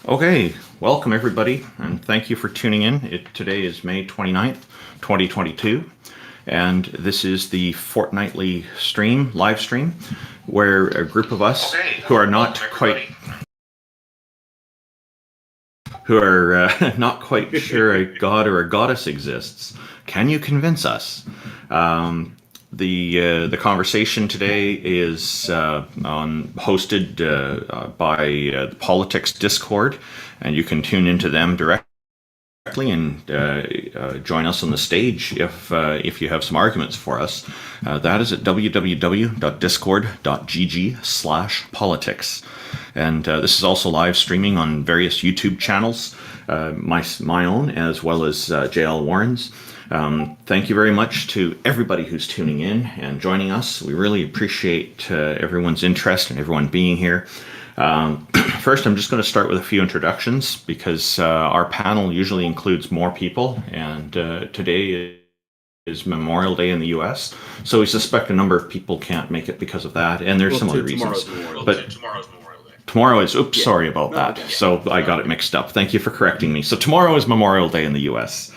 Okay, welcome everybody, and thank you for tuning in. Today is May 29th, 2022, and this is the fortnightly live stream, where a group of us who are not quite not quite sure a god or a goddess exists. Can you convince us? The conversation today is hosted by the Politics Discord, and you can tune into them directly and join us on the stage if you have some arguments for us. That is at www.discord.gg/politics. And this is also live streaming on various YouTube channels, my own as well as JL Warren's. Thank you very much to everybody who's tuning in and joining us. We really appreciate everyone's interest and everyone being here. First, I'm just going to start with a few introductions because our panel usually includes more people, and today is Memorial Day in the U.S., so we suspect a number of people can't make it because of that, and there's some other reasons. But tomorrow's Memorial Day. Tomorrow is, sorry about that. So I got it mixed up. Thank you for correcting me. So tomorrow is Memorial Day in the U.S.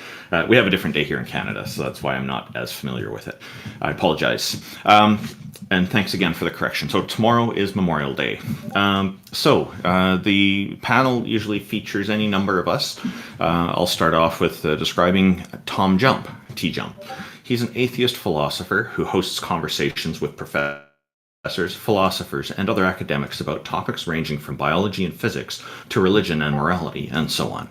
We have a different day here in Canada, so that's why I'm not as familiar with it. I apologize. And thanks again for the correction. So tomorrow is Memorial Day. The panel usually features any number of us. I'll start off with describing TJump. He's an atheist philosopher who hosts conversations with professors, philosophers, and other academics about topics ranging from biology and physics to religion and morality, and so on.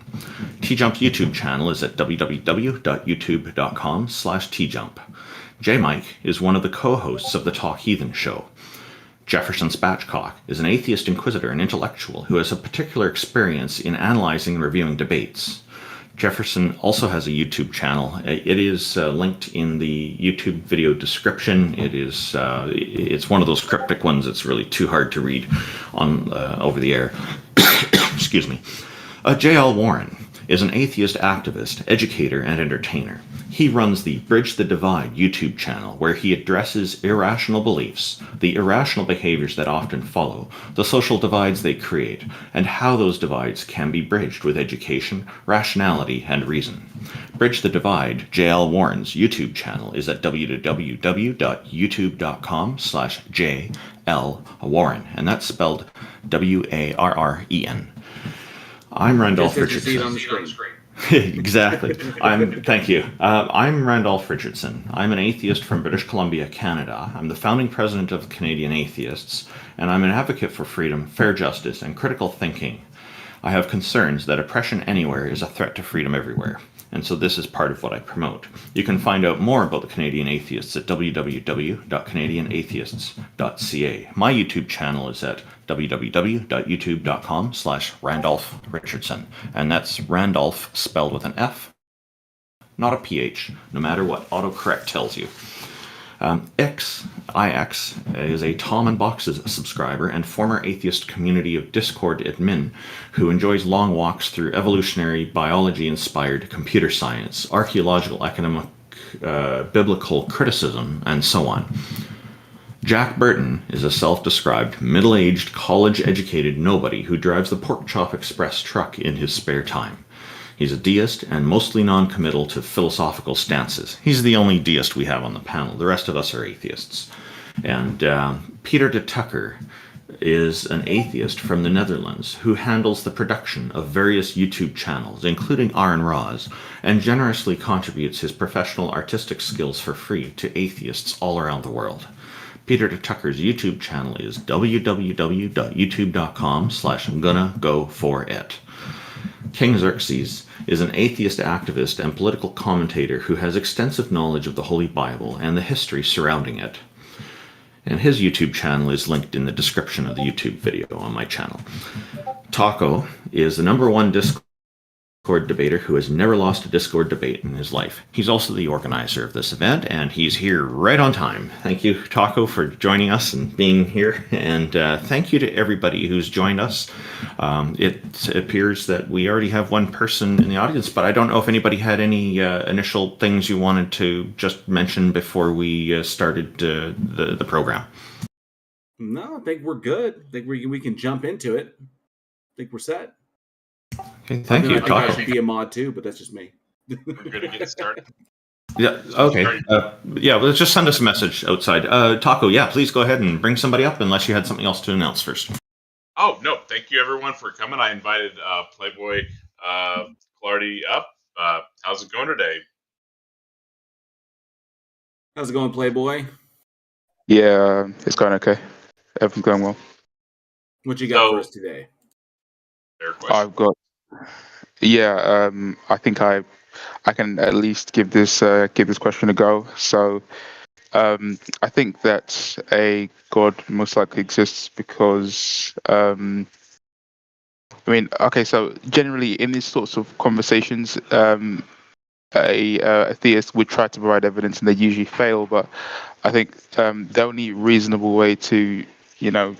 TJump's YouTube channel is at www.youtube.com/TJump. J-Mike is one of the co-hosts of the Talk Heathen show. Jefferson Spatchcock is an atheist inquisitor and intellectual who has a particular experience in analyzing and reviewing debates. Jefferson also has a YouTube channel. It is linked in the YouTube video description. It's one of those cryptic ones that's really too hard to read on over the air. Excuse me. J.L. Warren is an atheist activist, educator, and entertainer. He runs the Bridge the Divide YouTube channel, where he addresses irrational beliefs, the irrational behaviours that often follow, the social divides they create, and how those divides can be bridged with education, rationality, and reason. Bridge the Divide, J.L. Warren's YouTube channel, is at www.youtube.com/JL Warren, and that's spelled Warren. I'm Randolph Richardson. Exactly. Thank you. I'm Randolph Richardson. I'm an atheist from British Columbia, Canada. I'm the founding president of Canadian Atheists, and I'm an advocate for freedom, fair justice, and critical thinking. I have concerns that oppression anywhere is a threat to freedom everywhere, and so this is part of what I promote. You can find out more about the Canadian Atheists at www.canadianatheists.ca. My YouTube channel is at www.youtube.com/Randolph Richardson, and that's Randolph spelled with an F, not a PH, no matter what autocorrect tells you. IX is a Tom and Boxes subscriber and former atheist community of Discord admin who enjoys long walks through evolutionary biology-inspired computer science, archaeological, economic, biblical criticism, and so on. Jack Burton is a self-described, middle-aged, college-educated nobody who drives the Pork Chop Express truck in his spare time. He's a deist and mostly non-committal to philosophical stances. He's the only deist we have on the panel. The rest of us are atheists. And Peter de Tucker is an atheist from the Netherlands who handles the production of various YouTube channels, including Aaron Roz, and generously contributes his professional artistic skills for free to atheists all around the world. Peter de Tucker's YouTube channel is www.youtube.com/gonna-go-for-it. King Xerxes is an atheist activist and political commentator who has extensive knowledge of the Holy Bible and the history surrounding it. And his YouTube channel is linked in the description of the YouTube video on my channel. Taco is the #1 Discord debater who has never lost a Discord debate in his life. He's also the organizer of this event, and he's here right on time. Thank you, Taco, for joining us and being here, and thank you to everybody who's joined us. It appears that we already have one person in the audience, but I don't know if anybody had any initial things you wanted to just mention before we started the program. No, I think we're good. I think we can jump into it. I think we're set. Okay, thank you, I think I Taco. should be a mod too, but that's just me. We're going to get started. Yeah. Okay. Yeah. Well, just send us a message outside. Taco. Yeah. Please go ahead and bring somebody up, unless you had something else to announce first. Oh, no. Thank you, everyone, for coming. I invited Playboy Clardy up. How's it going today? How's it going, Playboy? Yeah, it's going okay. Everything's going well. What you got for us today? Fair question. I've got, I think I can at least give this question a go. So, I think that a God most likely exists because, so generally in these sorts of conversations, a theist would try to provide evidence and they usually fail, but I think the only reasonable way to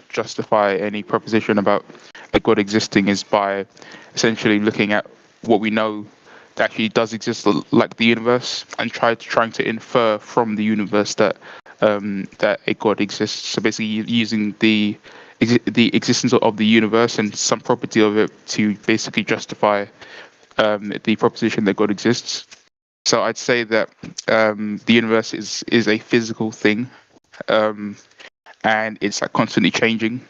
justify any proposition about a God existing is by essentially looking at what we know that actually does exist, like the universe, and trying to infer from the universe that that a God exists. So basically using the existence of the universe and some property of it to basically justify the proposition that God exists. So I'd say that the universe is a physical thing, and it's like constantly changing.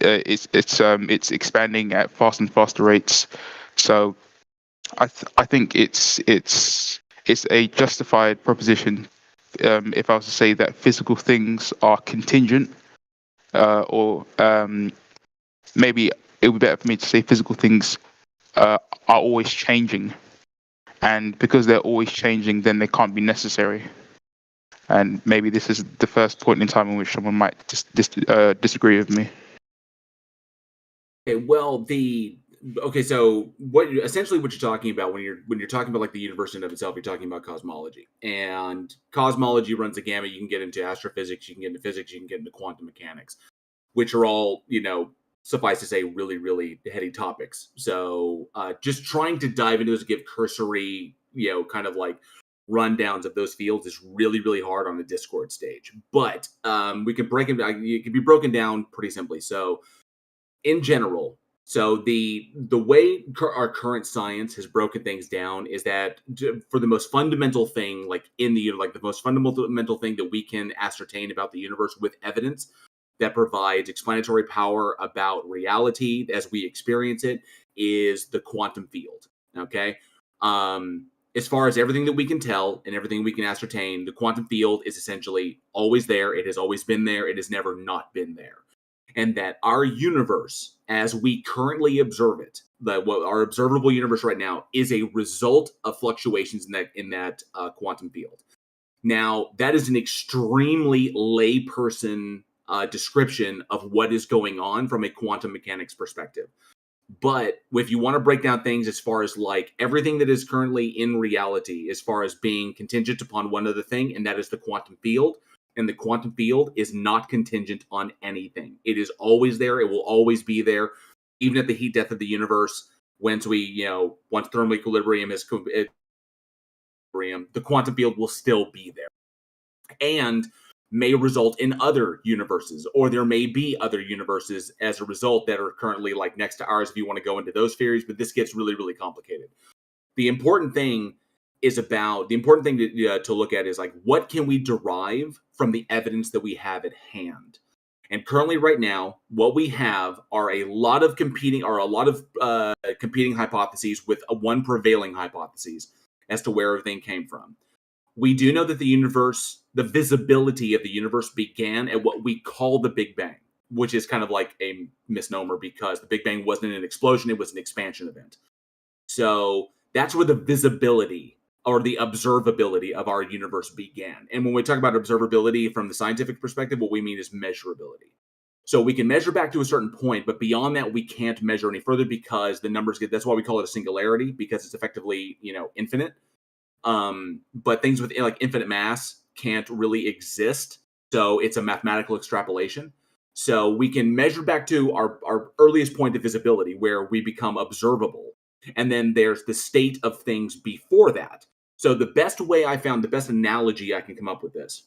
It's expanding at fast and faster rates. So I think it's a justified proposition. If I was to say that physical things are contingent, or maybe it would be better for me to say physical things are always changing. And because they're always changing, then they can't be necessary. And maybe this is the first point in time in which someone might disagree with me. Okay, well, so what you're talking about when you're talking about like the universe in of itself, you're talking about cosmology. And cosmology runs a gamut. You can get into astrophysics, you can get into physics, you can get into quantum mechanics, which are all, suffice to say, really, really heady topics. So just trying to dive into those, give cursory, kind of like rundowns of those fields is really, really hard on the Discord stage. But we can break it. It can be broken down pretty simply. So in general, so the way our current science has broken things down is that for the most fundamental thing, like the most fundamental thing that we can ascertain about the universe with evidence that provides explanatory power about reality as we experience it, is the quantum field. Okay. As far as everything that we can tell and everything we can ascertain, the quantum field is essentially always there. It has always been there. It has never not been there. And that our universe, as we currently observe it, our observable universe right now, is a result of fluctuations in that quantum field. Now, that is an extremely layperson description of what is going on from a quantum mechanics perspective. But if you want to break down things as far as like everything that is currently in reality, as far as being contingent upon one other thing, and that is the quantum field. And the quantum field is not contingent on anything. It is always there. It will always be there, even at the heat death of the universe. Once thermal equilibrium is the quantum field will still be there, and may result in other universes, or there may be other universes as a result that are currently like next to ours if you want to go into those theories, but this gets really, really complicated. The important thing to look at is like, what can we derive from the evidence that we have at hand? And currently right now, what we have are a lot of competing hypotheses with one prevailing hypothesis as to where everything came from. We do know that the visibility of the universe began at what we call the Big Bang, which is kind of like a misnomer because the Big Bang wasn't an explosion, it was an expansion event. So that's where the visibility or the observability of our universe began. And when we talk about observability from the scientific perspective, what we mean is measurability. So we can measure back to a certain point, but beyond that, we can't measure any further because the numbers that's why we call it a singularity, because it's effectively, infinite. But things with like infinite mass can't really exist. So it's a mathematical extrapolation. So we can measure back to our earliest point of visibility where we become observable. And then there's the state of things before that. So the best analogy I can come up with this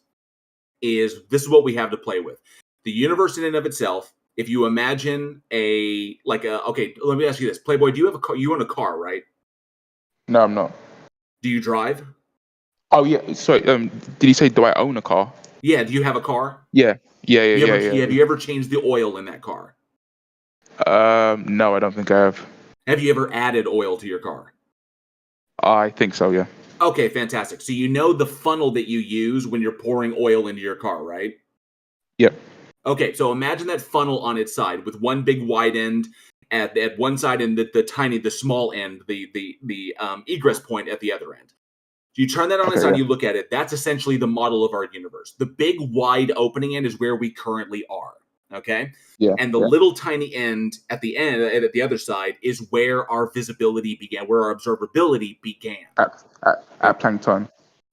is what we have to play with. The universe in and of itself If you imagine okay, let me ask you this. Playboy, do you have a car? You own a car, right? No, I'm not. Do you drive? Oh yeah, sorry. Did you say do I own a car? Yeah, do you have a car? Yeah, yeah, yeah, yeah, Have yeah. you ever changed the oil in that car? No, I don't think I have. Have you ever added oil to your car? I think so, yeah. Okay, fantastic. So you know the funnel that you use when you're pouring oil into your car, right? Yep. Okay, so imagine that funnel on its side with one big wide end at one side and the small end, the egress point at the other end. You turn that on its Okay, side, yeah. you look at it. That's essentially the model of our universe. The big wide opening end is where we currently are. Okay, Yeah, and the yeah. little tiny end at the other side is where our visibility began, where our observability began. At Plankton.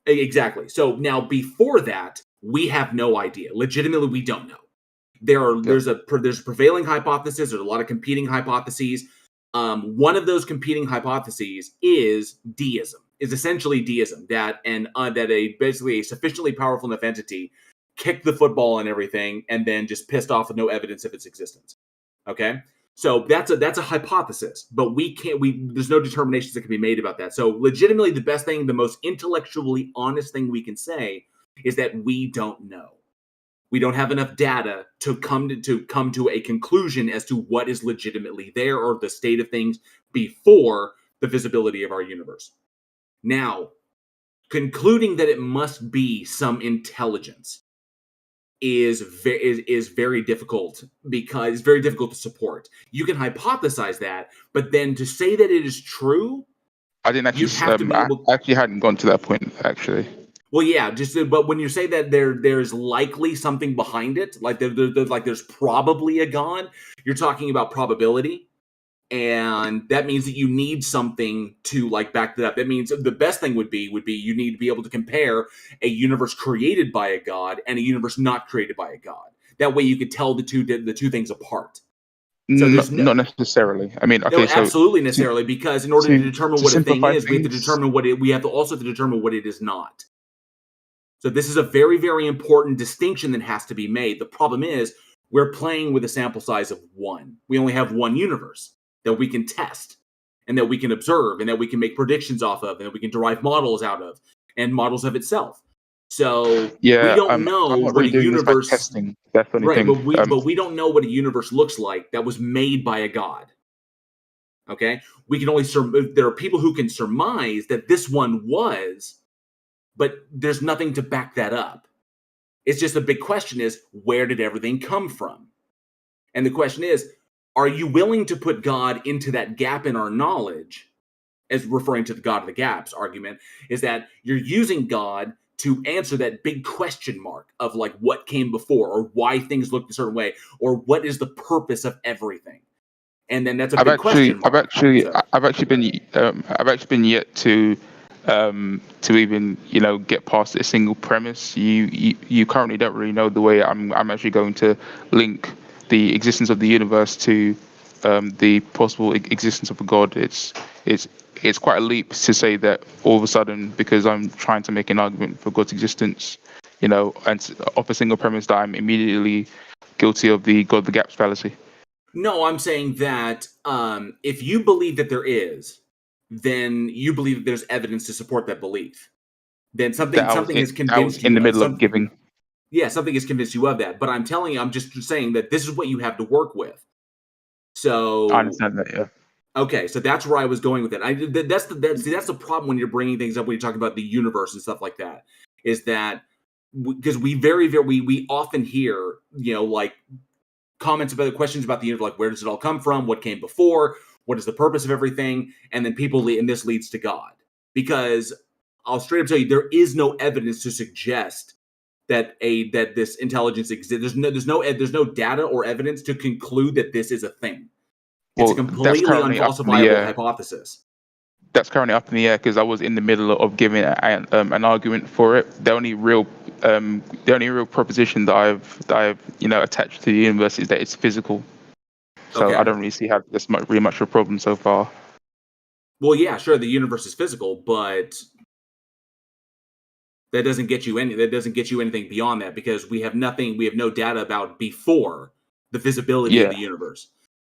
Exactly. So now before that, we have no idea. Legitimately, we don't know. There's a prevailing hypothesis. There's a lot of competing hypotheses. One of those competing hypotheses is deism. Is essentially deism that basically a sufficiently powerful enough entity kicked the football and everything, and then just pissed off with no evidence of its existence. Okay, so that's a hypothesis, but there's no determinations that can be made about that. So legitimately, the best thing, the most intellectually honest thing we can say is that we don't know. We don't have enough data to come to a conclusion as to what is legitimately there or the state of things before the visibility of our universe. Now, concluding that it must be some intelligence is very difficult, because it's very difficult to support. You can hypothesize that, but then to say that it is true, I didn't actually. you have to be able. I actually hadn't gone to that point actually. Well, yeah, but when you say that there's likely something behind it, like there's probably a god, you're talking about probability. And that means that you need something to like back that up. That means the best thing would be you need to be able to compare a universe created by a god and a universe not created by a god. That way you could tell the two things apart. So there's Not necessarily. I mean, okay, no, so absolutely necessarily, because in order to determine what a thing simplify is, we have to also determine what it is not. So this is a very, very important distinction that has to be made. The problem is we're playing with a sample size of one. We only have one universe that we can test and that we can observe and that we can make predictions off of and that we can derive models out of and models of itself. So we yeah, don't know I'm not what really a doing this by universe, testing. That's the only right? thing. But we don't know what a universe looks like that was made by a god. Okay, we can only there are people who can surmise that this one was, but there's nothing to back that up. It's just a big question is, where did everything come from? And the question is, are you willing to put God into that gap in our knowledge, as referring to the God of the gaps argument, is that you're using God to answer that big question mark of like what came before or why things looked a certain way or what is the purpose of everything. And then that's a big question mark. I've actually been yet to even get past a single premise. You currently don't really know the way I'm actually going to link the existence of the universe to the possible existence of a god. It's quite a leap to say that all of a sudden, because I'm trying to make an argument for God's existence, and off a single premise, that I'm immediately guilty of the God of the gaps fallacy. No, I'm saying that if you believe that there is, then you believe that there's evidence to support that belief. Then something has convinced you. In the middle of giving. Yeah, something has convinced you of that. But I'm telling you, I'm just saying that this is what you have to work with. So I understand that, yeah. Okay, so that's where I was going with it. That's the problem when you're bringing things up when you're talking about the universe and stuff like that. Is that because we often hear like comments about the questions about the universe, like where does it all come from, what came before, what is the purpose of everything, and then and this leads to God. Because I'll straight up tell you, there is no evidence to suggest that this intelligence exists. There's no data or evidence to conclude that this is a thing. It's a completely unfalsifiable hypothesis. That's currently up in the air because I was in the middle of giving an argument for it. The only real proposition that I've attached to the universe is that it's physical. So okay. I don't really see how that's really much of a problem so far. Well, yeah, sure, the universe is physical, but that doesn't get you anything beyond that, because we have no data about before the visibility of Yeah. the universe.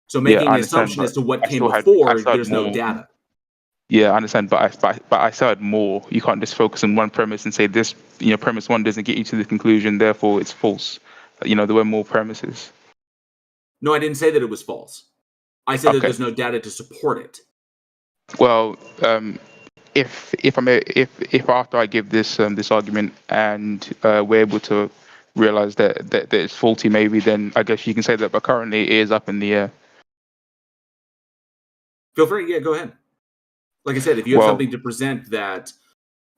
So Yeah, making I an understand, assumption as but to what I came still before, had there's no more. data. Yeah, I understand, but I still had more. You can't just focus on one premise and say this, premise one doesn't get you to the conclusion, therefore it's false. There were more premises. No, I didn't say that it was false. I said that Okay. there's no data to support it. Well, if after I give this argument and we're able to realize that it's faulty, maybe then I guess you can say that. But currently, it is up in the air. Feel free, yeah, go ahead. Like I said, if you have Well, something to present that,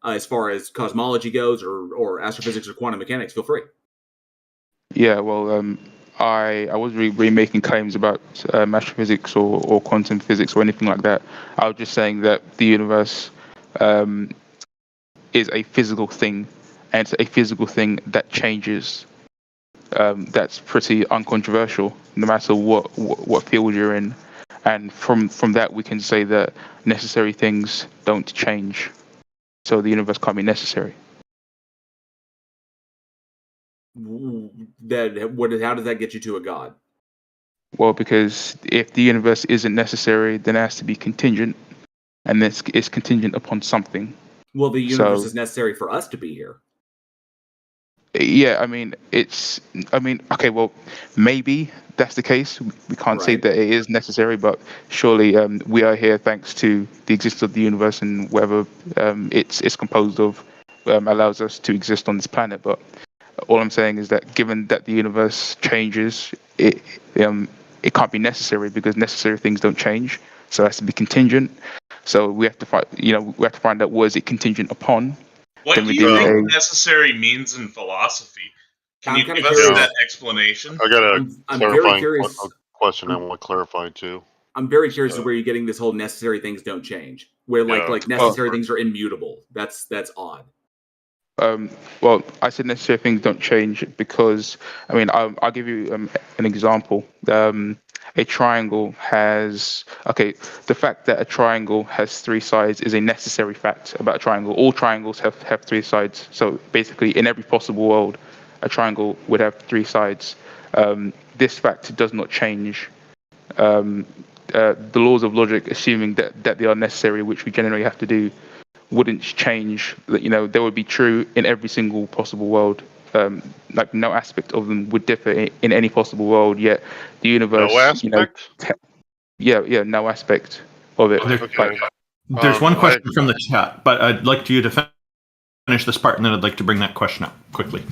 as far as cosmology goes, or astrophysics or quantum mechanics, feel free. yeah. Well, I was really making claims about astrophysics or quantum physics or anything like that. I was just saying that the universe is a physical thing, and it's a physical thing that changes. That's pretty uncontroversial, no matter what field you're in. And from that, we can say that necessary things don't change. So the universe can't be necessary. How does that get you to a god? Well, because if the universe isn't necessary, then it has to be contingent, and this is contingent upon something. Well, the universe So is necessary for us to be here. yeah, okay, well, maybe that's the case. We can't say Right. that it is necessary, but surely we are here thanks to the existence of the universe, and whatever it's composed of allows us to exist on this planet. But all I'm saying is that given that the universe changes, it can't be necessary because necessary things don't change. So it has to be contingent. So we have to find out what is it contingent upon. What Then do we you do think a necessary means in philosophy? Can I'm you kind give of us curious. that explanation? I got a I'm very clarifying curious. question I want to clarify too. I'm very curious where you're getting this whole necessary things don't change, where like well, necessary things are immutable. That's odd. well, I said necessary things don't change because I'll give you an example. A triangle has the fact that a triangle has three sides is a necessary fact about a triangle. All triangles have three sides. So basically, in every possible world, a triangle would have three sides. This fact does not change. The laws of logic, assuming that they are necessary, which we generally have to do, wouldn't change. That they would be true in every single possible world. Like no aspect of them would differ in any possible world. Yet the universe, No aspect? no aspect of it. Okay. There's one question from the chat, but I'd like you to finish this part, and then I'd like to bring that question up quickly.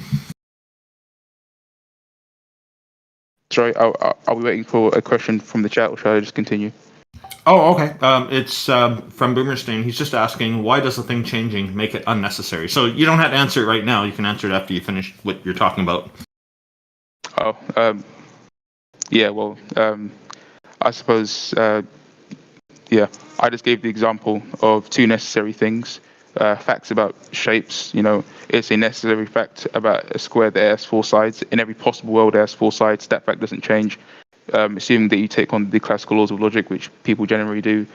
Sorry, are we waiting for a question from the chat, or shall I just continue? Oh, okay. It's from Boomerstein. He's just asking, why does the thing changing make it unnecessary? So you don't have to answer it right now. You can answer it after you finish what you're talking about. Oh, yeah. Well, I suppose, yeah. I just gave the example of two necessary things. Facts about shapes. It's a necessary fact about a square that has four sides. In every possible world, it has four sides. That fact doesn't change. Assuming that you take on the classical laws of logic, which people generally do,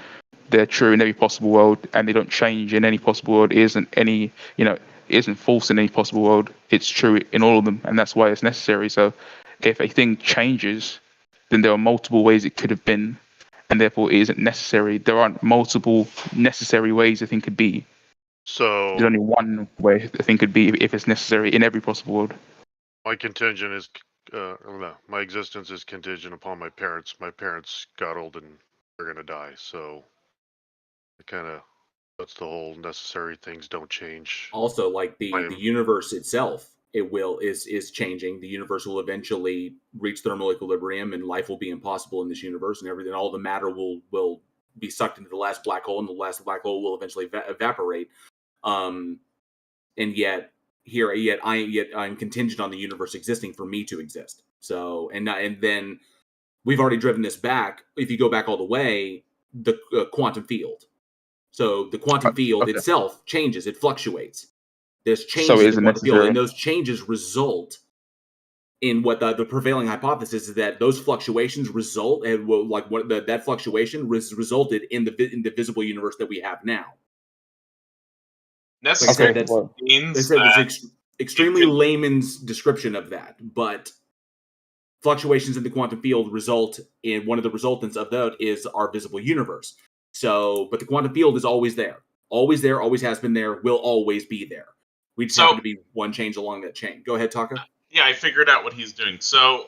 they're true in every possible world, and they don't change in any possible world. It isn't false in any possible world. It's true in all of them, and that's why it's necessary. So, if a thing changes, then there are multiple ways it could have been, and therefore it isn't necessary. There aren't multiple necessary ways a thing could be. So There's only one way a thing could be if it's necessary in every possible world. my contingent is, no, my existence is contingent upon my parents. My parents got old and they're gonna die. So it that's the whole necessary things don't change. Also, like the universe itself, is changing. The universe will eventually reach thermal equilibrium, and life will be impossible in this universe, and everything. All the matter will be sucked into the last black hole, and the last black hole will eventually evaporate. And yet I'm contingent on the universe existing for me to exist. So and then we've already driven this back. If you go back all the way, the quantum field. So the quantum field itself changes; it fluctuates. There's changes in the quantum field, and those changes result in what the prevailing hypothesis is, that those fluctuations result, and that fluctuation resulted in the visible universe that we have now. Necessary It's extremely layman's description of that, but fluctuations in the quantum field result in one of the resultants of that is our visible universe. So, but the quantum field is always there, always has been there, will always be there. We just happen to be one change along that chain. Go ahead, Taka. Yeah, I figured out what he's doing. So,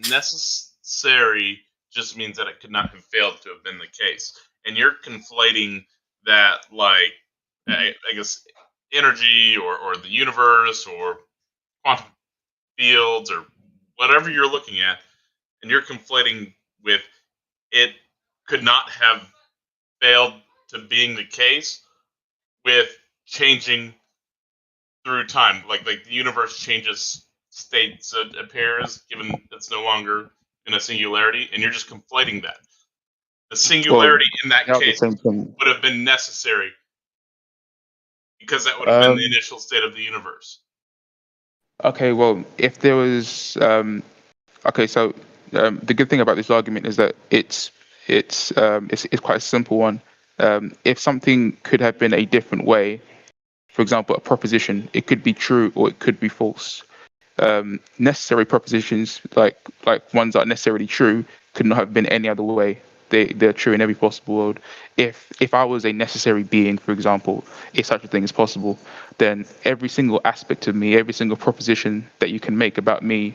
necessary just means that it could not have failed to have been the case. And you're conflating that, like, I guess, energy or the universe or quantum fields or whatever you're looking at, and you're conflating with it could not have failed to being the case with changing through time. Like the universe changes states, it appears, given it's no longer in a singularity, and you're just conflating that. The singularity in that case would have been necessary because that would have been the initial state of the universe. Okay, well, if there was, the good thing about this argument is that it's quite a simple one. If something could have been a different way, for example, a proposition, it could be true or it could be false. Necessary propositions, like ones that are necessarily true, could not have been any other way. They're true in every possible world. If I was a necessary being, for example, if such a thing is possible, then every single aspect of me, every single proposition that you can make about me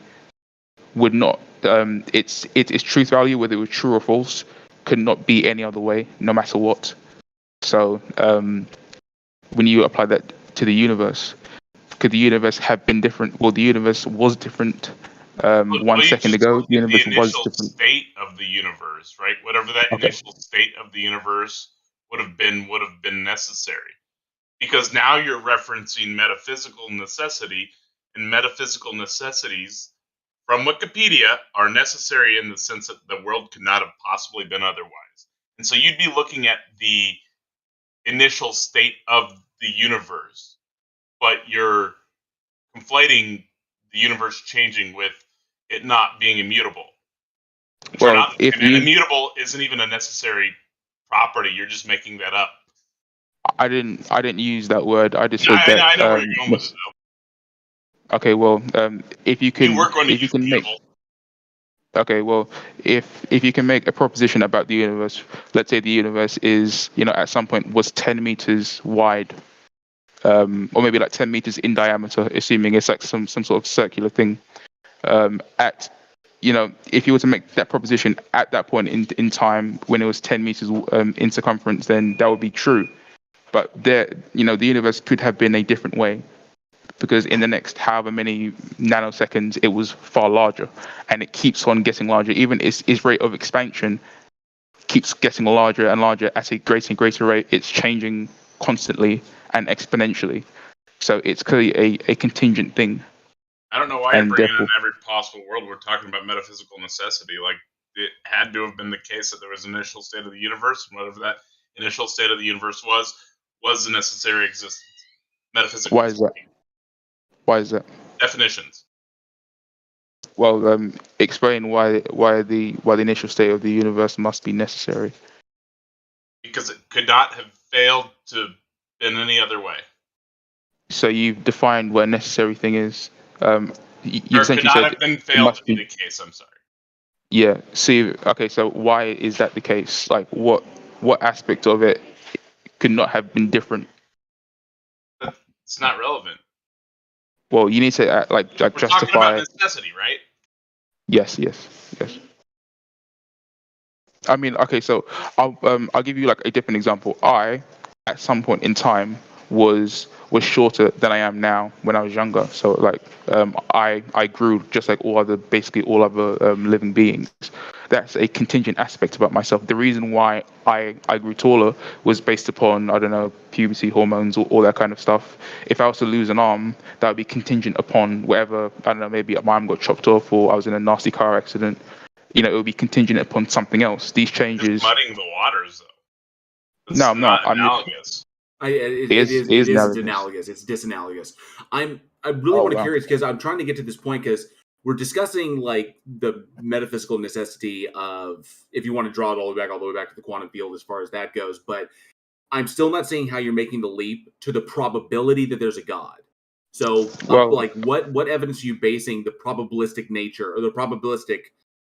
would not, its truth value, whether it was true or false, could not be any other way, no matter what. So when you apply that to the universe, could the universe have been different? Well, the universe was different. 1 second ago, the universe was different. The initial state of the universe, right? Whatever that initial state of the universe would have been necessary. Because now you're referencing metaphysical necessity, and metaphysical necessities from Wikipedia are necessary in the sense that the world could not have possibly been otherwise. And so you'd be looking at the initial state of the universe, but you're conflating the universe changing with it not being immutable. Well, immutable isn't even a necessary property. You're just making that up. I didn't use that word. I just said that. I know where you're going with it, though. Okay, well, if you can, Okay, well, if you can make a proposition about the universe, let's say the universe is, at some point was 10 meters wide, or maybe like 10 meters in diameter, assuming it's like some sort of circular thing. If you were to make that proposition at that point in time when it was 10 meters in circumference, then that would be true. But the universe could have been a different way, because in the next however many nanoseconds, it was far larger, and it keeps on getting larger. Even its rate of expansion keeps getting larger and larger at a greater and greater rate. It's changing constantly and exponentially. So it's clearly a contingent thing. I don't know why you're bringing in every possible world. We're talking about metaphysical necessity. Like, it had to have been the case that there was an initial state of the universe, and whatever that initial state of the universe was the necessary existence. Metaphysical. Why is that? Why is that? Definitions. Well, explain why the initial state of the universe must be necessary. Because it could not have failed to in any other way. So you've defined what a necessary thing is. You essentially could not have been failed to be the case. I'm sorry. Yeah. So why is that the case? Like, what aspect of it could not have been different? It's not relevant. Well, you need to We're justify. Talking about necessity, right? Yes. I mean, okay, so I'll give you like a different example. I, at some point in time, was shorter than I am now when I was younger. So like, I grew just like basically all other living beings. That's a contingent aspect about myself. The reason why I grew taller was based upon, I don't know, puberty, hormones, all that kind of stuff. If I was to lose an arm, that would be contingent upon whatever, I don't know, maybe my arm got chopped off or I was in a nasty car accident. It would be contingent upon something else. These changes. It's muddying the waters, though. It's no, I'm not. Analogous. It is analogous. It's disanalogous. I really want to curious because I'm trying to get to this point because we're discussing like the metaphysical necessity of, if you want to draw it all the way back to the quantum field as far as that goes, but I'm still not seeing how you're making the leap to the probability that there's a God. So, Well, like, what evidence are you basing the probabilistic nature or the probabilistic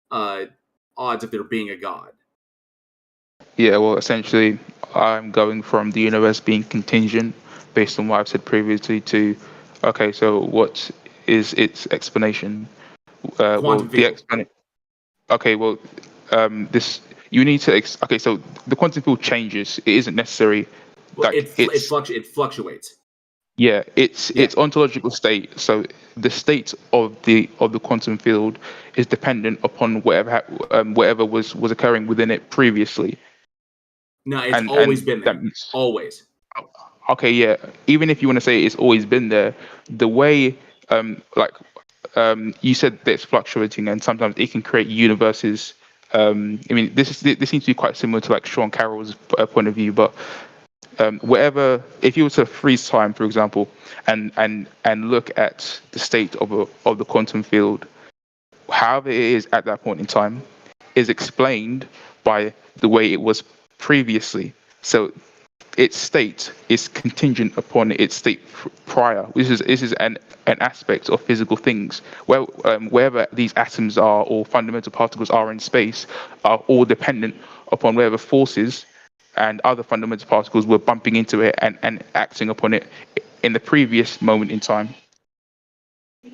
odds of there being a god? yeah, well, essentially, I'm going from the universe being contingent, based on what I've said previously, to, okay, so what is its explanation? Quantum The field. explanation. Okay, well, this you need to. Okay, so the quantum field changes. It isn't necessary. Well, Like it fluctuates. yeah, its Yeah. ontological state. So the state of the quantum field is dependent upon whatever was occurring within it previously. No, it's And always been there. that means, Always. okay, yeah. Even if you want to say it's always been there, the way you said that it's fluctuating, and sometimes it can create universes. I mean, this seems to be quite similar to like Sean Carroll's point of view, but whatever, if you were to freeze time, for example, and look at the state of the quantum field, however it is at that point in time, is explained by the way it was previously. So its state is contingent upon its state prior. This is an aspect of physical things where wherever these atoms are or fundamental particles are in space are all dependent upon wherever forces and other fundamental particles were bumping into it and acting upon it in the previous moment in time.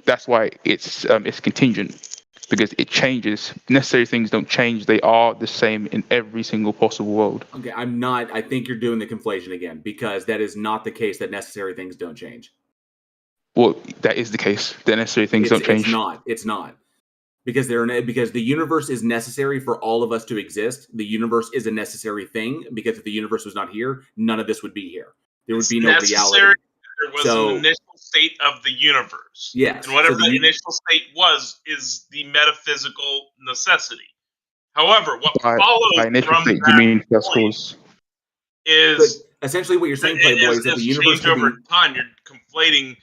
That's why it's contingent, because it changes. Necessary things don't change. They are the same in every single possible world. Okay, I'm not. I think you're doing the conflation again, because that is not the case that necessary things don't change. Well, that is the case. The necessary things don't change. It's not. Because the universe is necessary for all of us to exist. The universe is a necessary thing, because if the universe was not here, none of this would be here. There would be no reality. There was an initial state of the universe. Yes. And whatever that initial state was is the metaphysical necessity. However, what follows by initial from state, that you mean first point cause. is essentially what you're saying, Playboy, is that the universe change over time. You're conflating.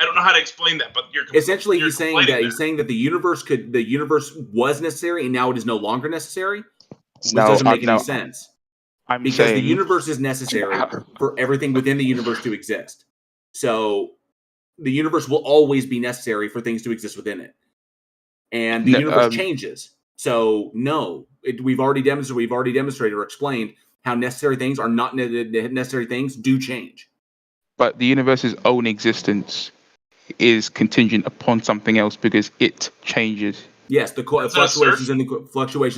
I don't know how to explain that, but essentially you're he's saying that the universe was necessary and now it is no longer necessary, which doesn't make any sense. Because the universe is necessary for everything within the universe to exist. So the universe will always be necessary for things to exist within it, and the universe changes. So no, we've already demonstrated or explained how necessary things are not necessary things do change. But the universe's own existence is contingent upon something else because it changes. Yes, the fluctuations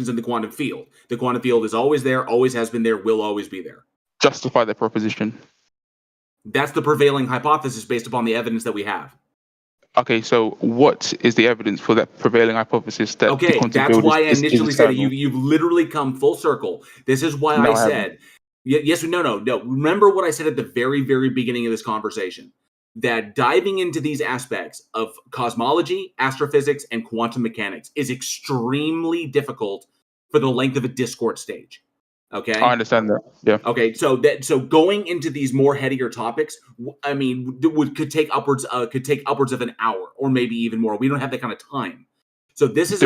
in the quantum field. The quantum field is always there, always has been there, will always be there. Justify that proposition. That's the prevailing hypothesis based upon the evidence that we have. Okay, so what is the evidence for that prevailing hypothesis that the quantum field why I initially said it. You've literally come full circle. This is why I said yes. No. Remember what I said at the very, very beginning of this conversation. That diving into these aspects of cosmology, astrophysics, and quantum mechanics is extremely difficult for the length of a Discord stage. Okay, I understand that. Yeah. Okay, so going into these more headier topics, I mean, could take upwards of an hour or maybe even more. We don't have that kind of time. So there is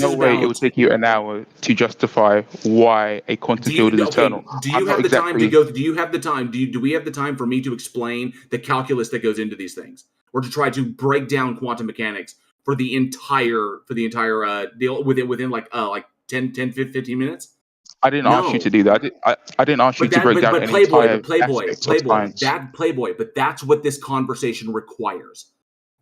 no way it would take you an hour to justify why a quantum field is eternal. Do you have the time to go? Do you have the time? Do we have the time for me to explain the calculus that goes into these things, or to try to break down quantum mechanics for the entire deal within like 10, 15 minutes? I didn't ask you to do that. I didn't ask you to break down any entire aspects of science. But that's what this conversation requires.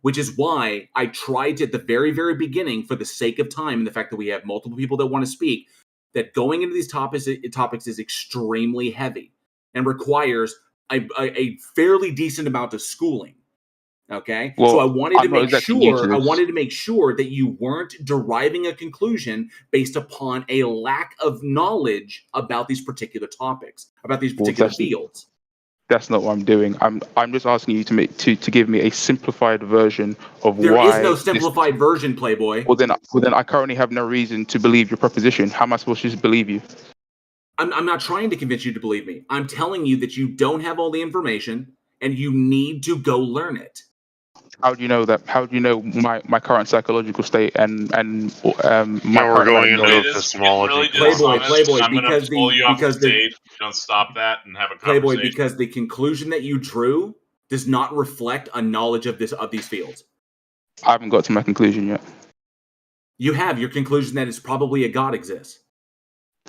Which is why I tried at the very, very beginning, for the sake of time and the fact that we have multiple people that want to speak, that going into these topics is extremely heavy and requires a fairly decent amount of schooling. Okay, well, so I wanted to make sure that you weren't deriving a conclusion based upon a lack of knowledge about these particular topics, about these particular fields. That's not what I'm doing. I'm just asking you to give me a simplified version of why. There is no simplified version, Playboy. Well then I currently have no reason to believe your proposition. How am I supposed to just believe you? I'm not trying to convince you to believe me. I'm telling you that you don't have all the information and you need to go learn it. How do you know that? How do you know my current psychological state and my we're going into epistemology? Playboy, I'm going to pull you off the stage. Don't stop that and have a conversation. Playboy, because the conclusion that you drew does not reflect a knowledge of these fields. I haven't got to my conclusion yet. You have your conclusion that it's probably a God exists.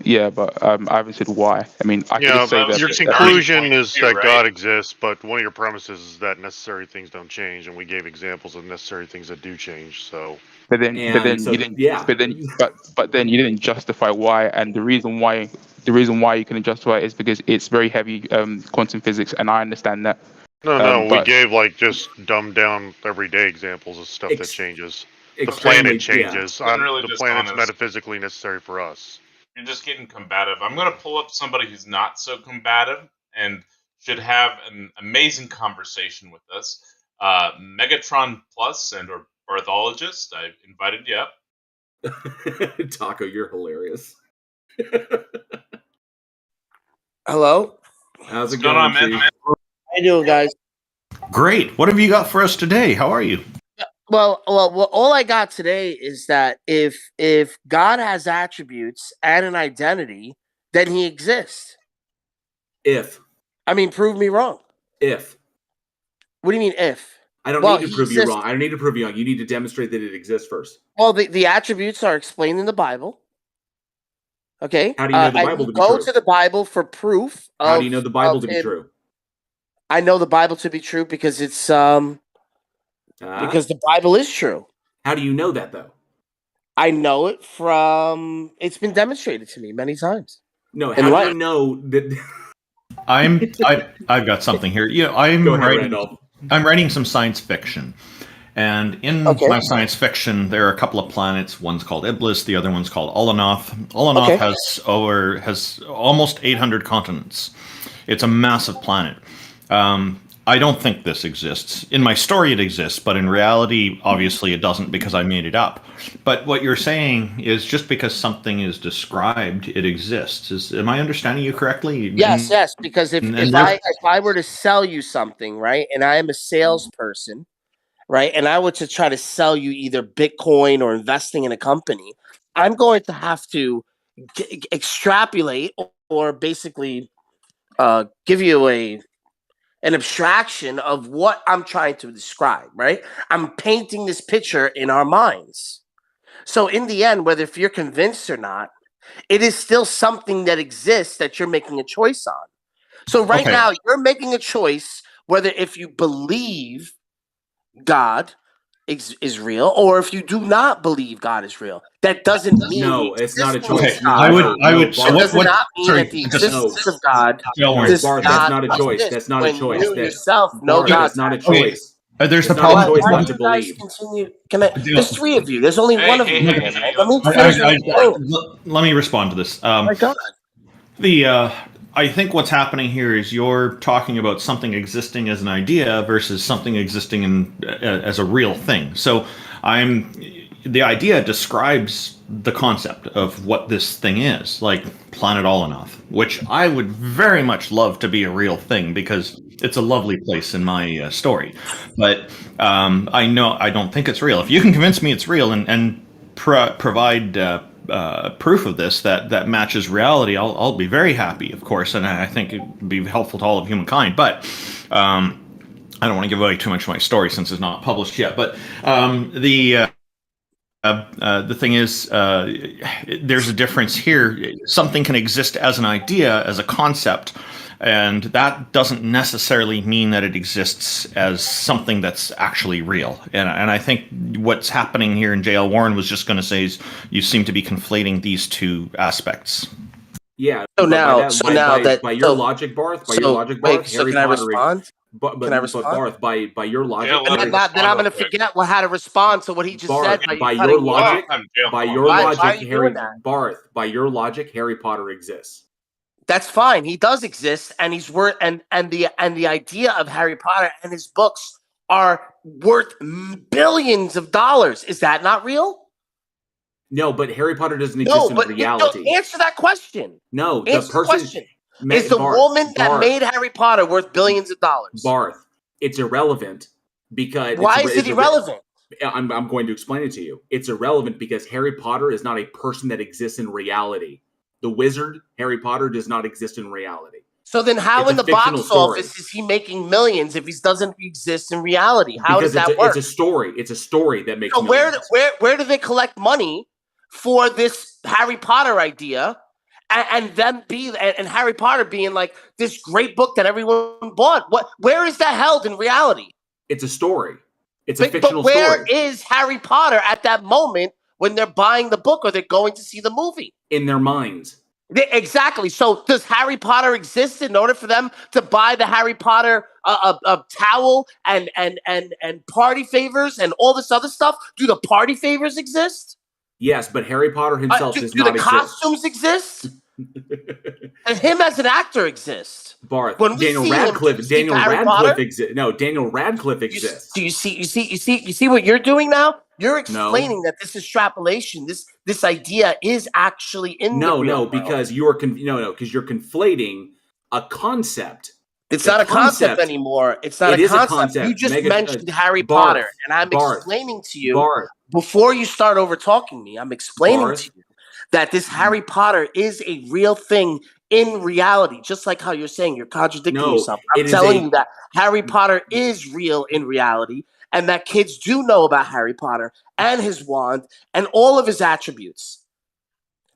Yeah, but I haven't said why. I mean, I can Yeah, just say but that. your that- conclusion point is too, that right? God exists, but one of your premises is that necessary things don't change, and we gave examples of necessary things that do change. So, But then And so, you didn't. yeah. But then you didn't justify why, and the reason why you couldn't justify it is because it's very heavy quantum physics, and I understand that. no, we but- gave like just dumbed down everyday examples of stuff that changes. The Extremely, planet changes. Generally The just planet's honest. metaphysically necessary for us. You're just getting combative. I'm going to pull up somebody who's not so combative and should have an amazing conversation with us. Megatron Plus and or Barthologist. I've invited you up. Taco, you're hilarious. Hello? How's it What's going on, Chief? man? How you doing, guys? Great. What have you got for us today? How are you? Well, all I got today is that if God has attributes and an identity, then he exists. If I mean, prove me wrong. What do you mean if? I don't Well, need to he prove you exists. wrong. I don't need to prove you wrong. You need to demonstrate that it exists first. Well, the attributes are explained in the Bible. Okay. How do you know the and Bible you to be go true? to the Bible for proof. How do you know the Bible of to be him. true? I know the Bible to be true because it's because the Bible is true. How do you know that though? I know it from it's been demonstrated to me many times. No, In how do life. you know that? I've got something here. Yeah, I'm Go ahead, writing. Randolph. I'm writing some science fiction, and in Okay. my science fiction, there are a couple of planets. One's called Iblis, the other one's called Olanoth. Olanoth Okay. has almost 800 continents. It's a massive planet. I don't think this exists. In my story, it exists, but in reality, obviously, it doesn't because I made it up. But what you're saying is just because something is described, it exists. Am I understanding you correctly? Yes, because if And I were to sell you something, right, and I am a salesperson, right, and I were to try to sell you either Bitcoin or investing in a company, I'm going to have to extrapolate or basically give you an abstraction of what I'm trying to describe, right? I'm painting this picture in our minds. So in the end, whether if you're convinced or not, it is still something that exists that you're making a choice on. So right Okay. now, you're making a choice whether if you believe God is real or if you do not believe God is real. That doesn't mean No, the it's not a existence choice. of Okay, God. I would. So That what? does What? not mean Sorry, that the just existence of God Don't worry. does Bart, not that's not a choice. exist That's not a when choice. you yourself know Bart, God. that's not a Okay. choice. There's It's the not a problem. choice Why not do to you guys believe. continue? There's three of you. There's only one of you. Hey, Let me let's- finish what I'm saying. Let me respond to this. Oh my God. I think what's happening here is you're talking about something existing as an idea versus something existing as a real thing. So the idea describes the concept of what this thing is, like Planet Olanoth, which I would very much love to be a real thing because it's a lovely place in my story. But I don't think it's real. If you can convince me it's real and provide proof of this that matches reality, I'll be very happy, of course, and I think it would be helpful to all of humankind. But I don't want to give away too much of my story since it's not published yet. But the thing is, there's a difference here. Something can exist as an idea, as a concept, and that doesn't necessarily mean that it exists as something that's actually real. And I think what's happening here in J.L. Warren was just going to say is you seem to be conflating these two aspects. Yeah. So but now by your logic, Barth, can I respond? But Can I respond? Barth, by your logic, Yeah, let And me then I'm respond going to real quick. forget how to respond to what he just Barth, said. by cutting your me logic, off. by Why- your why logic, are you Harry doing that? Barth, by your logic, Harry Potter exists. That's fine. He does exist, and he's worth and the idea of Harry Potter and his books are worth billions of dollars. Is that not real? No, but Harry Potter doesn't exist No, in but reality. answer that question. No, the Answer the person question. Is the woman that made Harry Potter worth billions of dollars? Barth, it's irrelevant because Why is it irrelevant? I'm going to explain it to you. It's irrelevant because Harry Potter is not a person that exists in reality. The wizard, Harry Potter, does not exist in reality. So then how It's in a the fictional box story. office is he making millions if he doesn't exist in reality? How does that work? It's a story. It's a story that makes So millions. where do they collect money for this Harry Potter idea, and Harry Potter being like this great book that everyone bought? Where is that held in reality? It's a story. It's a fictional but where story. is Harry Potter at that moment when they're buying the book or they're going to see the movie? In their minds. Exactly. So does Harry Potter exist in order for them to buy the Harry Potter towel and party favors and all this other stuff? Do the party favors exist? Yes, but Harry Potter himself does do not the exist. costumes exist? And him as an actor exists. Barth, When we Daniel see him, Radcliffe. do you see Daniel Harry Radcliffe Potter? exists. No, Daniel Radcliffe exists. You see what you're doing now? You're explaining that this extrapolation, this idea is actually in the real world. Because you're because you're conflating a concept. It's not a concept anymore. It's not a concept. You just mentioned Harry Potter, and I'm explaining to you before you start over talking me. I'm explaining to you that this Harry Potter is a real thing in reality, just like how you're saying you're contradicting yourself. I'm telling you that Harry Potter is real in reality, and that kids do know about Harry Potter and his wand and all of his attributes.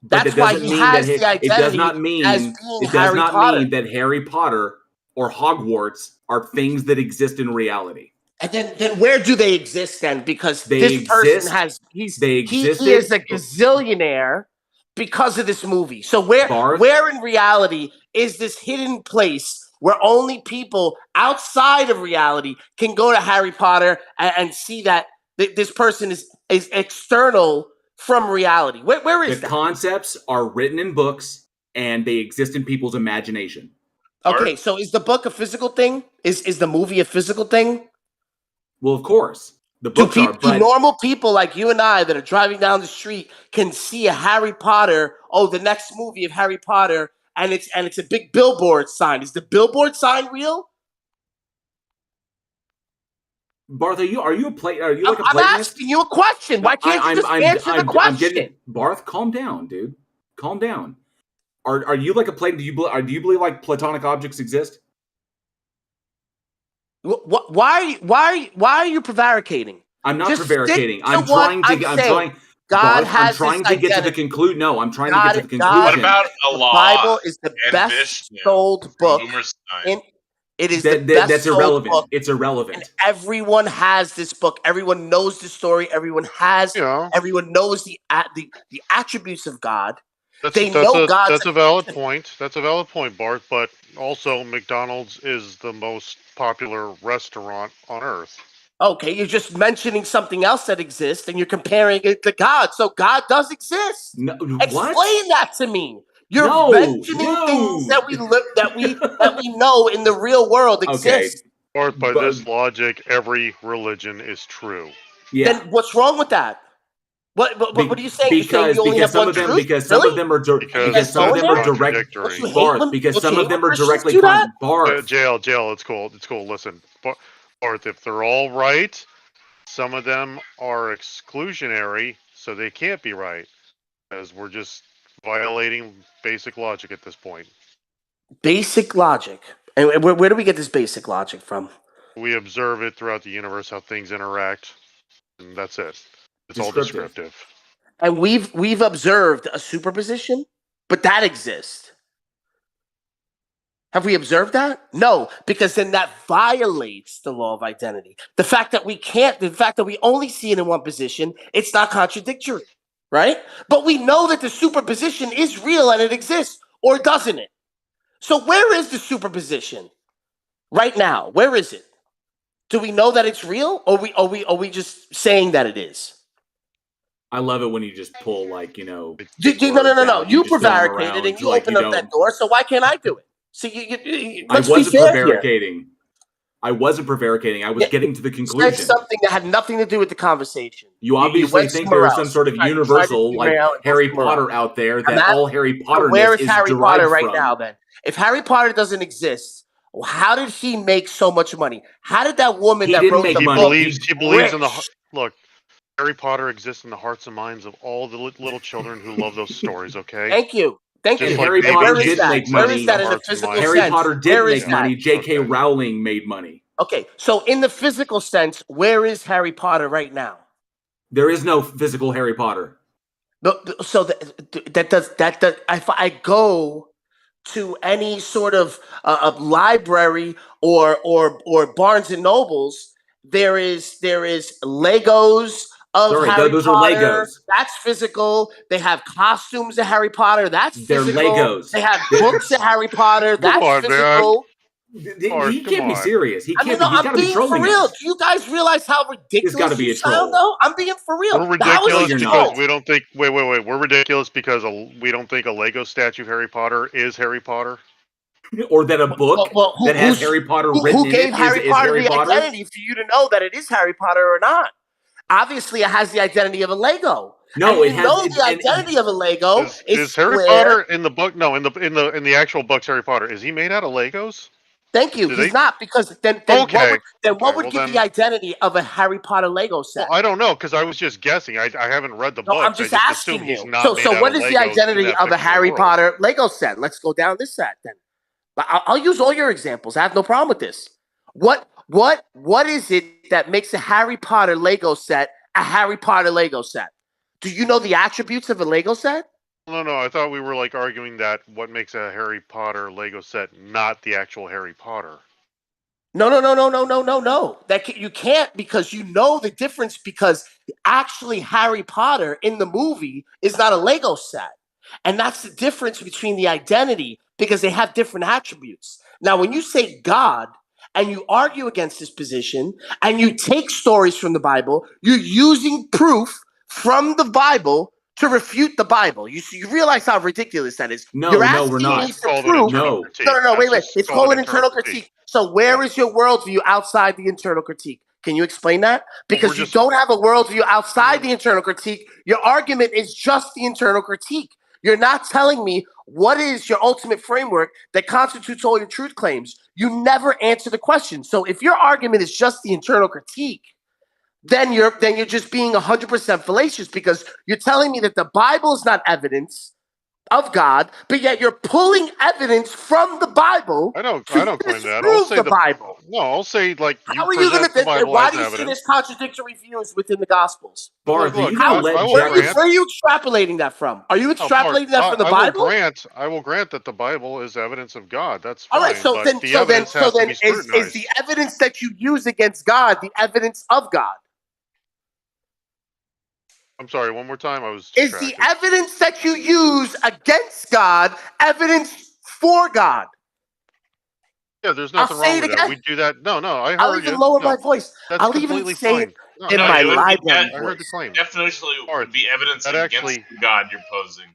That's why he has the identity as being Harry Potter. It does not mean that Harry Potter or Hogwarts are things that exist in reality. And then where do they exist then? Because this person he is a gazillionaire because of this movie. So where in reality is this hidden place where only people outside of reality can go to Harry Potter and see that this person is external from reality? Where is that? The concepts are written in books and they exist in people's imagination. Okay, so is the book a physical thing? Is the movie a physical thing? Well, of course. The books are, but normal people like you and I that are driving down the street can see a Harry Potter, the next movie of Harry Potter, and it's a big billboard sign. Is the billboard sign real? Barth, are you like a Platonist? I'm asking you a question. Why can't you just answer the question? Barth, calm down, dude. Calm down. Are you like a Platon? Do you believe like Platonic objects exist? Why are you prevaricating? I'm not prevaricating. I'm trying to get to the conclusion. No, I'm trying to get to the conclusion. What about a law? The Bible is the best sold book. It is the best that's irrelevant. book, it's irrelevant. And everyone has this book. Everyone knows the story. Everyone knows the attributes of God. That's a valid point. That's a valid point, Bart. But also, McDonald's is the most popular restaurant on Earth. Okay, you're just mentioning something else that exists, and you're comparing it to God. So God does exist. No, Explain that to me. You're mentioning things that we know in the real world exist. Bart, by this logic, every religion is true. Yeah. Then what's wrong with that? What are you saying? Because some of them are directly. Because some of them are directly. Barth. Jail. It's cool. Listen, Barth, if they're all right, some of them are exclusionary, so they can't be right, as we're just violating basic logic at this point. Basic logic, and where do we get this basic logic from? We observe it throughout the universe, how things interact, and that's it. It's all descriptive. And we've observed a superposition, but that exists. Have we observed that? No, because then that violates the law of identity. The fact that we only see it in one position, it's not contradictory, right? But we know that the superposition is real and it exists, or doesn't it? So where is the superposition right now? Where is it? Do we know that it's real, or are we just saying that it is? I love it when you just pull No. You prevaricated and you opened up that door, so why can't I do it? So I wasn't prevaricating. I wasn't prevaricating. I was getting to the conclusion. You said something that had nothing to do with the conversation. You obviously think there is some sort of universal, like Harry Potter out there, that all Harry Potter where is Harry Potter right from. now, then? If Harry Potter doesn't exist, how did he make so much money? How did that woman that wrote the book? He believes in the look. Harry Potter exists in the hearts and minds of all the little children who love those stories. Okay. Thank you. Thank Just you. And like Harry babies Potter Where is didn't that? make Where money. is that in the Hearts and physical minds. Harry sense? Potter Where didn't is make that? money. J.K. Okay. Rowling made money. Okay, so in the physical sense, where is Harry Potter right now? There is no physical Harry Potter. So that does if I go to any sort of library or Barnes and Nobles, there is Legos of Sorry, Harry those are Potter. Legos. That's physical. They have costumes of Harry Potter. That's They're physical. Legos. They have books of Harry Potter. Come That's on, man. physical. Mark, He come can't be on. serious. He I mean, can't no, be. He's I'm got to be being for trolling real. us. Do you guys realize how ridiculous gotta be you a troll. sound, though? I'm being for real. We're How is ridiculous it you're because not. we don't think. Wait. We're ridiculous because we don't think a Lego statue of Harry Potter is Harry Potter. Or that a book Well, that has Harry Potter written who in gave it Harry is Potter Harry the Potter. identity for you to know that it is Harry Potter or not? Obviously, it has the identity of a Lego. No, and it you has know the identity of a Lego Is Harry square. Potter in the book? No, in the actual books, Harry Potter is he made out of Legos? Thank you. Do He's they- not, because then Okay. what would well give then- the identity of a Harry Potter Lego set? Well, I don't know because I was just guessing. I haven't read the No, books. I'm just I just asking assume you. he's not made So out what of is Legos the in identity that of a fictional Harry world. Potter Lego set? Let's go down this set then. But I'll use all your examples. I have no problem with this. What is it that makes a Harry Potter Lego set a Harry Potter Lego set? Do you know the attributes of a Lego set? No. I thought we were like arguing that what makes a Harry Potter Lego set not the actual Harry Potter. No. You can't, because you know the difference, because actually Harry Potter in the movie is not a Lego set. And that's the difference between the identity, because they have different attributes. Now, when you say God and you argue against this position and you take stories from the Bible, you're using proof from the Bible to refute the Bible. You realize how ridiculous that is. No, You're no, asking we're not. me It's for called an proof. internal No. critique. No, wait. That's just It's called an internal critique. So where is your worldview outside the internal critique? Can you explain that? Because you don't have a worldview outside the internal critique. Your argument is just the internal critique. You're not telling me what is your ultimate framework that constitutes all your truth claims. You never answer the question. So if your argument is just the internal critique, then you're just being 100% fallacious, because you're telling me that the Bible is not evidence of God, but yet you're pulling evidence from the Bible. I don't to claim that. disprove I'll say the Bible. No, I'll say like you How are you going present the to? Bible Why as do you see evidence. there's contradictory views within the Gospels? Barth, Look, are you going to let I will Where Jefferson? are you extrapolating that from? Are you extrapolating that from the Bible? I will grant that the Bible is evidence of God. That's fine. All right, so but then, the evidence has to be scrutinized. is the evidence that you use against God the evidence of God? I'm sorry, one more time. I was Is distracted. the evidence that you use against God evidence for God? Yeah, there's nothing wrong with that. We do that. No, I heard I'll even you. lower my voice. That's I'll even completely say fine. it in my it would be library I heard the voice. claim. Definitionally, it would be evidence that against actually- God you're posing.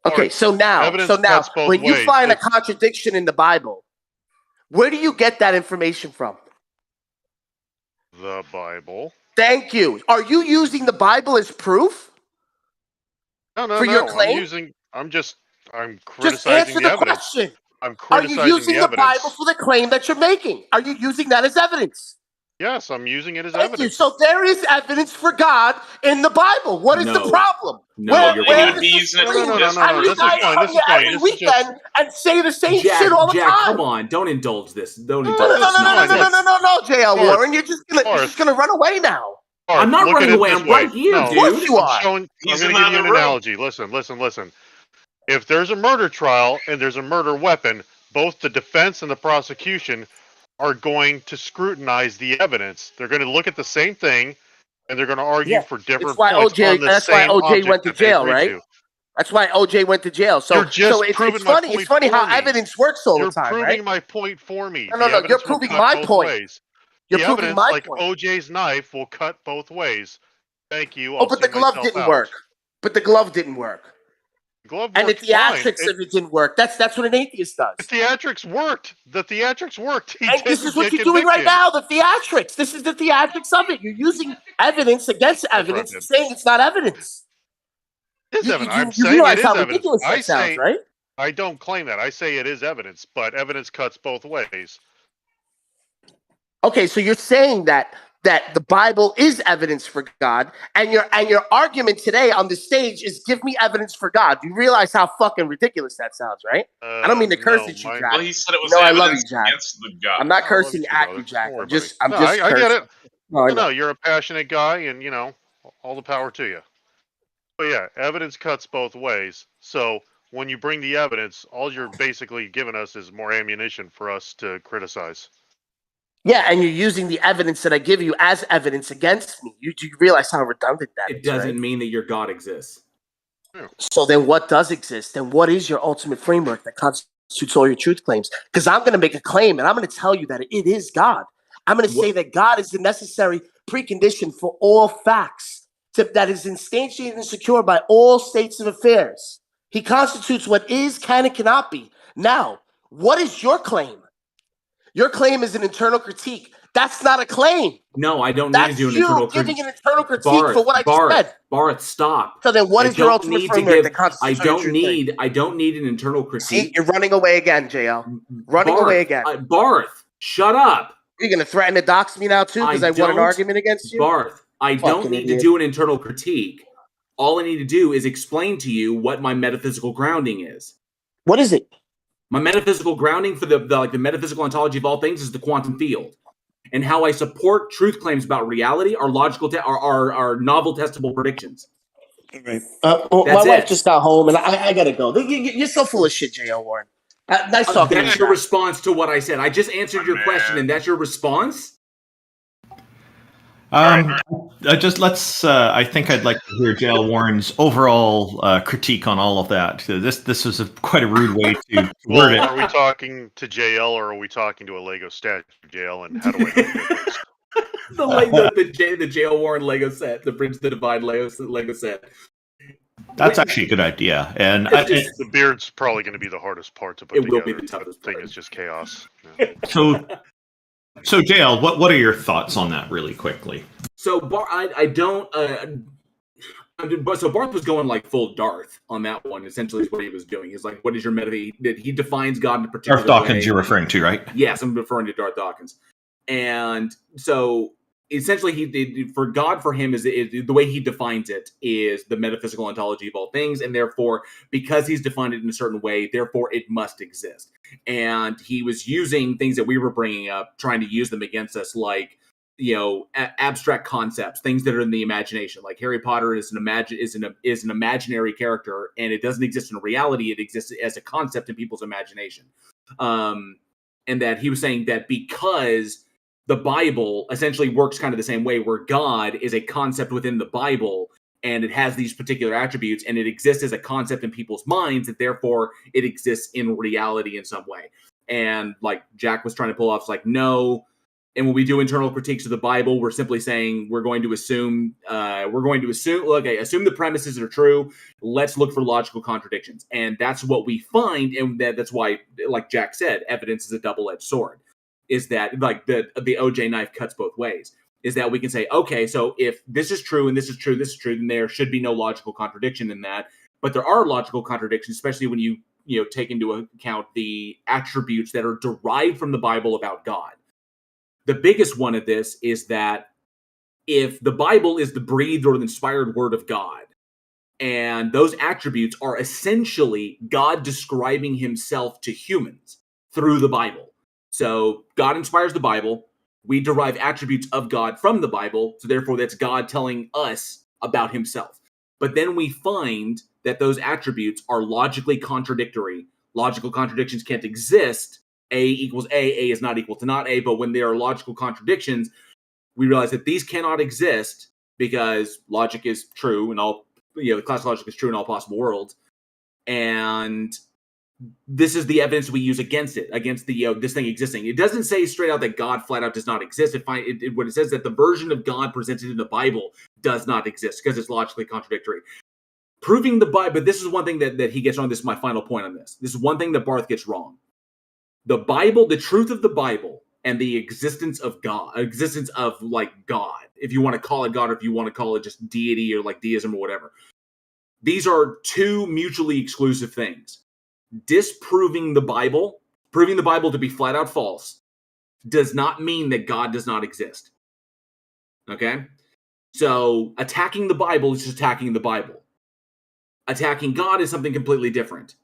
Okay, so now, evidence cuts both when you ways. find a If- contradiction in the Bible, where do you get that information from? The Bible. Thank you. Are you using the Bible as proof? No. For your claim? I'm Just criticizing answer the the evidence. question. I'm Are you criticizing using the the evidence. Bible for the claim that you're making? Are you using that as evidence? Yes, I'm using it as Thank you. evidence. So there is evidence for God in the Bible. What is the No. problem? No, you're where wrong. is the using it screen? to No, And you this is guys fine, come this is here fine, every this is just- weekend and say the same shit all the Jack, time. come on, don't indulge this. Don't No, indulge this is fine. this. No, JL Barth, Warren. You're just gonna run away now. I'm not Look at running it away. this I'm way. right here, No, Of course dude. you are. I'm He's going in to give you an another room. analogy. Listen. If there's a murder trial and there's a murder weapon, both the defense and the prosecution are going to scrutinize the evidence. They're going to look at the same thing, and they're going to argue for different It's why points OJ. on the That's why same OJ object went to that they jail, agreed right? to. That's why OJ went to jail. So, You're just it's proving my funny. point It's funny for how me. evidence works all You're the time, proving right? my point for me. No, The you're evidence will proving cut my both point. ways. You're The proving evidence, my like point. OJ's knife, will cut both ways. Thank you. Oh, I'll but see the glove myself didn't out. work. But the glove didn't work. Glove And the worked fine. theatrics of it didn't work. That's what an atheist does. The theatrics worked. He And this didn't is what get you're doing right convicted. now, the theatrics. This is the theatrics of it. You're using evidence against evidence and saying it's not evidence. It is evidence. I'm You saying realize it how is evidence. ridiculous that sounds, right? I don't claim that. I say it is evidence, but evidence cuts both ways. Okay, so you're saying that that the Bible is evidence for God, and your argument today on the stage is give me evidence for God. You realize how fucking ridiculous that sounds, right? I don't mean to curse No, at you, mine. Jack. Well, he said it You was know I love evidence you, Jack. against the God. I'm not I love cursing you, at brother. you, Jack. Don't worry, I'm just buddy. No, I cursing. get it. No, I know. No, you're a passionate guy, and all the power to you. But yeah, evidence cuts both ways. So when you bring the evidence, all you're basically giving us is more ammunition for us to criticize. Yeah, and you're using the evidence that I give you as evidence against me. You do realize how redundant that It is, doesn't right? mean that your God exists. So then what does exist? Then what is your ultimate framework that constitutes all your truth claims? Because I'm going to make a claim and I'm going to tell you that it is God. I'm going to say that God is the necessary precondition for all facts that is instantiated and secured by all states of affairs. He constitutes what is, can, and cannot be. Now, what is your claim? Your claim is an internal critique. That's not a claim. No, I don't need That's to do an you internal giving an internal critique for Barth, what I just said. Barth, stop. So then what I is your don't ultimate need to framework give. that constitutes all your truth claims? I don't need an internal See, critique. you're running away again, JL. Running Barth, away again. Barth, shut up. You're going to threaten to dox me now, too, because I won an don't- argument against you? Barth, I don't Fucking need to idiot. do an internal critique. All I need to do is explain to you what my metaphysical grounding is. What is it? My metaphysical grounding for the metaphysical ontology of all things is the quantum field. And how I support truth claims about reality are logical, are novel testable predictions. Right. My wife just got home, and I got to go. You're so full of shit, J.L. Warren. Nice talking to you. That's your response to what I said. I just answered your question, and that's your response? I think I'd like to hear J.L. Warren's overall critique on all of that. This was quite a rude way to word it. Are we talking to JL or are we talking to a Lego statue of JL, and how do I know the difference? the J.L. Warren Lego set, the Bridge the Divide Lego set. That's actually a good idea, and the beard's probably going to be the hardest part to put it together. Will be the toughest thing part. is just chaos. Yeah. So JL, what are your thoughts on that, really quickly? So I don't. So Barth was going like full Darth on that one. Essentially, is what he was doing. He's like, "What is your he defines God in a particular Darth Dawkins, way." you're referring to, right? Yes, I'm referring to Darth Dawkins. And so essentially, for God, for him, is the way he defines it is the metaphysical ontology of all things, and therefore, because he's defined it in a certain way, therefore it must exist. And he was using things that we were bringing up, trying to use them against us, like abstract concepts, things that are in the imagination. Like Harry Potter is an imaginary character, and it doesn't exist in reality. It exists as a concept in people's imagination. And that he was saying that because the Bible essentially works kind of the same way, where God is a concept within the Bible, and it has these particular attributes, and it exists as a concept in people's minds, that therefore it exists in reality in some way. And like Jack was trying to pull off, it's like, no. And when we do internal critiques of the Bible, we're simply saying we're going to assume assume the premises are true. Let's look for logical contradictions. And that's what we find, and that's why, like Jack said, evidence is a double-edged sword. Is that like the OJ knife cuts both ways? Is that we can say, okay, so if this is true and this is true, then there should be no logical contradiction in that. But there are logical contradictions, especially when you take into account the attributes that are derived from the Bible about God. The biggest one of this is that if the Bible is the breathed or the inspired word of God, and those attributes are essentially God describing himself to humans through the Bible. So God inspires the Bible. We derive attributes of God from the Bible. So therefore, that's God telling us about himself. But then we find that those attributes are logically contradictory. Logical contradictions can't exist. A equals A is not equal to not A. But when there are logical contradictions, we realize that these cannot exist because logic is true and all, the classical logic is true in all possible worlds. And this is the evidence we use against the this thing existing. It doesn't say straight out that God flat out does not exist. What it says that the version of God presented in the Bible does not exist because it's logically contradictory. Proving the Bible, but this is one thing that he gets wrong. This is my final point on this. This is one thing that Barth gets wrong. The Bible, the truth of the Bible, and the existence of God, God, if you want to call it God, or if you want to call it just deity or like deism or whatever. These are two mutually exclusive things. Disproving the Bible, proving the Bible to be flat out false, does not mean that God does not exist. Okay? So attacking the Bible is just attacking the Bible. Attacking God is something completely different.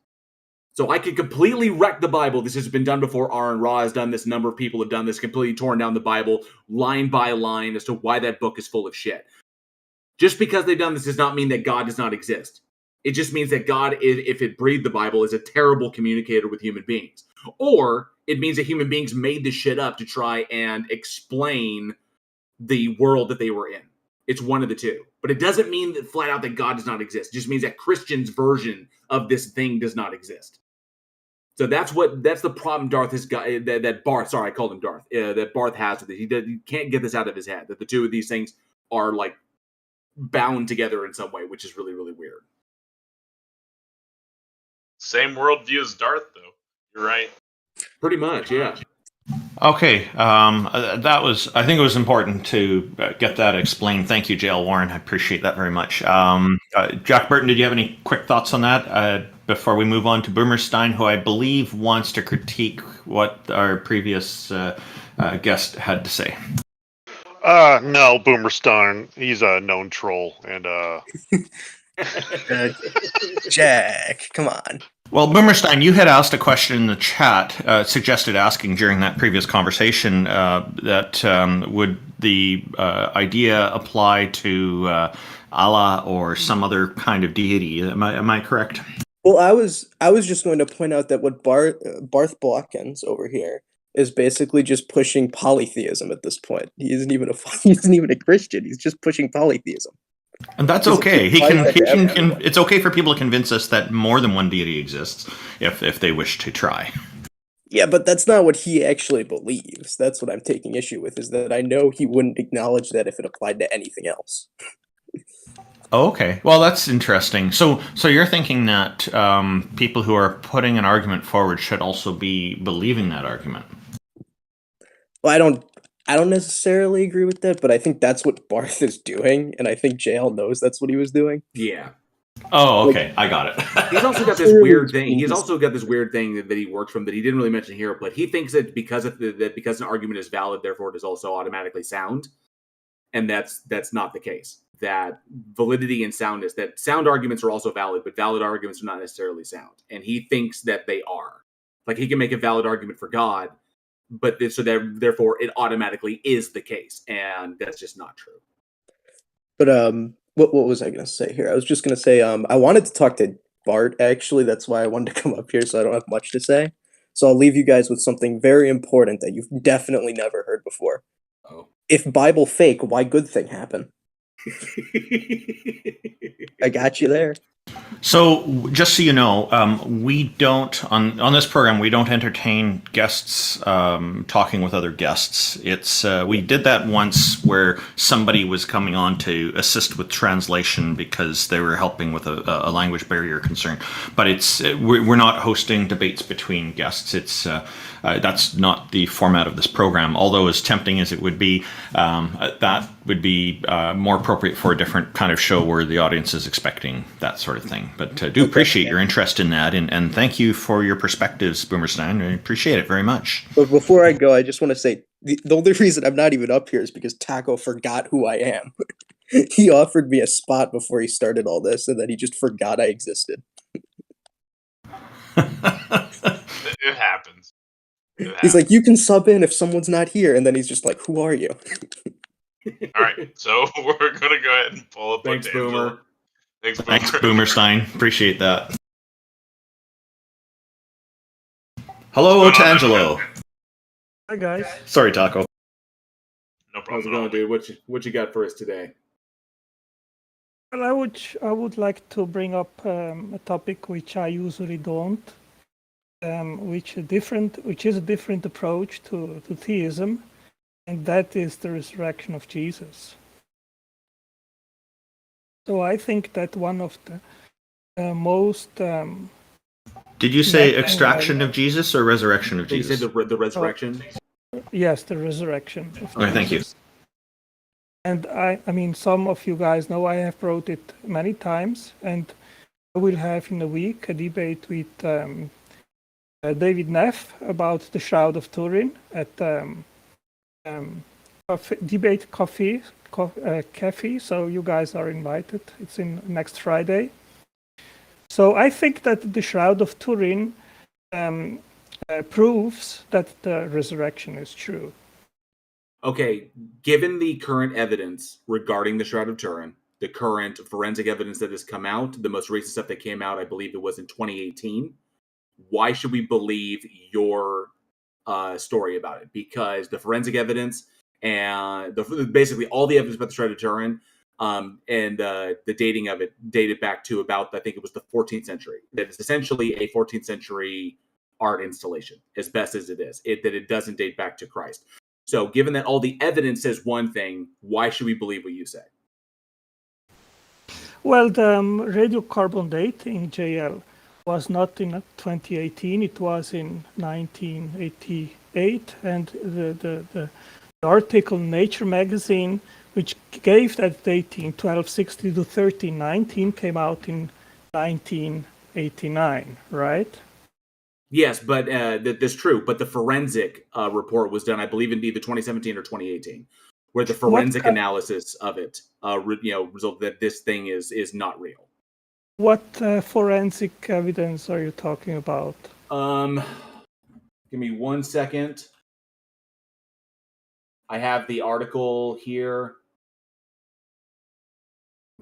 So I could completely wreck the Bible. This has been done before. Aaron Ra has done this. A number of people have done this, completely torn down the Bible line by line as to why that book is full of shit. Just because they've done this does not mean that God does not exist. It just means that God, if it breathed the Bible, is a terrible communicator with human beings. Or it means that human beings made this shit up to try and explain the world that they were in. It's one of the two. But it doesn't mean that flat out that God does not exist. It just means that Christians' version of this thing does not exist. So that's the problem Darth has got, that Barth, sorry, I called him Darth, that Barth has with it. He can't get this out of his head, that the two of these things are like bound together in some way, which is really, really weird. Same worldview as Darth, though. You're right. Pretty much, yeah. Okay, I think it was important to get that explained. Thank you, JL Warren. I appreciate that very much. Jack Burton, did you have any quick thoughts on that before we move on to Boomerstein, who I believe wants to critique what our previous guest had to say? No, Boomerstein. He's a known troll, and Jack, come on. Well, Boomerstein, you had asked a question in the chat, suggested asking during that previous conversation that would the idea apply to Allah or some other kind of deity. Am I correct? Well, I was just going to point out that what Barth Balkans over here is basically just pushing polytheism at this point. He isn't even a Christian. He's just pushing polytheism. And that's okay. It's okay for people to convince us that more than one deity exists if they wish to try. Yeah, but that's not what he actually believes. That's what I'm taking issue with, is that I know he wouldn't acknowledge that if it applied to anything else. Okay. Well, that's interesting. So you're thinking that people who are putting an argument forward should also be believing that argument? Well, I don't necessarily agree with that, but I think that's what Barth is doing, and I think JL knows that's what he was doing. Yeah. Oh, okay. I got it. He's also got this weird thing. He's also got this weird thing that he works from that he didn't really mention here, but he thinks that because an argument is valid, therefore it is also automatically sound, and that's not the case. That validity and soundness, that sound arguments are also valid, but valid arguments are not necessarily sound, and he thinks that they are. Like, he can make a valid argument for God, but therefore it automatically is the case, and that's just not true. But what was I going to say here? I was just going to say I wanted to talk to Bart, actually. That's why I wanted to come up here, so I don't have much to say. So I'll leave you guys with something very important that you've definitely never heard before. Oh. If Bible fake, why good thing happen? I got you there. So, just so you know, we don't on this program we don't entertain guests talking with other guests. It's we did that once where somebody was coming on to assist with translation because they were helping with a language barrier concern. But we're not hosting debates between guests. It's that's not the format of this program. Although as tempting as it would be, that would be more appropriate for a different kind of show where the audience is expecting that sort of thing. But do appreciate your interest in that, and thank you for your perspectives, Boomerstein. I appreciate it very much. But before I go, I just want to say the only reason I'm not even up here is because Taco forgot who I am. He offered me a spot before he started all this, and then he just forgot I existed. It happens. He's like, you can sub in if someone's not here, and then he's just like, who are you? All right, so we're gonna go ahead and pull up. Thanks, Boomer. Thanks, Boomerstein. Appreciate that. Hello, Otangelo. Hi, guys. Sorry, Taco. No How's it problem. going, dude? What you got for us today? Well, I would like to bring up a topic which I usually don't, which is a different approach to theism, and that is the resurrection of Jesus. So I think that one of the most Did you say extraction of Jesus or resurrection of You Jesus? said the resurrection? yes, the resurrection of Okay, thank you. Jesus. And I mean, some of you guys know I have wrote it many times, and I will have in a week a debate with David Neff about the Shroud of Turin at debate coffee Cafe, so you guys are invited. It's in next Friday. So I think that the Shroud of Turin proves that the resurrection is true. Okay, given the current evidence regarding the Shroud of Turin, the current forensic evidence that has come out, the most recent stuff that came out, I believe it was in 2018, why should we believe your story about it? Because the forensic evidence and basically all the evidence about the Shroud of Turin and the dating of it dated back to about, I think it was the 14th century. That is essentially a 14th century art installation, as best as it is. That it doesn't date back to Christ. So given that all the evidence says one thing, why should we believe what you say? Well, the radiocarbon dating, JL, was not in 2018, it was in 1988, and the article in Nature magazine, which gave that dating 1260 to 1319, came out in 1989, right? Yes, but that's true. But the forensic report was done, I believe, in either 2017 or 2018, where the forensic analysis of it, resulted that this thing is not real. What forensic evidence are you talking about? Give me 1 second. I have the article here.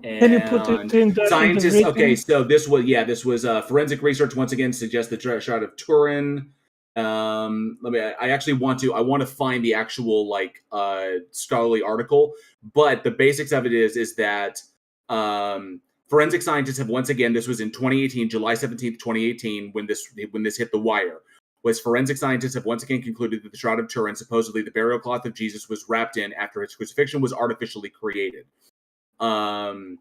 Can you put it in the scientists? written? Okay, so this was forensic research. Once again, suggests the Shroud of Turin. I actually want to find the actual scholarly article, but the basics of it is that forensic scientists have once again, this was in 2018, July 17th, 2018, when this hit the wire. Was forensic scientists have once again concluded that the Shroud of Turin, supposedly the burial cloth of Jesus, was wrapped in after his crucifixion, was artificially created. So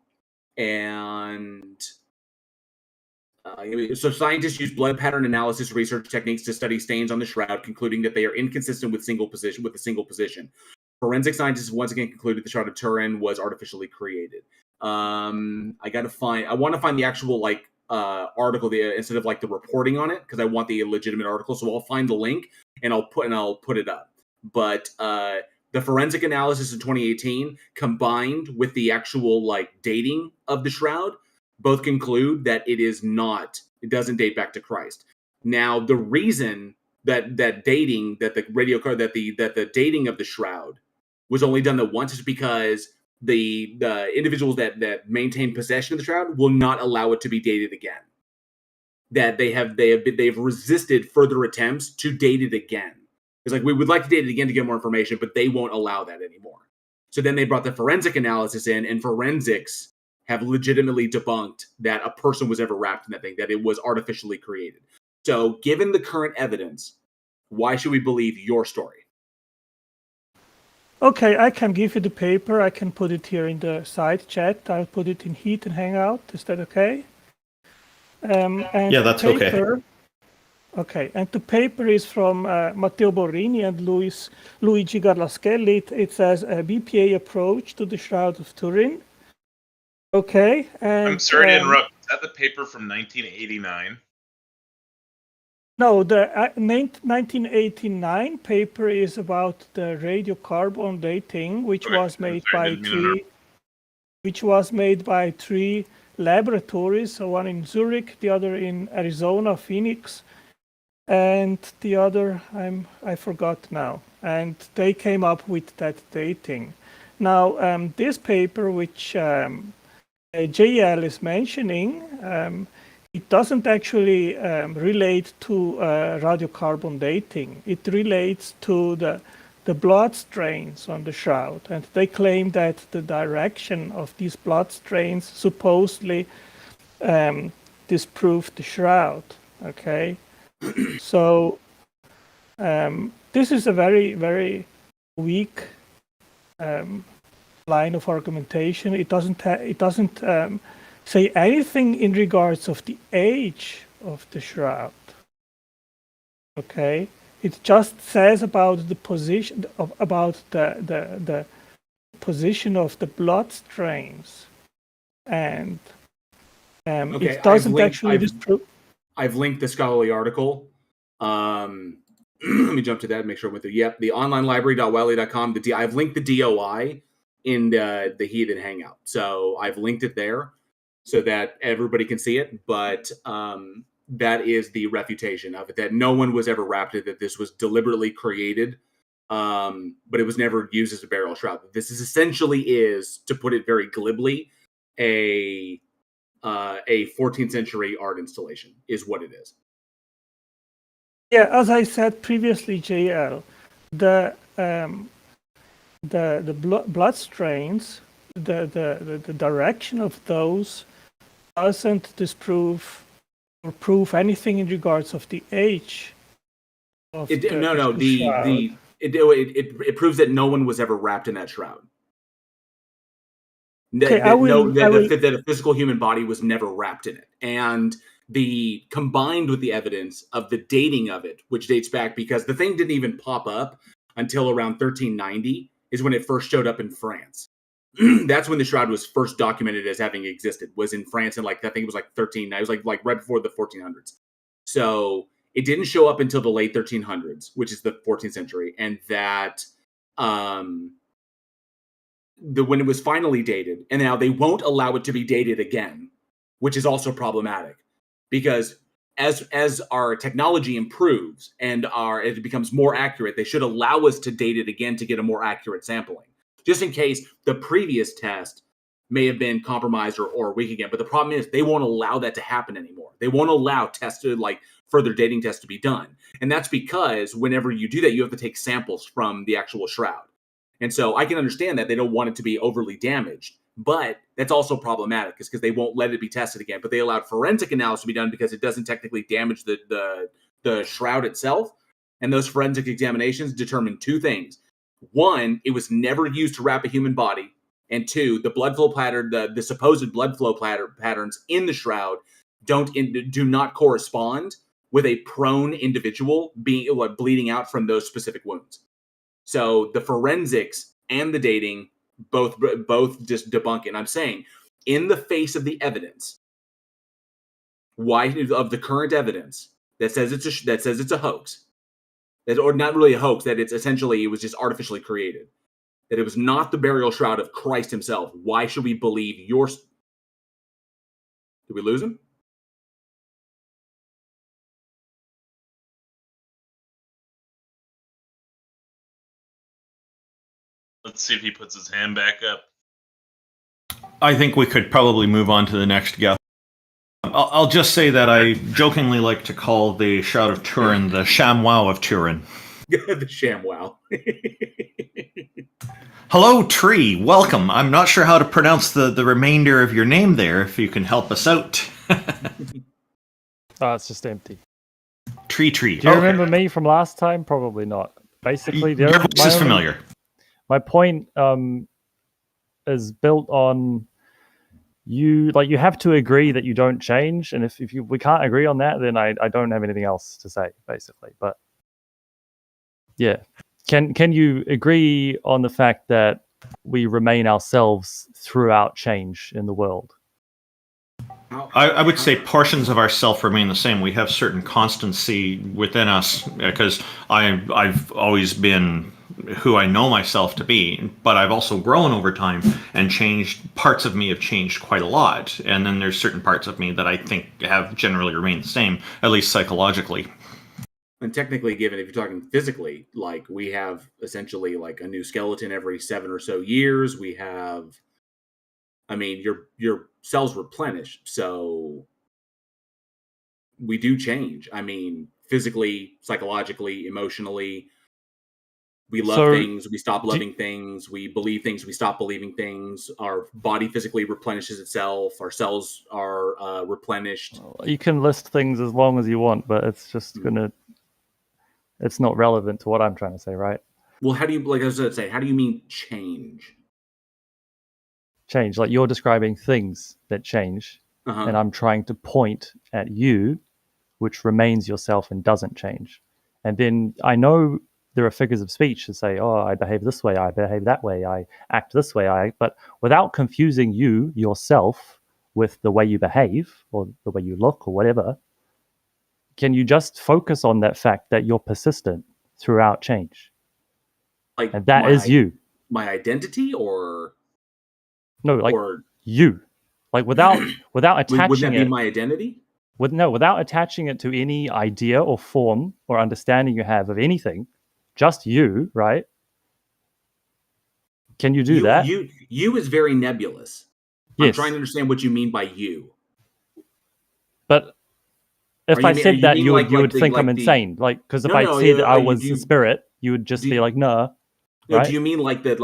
scientists use blood pattern analysis research techniques to study stains on the shroud, concluding that they are inconsistent with a single position. Forensic scientists have once again concluded the Shroud of Turin was artificially created. I want to find the actual article instead of the reporting on it, because I want the legitimate article. So I'll find the link and I'll put it up. But the forensic analysis in 2018 combined with the actual dating of the shroud both conclude that it doesn't date back to Christ. Now, the reason that the dating of the shroud was only done that once is because the individuals that maintain possession of the shroud will not allow it to be dated again. That they've resisted further attempts to date it again. It's we would like to date it again to get more information, but they won't allow that anymore. So then they brought the forensic analysis in, and forensics have legitimately debunked that a person was ever wrapped in that thing, that it was artificially created. So given the current evidence, why should we believe your story? Okay, I can give you the paper. I can put it here in the side chat. I'll put it in Heat and Hangout. Is that okay? And yeah, that's okay. Okay, and the paper is from Matteo Borrini and Luigi Garlaschelli. It says a BPA approach to the Shroud of Turin. Okay, and I'm sorry to interrupt. Is that the paper from 1989? No, the 1989 paper is about the radiocarbon dating, which was made by three laboratories. So one in Zurich, the other in Arizona, Phoenix, and the other I forgot now. And they came up with that dating. Now, this paper, which JL is mentioning, it doesn't actually relate to radiocarbon dating. It relates to the blood strains on the shroud. And they claim that the direction of these blood strains supposedly disproved the shroud. Okay? So this is a very, very weak line of argumentation. It doesn't say anything in regards of the age of the shroud. Okay, it just says about the position of the position of the blood strains, and it doesn't actually disprove. I've linked the scholarly article. Let me jump to that and make sure I went through. Yep, the onlinelibrary.wiley.com. I've linked the DOI in the Heathen Hangout. So I've linked it there so that everybody can see it. But that is the refutation of it, that no one was ever wrapped in, that this was deliberately created, but it was never used as a burial shroud. This is essentially is, to put it very glibly, a 14th century art installation is what it is. Yeah, as I said previously, JL, the blood strains, the direction of those doesn't disprove or prove anything in regards of the age of the shroud. It proves that no one was ever wrapped in that shroud. Okay, that a physical human body was never wrapped in it. And the combined with the evidence of the dating of it, which dates back, because the thing didn't even pop up until around 1390, is when it first showed up in France. That's when the shroud was first documented as having existed, was in France, and I think it was like 13. It was like right before the 1400s. So it didn't show up until the late 1300s, which is the 14th century, and that when it was finally dated, and now they won't allow it to be dated again, which is also problematic, because as our technology improves and it becomes more accurate, they should allow us to date it again to get a more accurate sampling, just in case the previous test may have been compromised or weak again. But the problem is they won't allow that to happen anymore. They won't allow further dating tests to be done. And that's because whenever you do that, you have to take samples from the actual shroud. And so I can understand that they don't want it to be overly damaged, but that's also problematic, is because they won't let it be tested again. But they allowed forensic analysis to be done because it doesn't technically damage the shroud itself. And those forensic examinations determine two things. One, it was never used to wrap a human body. And two, the blood flow pattern, the supposed blood flow patterns in the shroud do not correspond with a prone individual bleeding out from those specific wounds. So the forensics and the dating both just debunk it. And I'm saying, in the face of the evidence, of the current evidence that says it's a hoax, or not really a hoax, that it's essentially, it was just artificially created, that it was not the burial shroud of Christ himself. Why should we believe Did we lose him? Let's see if he puts his hand back up. I think we could probably move on to the next guest. I'll just say that I jokingly like to call the Shroud of Turin the ShamWow of Turin. The ShamWow. Hello, Tree. Welcome. I'm not sure how to pronounce the remainder of your name there, if you can help us out. Oh, it's just empty. Tree. Do you remember me from last time? Probably not. Basically, your voice is familiar. My point is built on you have to agree that you don't change, and if we can't agree on that, then I don't have anything else to say, basically. But yeah, can you agree on the fact that we remain ourselves throughout change in the world? I would say portions of ourself remain the same. We have certain constancy within us, because I've always been who I know myself to be, but I've also grown over time and changed. Parts of me have changed quite a lot, and then there's certain parts of me that I think have generally remained the same, at least psychologically. And technically, given, if you're talking physically, we have essentially a new skeleton every 7 or so years. We have, your cells replenish, so we do change. Physically, psychologically, emotionally. We love things, we stop loving things. We believe things, we stop believing things. Our body physically replenishes itself. Our cells are replenished. You can list things as long as you want, but it's just it's not relevant to what I'm trying to say, right? Well, how do you, I was going to say, how do you mean change? Change, you're describing things that change, and I'm trying to point at you, which remains yourself and doesn't change. And then I know there are figures of speech that say, oh, I behave this way, I behave that way, I act this way, but without confusing you, yourself, with the way you behave or the way you look or whatever, can you just focus on that fact that you're persistent throughout change? And that is you. my identity, or no, like or you, like without attaching wouldn't that be it. my identity? Without attaching it to any idea or form or understanding you have of anything, just you, right? Can you do that? You is very nebulous. Yes. I'm trying to understand what you mean by you. But if I said that, you would think I'm the insane. Like, because if No, I no, said I you- was do a you- spirit, you would just do be you- like, no. No, Right? do you mean like the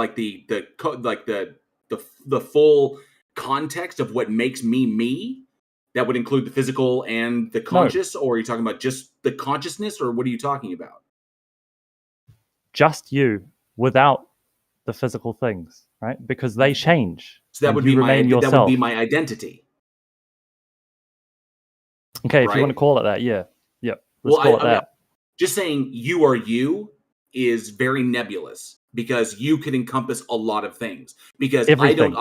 full context of what makes me? That would include the physical and the conscious, or are you talking about just the consciousness, or what are you talking about? Just you, without the physical things, right? Because they change. So that and would you be remain yourself. that would be my identity. Okay, if right? you want to call it that, yeah. Let's Well, call it that. Just saying you are you is very nebulous, because you could encompass a lot of things. Because Everything.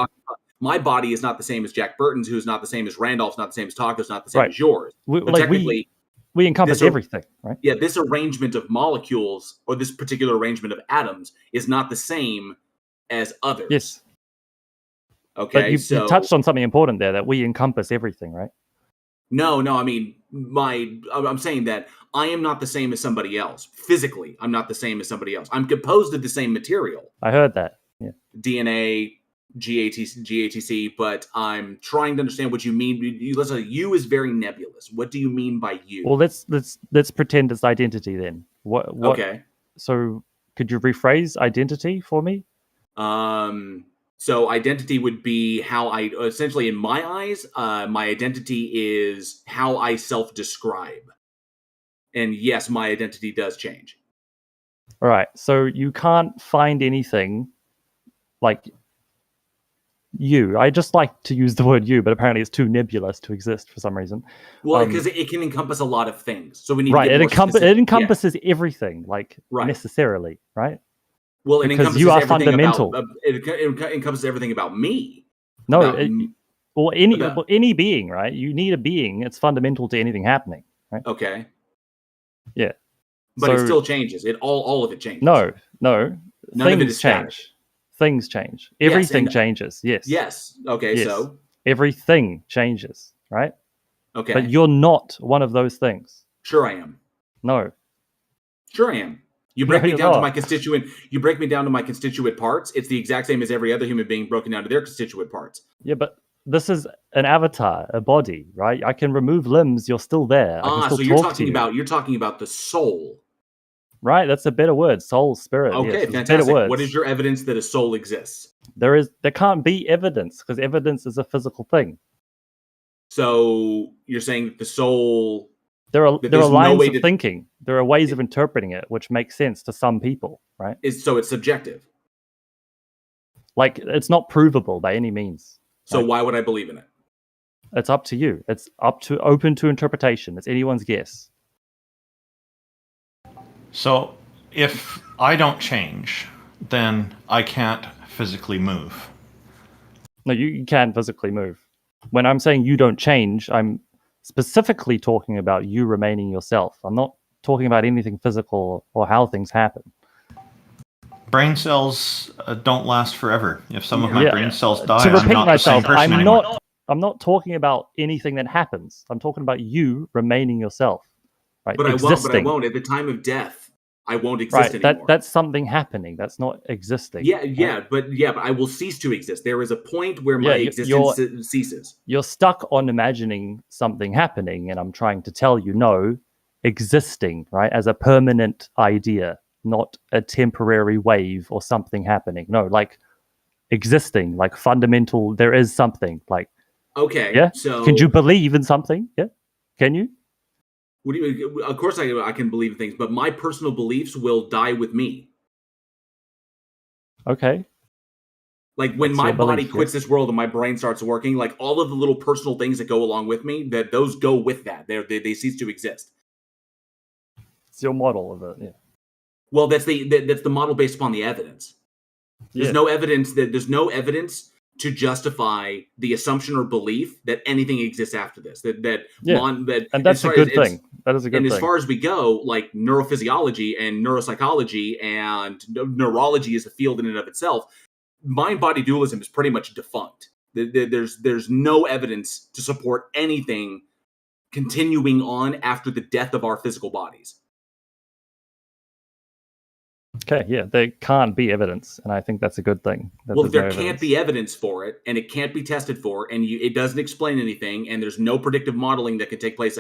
my body is not the same as Jack Burton's, who's not the same as Randolph's, not the same as Taco's, not the same Right. as yours. But technically, we encompass everything, right? Yeah, this arrangement of molecules, or this particular arrangement of atoms, is not the same as others. Yes. Okay, But you touched on something important there, that we encompass everything, right? No, I mean, I'm saying that I am not the same as somebody else. Physically, I'm not the same as somebody else. I'm composed of the same material. I heard that. Yeah. DNA, GATC, but I'm trying to understand what you mean. Listen, you is very nebulous. What do you mean by you? Well, let's pretend it's identity then. What? Okay. So, could you rephrase identity for me? So identity would be how I, essentially in my eyes, my identity is how I self-describe. And yes, my identity does change. All right. So you can't find anything like you. I just like to use the word you, but apparently it's too nebulous to exist for some reason. Well, because it can encompass a lot of things. So we need right. to get more specific. It encompasses everything, like Right. necessarily, right? Well, it because encompasses you are everything fundamental. About, it encompasses everything about me. No, About any being, right? You need a being. It's fundamental to anything happening, right? Okay. Yeah. But it still changes. All of it changes. No. None of it is change. static. Things change. Everything Yes, changes. Yes. Yes. Okay. Yes. So everything changes, right? Okay. But you're not one of those things. Sure, I am. No. Sure, I am. You break No, me you're down to not. my constituent. You break me down to my constituent parts. It's the exact same as every other human being broken down to their constituent parts. Yeah, but this is an avatar, a body, right? I can remove limbs. You're still there. I can still So you're talk talking to you. about the soul. Right, that's a better word. Soul, spirit. Okay, yes, fantastic. better words. What is your evidence that a soul exists? There can't be evidence, because evidence is a physical thing. So you're saying that the soul. There are there's lines way of to- thinking. There are ways of interpreting it, which make sense to some people, right? So it's subjective. Like, it's not provable by any means. So Right? why would I believe in it? It's up to you. It's open to interpretation. It's anyone's guess. So if I don't change, then I can't physically move. No, you can physically move. When I'm saying you don't change, I'm specifically talking about you remaining yourself. I'm not talking about anything physical or how things happen. Brain cells don't last forever. If some of my brain cells die, To I'm repeat not the same myself, person I'm anymore. not talking about anything that happens. I'm talking about you remaining yourself. Right? But Existing. I won't. At the time of death, I won't exist Right. anymore. That's something happening. That's not existing. But I will cease to exist. There is a point where my existence ceases. You're stuck on imagining something happening, and I'm trying to tell you, no, existing, right, as a permanent idea, not a temporary wave or something happening. No, like existing, like fundamental. There is something. Like, Okay. yeah. So can you believe in something? Yeah. Can you? What do you? Of course, I can believe in things, but my personal beliefs will die with me. Okay. Like when What's my your body belief? quits this world and my brain starts working, like all of the little personal things that go along with me, that those go with that. They cease to exist. It's your model of it. Yeah. Well, that's the model based upon the evidence. There's Yeah. no evidence there's no evidence to justify the assumption or belief that anything exists after this. Yeah. And And that's a good thing. That is a good and thing. as far as we go, like neurophysiology and neuropsychology and neurology as a field in and of itself, mind-body dualism is pretty much defunct. There's no evidence to support anything continuing on after the death of our physical bodies. Okay, yeah, there can't be evidence, and I think that's a good thing. Well, there can't be evidence for it, and it can't be tested for, and it doesn't explain anything, and there's no predictive modeling that can take place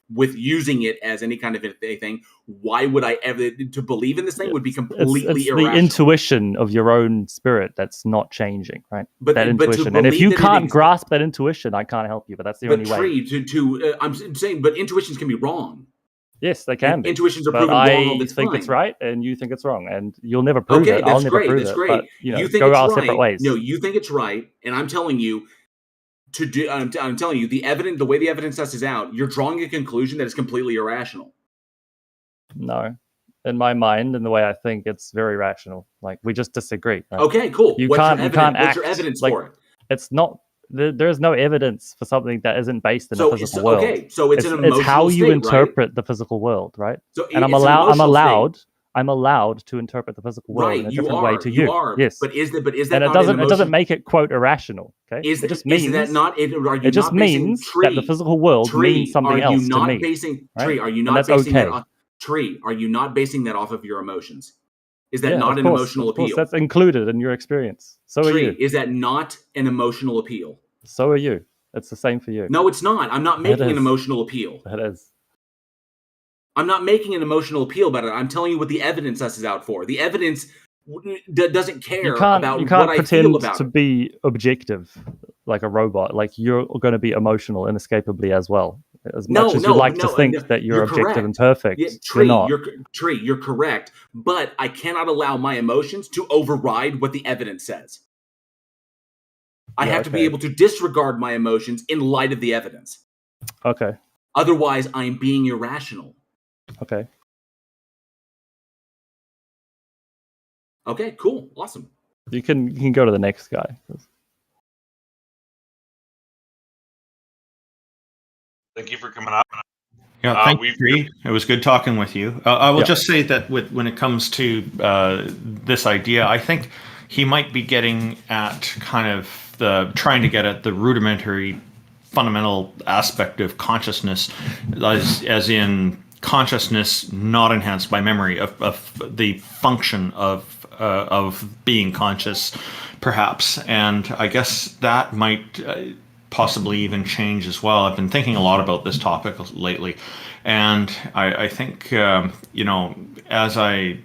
with using it as any kind of anything. Why would I ever to believe in this thing? Would be completely it's irrational. The intuition of your own spirit that's not changing, right? But that intuition, and if you can't grasp that intuition, I can't help you. But that's the only way. I'm saying, but intuitions can be wrong. Yes, they can be. Intuitions are proven wrong all the time. I think it's right, and you think it's wrong, and you'll never prove it. I'll never prove that's it. Great. But, you think go it's our right. separate ways. No, you think it's right, and I'm telling you to do. I'm telling you the way the evidence test is out. You're drawing a conclusion that is completely irrational. No, in my mind, and the way I think, it's very rational. Like, we just disagree. Right? Okay, cool. You can't act. What's your evidence for it? It's not. There's no evidence for something that isn't based in the physical world. Okay, so it's an emotional it's how you state, interpret the physical world, right? So and I'm allowed to interpret the physical world in a different way to you. You are. Yes. But is that and it doesn't make it, quote, irrational. Okay. It just means that not it just means that the physical world means something else to me. Are you not basing that Tree, are you not basing that off of your emotions? Is that not an emotional appeal? Of course, that's included in your experience. So are you. Is that not an emotional appeal? So are you. It's the same for you. No, it's not. I'm not making an emotional appeal. It is. I'm not making an emotional appeal about it. I'm telling you what the evidence is out for. The evidence doesn't care about what I feel about it. You can't pretend to be objective like a robot. Like, you're going to be emotional inescapably as well. As much as you like to think that you're objective correct. And perfect, Tree, you're not. You're correct. But I cannot allow my emotions to override what the evidence says. I have to be able to disregard my emotions in light of the evidence. Okay. Otherwise, I'm being irrational. Okay. Okay, cool. Awesome. You can go to the next guy. Thank you for coming up. Yeah, thank you. It was good talking with you. I will just say that when it comes to this idea, I think he might be getting at kind of trying to get at the rudimentary, fundamental aspect of consciousness, as in consciousness not enhanced by memory, of the function of being conscious, perhaps. And I guess that might possibly even change as well. I've been thinking a lot about this topic lately, and I think as I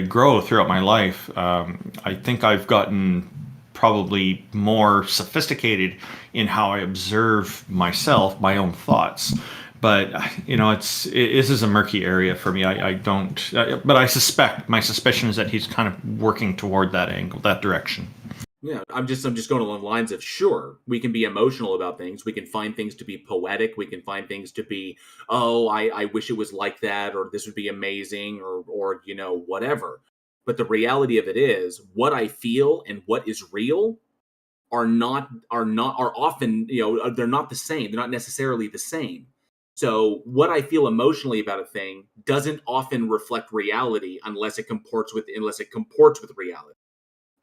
grow throughout my life, I think I've gotten probably more sophisticated in how I observe myself, my own thoughts. But this is a murky area for me. I don't, but I suspect, my suspicion is that he's kind of working toward that angle, that direction. Yeah, I'm just going along the lines of, sure, we can be emotional about things. We can find things to be poetic. We can find things to be, I wish it was like that, or this would be amazing, or whatever. But the reality of it is, what I feel and what is real are often, they're not the same. They're not necessarily the same. So what I feel emotionally about a thing doesn't often reflect reality unless it comports with reality.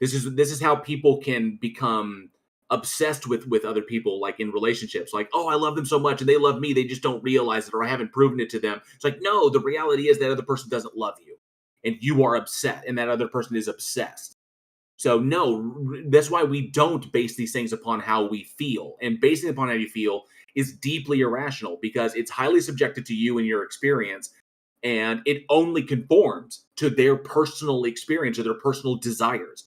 This is how people can become obsessed with other people, like in relationships. Like, oh, I love them so much and they love me. They just don't realize it, or I haven't proven it to them. It's like, no, the reality is that other person doesn't love you. And you are upset, and that other person is obsessed. So no, that's why we don't base these things upon how we feel. And basing upon how you feel is deeply irrational, because it's highly subjective to you and your experience, and it only conforms to their personal experience or their personal desires.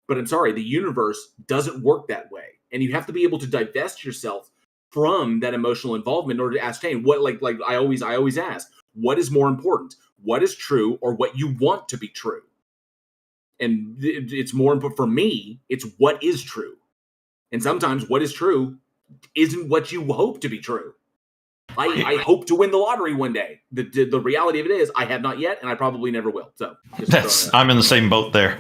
But I'm sorry, the universe doesn't work that way. And you have to be able to divest yourself from that emotional involvement in order to ascertain what, like I always ask, what is more important? What is true, or what you want to be true? And it's more important for me, it's what is true. And sometimes what is true isn't what you hope to be true. I hope to win the lottery one day. The reality of it is, I have not yet, and I probably never will. So I'm in the same boat there.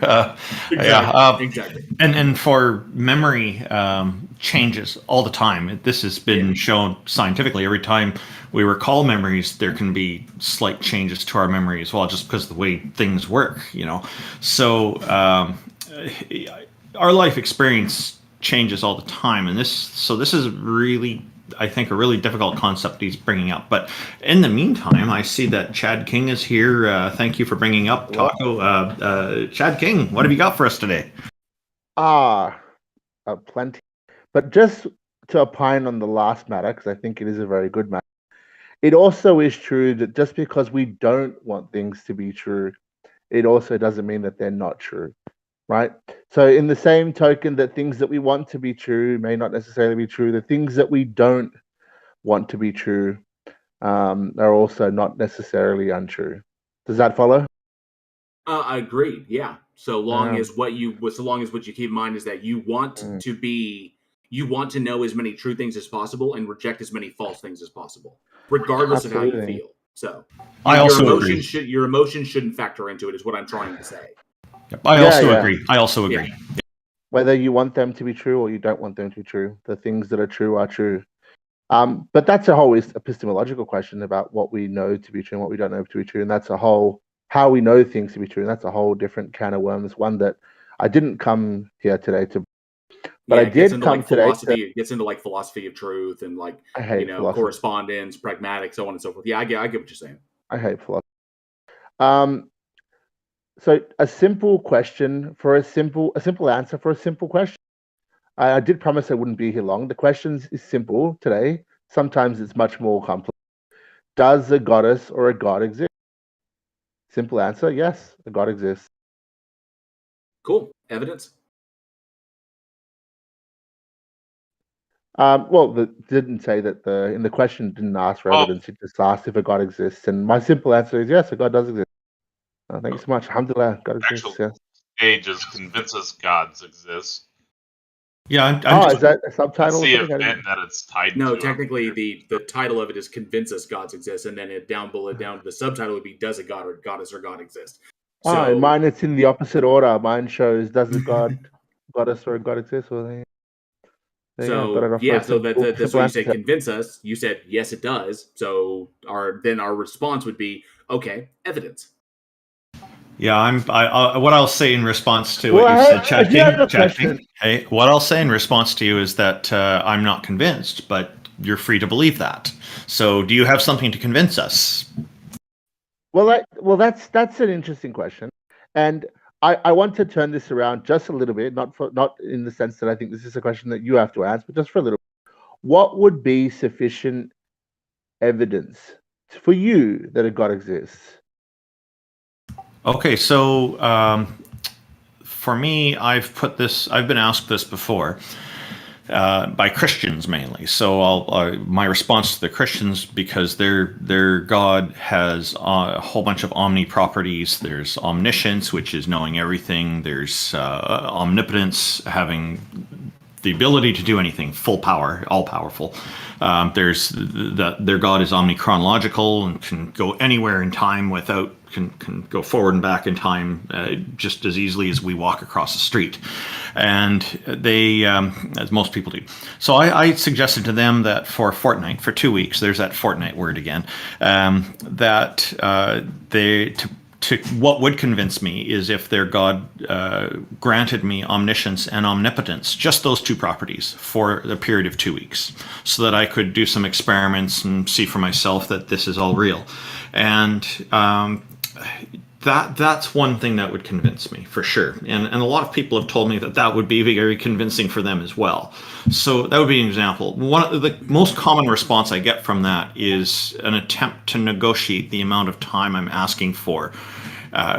Exactly. And for memory, changes all the time. This has been shown scientifically. Every time we recall memories, there can be slight changes to our memory as well, just because of the way things work, you know. So our life experience changes all the time, and this is really, I think, a really difficult concept he's bringing up. But in the meantime, I see that Chad King is here. Thank you for bringing up Taco. Chad King, what have you got for us today? Plenty. But just to opine on the last matter, because I think it is a very good matter, it also is true that just because we don't want things to be true, it also doesn't mean that they're not true, right? So in the same token that things that we want to be true may not necessarily be true, the things that we don't want to be true are also not necessarily untrue. Does that follow? I agree. Yeah. So long as what you keep in mind is that you want to know as many true things as possible and reject as many false things as possible, regardless of how you feel. So your emotions shouldn't factor into it, is what I'm trying to say. Yep. I also agree. Yeah. Whether you want them to be true or you don't want them to be true, the things that are true are true. But that's a whole epistemological question about what we know to be true and what we don't know to be true, and that's a whole how we know things to be true, and that's a whole different can of worms. One that I didn't come here today to, but I did come today. It gets into like philosophy of truth and like correspondence, pragmatic, so on and so forth. Yeah, I get what you're saying. I hate philosophy. So a simple question for a simple answer for a simple question. I did promise I wouldn't be here long. The question is simple today. Sometimes it's much more complex. Does a goddess or a god exist? Simple answer, yes, a god exists. Cool. Evidence? Didn't say that in the question didn't ask for evidence. It just asked if a god exists. And my simple answer is yes, a god does exist. Thank you so much. Alhamdulillah, God exists. Yes. Ages convince us gods exist. Yeah, is that a subtitle? The event that it's tied no, to. Technically, the title of it is "Convince Us Gods Exist," and then down the subtitle would be "Does a god or goddess or god exist?" So, mine it's in the opposite order. Mine shows "Does a god, goddess or god exist?" So that's why you said "Convince us." You said yes, it does. So our response would be okay, evidence. Yeah, what I'll say in response to what you said, Chad King. Hey, what I'll say in response to you is that I'm not convinced, but you're free to believe that. So, do you have something to convince us? Well, that's an interesting question, and I want to turn this around just a little bit, not in the sense that I think this is a question that you have to answer, but just for a little bit. What would be sufficient evidence for you that a God exists? Okay, so for me, I've been asked this before by Christians mainly. So my response to the Christians, because their God has a whole bunch of omni properties. There's omniscience, which is knowing everything. There's omnipotence, having the ability to do anything, full power, all powerful. There's their God is omnichronological and can go anywhere in time can go forward and back in time just as easily as we walk across the street. And they, as most people do. So I suggested to them that for a fortnight, for 2 weeks, there's that fortnight word again, what would convince me is if their God granted me omniscience and omnipotence, just those two properties for the period of 2 weeks, so that I could do some experiments and see for myself that this is all real. And that's one thing that would convince me for sure. And a lot of people have told me that would be very convincing for them as well. So that would be an example. One of the most common response I get from that is an attempt to negotiate the amount of time I'm asking for,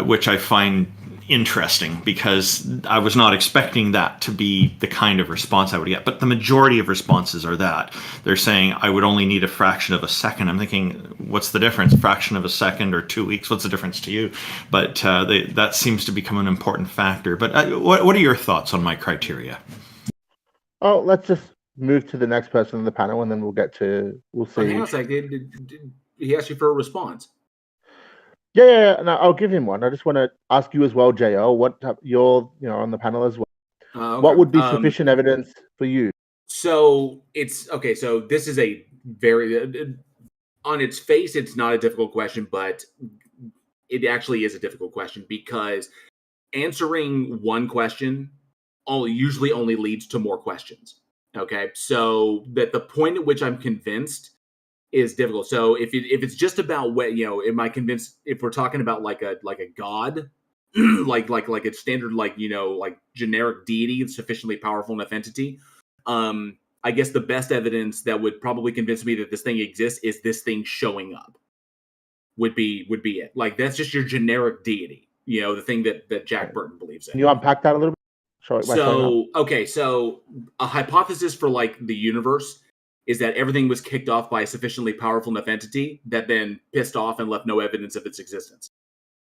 which I find interesting because I was not expecting that to be the kind of response I would get. But the majority of responses are that. They're saying, I would only need a fraction of a second. I'm thinking, what's the difference? A fraction of a second or 2 weeks? What's the difference to you? But that seems to become an important factor. But what are your thoughts on my criteria? Oh, let's just move to the next person on the panel, and then we'll see. Hang on a second. Did he asked you for a response? Yeah. No, I'll give him one. I just want to ask you as well, JL. What you're on the panel as well. Okay. What would be sufficient evidence for you? So it's okay. So this is a very, on its face, it's not a difficult question, but it actually is a difficult question because answering one question usually only leads to more questions. Okay, so that the point at which I'm convinced is difficult. So if it's just about what, am I convinced? If we're talking about like a god, like a standard, like generic deity, sufficiently powerful enough entity, I guess the best evidence that would probably convince me that this thing exists is this thing showing up. Would be it. Like that's just your generic deity, the thing that Jack Burton believes in. Can you unpack that a little bit? So a hypothesis for like the universe is that everything was kicked off by a sufficiently powerful enough entity that then pissed off and left no evidence of its existence.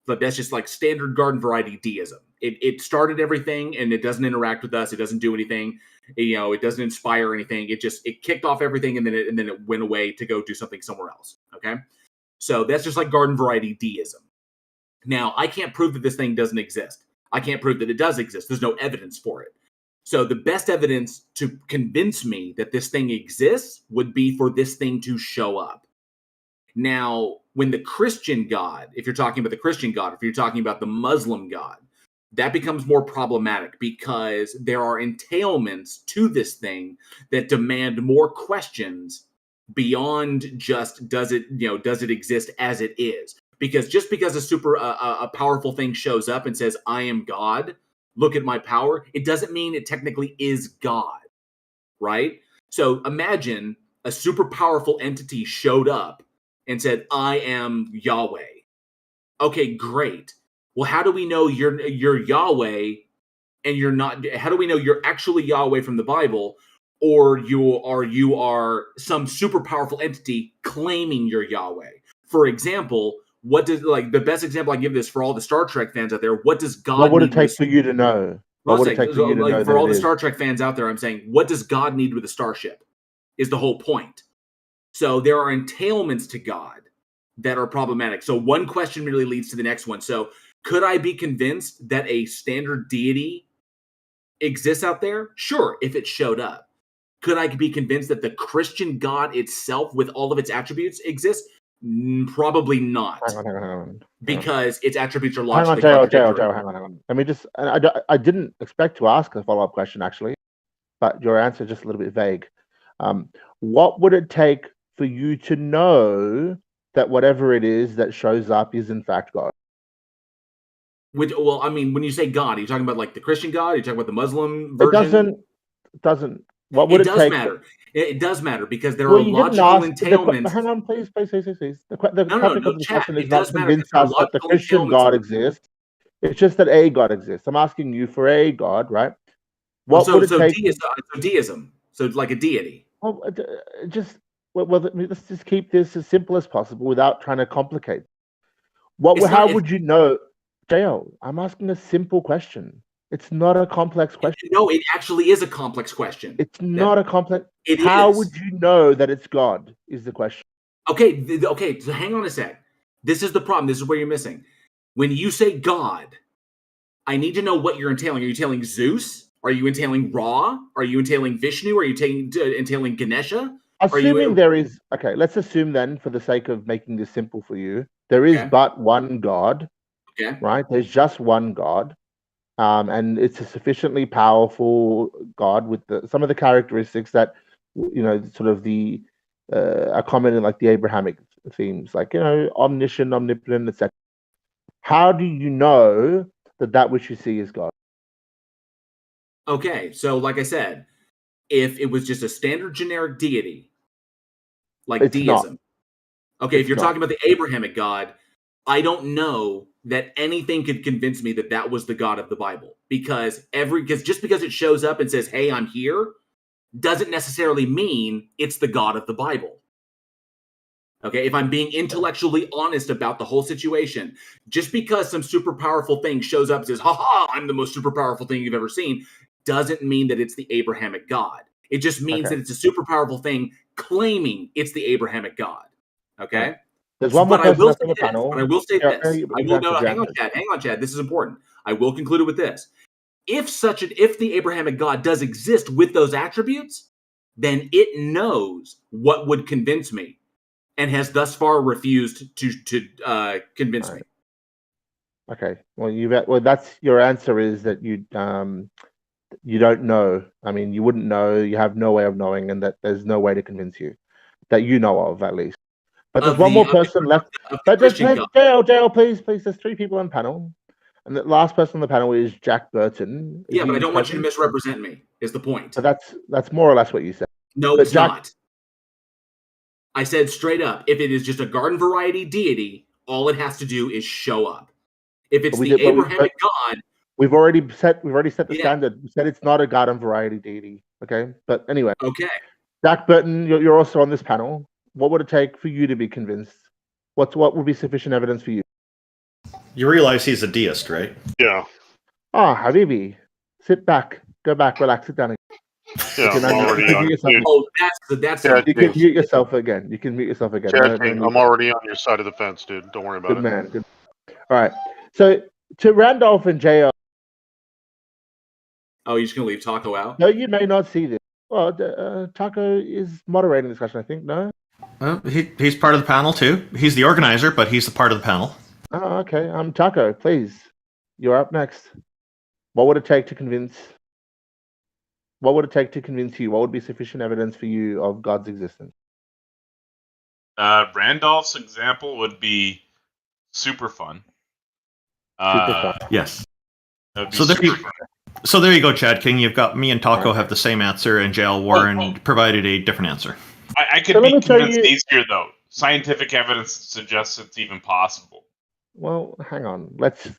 But that's just like standard garden variety deism. It started everything and it doesn't interact with us. It doesn't do anything. It doesn't inspire anything. It kicked off everything and then it went away to go do something somewhere else. Okay, so that's just like garden variety deism. Now I can't prove that this thing doesn't exist. I can't prove that it does exist. There's no evidence for it. So the best evidence to convince me that this thing exists would be for this thing to show up. Now, when the Christian God, if you're talking about the Christian God, if you're talking about the Muslim God, that becomes more problematic because there are entailments to this thing that demand more questions beyond just does it exist as it is. Because just because a powerful thing shows up and says, I am God, look at my power, it doesn't mean it technically is God, right? So imagine a super powerful entity showed up and said, I am Yahweh. Okay, great. Well, how do we know you're Yahweh and you're not? How do we know you're actually Yahweh from the Bible, or you are some super powerful entity claiming you're Yahweh? For example, what does the best example I can give this for all the Star Trek fans out there? What does God? What would it take for you to know? What would it take for you to know? For all the Star Trek fans out there, I'm saying, what does God need with a starship? Is the whole point. So there are entailments to God that are problematic. So one question really leads to the next one. So could I be convinced that a standard deity exists out there? Sure, if it showed up. Could I be convinced that the Christian God itself, with all of its attributes, exists? Probably not. Hang on. Because its attributes are logically Joe, hang on. Let me just... I didn't expect to ask a follow-up question, actually, but your answer is just a little bit vague. What would it take for you to know that whatever it is that shows up is in fact God? Well, I mean, when you say God, are you talking about like the Christian God? Are you talking about the Muslim version? It doesn't. What would it take? Matter. It does matter because there are logical entailments. Hang on, please. The No, topic of the discussion is not convince us that the Christian God exists. It's just that a God exists. I'm asking you for a God, right? What would it take? Deism. So it's like a deity. Well, let's just keep this as simple as possible without trying to complicate. How would you know? JL, I'm asking a simple question. It's not a complex question. No, it actually is a complex question. It's not a complex. How would you know that it's God? Is the question. Okay. So hang on a sec. This is the problem. This is where you're missing. When you say God, I need to know what you're entailing. Are you entailing Zeus? Are you entailing Ra? Are you entailing Vishnu? Are you entailing Ganesha? Assuming there is... Okay, let's assume then, for the sake of making this simple for you, there is but one God. Okay. Right? There's just one God. And it's a sufficiently powerful God with some of the characteristics that, sort of are common in like the Abrahamic themes, like, omniscient, omnipotent, etc. How do you know that which you see is God? Okay, so like I said, if it was just a standard generic deity, like it's deism. Not. Okay, if you're talking about the Abrahamic God, I don't know that anything could convince me that was the God of the Bible, because just because it shows up and says, "Hey, I'm here," doesn't necessarily mean it's the God of the Bible. Okay, if I'm being intellectually honest about the whole situation, just because some super powerful thing shows up and says, "Ha, I'm the most super powerful thing you've ever seen," doesn't mean that it's the Abrahamic God. It just means that it's a super powerful thing claiming it's the Abrahamic God. Okay. There's one more person on the panel. But I will say this. Hang on, Chad. This is important. I will conclude it with this. If the Abrahamic God does exist with those attributes, then it knows what would convince me and has thus far refused to convince me. Okay. Well, that's your answer is that you don't know. I mean, you wouldn't know. You have no way of knowing, and that there's no way to convince you that you know of, at least. But there's one more person left. But just JL, please. There's 3 people on panel, and the last person on the panel is Jack Burton. Yeah, but I don't want you to misrepresent me. Is the point? But that's more or less what you said. No, it's not. I said straight up, if it is just a garden variety deity, all it has to do is show up. If it's the Abrahamic God, we've already set the standard. We said it's not a garden variety deity. Okay, but anyway. Okay. Jack Burton, you're also on this panel. What would it take for you to be convinced? What would be sufficient evidence for you? You realize he's a deist, right? Yeah. Habibi, sit back, go back, relax, sit down again. Yeah, I'm already on. That's you can mute yourself again. You can mute yourself again. I'm already on your side of the fence, dude. Don't worry about it. Good man. Good. All right. So to Randolph and JL. Oh, you're just gonna leave Taco out? No, you may not see this. Well, Taco is moderating the discussion, I think. No. He's part of the panel too. He's the organizer, but he's a part of the panel. Oh, okay. Taco, please. You're up next. What would it take to convince? What would it take to convince you? What would be sufficient evidence for you of God's existence? Randolph's example would be super fun. Yes. So there you go, Chad King. You've got me and Taco have the same answer, and JL Warren provided a different answer. I could be convinced easier, though. Scientific evidence suggests it's even possible. Well, hang on. Let's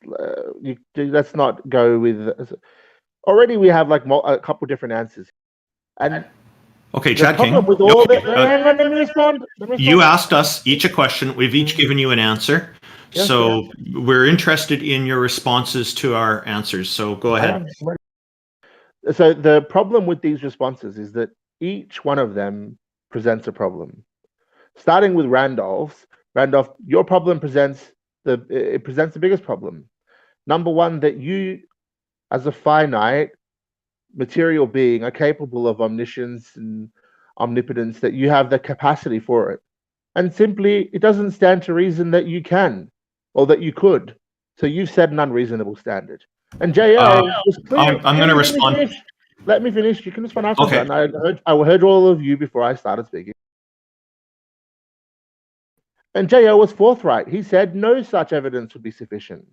not go with. Already, we have like a couple different answers, and okay, Chad King. Let me respond. You asked us each a question. We've each given you an answer. Yes, so we're interested in your responses to our answers. So go ahead. So the problem with these responses is that each one of them presents a problem. Starting with Randolph, your problem presents the biggest problem. Number one, that you, as a finite material being, are capable of omniscience and omnipotence, that you have the capacity for it. And simply, it doesn't stand to reason that you can, or that you could. So you've set an unreasonable standard. And JL was clear. I'm going to respond. Let me finish. You can respond after okay. that. I heard all of you before I started speaking. And JL was forthright. He said no such evidence would be sufficient.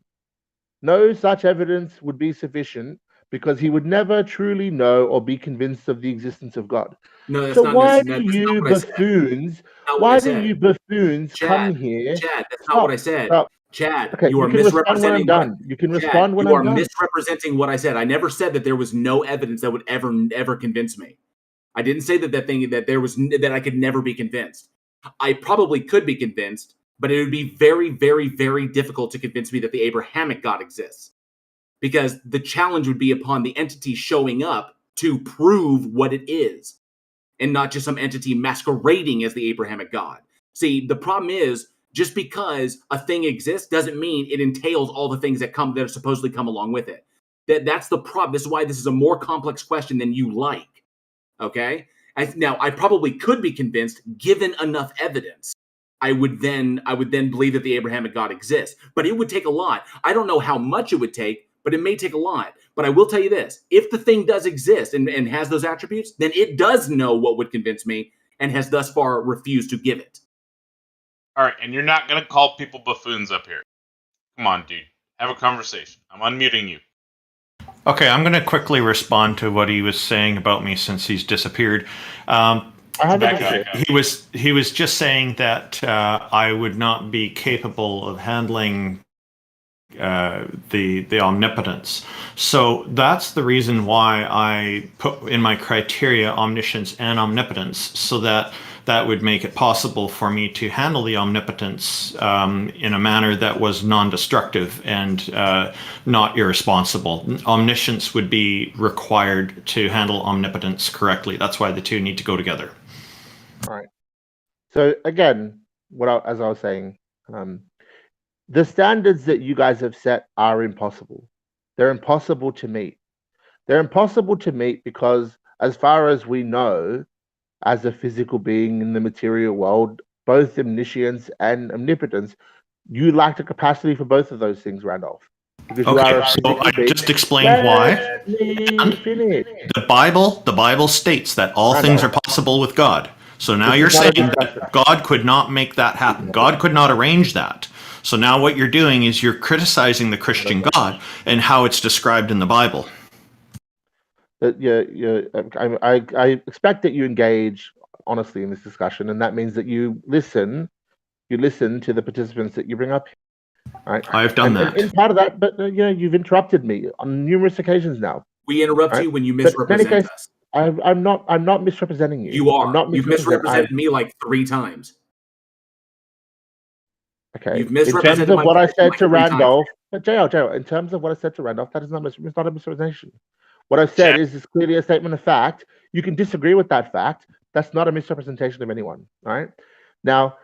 No such evidence would be sufficient because he would never truly know or be convinced of the existence of God. No, that's so not, why that's do you buffoons? Why do you buffoons come here? Chad, that's not what I said. Chad, okay, you are misrepresenting. You can respond when I'm done. You are misrepresenting what I said. I never said that there was no evidence that would ever convince me. I didn't say that I could never be convinced. I probably could be convinced, but it would be very, very, very difficult to convince me that the Abrahamic God exists. Because the challenge would be upon the entity showing up to prove what it is, and not just some entity masquerading as the Abrahamic God. See, the problem is, just because a thing exists doesn't mean it entails all the things that supposedly come along with it. That's the problem. This is why this is a more complex question than you like. Okay? Now, I probably could be convinced, given enough evidence. I would then believe that the Abrahamic God exists. But it would take a lot. I don't know how much it would take, but it may take a lot. But I will tell you this. If the thing does exist and has those attributes, then it does know what would convince me and has thus far refused to give it. All right, and you're not going to call people buffoons up here. Come on, dude. Have a conversation. I'm unmuting you. Okay, I'm going to quickly respond to what he was saying about me since he's disappeared. He was just saying that I would not be capable of handling the omnipotence. So that's the reason why I put in my criteria omniscience and omnipotence, so that would make it possible for me to handle the omnipotence in a manner that was non-destructive and not irresponsible. Omniscience would be required to handle omnipotence correctly. That's why the two need to go together. All right. So again, as I was saying, the standards that you guys have set are impossible. They're impossible to meet. They're impossible to meet because, as far as we know, as a physical being in the material world, both omniscience and omnipotence. You lack the capacity for both of those things, Randolph, because you are Okay, a so physical I being. just explained why. Let me And finish. the Bible states that all things are possible with God. So now This you're is not a saying discussion. that God could not make that happen. God could not arrange that. So now what you're doing is you're criticizing the Christian God and how it's described in the Bible. I expect that you engage honestly in this discussion, and that means that you listen to the participants that you bring up. Right? I've done that. And part of that, but you've interrupted me on numerous occasions now. We interrupt you when you misrepresent us. I'm not misrepresenting you. You are. I'm not You've misrepresented me like 3 times. Okay. You've misrepresented in terms of what I said like to 3 times. Randolph, but JL, in terms of what I said to Randolph, that is not it's not a misrepresentation. What I've said is clearly a statement of fact. You can disagree with that fact. That's not a misrepresentation of anyone. Right? Now,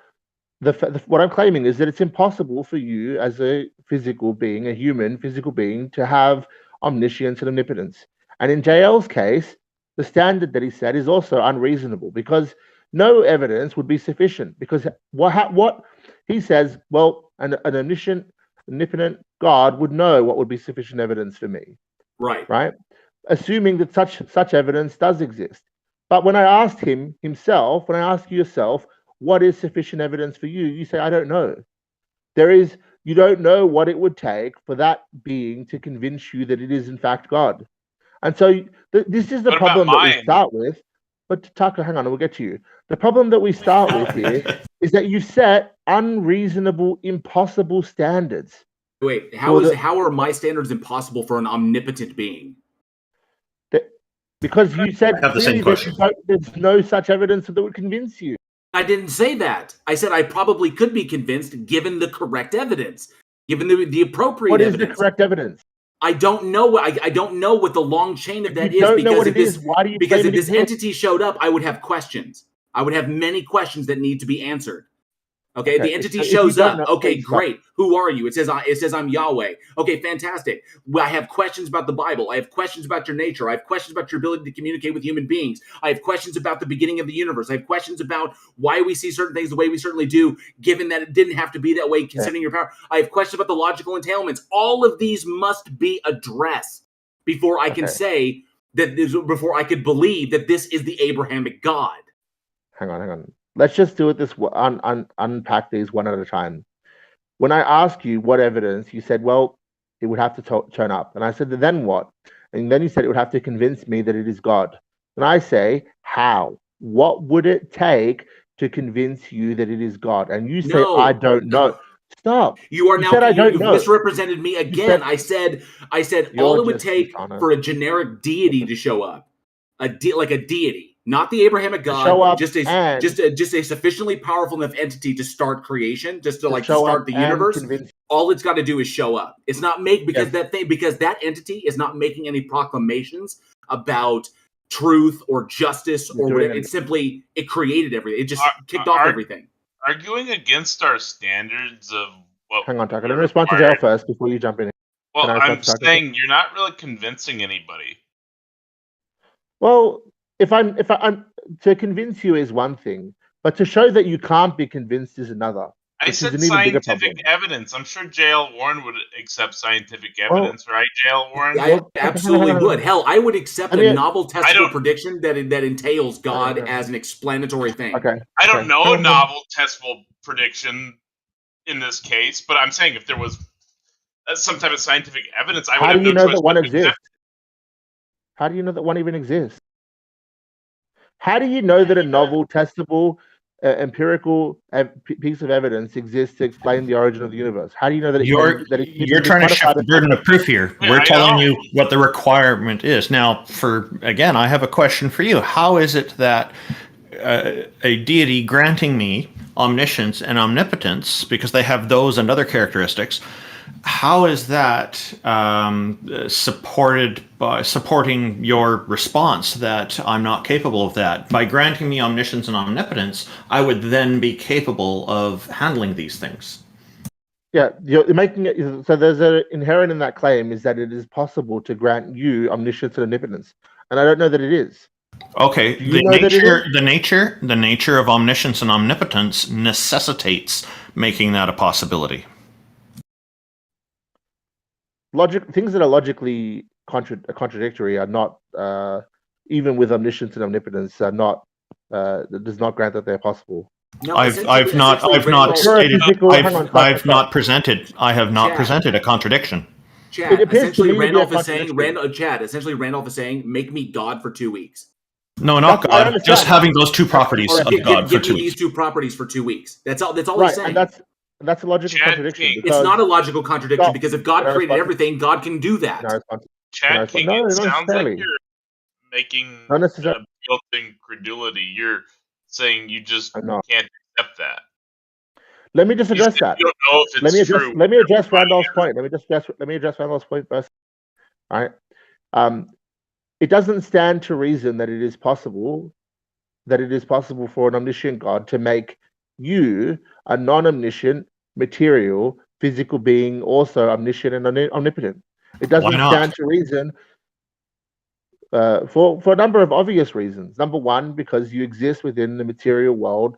what I'm claiming is that it's impossible for you as a physical being, a human physical being, to have omniscience and omnipotence. And in JL's case, the standard that he set is also unreasonable because no evidence would be sufficient. Because what he says, well, an omniscient, omnipotent God would know what would be sufficient evidence for me. Right? Assuming that such evidence does exist. But when I asked him himself, when I ask you yourself, what is sufficient evidence for you? You say, I don't know. You don't know what it would take for that being to convince you that it is in fact God. And so this is the problem that we start with. But Tucker, hang on, we'll get to you. The problem that we start with here is that you set unreasonable, impossible standards. Wait, how are my standards impossible for an omnipotent being? Because you said I have the same question. There's no such evidence that would convince you. I didn't say that. I said I probably could be convinced given the correct evidence, given the appropriate evidence. What is the correct evidence? I don't know. I don't know what the long chain of that is because if this entity showed up, I would have questions. I would have many questions that need to be answered. Okay, the entity shows up. Okay, great. Who are you? It says I'm Yahweh. Okay, fantastic. I have questions about the Bible. I have questions about your nature. I have questions about your ability to communicate with human beings. I have questions about the beginning of the universe. I have questions about why we see certain things the way we certainly do, given that it didn't have to be that way, considering your power. I have questions about the logical entailments. All of these must be addressed before I can say that before I could believe that this is the Abrahamic God. Hang on. Let's just do it unpack these one at a time. When I ask you what evidence, you said, well, it would have to turn up. And I said, then what? And then you said it would have to convince me that it is God. And I say, how? What would it take to convince you that it is God? And you say, I don't know. Stop. You've misrepresented me again. I said all it would take for a generic deity to show up, like a deity. Not the Abrahamic God, just a sufficiently powerful enough entity to start creation, just to start the universe. All it's got to do is show up. It's not because that entity is not making any proclamations about truth or justice or whatever. It's simply it created everything. It just kicked off everything. Arguing against our standards of what. Hang on, Tucker. Let me respond to Dale first before you jump in. Well, I'm saying you're not really convincing anybody. Well, if I'm to convince you is one thing, but to show that you can't be convinced is another. I said scientific evidence. I'm sure J.L. Warren would accept scientific evidence, right, J.L. Warren? I absolutely would. Hell, I would accept a novel testable prediction that entails God as an explanatory thing. Okay. I don't know a novel testable prediction in this case, but I'm saying if there was some type of scientific evidence, I would have no choice. How do you know that one exists? How do you know that one even exists? How do you know that a novel, testable, empirical piece of evidence exists to explain the origin of the universe? How do you know that you're trying to shift the burden of proof here? We're telling you what the requirement is. Now, I have a question for you. How is it that a deity granting me omniscience and omnipotence, because they have those and other characteristics, how is that supporting your response that I'm not capable of that? By granting me omniscience and omnipotence, I would then be capable of handling these things. Yeah, you're making it so. There's inherent in that claim is that it is possible to grant you omniscience and omnipotence, and I don't know that it is. Okay, Do you know that it is? the nature of omniscience and omnipotence necessitates making that a possibility. Things that are logically contradictory are not, even with omniscience and omnipotence, are not. That does not grant that they're possible. No, I have not presented a contradiction. Chad, It appears to essentially me to be a Randolph is saying, contradiction. Randolph is saying, make me God for 2 weeks. No, not That's- I God. understand. Just having those two properties Or of give God for me 2 these weeks. 2 properties for 2 weeks. That's all he's Right, saying. and that's a logical Chad contradiction. King. It's Because not a logical contradiction Stop. because if God Can I created respond? everything, God can do that. Can I respond? Chad King, No, it not sounds like necessarily. you're making Not necessarily. built-in credulity. You're saying you just I'm not. can't accept that. Let me just You address said that. you don't know if Let me it's address. true. Let me address Everybody Randolph's point. Let me address Randolph's point first. All right. It doesn't stand to reason that it is possible for an omniscient God to make you, a non-omniscient, material, physical being, also omniscient and omnipotent. It doesn't Why not? stand to reason for a number of obvious reasons. Number one, because you exist within the material world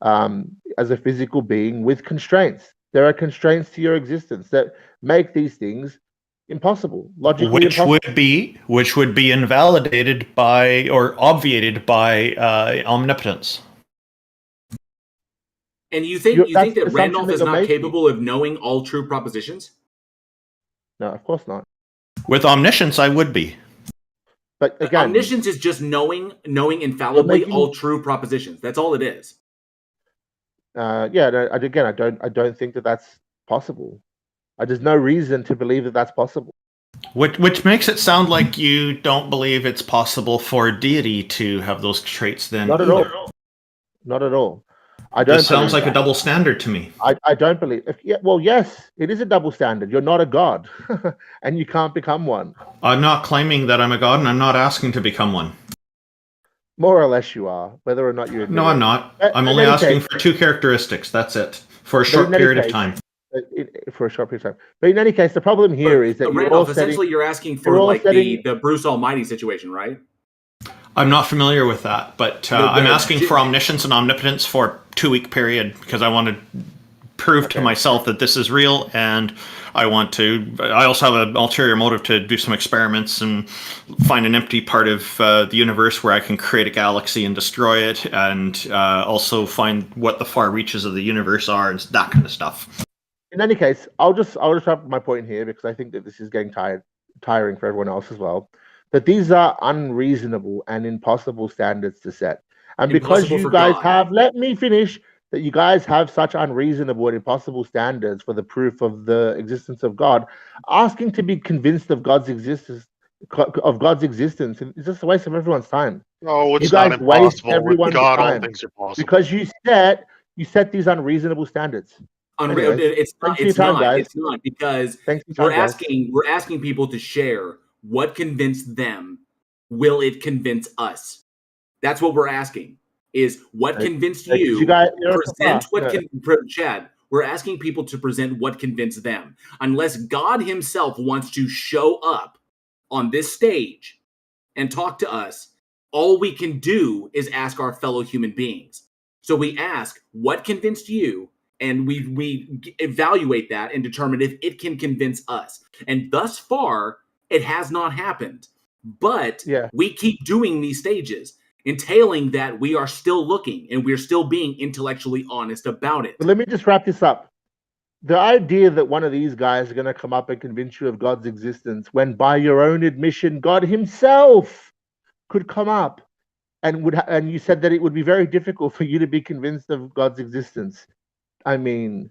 as a physical being with constraints. There are constraints to your existence that make these things impossible, logically impossible. Which would be invalidated by or obviated by omnipotence. And you think That's the that assumption Randolph that is you're not making. capable of knowing all true propositions? No, of course not. With omniscience, I would be. But again, omniscience is just knowing infallibly making- all true propositions. That's all it is. yeah. Again, I don't think that that's possible. There's no reason to believe that that's possible. Which makes it sound like you don't believe it's possible for deity to have those traits then Not at either. all. Not at all. I don't. This sounds believe like a that. double standard to me. I don't believe. Well, yes, it is a double standard. You're not a god, and you can't become one. I'm not claiming that I'm a god, and I'm not asking to become one. More or less, you are. Whether or not you admit No, it. I'm not. In I'm only any asking case- for two characteristics. That's it. For a short in any period of case- time. For a short period of time. But in any case, the problem here is that you're all Randolph, setting. essentially, you're asking for you're all like setting- the Bruce Almighty situation, right? I'm not familiar with that, but I'm asking for omniscience and omnipotence for a 2-week period because I want to prove to myself that this is real, and I also have an ulterior motive to do some experiments and find an empty part of the universe where I can create a galaxy and destroy it, and also find what the far reaches of the universe are and that kind of stuff. In any case, I'll just wrap my point here because I think that this is getting tiring for everyone else as well. That these are unreasonable and impossible standards to set. And because you guys have, let me finish, that you guys have such unreasonable and impossible standards for the proof of the existence of God, asking to be convinced of God's existence is just a waste of everyone's time. No, it's You guys not waste impossible. everyone's With God, all time. things are possible. Because you set these unreasonable standards. Anyways, It's not because we're asking people to share what convinced them. Will it convince us? That's what we're asking. Is what convinced you? Present what Chad. We're asking people to present what convinced them. Unless God Himself wants to show up on this stage and talk to us, all we can do is ask our fellow human beings. So we ask, what convinced you? And we evaluate that and determine if it can convince us. And thus far, it has not happened. But we keep doing these stages, entailing that we are still looking and we're still being intellectually honest about it. But let me just wrap this up. The idea that one of these guys is going to come up and convince you of God's existence when, by your own admission, God Himself could come up and you said that it would be very difficult for you to be convinced of God's existence. I mean,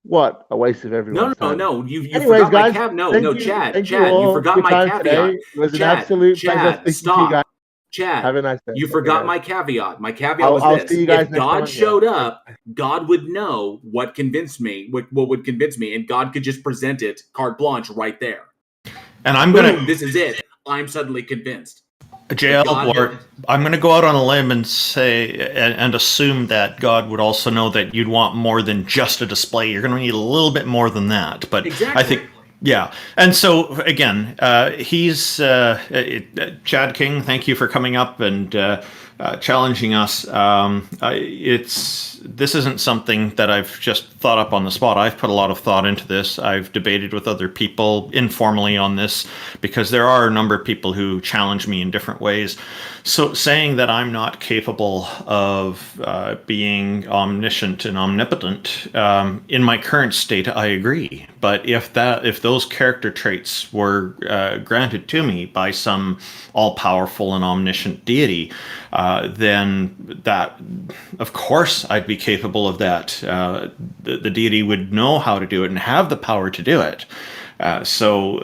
what a waste of everyone's time. No. You forgot my caveat. Chad, you forgot my caveat. It was an absolute pleasure speaking to you guys. Chad, have a nice day. You forgot my caveat. My caveat was this: if God showed up, God would know what convinced me, what would convince me, and God could just present it carte blanche right there. And this is it. I'm suddenly convinced. JL, I'm going to go out on a limb and say and assume that God would also know that you'd want more than just a display. You're going to need a little bit more than that. But exactly. Yeah, and so again, he's Chad King. Thank you for coming up and challenging us. This isn't something that I've just thought up on the spot. I've put a lot of thought into this. I've debated with other people informally on this because there are a number of people who challenge me in different ways. So saying that I'm not capable of being omniscient and omnipotent in my current state, I agree. But if those character traits were granted to me by some all-powerful and omniscient deity, then that, of course, I'd be capable of that. The deity would know how to do it and have the power to do it. So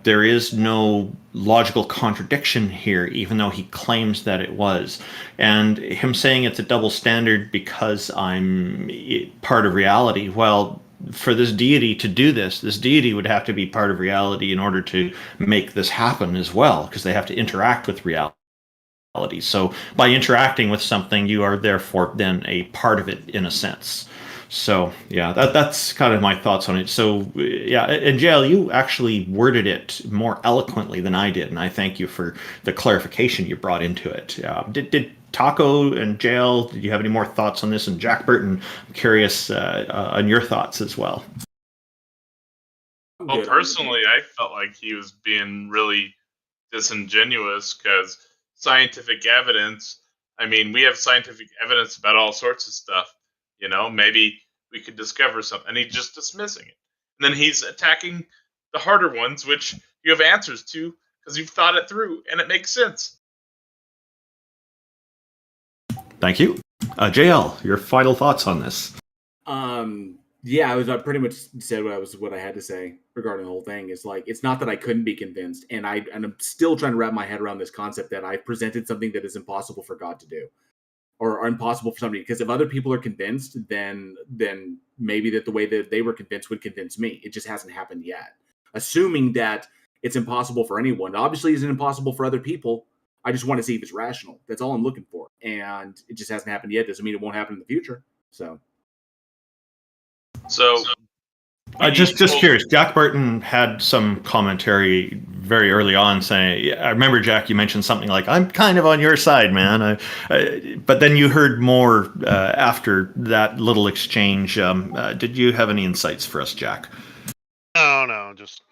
there is no logical contradiction here, even though he claims that it was. And him saying it's a double standard because I'm part of reality, well, for this deity to do this deity would have to be part of reality in order to make this happen as well, because they have to interact with reality. So by interacting with something, you are therefore then a part of it in a sense. So yeah, that's kind of my thoughts on it. So yeah, and JL, you actually worded it more eloquently than I did, and I thank you for the clarification you brought into it. Did Taco and JL, did you have any more thoughts on this? And Jack Burton, I'm curious on your thoughts as well. Well, personally, I felt like he was being really disingenuous because scientific evidence. I mean, we have scientific evidence about all sorts of stuff. You know, maybe we could discover something. And he's just dismissing it. And then he's attacking the harder ones, which you have answers to because you've thought it through and it makes sense. Thank you. JL, your final thoughts on this? Yeah, I pretty much said what I had to say regarding the whole thing. Is like, it's not that I couldn't be convinced, and I'm still trying to wrap my head around this concept that I presented something that is impossible for God to do, or impossible for somebody. Because if other people are convinced, then maybe that the way that they were convinced would convince me. It just hasn't happened yet. Assuming that it's impossible for anyone, obviously isn't impossible for other people. I just want to see if it's rational. That's all I'm looking for, and it just hasn't happened yet. Doesn't mean it won't happen in the future. So just curious. Jack Burton had some commentary very early on saying, I remember, Jack, you mentioned something like, I'm kind of on your side, man. But then you heard more after that little exchange. Did you have any insights for us, Jack? No, just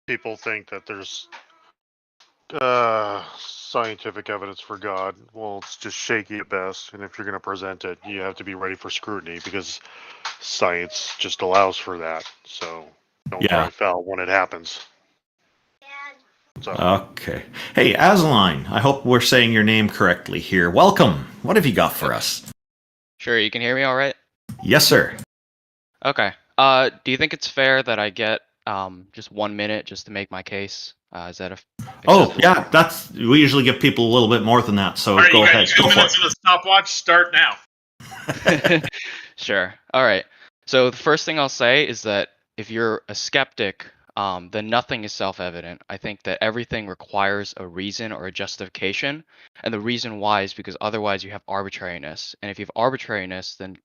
people think that there's scientific evidence for God. Well, it's just shaky at best, and if you're going to present it, you have to be ready for scrutiny because science just allows for that. So don't cry foul when it happens. So. Okay. Hey, Azaline, I hope we're saying your name correctly here. Welcome. What have you got for us? Sure, you can hear me all right? Yes, sir. Okay. Do you think it's fair that I get just 1 minute just to make my case? Is that yeah, we usually give people a little bit more than that, so go ahead. 2 minutes of the stopwatch, start now. Sure. All right. So the first thing I'll say is that if you're a skeptic, then nothing is self-evident. I think that everything requires a reason or a justification, and the reason why is because otherwise you have arbitrariness. And if you have arbitrariness, then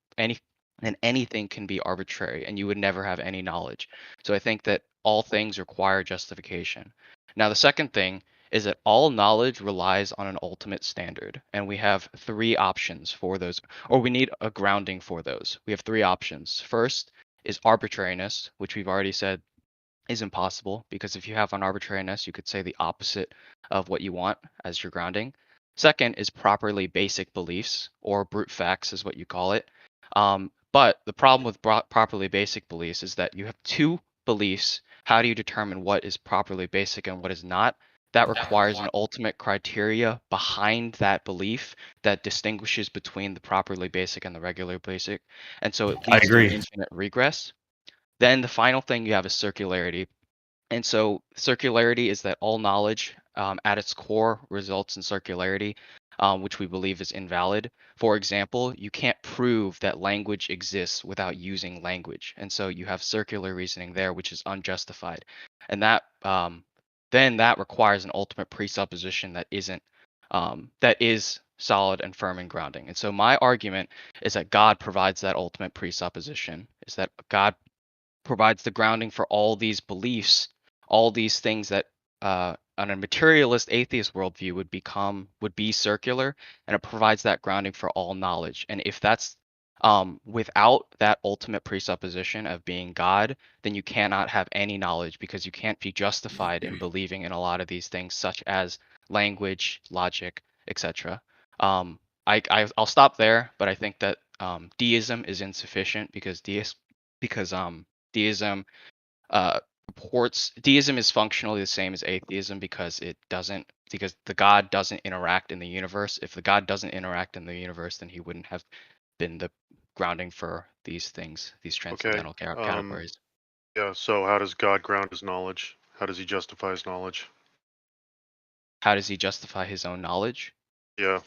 anything can be arbitrary, and you would never have any knowledge. So I think that all things require justification. Now, the second thing is that all knowledge relies on an ultimate standard, and we have 3 options for those, or we need a grounding for those. We have 3 options. First is arbitrariness, which we've already said is impossible, because if you have an arbitrariness, you could say the opposite of what you want as your grounding. Second is properly basic beliefs, or brute facts is what you call it. But the problem with properly basic beliefs is that you have 2 beliefs. How do you determine what is properly basic and what is not? That requires an ultimate criteria behind that belief that distinguishes between the properly basic and the regular basic. And so it leads to infinite regress. Then the final thing you have is circularity. And so circularity is that all knowledge at its core results in circularity, which we believe is invalid. For example, you can't prove that language exists without using language. And so you have circular reasoning there, which is unjustified. And that then that requires an ultimate presupposition that is solid and firm and grounding. And so my argument is that God provides that ultimate presupposition, is that God provides the grounding for all these beliefs, all these things that on a materialist atheist worldview would be circular, and it provides that grounding for all knowledge. And if that's without that ultimate presupposition of being God, then you cannot have any knowledge, because you can't be justified in believing in a lot of these things, such as language, logic, etc. I'll stop there, but I think that deism is insufficient, because deism deism is functionally the same as atheism, because the God doesn't interact in the universe. If the God doesn't interact in the universe, then he wouldn't have been the grounding for these things, these transcendental categories. Yeah, so how does God ground his knowledge? How does he justify his knowledge? How does he justify his own knowledge? Yeah.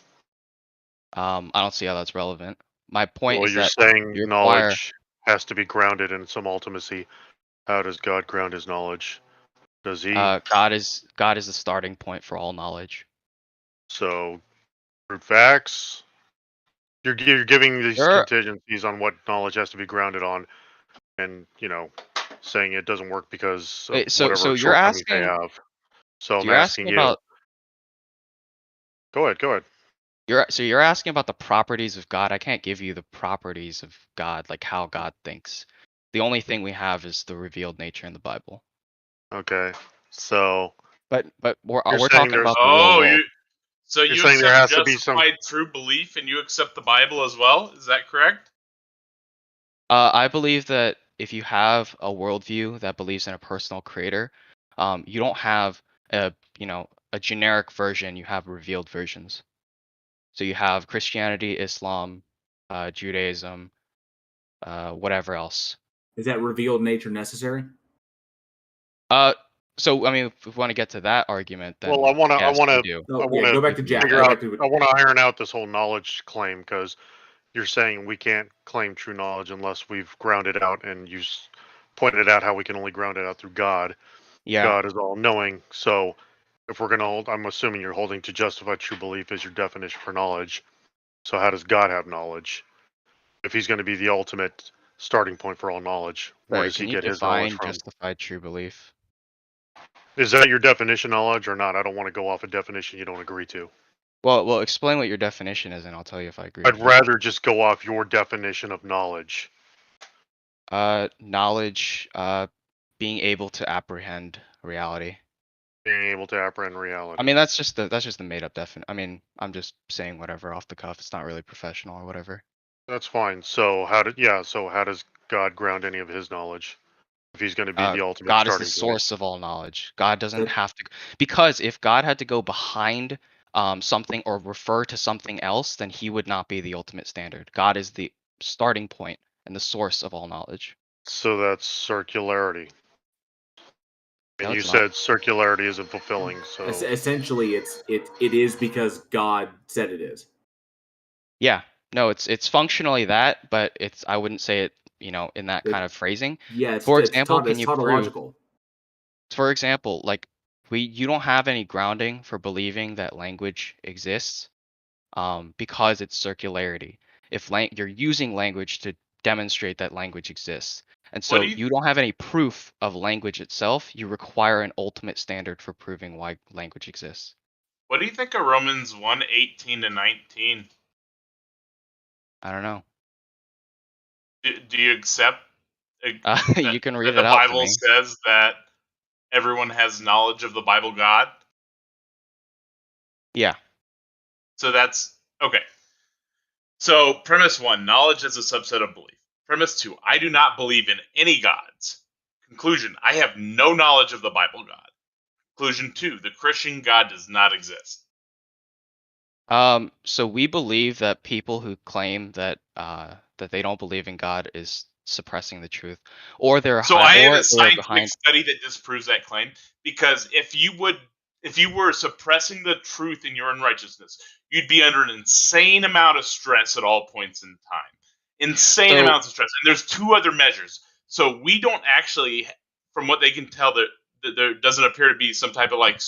I don't see how that's relevant. My point Well, is you're that saying you require knowledge has to be grounded in some ultimacy. How does God ground his knowledge? Does he? God is the starting point for all knowledge. So, through facts, you're giving these Sure. contingencies on what knowledge has to be grounded on, and saying it doesn't work because of Wait, so whatever you're shortcomings they asking have. So I'm you're asking asking you. about Go ahead. you're asking about the properties of God. I can't give you the properties of God, like how God thinks. The only thing we have is the revealed nature in the Bible. Okay. So But we're you're saying talking there's. about the real world. So You're you saying there accept has to be some. justified true belief, and you accept the Bible as well. Is that correct? I believe that if you have a worldview that believes in a personal creator, you don't have a generic version. You have revealed versions. So you have Christianity, Islam, Judaism, whatever else. Is that revealed nature necessary? So I mean, if we want to get to that argument, then Well, I want yes, to. we do. Go back to Jack. Figure Go out. back to I want to iron out this whole knowledge claim, because you're saying we can't claim true knowledge unless we've grounded out, and you pointed out how we can only ground it out through God. Yeah. God is all knowing. So if we're going to hold, I'm assuming you're holding to justified true belief as your definition for knowledge. So how does God have knowledge? If he's going to be the ultimate starting point for all knowledge, where Sorry, does he can you get his knowledge define from? justified true belief? Is that your definition knowledge or not? I don't want to go off a definition you don't agree to. Well, explain what your definition is, and I'll tell you if I agree. I'd rather just go off your definition of knowledge. Knowledge, being able to apprehend reality. Being able to apprehend reality. I mean, that's just the made up definition. I mean, I'm just saying whatever off the cuff. It's not really professional or whatever. That's fine. So how does God ground any of his knowledge? If he's going to be the ultimate God is starting the point. source of all knowledge. God doesn't have to, because if God had to go behind something or refer to something else, then he would not be the ultimate standard. God is the starting point and the source of all knowledge. So that's circularity. And No, you it's not. said circularity isn't fulfilling. So essentially, it is because God said it is. Yeah. No, it's functionally that, but I wouldn't say it, in that kind of phrasing. Yeah, for example, it's tautological. For example, like you don't have any grounding for believing that language exists, because it's circularity. If you're using language to demonstrate that language exists, and so you don't have any proof of language itself, you require an ultimate standard for proving why language exists. What do you think of Romans 1:18-19? I don't know. Do you accept you can read that it the out Bible to me. says that everyone has knowledge of the Bible God? Yeah. So that's okay. So premise 1, knowledge is a subset of belief. Premise 2, I do not believe in any gods. Conclusion, I have no knowledge of the Bible God. Conclusion 2, the Christian God does not exist. So we believe that people who claim that that they don't believe in God is suppressing the truth, or they're So I have a scientific behind. study that disproves that claim, because if you were suppressing the truth in your unrighteousness, you'd be under an insane amount of stress at all points in time. Insane amounts of stress. And there's 2 other measures. So we don't actually, from what they can tell, that there doesn't appear to be some type of like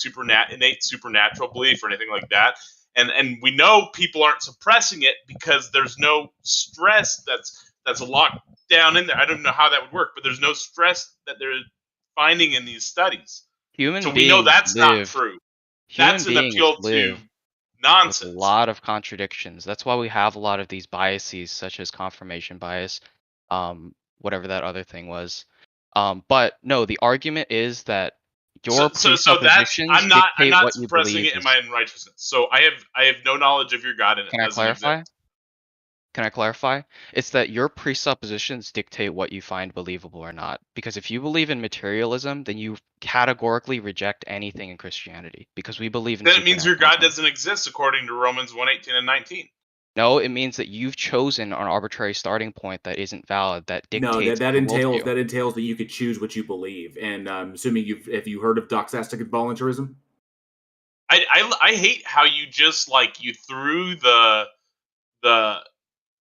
innate supernatural belief or anything like that. And we know people aren't suppressing it because there's no stress that's that's locked down in there. I don't know how that would work, but there's no stress that they're finding in these studies. Human So we know beings that's not live. true. Human That's an beings appeal to live with a nonsense. lot of contradictions. That's why we have a lot of these biases, such as confirmation bias, whatever that other thing was. But no, the argument is that your So that's presuppositions I'm dictate not what you suppressing believe it in is. my unrighteousness. So I have no knowledge of your God and it Can I doesn't clarify? exist. Can I clarify? It's that your presuppositions dictate what you find believable or not. Because if you believe in materialism, then you categorically reject anything in Christianity. Because we believe in Then it means your God supernaturalism. doesn't exist according to Romans 1:18 and 19. No, it means that you've chosen an arbitrary starting point that isn't valid, that No, dictates that your entails worldview. that you could choose what you believe. And I'm assuming have you heard of doxastic voluntarism? I hate how you just you threw the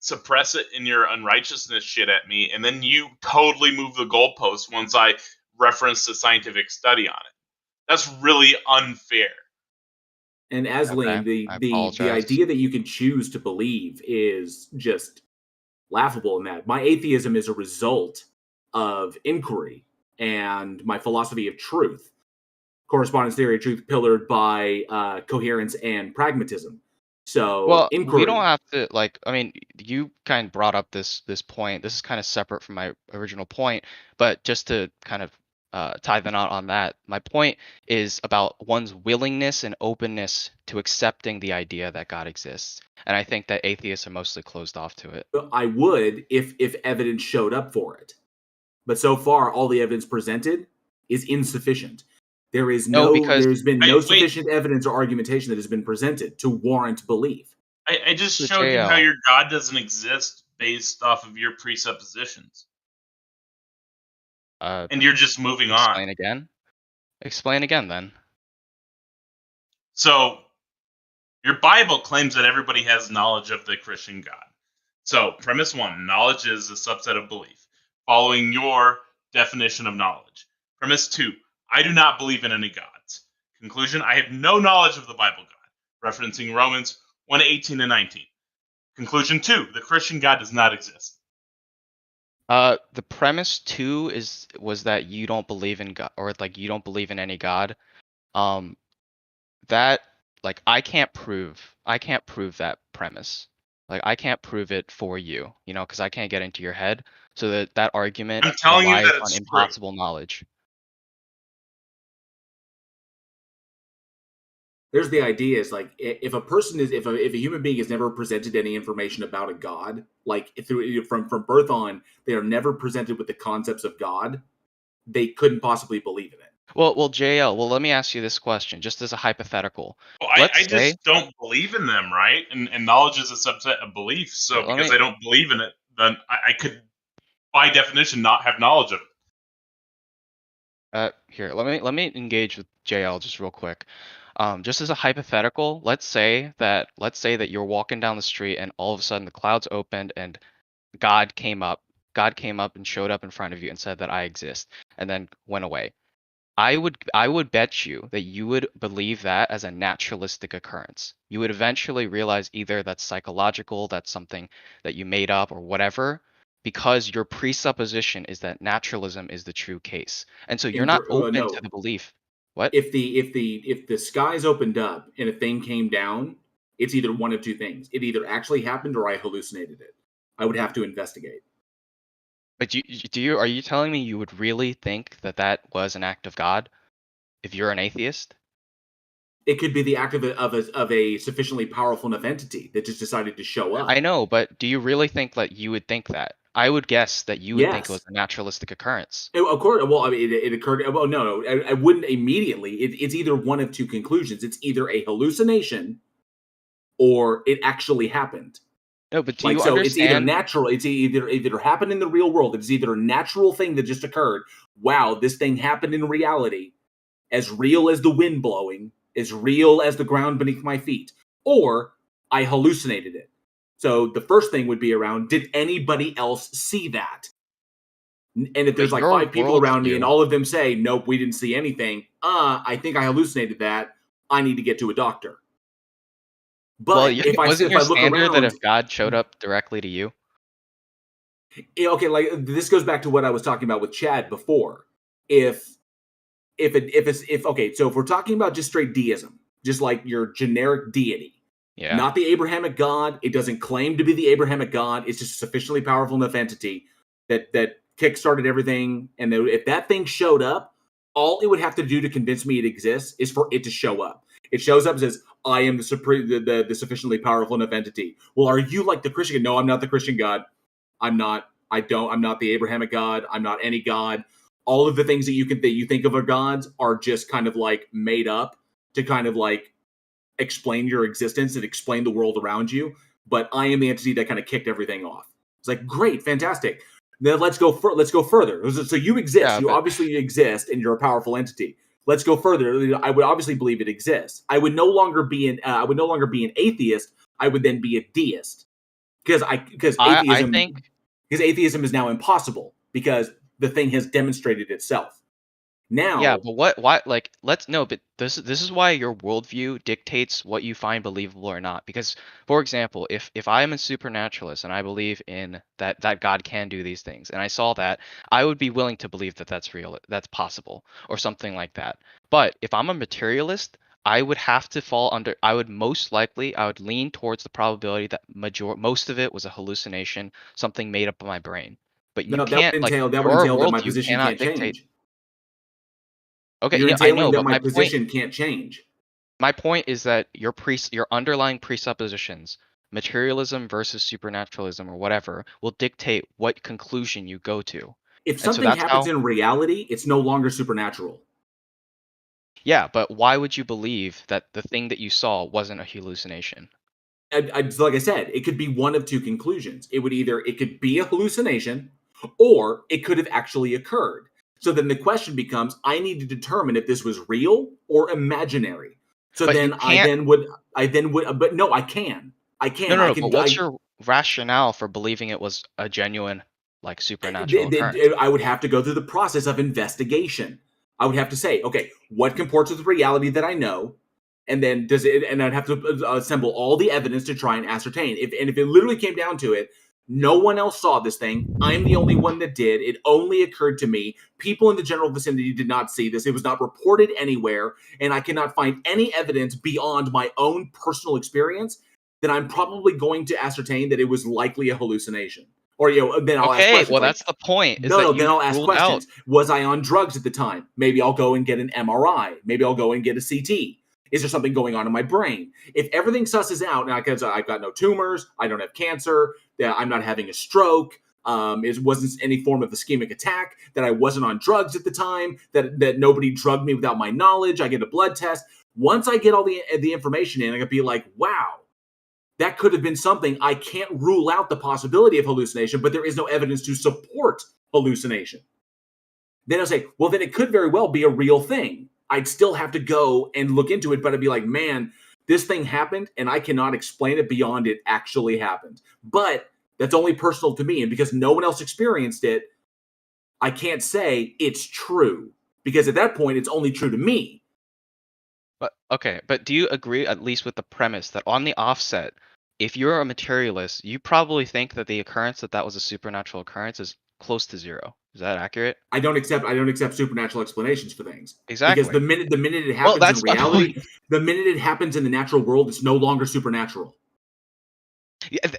suppress it in your unrighteousness shit at me, and then you totally move the goalpost once I referenced a scientific study on it. That's really unfair. And Asleen, Okay, I the apologize. idea that you can choose to believe is just laughable in that. My atheism is a result of inquiry and my philosophy of truth. Correspondence theory of truth pillared by coherence and pragmatism. So Well, inquiry. we don't have to I mean, you kind of brought up this point. This is kind of separate from my original point, but just to kind of tie the knot on that, my point is about one's willingness and openness to accepting the idea that God exists. And I think that atheists are mostly closed off to it. I would if evidence showed up for it. But so far, all the evidence presented is insufficient. There's been no sufficient evidence or argumentation that has been presented to warrant belief. I just showed you how your God doesn't exist based off of your presuppositions. And you're just moving on. Explain again? Explain again, then. So, your Bible claims that everybody has knowledge of the Christian God. So, premise 1, knowledge is a subset of belief, following your definition of knowledge. Premise 2, I do not believe in any gods. Conclusion, I have no knowledge of the Bible God, referencing Romans 1:18 and 19. Conclusion 2, the Christian God does not exist. The premise 2 was that you don't believe in God, or you don't believe in any God. That I can't prove that premise. I can't prove it for you, because I can't get into your head. So that argument I'm telling you relies that on it's impossible knowledge. There's the idea is if a human being has never presented any information about a god, from birth on, they are never presented with the concepts of God, they couldn't possibly believe in it. Well, JL. Well, let me ask you this question, just as a hypothetical. Well, I just don't believe in them, right? And knowledge is a subset of belief. So because I don't believe in it, then I could, by definition, not have knowledge of it. Here, let me engage with JL just real quick. Just as a hypothetical, let's say that you're walking down the street and all of a sudden the clouds opened and God came up and showed up in front of you and said that I exist, and then went away. I would bet you that you would believe that as a naturalistic occurrence. You would eventually realize either that's psychological, that's something that you made up, or whatever, because your presupposition is that naturalism is the true case, and so you're not open to the belief. What? If the skies opened up and a thing came down, it's either one of two things. It either actually happened or I hallucinated it. I would have to investigate. But are you telling me you would really think that was an act of God if you're an atheist? It could be the act of a sufficiently powerful enough entity that just decided to show up. I know, but do you really think that you would think that? I would guess that you would think it was a naturalistic occurrence. Of course. Well, I mean, it occurred. Well, no, I wouldn't immediately. It's either one of two conclusions. It's either a hallucination or it actually happened. No, but do you understand? It's either natural. It's either happened in the real world. It's either a natural thing that just occurred. Wow, this thing happened in reality, as real as the wind blowing, as real as the ground beneath my feet, or I hallucinated it. So the first thing would be around, did anybody else see that? And if there's 5 people around me and all of them say, nope, we didn't see anything, I think I hallucinated that, I need to get to a doctor. But wasn't your standard that if God showed up directly to you? Okay, like this goes back to what I was talking about with Chad before. If okay, so if we're talking about just straight deism, just like your generic deity, Yeah. not the Abrahamic God, it doesn't claim to be the Abrahamic God. It's just a sufficiently powerful enough entity that kickstarted everything. And if that thing showed up, all it would have to do to convince me it exists is for it to show up. It shows up and says, "I am the sufficiently powerful enough entity." Well, are you like the Christian? No, I'm not the Christian God. I'm not. I'm not the Abrahamic God. I'm not any God. All of the things that you think of are gods are just kind of like made up to kind of like explain your existence and explain the world around you. But I am the entity that kind of kicked everything off. It's like, great, fantastic. Then let's go further. So you exist. Yeah, you but obviously exist, and you're a powerful entity. Let's go further. I would obviously believe it exists. I would no longer be an atheist. I would then be a deist because I atheism think is now impossible because the thing has demonstrated itself. Now, yeah, but why like let's no, but this is why your worldview dictates what you find believable or not. Because for example, if I am a supernaturalist and I believe in that God can do these things, and I saw that, I would be willing to believe that that's real, that's possible, or something like that. But if I'm a materialist, I would have to fall under. I would lean towards the probability that most of it was a hallucination, something made up by my brain. But you no, can't like that would your entail that my worldview position cannot can't dictate. change. Okay, You're yeah, I entailing know, that but my position can't change. my point is that your underlying presuppositions, materialism versus supernaturalism or whatever, will dictate what conclusion you go to. If And so something that's happens how. in reality, it's no longer supernatural. Yeah, but why would you believe that the thing that you saw wasn't a hallucination? Like I said, it could be one of two conclusions. It could be a hallucination, or it could have actually occurred. So then the question becomes: I need to determine if this was real or imaginary. So But you then can't. but no, I can. No. But what's your rationale for believing it was a genuine, like, supernatural occurrence? I would have to go through the process of investigation. I would have to say, okay, what comports with reality that I know, and then and I'd have to assemble all the evidence to try and ascertain. If it literally came down to it, no one else saw this thing. I'm the only one that did. It only occurred to me. People in the general vicinity did not see this. It was not reported anywhere, and I cannot find any evidence beyond my own personal experience. Then I'm probably going to ascertain that it was likely a hallucination. Or then I'll ask Okay, questions well like, that's the point. Is no, that then you I'll ask ruled out. questions. Was I on drugs at the time? Maybe I'll go and get an MRI. Maybe I'll go and get a CT. Is there something going on in my brain? If everything susses out, and I've got no tumors, I don't have cancer, that I'm not having a stroke, it wasn't any form of ischemic attack, that I wasn't on drugs at the time, that nobody drugged me without my knowledge, I get a blood test. Once I get all the information in, I could be like, wow, that could have been something. I can't rule out the possibility of hallucination, but there is no evidence to support hallucination. Then I'll say, well, then it could very well be a real thing. I'd still have to go and look into it, but I'd be like, man, this thing happened and I cannot explain it beyond it actually happened. But that's only personal to me. And because no one else experienced it, I can't say it's true. Because at that point, it's only true to me. But okay, but do you agree at least with the premise that on the offset, if you're a materialist, you probably think that the occurrence that was a supernatural occurrence is close to zero. Is that accurate? I don't accept supernatural explanations for things. Exactly. Because the minute it happens in reality, the minute it happens in the natural world, it's no longer supernatural.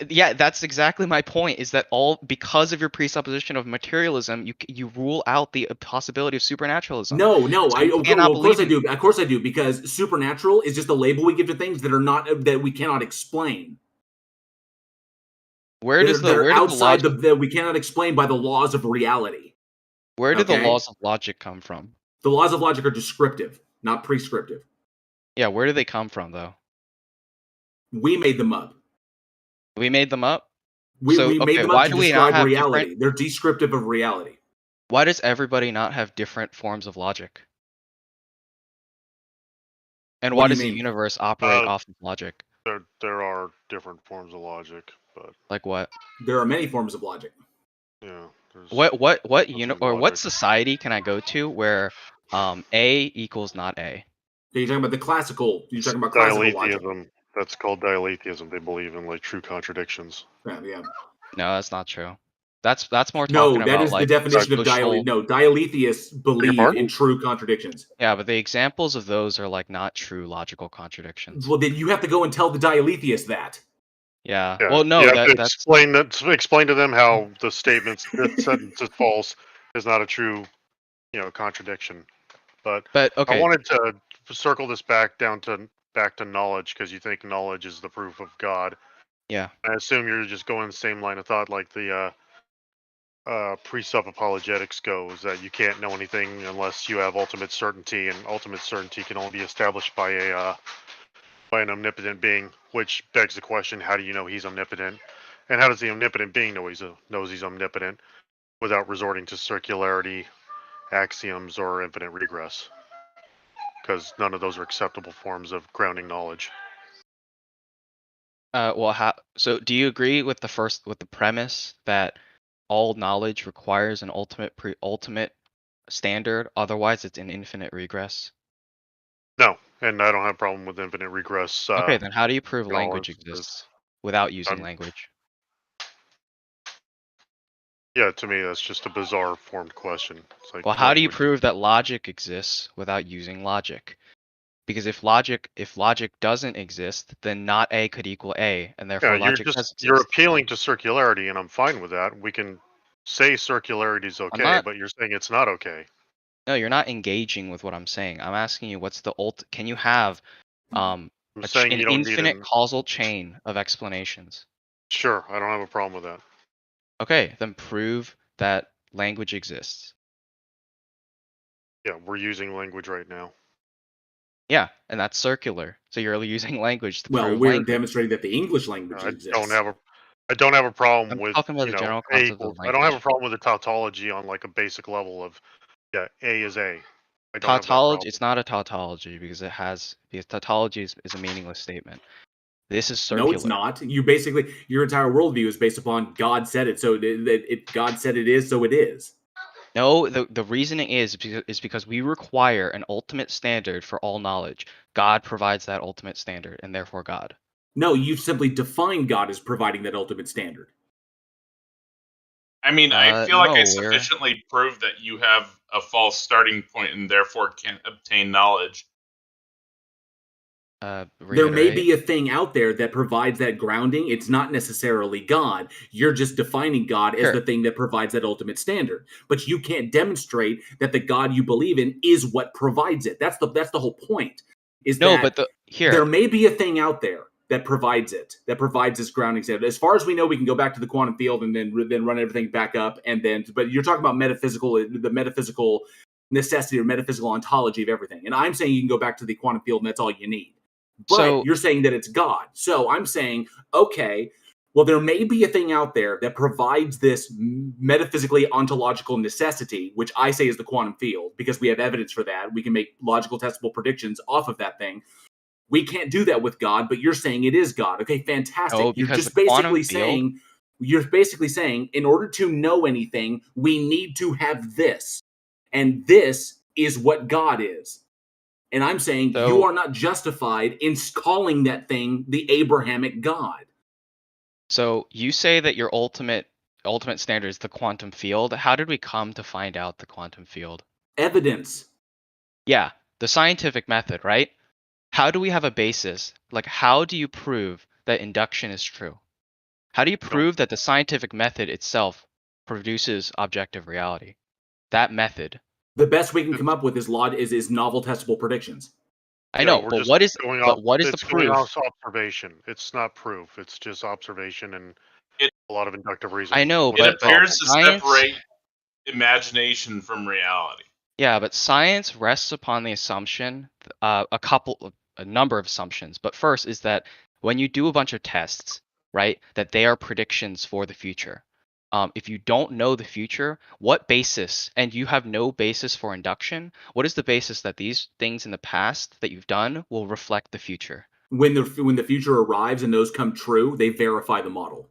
Yeah, that's exactly my point. Is that all because of your presupposition of materialism, you rule out the possibility of supernaturalism? No, so of course I do. Of course I do, because supernatural is just a label we give to things that we cannot explain. Where does that we cannot explain by the laws of reality? Where do the laws of logic come from? The laws of logic are descriptive, not prescriptive. Yeah, where do they come from, though? We made them up. We made them up? We made them up to describe reality. They're descriptive of reality. Why does everybody not have different forms of logic? And why does the universe operate off of logic? There are different forms of logic, but like what? There are many forms of logic. Yeah. What society can I go to where A equals not A? You're talking about the classical. You're talking about classical logic. That's called dialetheism. They believe in like true contradictions. Yeah. No, that's not true. That's more No, talking that about is the like definition of social. No, dialetheists believe pardon? in true contradictions. Yeah, but the examples of those are like not true logical contradictions. Well, then you have to go and tell the dialetheist that. Yeah. Yeah, Well, no, you have to that's explain to them how the statements this sentence is false is not a true, contradiction. But I okay. wanted to circle this back to knowledge because you think knowledge is the proof of God. Yeah. I assume you're just going the same line of thought like the presupp apologetics goes, that you can't know anything unless you have ultimate certainty, and ultimate certainty can only be established by an omnipotent being, which begs the question: how do you know he's omnipotent, and how does the omnipotent being knows he's omnipotent without resorting to circularity, axioms, or infinite regress? Because none of those are acceptable forms of grounding knowledge. So do you agree with the premise that all knowledge requires an ultimate standard, otherwise it's an infinite regress? No, and I don't have a problem with infinite regress. Okay, then how do you prove language instances. exists without using language? Yeah, to me that's just a bizarre formed question. It's like, Well, how do you prove that logic exists without using logic? Because if logic doesn't exist, then not A could equal A, and therefore logic does exist. You're appealing to circularity, and I'm fine with that. We can say circularity is okay, but you're saying it's not okay. No, you're not engaging with what I'm saying. I'm asking you, what's the can you have an infinite causal chain of explanations? Sure, I don't have a problem with that. Okay, then prove that language exists. Yeah, we're using language right now. Yeah, and that's circular. So you're using language to prove language. Well, we're demonstrating that the English language exists. I don't have a problem with talking about the general concept of I don't have a problem with the tautology on like a basic level of A is A. Tautology, it's not a tautology because tautology is a meaningless statement. This is circular. No, it's not. Your entire worldview is based upon God said it, so God said it is, so it is. No, the reasoning is because we require an ultimate standard for all knowledge. God provides that ultimate standard, and therefore God. No, you've simply defined God as providing that ultimate standard. I mean, I feel like I sufficiently proved that you have a false starting point and therefore can't obtain knowledge. There may be a thing out there that provides that grounding. It's not necessarily God. You're just defining God as the thing that provides that ultimate standard. But you can't demonstrate that the God you believe in is what provides it. That's the whole point. There may be a thing out there that provides it, that provides this grounding standard. As far as we know, we can go back to the quantum field and then run everything back up. But you're talking about the metaphysical necessity or metaphysical ontology of everything. And I'm saying you can go back to the quantum field and that's all you need. But you're saying that it's God. So I'm saying, okay, well, there may be a thing out there that provides this metaphysically ontological necessity, which I say is the quantum field, because we have evidence for that. We can make logical testable predictions off of that thing. We can't do that with God, but you're saying it is God. Okay, fantastic. No, you're basically saying, in order to know anything, we need to have this. And this is what God is. And I'm saying you are not justified in calling that thing the Abrahamic God. So you say that your ultimate standard is the quantum field. How did we come to find out the quantum field? Evidence. Yeah, the scientific method, right? How do we have a basis? Like, how do you prove that induction is true? How do you prove that the scientific method itself produces objective reality? That method. The best we can come up with is novel testable predictions. I know, but what is the proof? Going off observation. It's not proof. It's just observation and a lot of inductive reasoning. I know, but it appears to separate imagination from reality. Yeah, but science rests upon the assumption, a number of assumptions. But first is that when you do a bunch of tests, right, that they are predictions for the future. If you don't know the future, what basis, and you have no basis for induction, what is the basis that these things in the past that you've done will reflect the future? When the future arrives and those come true, they verify the model.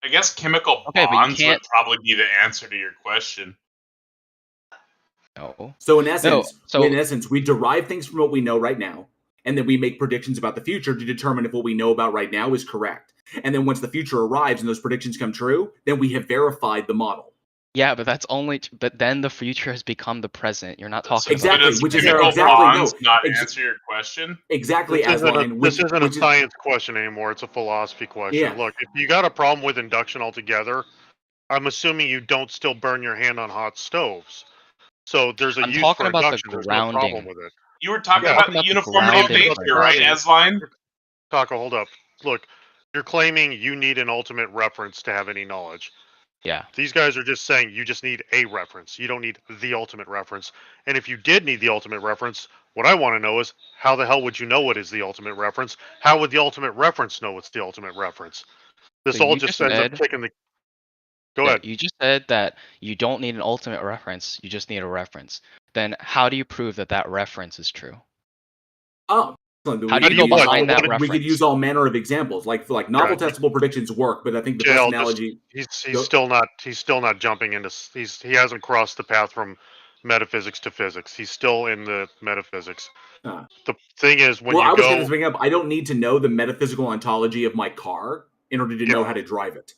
I guess chemical bonds would probably be the answer to your question. No. So in essence, we derive things from what we know right now, and then we make predictions about the future to determine if what we know about right now is correct. And then once the future arrives and those predictions come true, then we have verified the model. Yeah, but that's only. But then the future has become the present. You're not talking Exactly, Does which is chemical exactly bonds no. not answer your question? Exactly, This isn't Asline. this isn't a science question anymore. It's a philosophy question. Yeah. Look, if you got a problem with induction altogether, I'm assuming you don't still burn your hand on hot stoves. So there's a I'm use talking for about the induction. There's no problem grounding. with it. You were talking Yeah. about Talking the about the uniformity of grounding nature, right, Asline? Taco, hold up. Look, you're claiming you need an ultimate reference to have any knowledge. Yeah. These guys are just saying you just need a reference. You don't need the ultimate reference. And if you did need the ultimate reference, what I want to know is how the hell would you know what is the ultimate reference? How would the ultimate reference know what's the ultimate reference? This So all you just just ends up said kicking the. Go that ahead. you just said that you don't need an ultimate reference. You just need a reference. Then how do you prove that that reference is true? Oh, How do you define that reference? We could use all manner of examples, like novel testable predictions work, but I think the best analogy. He's still not jumping into. He hasn't crossed the path from metaphysics to physics. He's still in the metaphysics. The thing is, when I you was going go, to bring up, I don't need to know the metaphysical ontology of my car in order to know how to drive it.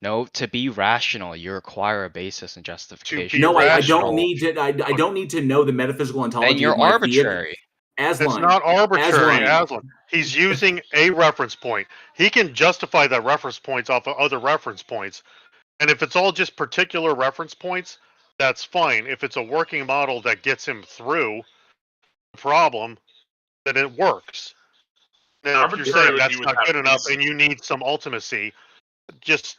No, to be rational, you require a basis and justification. No, I don't need to. I don't need to know the metaphysical ontology. And you're of my arbitrary. It's not arbitrary, Aslan. He's using a reference point. He can justify that reference points off of other reference points. And if it's all just particular reference points, that's fine. If it's a working model that gets him through the problem, then it works. Now, if you're saying that's not good enough and you need some ultimacy, just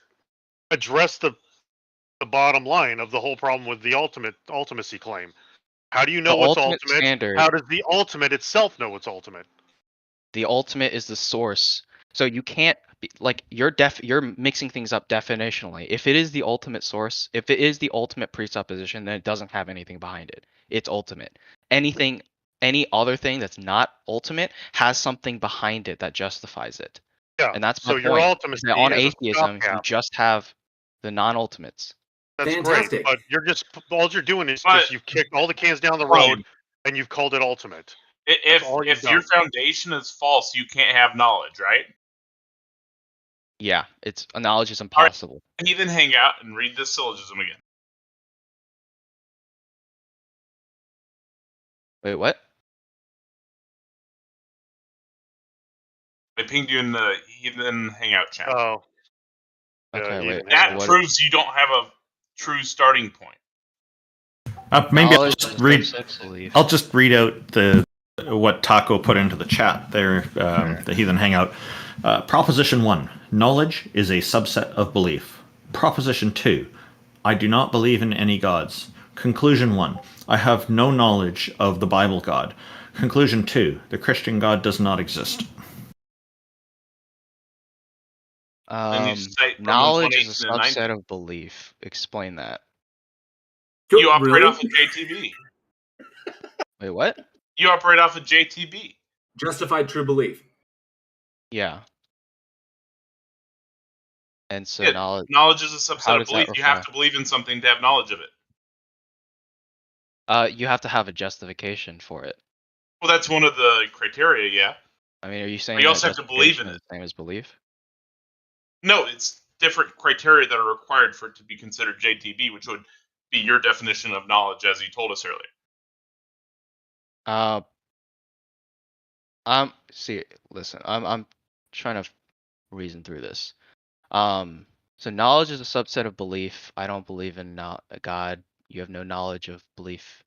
address the bottom line of the whole problem with the ultimacy claim. How do you know what's ultimate? Standard, How does the ultimate itself know what's ultimate? The ultimate is the source. So you can't like you're mixing things up definitionally. If it is the ultimate source, if it is the ultimate presupposition, then it doesn't have anything behind it. It's ultimate. Any other thing that's not ultimate has something behind it that justifies it. Yeah. And that's so my your point. ultimate That on atheism, you just have the non-ultimates. That's great, but all you're doing is just you've kicked all the cans down the road and you've called it ultimate. If your foundation is false, you can't have knowledge, right? Yeah, knowledge is impossible. Right. You then hang out and read this syllogism again. Wait, what? I pinged you in the Heathen Hangout chat. Oh. Okay, wait. That proves you don't have a true starting point. Maybe I'll just read out what Taco put into the chat there, the Heathen Hangout. Proposition 1, knowledge is a subset of belief. Proposition 2, I do not believe in any gods. Conclusion 1, I have no knowledge of the Bible God. Conclusion 2, the Christian God does not exist. Knowledge is a subset of belief. Explain that. You operate off of JTB. Wait, what? You operate off of JTB. Justified true belief. Yeah. And so knowledge is a subset of belief. You have to believe in something to have knowledge of it. You have to have a justification for it. Well, that's one of the criteria, yeah. I mean, are you saying you also have to believe in it? Same as belief? No, it's different criteria that are required for it to be considered JTB, which would be your definition of knowledge, as you told us earlier. Listen, I'm trying to reason through this. So knowledge is a subset of belief. I don't believe in God. You have no knowledge of belief.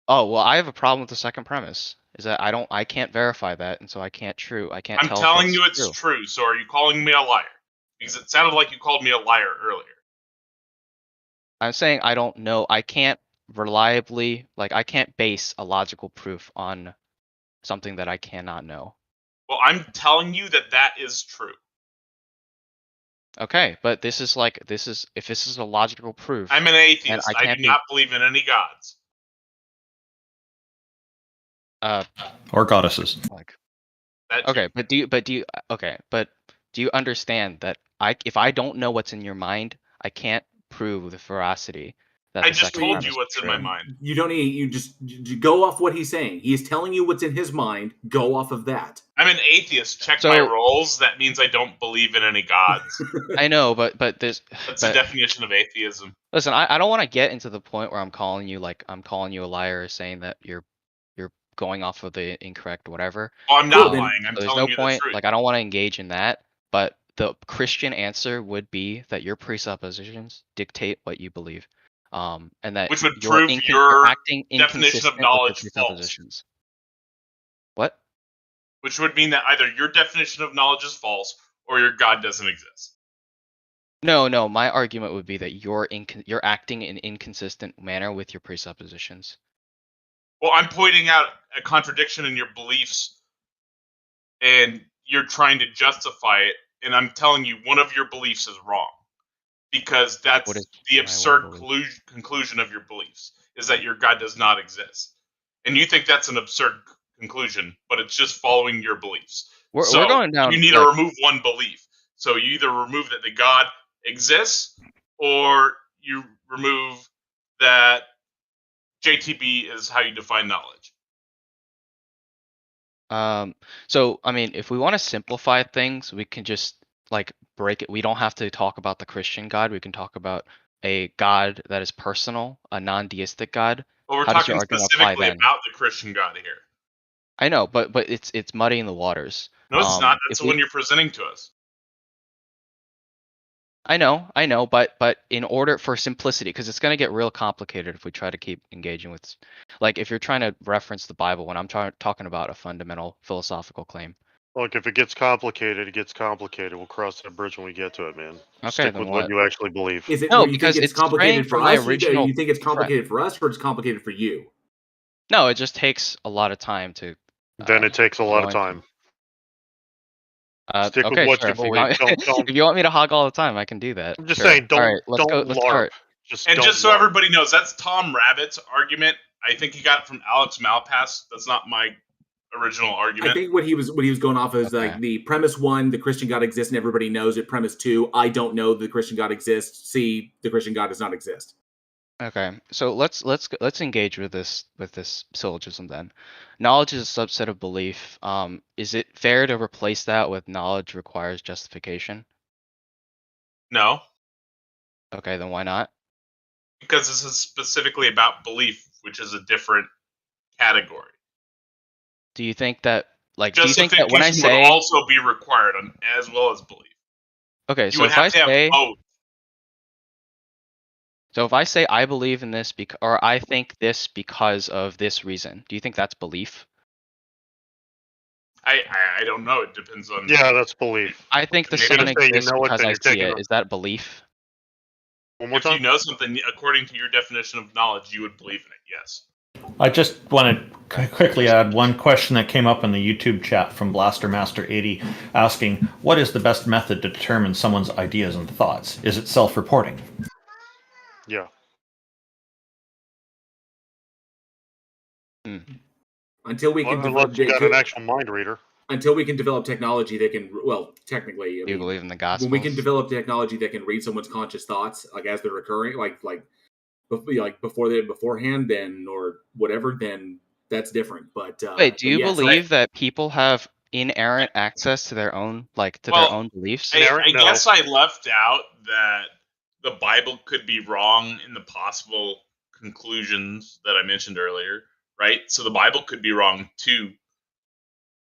Oh, well, I have a problem with the second premise. Is that I can't verify that, and so I can't tell. I'm telling you it's true. So are you calling me a liar? Because it sounded like you called me a liar earlier. I'm saying I don't know. I can't reliably, I can't base a logical proof on something that I cannot know. Well, I'm telling you that is true. Okay, but if this is a logical proof. I'm an atheist. I do not believe in any gods. Or goddesses. But do you understand that if I don't know what's in your mind, I can't prove the veracity that I the just second told premise you is what's in true. my mind. You don't need. You go off what he's saying. He is telling you what's in his mind. Go off of that. I'm an atheist. Check So- my roles. That means I don't believe in any gods. I know, but there's That's the definition of atheism. listen. I don't want to get into the point where I'm calling you a liar, saying that you're going off of the incorrect whatever. Oh, I'm not then- lying. I'm So there's telling no you point. the truth. Like I don't want to engage in that. But the Christian answer would be that your presuppositions dictate what you believe, and that Which would you're prove you're your acting definition of inconsistent with knowledge your false. presuppositions. What? Which would mean that either your definition of knowledge is false or your God doesn't exist. No. My argument would be that you're acting in inconsistent manner with your presuppositions. Well, I'm pointing out a contradiction in your beliefs, and you're trying to justify it, and I'm telling you one of your beliefs is wrong. Because that's What is the my absurd one belief? conclusion of your beliefs, is that your God does not exist. And you think that's an absurd conclusion, but it's just following your beliefs. We're So going down. you need to remove one belief. So you either remove that the God exists, or you remove that JTB is how you define knowledge. So I mean, if we want to simplify things, we can just like break it. We don't have to talk about the Christian God. We can talk about a God that is personal, a non-deistic God. But we're How does your talking argument apply specifically then? about the Christian God here. I know, but it's muddying the waters. No, it's not. if That's the one you're presenting to us. I know, but in order for simplicity, because it's going to get real complicated if we try to keep engaging with, like, if you're trying to reference the Bible when I'm talking about a fundamental philosophical claim. Look, if it gets complicated, it gets complicated. We'll cross that bridge when we get to it, man. Okay, Stick then with what? what you actually believe. Is it? No, You because think it's it's straying complicated for from my us? original You think it's complicated for us, or it's complicated for you? No, it just takes a lot of time to. Then it takes a lot go of into. time. Stick with Okay, what sure. you If you, believe. want, Don't. if you want me to hog all the time, I can do that. I'm just Sure. saying, All don't. right, let's go. Don't Let's LARP. start. And don't just so LARP. everybody knows, that's Tom Rabbit's argument. I think he got it from Alex Malpass. That's not my original argument. I think what he was going off is Okay. like the premise one, the Christian God exists and everybody knows it. Premise two, I don't know the Christian God exists. C, the Christian God does not exist. Okay, so let's engage with this syllogism then. Knowledge is a subset of belief. Is it fair to replace that with knowledge requires justification? No, Okay, then why not? because this is specifically about belief, which is a different category. Do you think that do you think Justification that when I would say also be required as well as belief. okay, You so would if I have to have say both. so if I say I believe in this or I think this because of this reason, do you think that's belief? I don't know. It depends on. Yeah, that's belief. I think the Maybe sun if you exists know it, because then I you're see taking it. a- Is that belief? One more If you time. know something according to your definition of knowledge, you would believe in it. Yes. I just want to quickly add one question that came up in the YouTube chat from Blastermaster80 asking, what is the best method to determine someone's ideas and thoughts? Is it self-reporting? Yeah. Until we can Unless you got an actual mind reader. until we can develop technology that can, well, technically, I Do you mean, believe in the gospel? when we can develop technology that can read someone's conscious thoughts, like as they're occurring, like beforehand, then or whatever, then that's different. But Wait, do you yeah, so- believe that people have inerrant access to their own their own beliefs? I No. guess I left out that the Bible could be wrong in the possible conclusions that I mentioned earlier, right? So the Bible could be wrong too.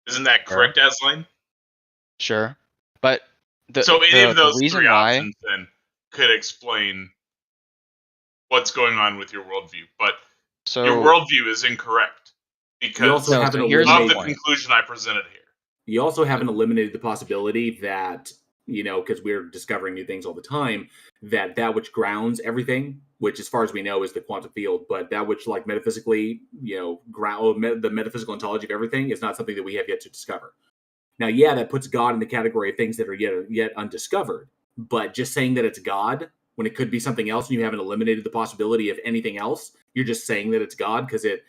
Isn't that correct, Aslan? Sure, but So any of those reason three why options then could explain what's going on with your worldview. But so your worldview is incorrect You because also No, haven't so here's of the the point. conclusion I presented here. You also haven't eliminated the possibility that, because we're discovering new things all the time, that which grounds everything, which as far as we know is the quantum field, but that which like metaphysically, ground the metaphysical ontology of everything is not something that we have yet to discover. Now, yeah, that puts God in the category of things that are yet undiscovered, but just saying that it's God when it could be something else and you haven't eliminated the possibility of anything else, you're just saying that it's God because it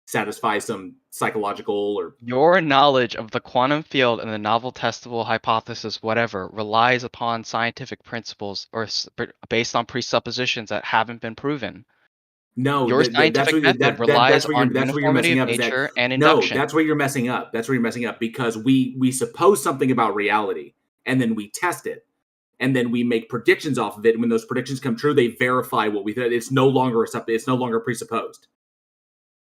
satisfies some psychological or your knowledge of the quantum field and the novel testable hypothesis, whatever, relies upon scientific principles or based on presuppositions that haven't been proven. No, Your scientific method relies on that's where you're uniformity messing of up. Is that nature and no? induction. That's where you're messing up. That's where you're messing up because we suppose something about reality and then we test it and then we make predictions off of it. And when those predictions come true, they verify what we thought. It's no longer presupposed.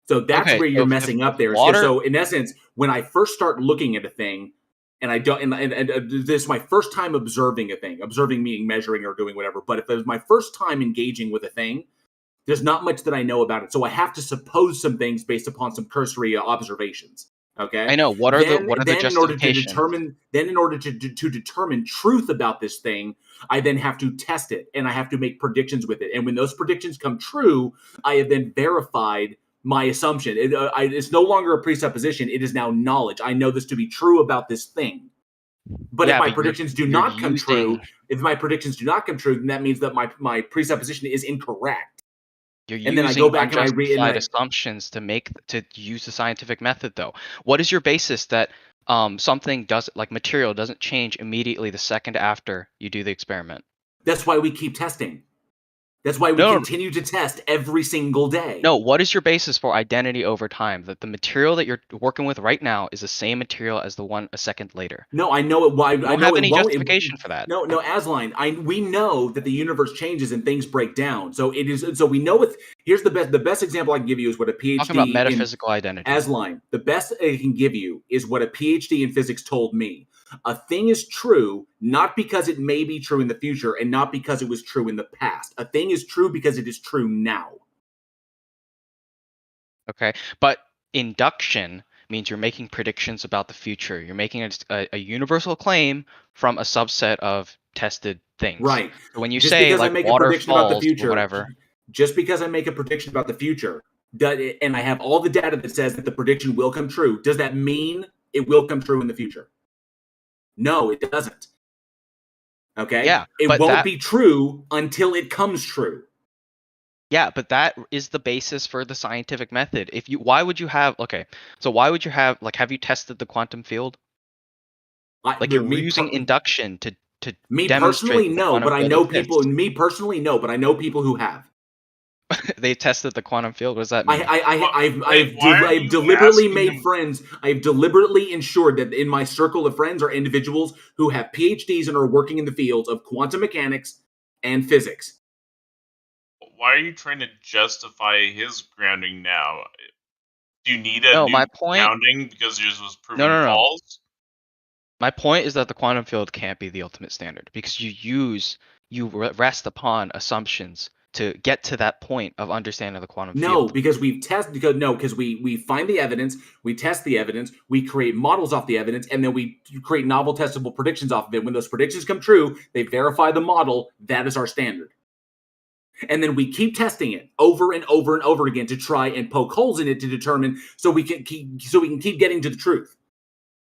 So that's Okay, where so you're if messing up there. water, So in essence, when I first start looking at a thing, and I don't, and this is my first time observing a thing. Observing meaning measuring or doing whatever. But if it was my first time engaging with a thing, there's not much that I know about it. So I have to suppose some things based upon some cursory observations. Okay. I know. What are the In order to justifications? determine truth about this thing, I then have to test it and I have to make predictions with it. And when those predictions come true, I have then verified my assumption. It's no longer a presupposition. It is now knowledge. I know this to be true about this thing. But Yeah, if my but predictions do you're not come true, using then that means that my presupposition is incorrect. you're And then I go using back and I read and unjustified assumptions to use the scientific method, though. What is your basis that something doesn't, like material, doesn't change immediately the second after you do the experiment? that's why we keep testing. That's why we No, continue to test every single day. no. What is your basis for identity over time? That the material that you're working with right now is the same material as the one a second later. No, I know it. Why? You I don't know have it any won't. justification for that. No, Asline. We know that the universe changes and things break down. So it is. So we know it's. Here's the best. The best example I can give you is what a Talking about PhD in metaphysical identity. Asline. The best I can give you is what a PhD in physics told me. A thing is true not because it may be true in the future and not because it was true in the past. A thing is true because it is true now. Okay, but induction means you're making predictions about the future. You're making a universal claim from a subset of tested things. Right. So when you Just say because I like make a water prediction about the falls or future, whatever, just because I make a prediction about the future, and I have all the data that says that the prediction will come true, does that mean it will come true in the future? No, it doesn't. Okay? yeah, It but won't that be true until it comes true. yeah, but that is the basis for the scientific method. If you, why would you have so why would you have like have you tested the quantum field? Like you're using induction to me demonstrate personally, that the no, quantum but I field know exists. people. Me personally, no, but I know people who have. They tested the quantum field. What does that mean? I've deliberately made friends. I've deliberately ensured that in my circle of friends are individuals who have PhDs and are working in the fields of quantum mechanics and physics. Why are you trying to justify his grounding now? Do you need a No, new my point. grounding because yours was proven No. false? My point is that the quantum field can't be the ultimate standard because you rest upon assumptions to get to that point of understanding the quantum No, field. because we've tested. Because we find the evidence, we test the evidence, we create models off the evidence, and then we create novel testable predictions off of it. When those predictions come true, they verify the model. That is our standard. And then we keep testing it over and over and over again to try and poke holes in it to determine so we can keep getting to the truth.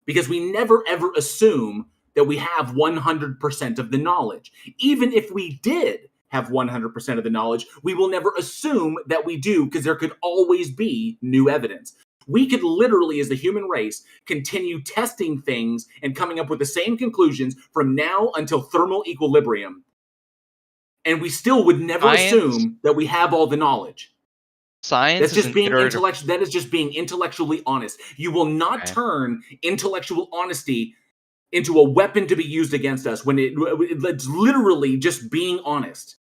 Because we never ever assume that we have 100% of the knowledge. Even if we did have 100% of the knowledge, we will never assume that we do because there could always be new evidence. We could literally, as the human race, continue testing things and coming up with the same conclusions from now until thermal equilibrium. And we still would never assume that we have all the knowledge. Science That's just being intellectual. That is just being intellectually honest. You will not turn intellectual honesty into a weapon to be used against us when it's literally just being honest.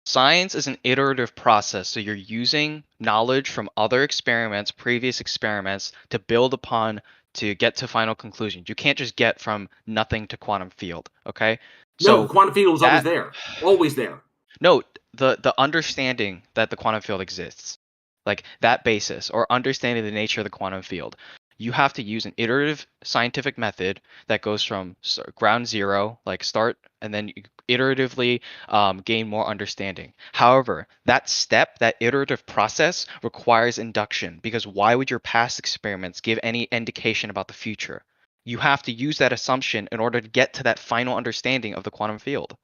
Science is an iterative process, so you're using knowledge from other experiments, previous experiments, to build upon to get to final conclusions. You can't just get from nothing to quantum field, okay? So no, quantum field is always there. Always there. No, the understanding that the quantum field exists, like that basis, or understanding the nature of the quantum field, you have to use an iterative scientific method that goes from ground zero, like start, and then you iteratively gain more understanding. However, that step, that iterative process requires induction, because why would your past experiments give any indication about the future? You have to use that assumption in order to get to that final understanding of the quantum field.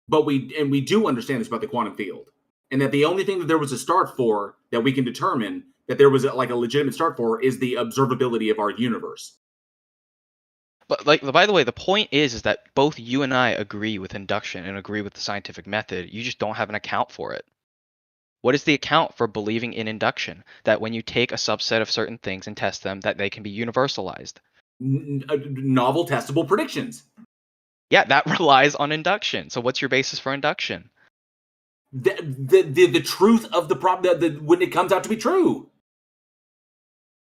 But we do understand this about the quantum field, and that the only thing that there was a start for that we can determine that there was a legitimate start for is the observability of our universe. But like, by the way, the point is that both you and I agree with induction and agree with the scientific method. You just don't have an account for it. What is the account for believing in induction? That when you take a subset of certain things and test them, that they can be universalized. Novel testable predictions. Yeah, that relies on induction. So what's your basis for induction? The truth of the problem when it comes out to be true.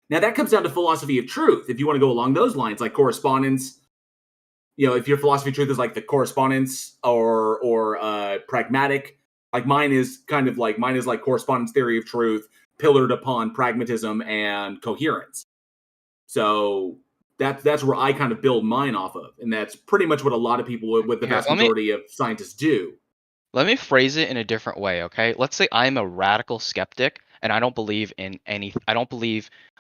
Now that comes down to philosophy of truth. If you want to go along those lines, like correspondence, if your philosophy of truth is like the correspondence or pragmatic, like mine is like correspondence theory of truth, pillared upon pragmatism and coherence. So that's where I kind of build mine off of, and that's pretty much what a lot of people with the vast majority of scientists do. Let me phrase it in a different way, okay? Let's say I'm a radical skeptic and I don't believe in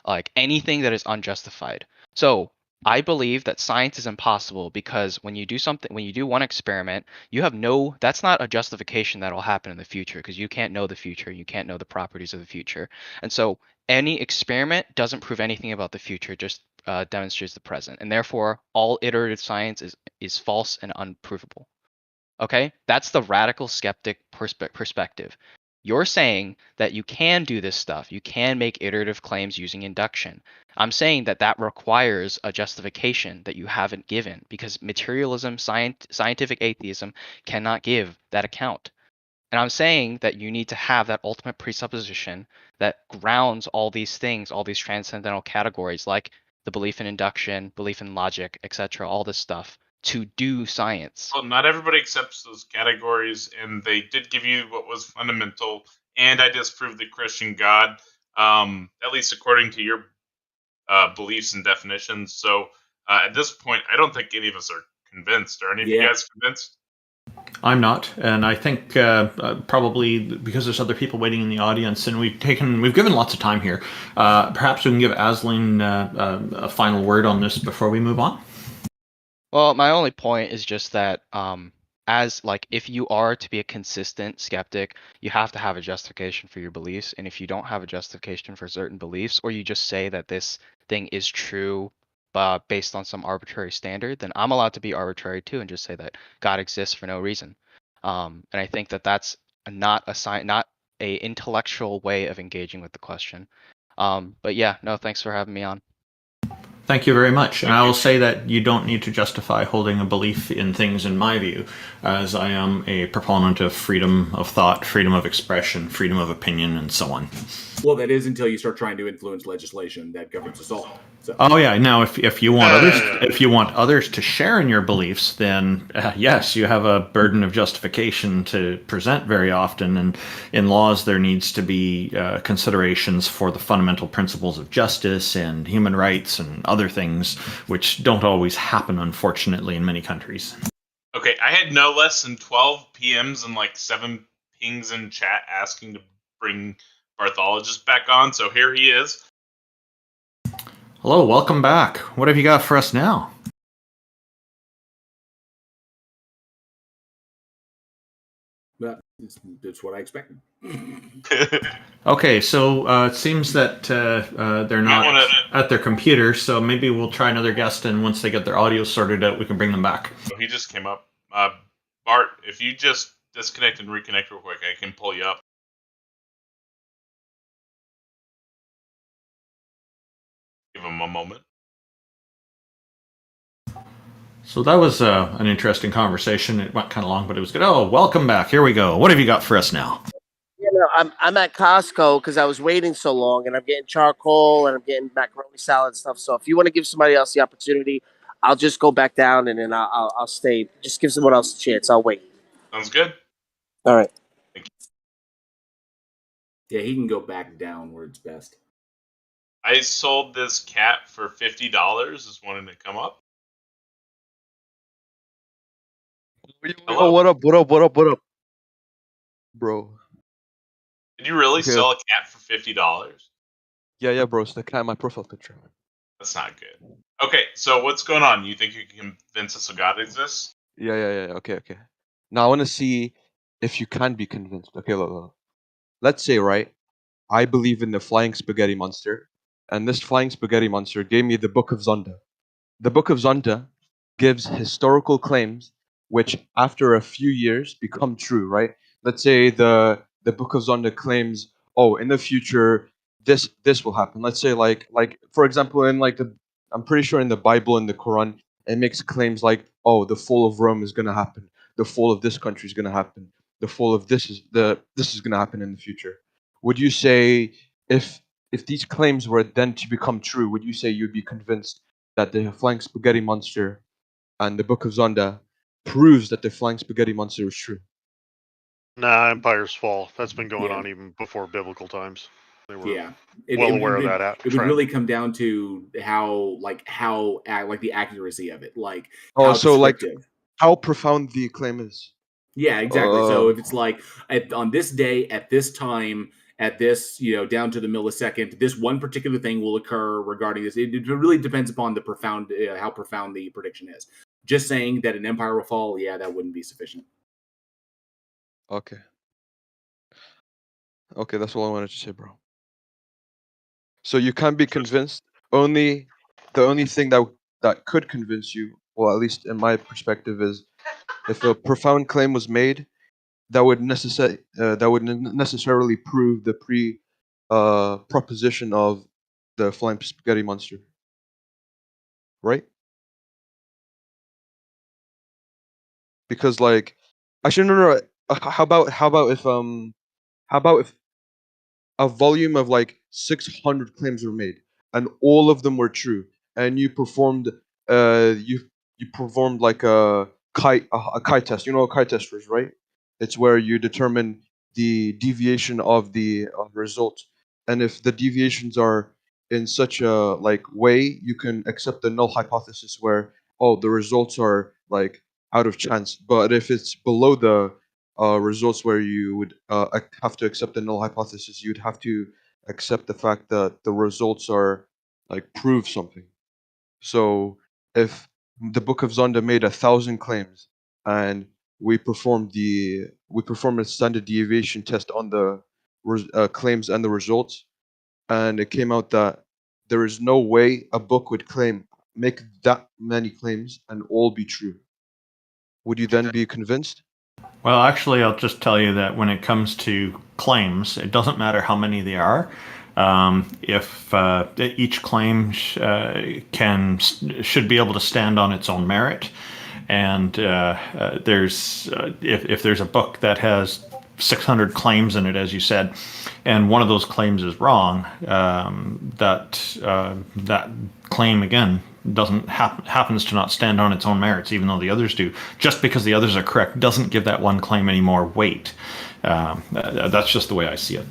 like anything that is unjustified. So I believe that science is impossible because when you do one experiment, that's not a justification that will happen in the future because you can't know the future, you can't know the properties of the future. And so any experiment doesn't prove anything about the future, just demonstrates the present. And therefore, all iterative science is false and unprovable. Okay, that's the radical skeptic perspective. You're saying that you can do this stuff. You can make iterative claims using induction. I'm saying that requires a justification that you haven't given because materialism, scientific atheism cannot give that account. And I'm saying that you need to have that ultimate presupposition that grounds all these things, all these transcendental categories like the belief in induction, belief in logic, etc., all this stuff, to do science. Well, not everybody accepts those categories, and they did give you what was fundamental, and I disproved the Christian God, at least according to your beliefs and definitions. So at this point, I don't think any of us are convinced. Are any of you guys convinced? I'm not, and I think probably because there's other people waiting in the audience, and we've given lots of time here. Perhaps we can give Asleen a final word on this before we move on. Well, my only point is just that if you are to be a consistent skeptic, you have to have a justification for your beliefs. And if you don't have a justification for certain beliefs, or you just say that this thing is true based on some arbitrary standard, then I'm allowed to be arbitrary too and just say that God exists for no reason. And I think that that's not a intellectual way of engaging with the question. But yeah, no, thanks for having me on. Thank you very much. And I will say that you don't need to justify holding a belief in things, in my view, as I am a proponent of freedom of thought, freedom of expression, freedom of opinion, and so on. Well, that is until you start trying to influence legislation that governs us all. So. Oh yeah. Now, if you want others to share in your beliefs, then yes, you have a burden of justification to present very often. And in laws, there needs to be considerations for the fundamental principles of justice and human rights and other things, which don't always happen, unfortunately, in many countries. Okay, I had no less than 12 PMs and like 7 pings in chat asking to bring Barthologist back on, so here he is. Hello, welcome back. What have you got for us now? That's what I expected. Okay, so it seems that they're not at their computer, so maybe we'll try another guest, and once they get their audio sorted out, we can bring them back. So he just came up. Bart, if you just disconnect and reconnect real quick, I can pull you up. Give him a moment. So that was an interesting conversation. It went kind of long, but it was good. Oh, welcome back. Here we go. What have you got for us now? I'm at Costco because I was waiting so long, and I'm getting charcoal and I'm getting macaroni salad and stuff. So if you want to give somebody else the opportunity, I'll just go back down and then I'll stay. Just give someone else a chance. I'll wait. Sounds good. All right. Thank you. Yeah, he can go back down where it's best. I sold this cat for $50. Is wanting to come up? Oh, what up, bro? Did you really sell a cat for $50? Yeah, bro. It's the cat in my profile picture. That's not good. Okay, so what's going on? You think you can convince us a God exists? Yeah. Okay. Now I want to see if you can be convinced. Okay, look. Let's say, right, I believe in the flying spaghetti monster, and this flying spaghetti monster gave me the Book of Zonda. The Book of Zonda gives historical claims which after a few years become true, right? Let's say the Book of Zonda claims, oh, in the future this will happen. Let's say like for example in like I'm pretty sure in the Bible and the Quran it makes claims like, oh, the fall of Rome is going to happen, the fall of this country is going to happen, the fall of this is going to happen in the future. Would you say if these claims were then to become true, would you say you'd be convinced that the flying spaghetti monster and the Book of Zonda proves that the flying spaghetti monster is true? Nah, Empire's Fall. That's been going Yeah. on even before biblical times. They were Yeah, well aware of that it would trend. really come down to how the accuracy of it, like Oh, how so like descriptive. how profound the claim is. Yeah, exactly. So if it's like on this day, at this time, at this, down to the millisecond, this one particular thing will occur regarding this. It really depends upon the profound, how profound the prediction is. Just saying that an empire will fall, yeah, that wouldn't be sufficient. Okay. Okay, that's all I wanted to say, bro. So you can't be convinced. The only thing that could convince you, well, at least in my perspective, is if a profound claim was made that would necessarily prove the proposition of the flying spaghetti monster, right? Because like, actually, no. How about if a volume of like 600 claims were made and all of them were true, and you performed like a kite test. You know what a kite test is, right? It's where you determine the deviation of the result, and if the deviations are in such a like way, you can accept the null hypothesis where, oh, the results are like out of chance. But if it's below the results where you would have to accept the null hypothesis, you'd have to accept the fact that the results are like prove something. So if the Book of Zonda made 1,000 claims and we performed a standard deviation test on the claims and the results, and it came out that there is no way a book would make that many claims and all be true, would you then be convinced? Well, actually, I'll just tell you that when it comes to claims, it doesn't matter how many they are. If each claim should be able to stand on its own merit, and if there's a book that has 600 claims in it, as you said, and one of those claims is wrong, that claim again happens to not stand on its own merits, even though the others do. Just because the others are correct doesn't give that one claim any more weight. That's just the way I see it.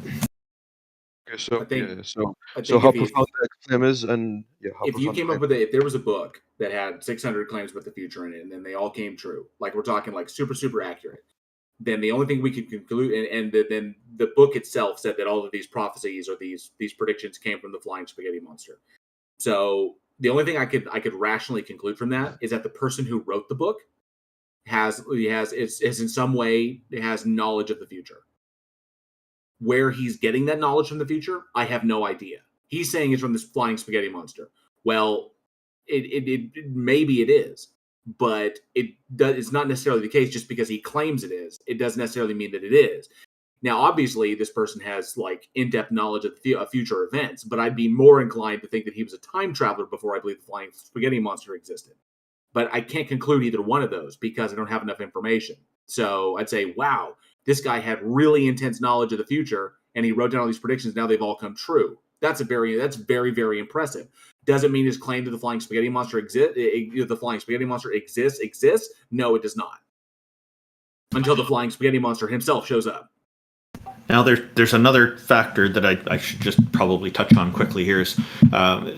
Okay, so I think so how profound that claim is, and if you came up with if there was a book that had 600 claims with the future in it, and then they all came true, like we're talking like super accurate, then the only thing we could conclude, then the book itself said that all of these prophecies or these predictions came from the flying spaghetti monster. So the only thing I could rationally conclude from that is that the person who wrote the book has in some way has knowledge of the future. Where he's getting that knowledge from the future, I have no idea. He's saying it's from this flying spaghetti monster. Well, it maybe it is, but it's not necessarily the case. Just because he claims it is, it doesn't necessarily mean that it is. Now, obviously, this person has like in-depth knowledge of future events, but I'd be more inclined to think that he was a time traveler before I believe the flying spaghetti monster existed. But I can't conclude either one of those because I don't have enough information. So I'd say, wow, this guy had really intense knowledge of the future, and he wrote down all these predictions. Now they've all come true. That's very, very impressive. Doesn't mean his claim that the flying spaghetti monster exists. No, it does not. Until the flying spaghetti monster himself shows up. Now, there's another factor that I should just probably touch on quickly here is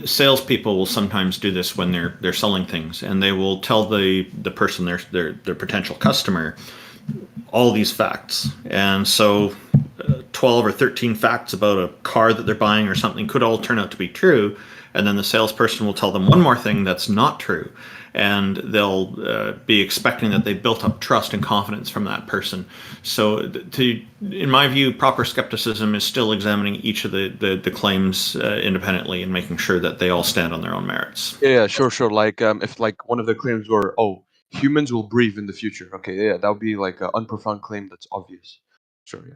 salespeople will sometimes do this when they're selling things, and they will tell the person, their potential customer, all these facts. And so 12 or 13 facts about a car that they're buying or something could all turn out to be true, and then the salesperson will tell them one more thing that's not true, and they'll be expecting that they built up trust and confidence from that person. So, in my view, proper skepticism is still examining each of the claims independently and making sure that they all stand on their own merits. Yeah, sure. Like, if like one of the claims were, oh, humans will breathe in the future. Okay, yeah, that would be like an unprofound claim that's obvious. Sure, yeah.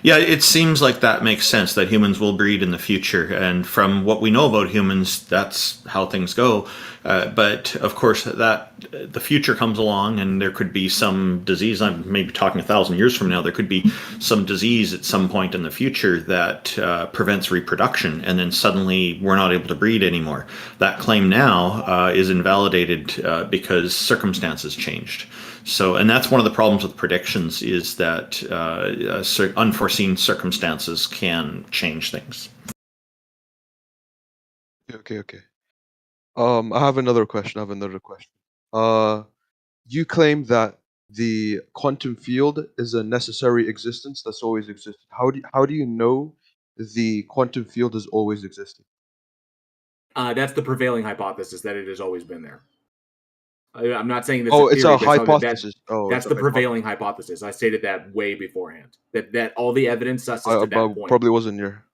Yeah, it seems like that makes sense, that humans will breed in the future. And from what we know about humans, that's how things go. But of course, that the future comes along and there could be some disease. I'm maybe talking 1,000 years from now. There could be some disease at some point in the future that prevents reproduction. And then suddenly we're not able to breed anymore. That claim now is invalidated because circumstances changed. So, and that's one of the problems with predictions, is that unforeseen circumstances can change things. Okay. I have another question. You claim that the quantum field is a necessary existence that's always existed. How do you know the quantum field is always existing? That's the prevailing hypothesis, that it has always been there. I'm not saying this. Oh, is it's theory, a but something hypothesis. that's the prevailing hypothesis. I stated that way beforehand. That all the evidence susses to that point. Probably wasn't your.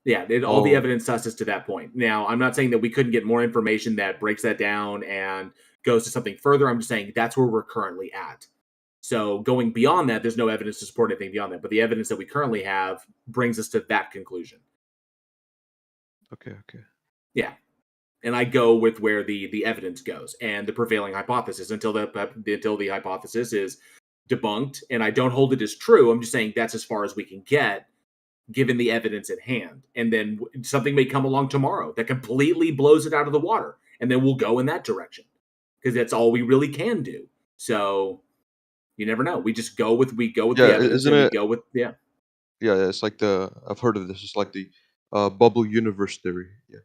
Yeah, all the evidence susses to that point. Now, I'm not saying that we couldn't get more information that breaks that down and goes to something further. I'm just saying that's where we're currently at. So going beyond that, there's no evidence to support anything beyond that. But the evidence that we currently have brings us to that conclusion. Okay. Yeah. And I go with where the evidence goes and the prevailing hypothesis until the hypothesis is debunked. And I don't hold it as true. I'm just saying that's as far as we can get, given the evidence at hand. And then something may come along tomorrow that completely blows it out of the water, and then we'll go in that direction, because that's all we really can do. So you never know. We just go with the evidence, and we go with Yeah, it's like I've heard of this. It's like the bubble universe theory. Yeah,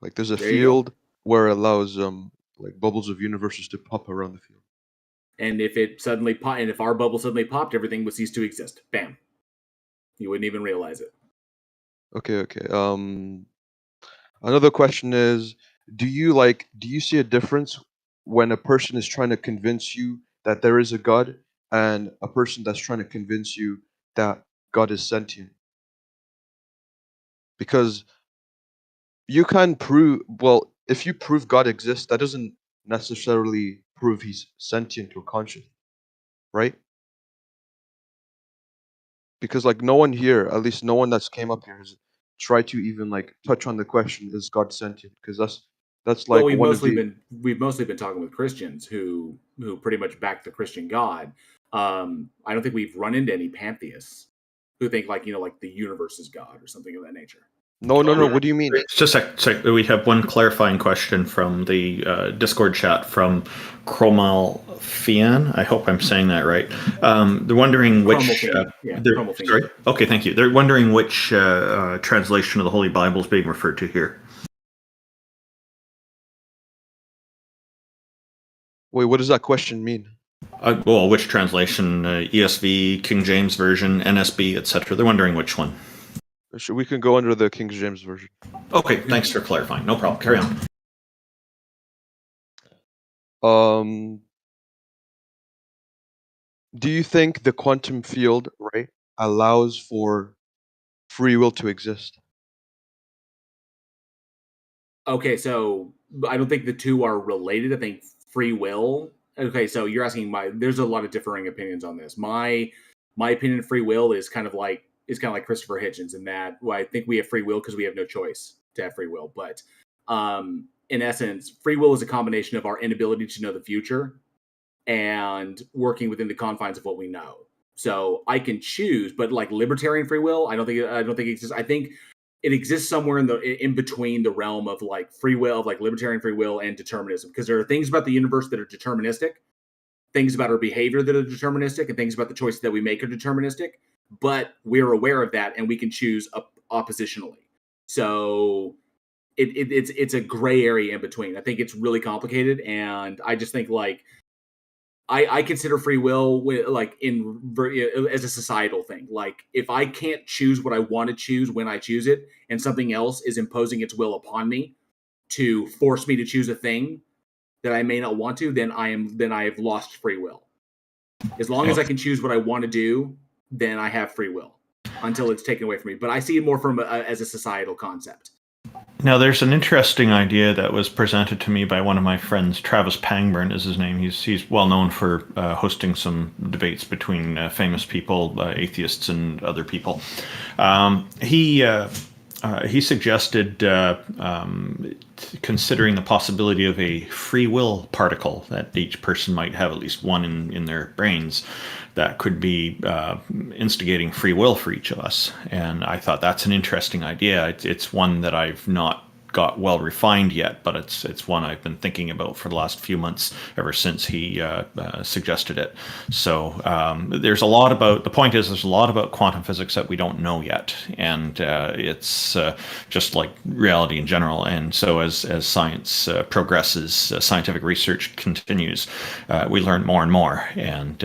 like there's a field where it allows like bubbles of universes to pop around the field. And if our bubble suddenly popped, everything would cease to exist. Bam. You wouldn't even realize it. Okay. Another question is, do you see a difference when a person is trying to convince you that there is a God and a person that's trying to convince you that God is sentient? Because you can prove, well, if you prove God exists, that doesn't necessarily prove he's sentient or conscious, right? Because like no one here, at least no one that's came up here, has tried to even like touch on the question, is God sentient? Because that's like we've mostly been talking with Christians who pretty much back the Christian God. I don't think we've run into any pantheists who think like the universe is God or something of that nature. No. What do you mean? Just a sec. We have one clarifying question from the Discord chat from Cromalfian. I hope I'm saying that right. They're wondering which. Sorry. Okay, thank you. They're wondering which translation of the Holy Bible is being referred to here. Wait, what does that question mean? Well, which translation? ESV, King James Version, NSB, etc. They're wondering which one. We can go under the King James Version. Okay, thanks for clarifying. No problem. Carry on. Do you think the quantum field, right, allows for free will to exist? Okay, so I don't think the two are related. I think free will. Okay, so you're asking there's a lot of differing opinions on this. My opinion of free will is kind of like Christopher Hitchens, in that I think we have free will because we have no choice to have free will. But in essence, free will is a combination of our inability to know the future and working within the confines of what we know. So I can choose, but like libertarian free will, I don't think it exists. I think it exists somewhere in between the realm of like free will, of like libertarian free will and determinism, because there are things about the universe that are deterministic, things about our behavior that are deterministic, and things about the choices that we make are deterministic. But we're aware of that, and we can choose oppositionally. So it's a gray area in between. I think it's really complicated, and I just think like I consider free will as a societal thing. Like, if I can't choose what I want to choose when I choose it, and something else is imposing its will upon me to force me to choose a thing that I may not want to, then I have lost free will. As long as I can choose what I want to do, then I have free will until it's taken away from me. But I see it more from as a societal concept. Now, there's an interesting idea that was presented to me by one of my friends. Travis Pangburn is his name. He's well known for hosting some debates between famous people, atheists and other people. He suggested considering the possibility of a free will particle, that each person might have at least one in their brains that could be instigating free will for each of us. And I thought that's an interesting idea. It's one that I've not got well refined yet, but it's one I've been thinking about for the last few months, ever since he suggested it. So there's a lot about, the point is, there's a lot about quantum physics that we don't know yet, and it's just like reality in general. And so as science progresses, scientific research continues, we learn more and more, and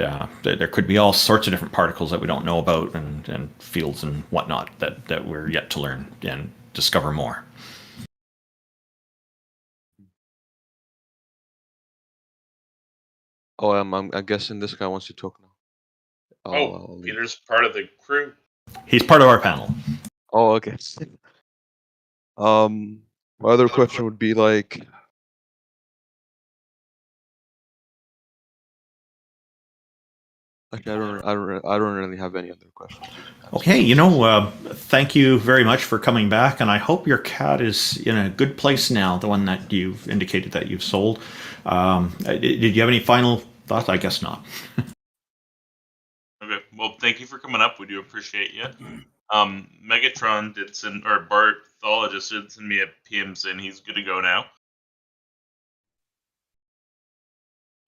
there could be all sorts of different particles that we don't know about, and fields and whatnot that we're yet to learn and discover more. Oh, I'm guessing this guy wants to talk now. Peter's part of the crew. He's part of our panel. Oh, okay. My other question would be like, actually, I don't really have any other questions. Okay, thank you very much for coming back, and I hope your cat is in a good place now, the one that you've indicated that you've sold. Did you have any final thoughts? I guess not. Okay, well, thank you for coming up. We do appreciate you. Megatron did send, or Bart Thologist did send me a PM saying he's good to go now.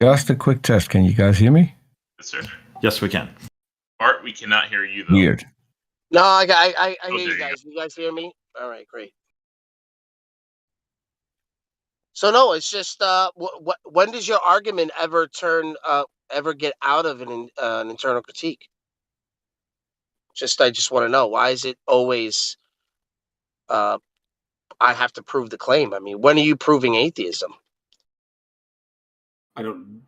Just a quick test. Can you guys hear me? Yes, sir. Yes, we can. Bart, we cannot hear you, though. Weird. No, I hear there you you guys. You guys hear me? All right, great. So no, it's just when does your argument ever get out of an internal critique? I just want to know, why is it always I have to prove the claim? I mean, when are you proving atheism?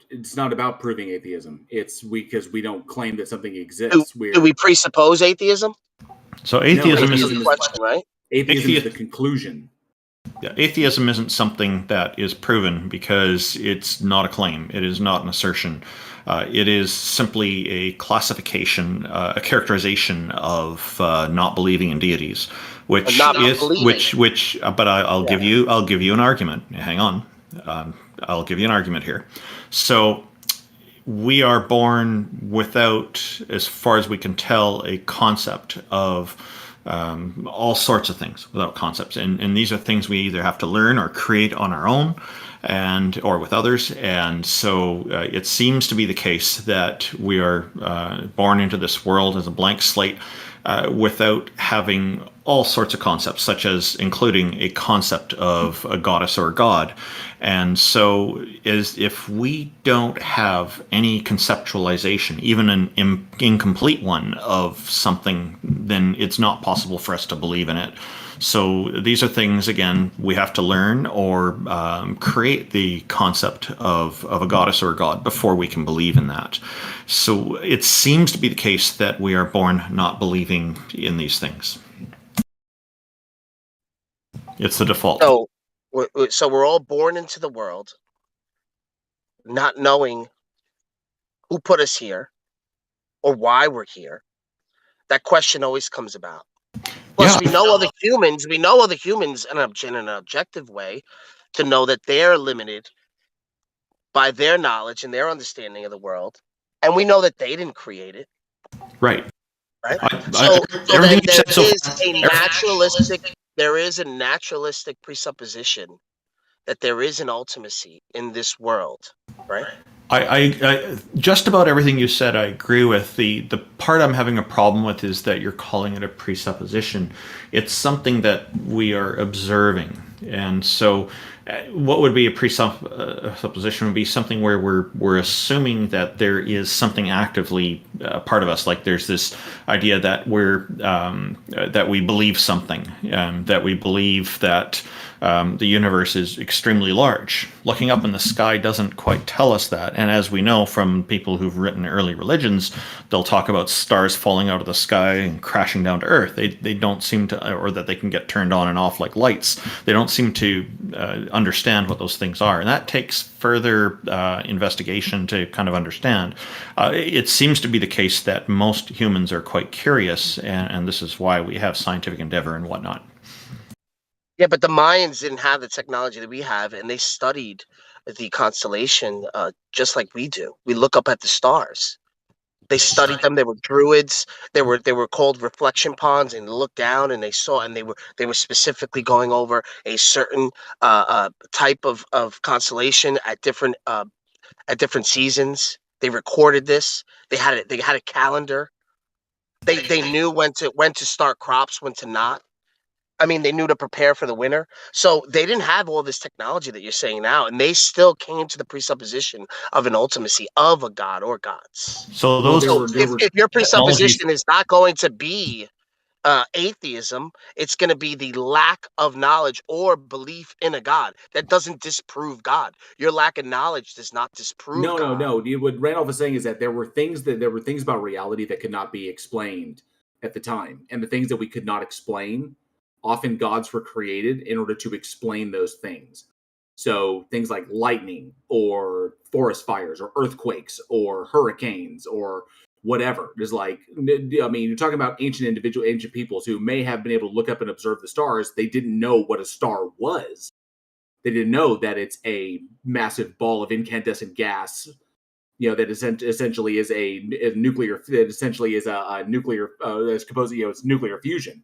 It's not about proving atheism. It's because we don't claim that something exists. Do we presuppose atheism? So atheism is the question, right? Atheism is the conclusion. Yeah, atheism isn't something that is proven, because it's not a claim. It is not an assertion. It is simply a classification, a characterization of not believing in deities, which is But I'll give you an argument. Hang on, I'll give you an argument here. So we are born without, as far as we can tell, a concept of all sorts of things, without concepts, and these are things we either have to learn or create on our own, or with others. And so it seems to be the case that we are born into this world as a blank slate, without having all sorts of concepts, such as including a concept of a goddess or a god. And so if we don't have any conceptualization, even an incomplete one, of something, then it's not possible for us to believe in it. So these are things, again, we have to learn or create the concept of a goddess or a god before we can believe in that. So it seems to be the case that we are born not believing in these things. It's the default. So we're all born into the world not knowing who put us here or why we're here. That question always comes about. Plus, we know other humans in an objective way to know that they're limited by their knowledge and their understanding of the world. And we know that they didn't create it. Right. There is a naturalistic presupposition that there is an ultimacy in this world, right? I just about everything you said I agree with. The part I'm having a problem with is that you're calling it a presupposition. It's something that we are observing. And so what would be a presupposition would be something where we're assuming that there is something actively part of us, like there's this idea that that we believe something, that we believe that the universe is extremely large. Looking up in the sky doesn't quite tell us that, and as we know from people who've written early religions, they'll talk about stars falling out of the sky and crashing down to Earth. They don't seem to, or that they can get turned on and off like lights. They don't seem to understand what those things are, and that takes further investigation to kind of understand. It seems to be the case that most humans are quite curious, and this is why we have scientific endeavor and whatnot. Yeah, but the Mayans didn't have the technology that we have, and they studied the constellation just like we do. We look up at the stars. They studied them. They were druids. They were called reflection ponds, and they looked down and they saw, and they were specifically going over a certain type of constellation at different seasons. They recorded this. They had a calendar. They knew when to start crops, when to not. I mean, they knew to prepare for the winter. So they didn't have all this technology that you're saying now, and they still came to the presupposition of an ultimacy of a god or gods. So if your presupposition is not going to be atheism, it's going to be the lack of knowledge or belief in a god. That doesn't disprove God. Your lack of knowledge does not disprove God. No. What Randolph is saying is that there were things about reality that could not be explained at the time, and the things that we could not explain, often gods were created in order to explain those things. So things like lightning or forest fires or earthquakes or hurricanes or whatever. There's like, I mean, you're talking about ancient peoples who may have been able to look up and observe the stars. They didn't know what a star was. They didn't know that it's a massive ball of incandescent gas, that essentially is a nuclear, that essentially is a nuclear, it's composed, it's nuclear fusion.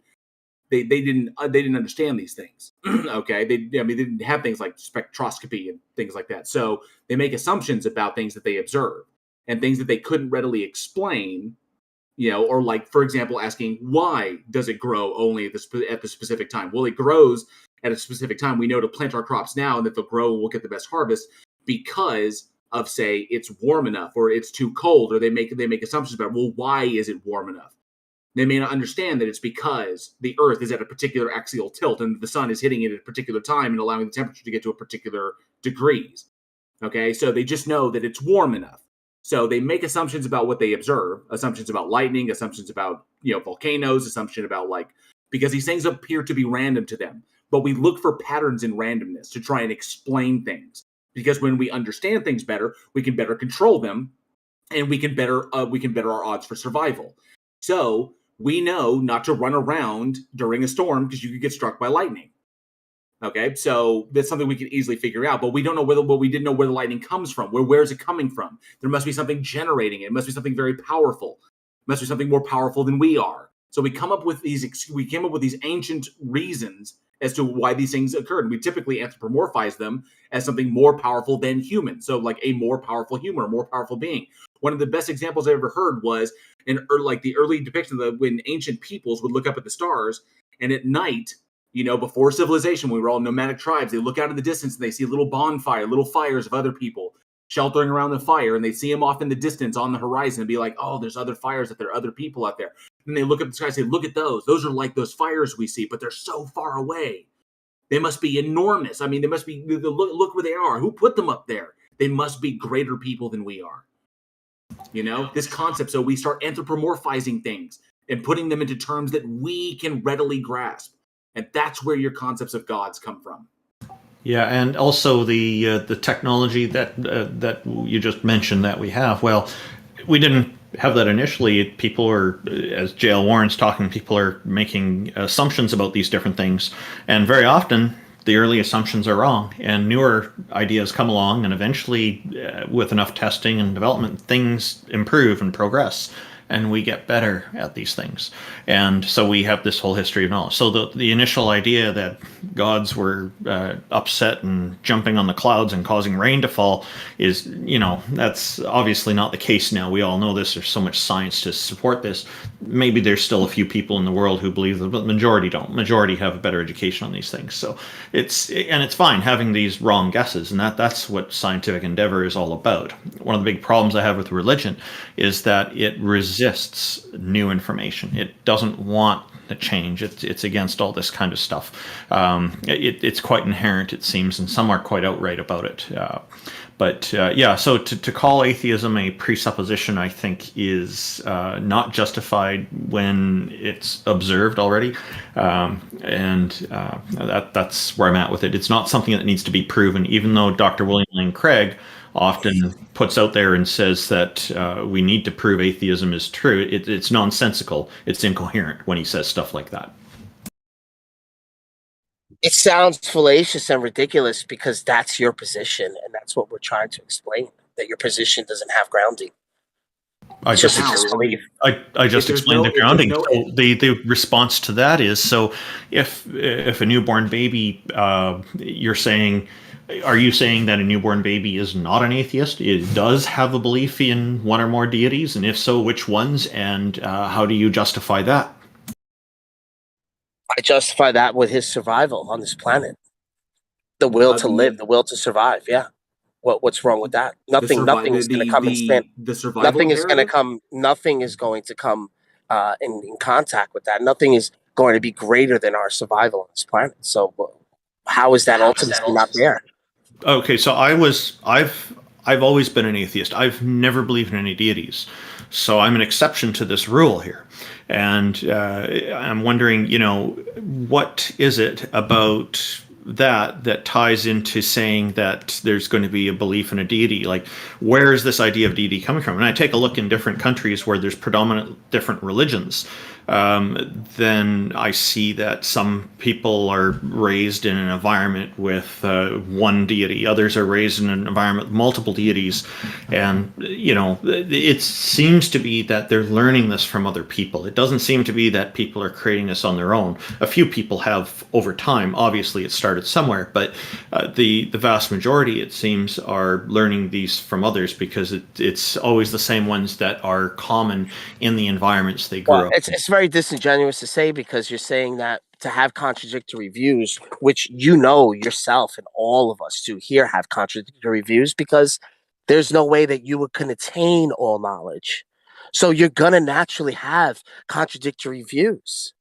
They didn't understand these things. Okay, they didn't have things like spectroscopy and things like that. So they make assumptions about things that they observe and things that they couldn't readily explain. Or like, for example, asking why does it grow only at the specific time? Well, it grows at a specific time. We know to plant our crops now and that they'll grow and we'll get the best harvest because of, say, it's warm enough or it's too cold, or they make assumptions about, well, why is it warm enough? They may not understand that it's because the Earth is at a particular axial tilt and the sun is hitting it at a particular time and allowing the temperature to get to a particular degrees. Okay, so they just know that it's warm enough. So they make assumptions about what they observe, assumptions about lightning, assumptions about volcanoes, assumption about because these things appear to be random to them. But we look for patterns in randomness to try and explain things. Because when we understand things better, we can better control them, and we can better our odds for survival. So we know not to run around during a storm because you could get struck by lightning. Okay, so that's something we can easily figure out, but we don't know we didn't know where the lightning comes from. Where is it coming from? There must be something generating it. It must be something very powerful. It must be something more powerful than we are. So we came up with these ancient reasons as to why these things occurred. We typically anthropomorphize them as something more powerful than human. So like a more powerful human, a more powerful being. One of the best examples I ever heard was the early depiction of when ancient peoples would look up at the stars, and at night, before civilization, when we were all nomadic tribes, they look out in the distance and they see little fires of other people sheltering around the fire, and they see them off in the distance on the horizon and be like, oh, there's other fires out there, other people out there. And they look up at the sky and say, look at those. Those are like those fires we see, but they're so far away. They must be enormous. I mean, they must be, look where they are. Who put them up there? They must be greater people than we are. This concept. So we start anthropomorphizing things and putting them into terms that we can readily grasp. And that's where your concepts of gods come from. Yeah, and also the technology that you just mentioned that we have. Well, we didn't have that initially. People are, as J.L. Warren's talking, people are making assumptions about these different things. And very often, the early assumptions are wrong. And newer ideas come along, and eventually, with enough testing and development, things improve and progress. and we get better at these things. And so we have this whole history of knowledge. So the initial idea that gods were upset and jumping on the clouds and causing rain to fall is, that's obviously not the case now. We all know this. There's so much science to support this. Maybe there's still a few people in the world who believe that, but the majority don't. Majority have a better education on these things. So it's fine having these wrong guesses, and that's what scientific endeavor is all about. One of the big problems I have with religion is that it resists new information. It doesn't want to change. It's against all this kind of stuff. It's quite inherent, it seems, and some are quite outright about it. So to call atheism a presupposition, I think, is not justified when it's observed already, that's where I'm at with it. It's not something that needs to be proven, even though Dr. William Lane Craig often puts out there and says that we need to prove atheism is true. It's nonsensical. It's incoherent when he says stuff like that. It sounds fallacious and ridiculous because that's your position, and that's what we're trying to explain, that your position doesn't have grounding. I just explained the grounding. The response to that is, so if a newborn baby, are you saying that a newborn baby is not an atheist? It does have a belief in one or more deities, and if so, which ones, and how do you justify that? I justify that with his survival on this planet. The will to live, the will to survive, yeah. What's wrong with that? Nothing is going to come and stand. The survival nothing is going to come in contact with that. Nothing is going to be greater than our survival on this planet. So how is that ultimately not there? Okay, so I've always been an atheist. I've never believed in any deities. So I'm an exception to this rule here. And I'm wondering, what is it about that ties into saying that there's going to be a belief in a deity? Like, where is this idea of deity coming from? And I take a look in different countries where there's predominant different religions. Then I see that some people are raised in an environment with one deity. Others are raised in an environment with multiple deities. And, it seems to be that they're learning this from other people. It doesn't seem to be that people are creating this on their own. A few people have over time. Obviously, it started somewhere. But the vast majority, it seems, are learning these from others because it's always the same ones that are common in the environments they grew up in. It's very disingenuous to say, because you're saying that to have contradictory views, which yourself and all of us do here have contradictory views, because there's no way that you can attain all knowledge. So you're gonna naturally have contradictory views.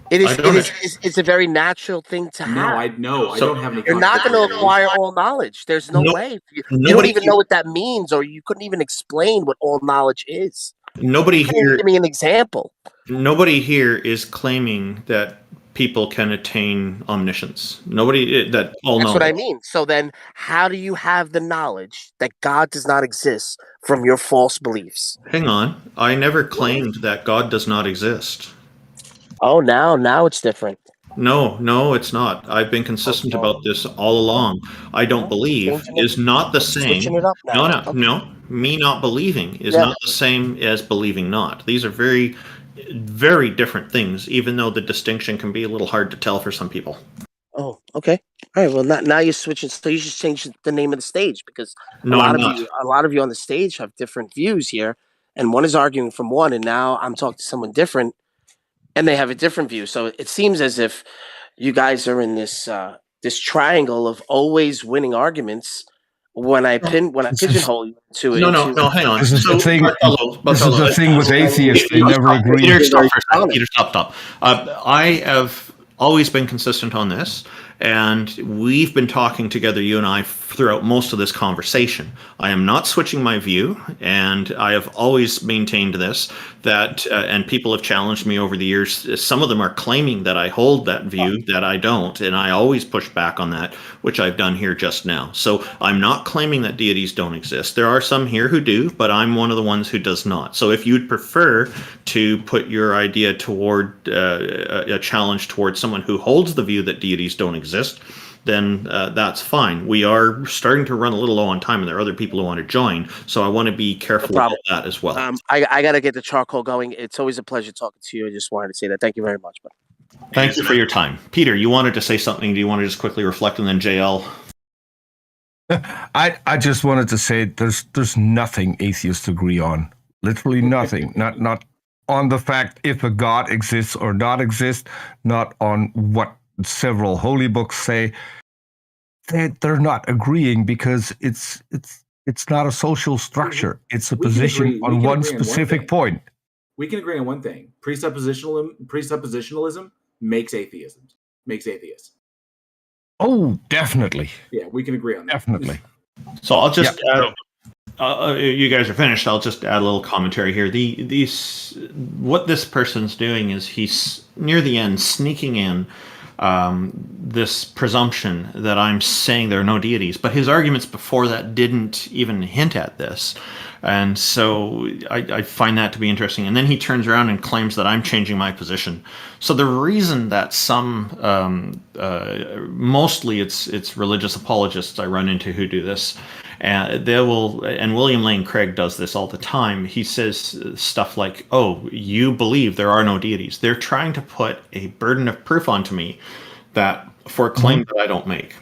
It's a very natural thing to have. I don't have any. You're not going to acquire all knowledge. There's no way. You don't even know what that means, or you couldn't even explain what all knowledge is. Nobody here. Give me an example. Nobody here is claiming that people can attain omniscience. Nobody that all know. That's what I mean. So then, how do you have the knowledge that God does not exist from your false beliefs? Hang on. I never claimed that God does not exist. Oh, now it's different. No, it's not. I've been consistent about this all along. I don't believe is not the same. No. Me not believing is not the same as believing not. These are very, very different things, even though the distinction can be a little hard to tell for some people. Oh, okay. All right. Well, now you're switching. So you should change the name of the stage, because a lot of you on the stage have different views here, and one is arguing from one, and now I'm talking to someone different, and they have a different view. So it seems as if you guys are in this triangle of always winning arguments. When I pigeonhole you to it. No, hang on. This is the thing. This is the thing with atheists. They never agree. Peter, stop for a second. Peter, stop. I have always been consistent on this, and we've been talking together, you and I, throughout most of this conversation. I am not switching my view, and I have always maintained this, that, and people have challenged me over the years. Some of them are claiming that I hold that view, that I don't, and I always push back on that, which I've done here just now. So I'm not claiming that deities don't exist. There are some here who do, but I'm one of the ones who does not. So if you'd prefer to put your idea toward a challenge towards someone who holds the view that deities don't exist, then that's fine. We are starting to run a little low on time, and there are other people who want to join, so I want to be careful about that as well. I got to get the charcoal going. It's always a pleasure talking to you. I just wanted to say that. Thank you very much. Thank you for your time. Peter, you wanted to say something. Do you want to just quickly reflect, and then JL? I just wanted to say there's nothing atheists agree on. Literally nothing. Not on the fact if a God exists or not exists, not on what several holy books say. They're not agreeing because it's not a social structure. It's a position on one specific point. We can agree on one thing. Presuppositionalism makes atheism. Makes atheists. Oh, definitely. Yeah, we can agree on that. Definitely. So I'll just add, you guys are finished. I'll just add a little commentary here. What this person's doing is he's near the end sneaking in this presumption that I'm saying there are no deities, but his arguments before that didn't even hint at this. And so I find that to be interesting. And then he turns around and claims that I'm changing my position. So the reason that some, mostly it's religious apologists I run into who do this, and William Lane Craig does this all the time. He says stuff like, "Oh, you believe there are no deities." They're trying to put a burden of proof onto me that for a claim that I don't make.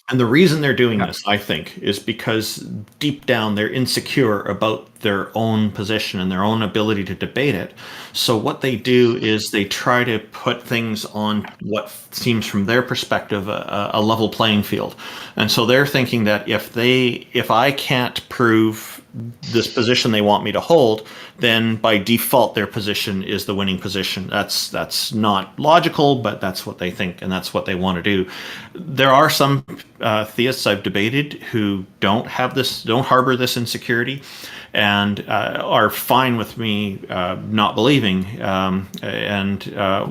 And the reason they're doing this, I think, is because deep down they're insecure about their own position and their own ability to debate it. So what they do is they try to put things on what seems from their perspective a level playing field. And so they're thinking that if I can't prove this position they want me to hold, then by default their position is the winning position. That's not logical, but that's what they think and that's what they want to do. There are some theists I've debated who don't harbor this insecurity and are fine with me not believing. And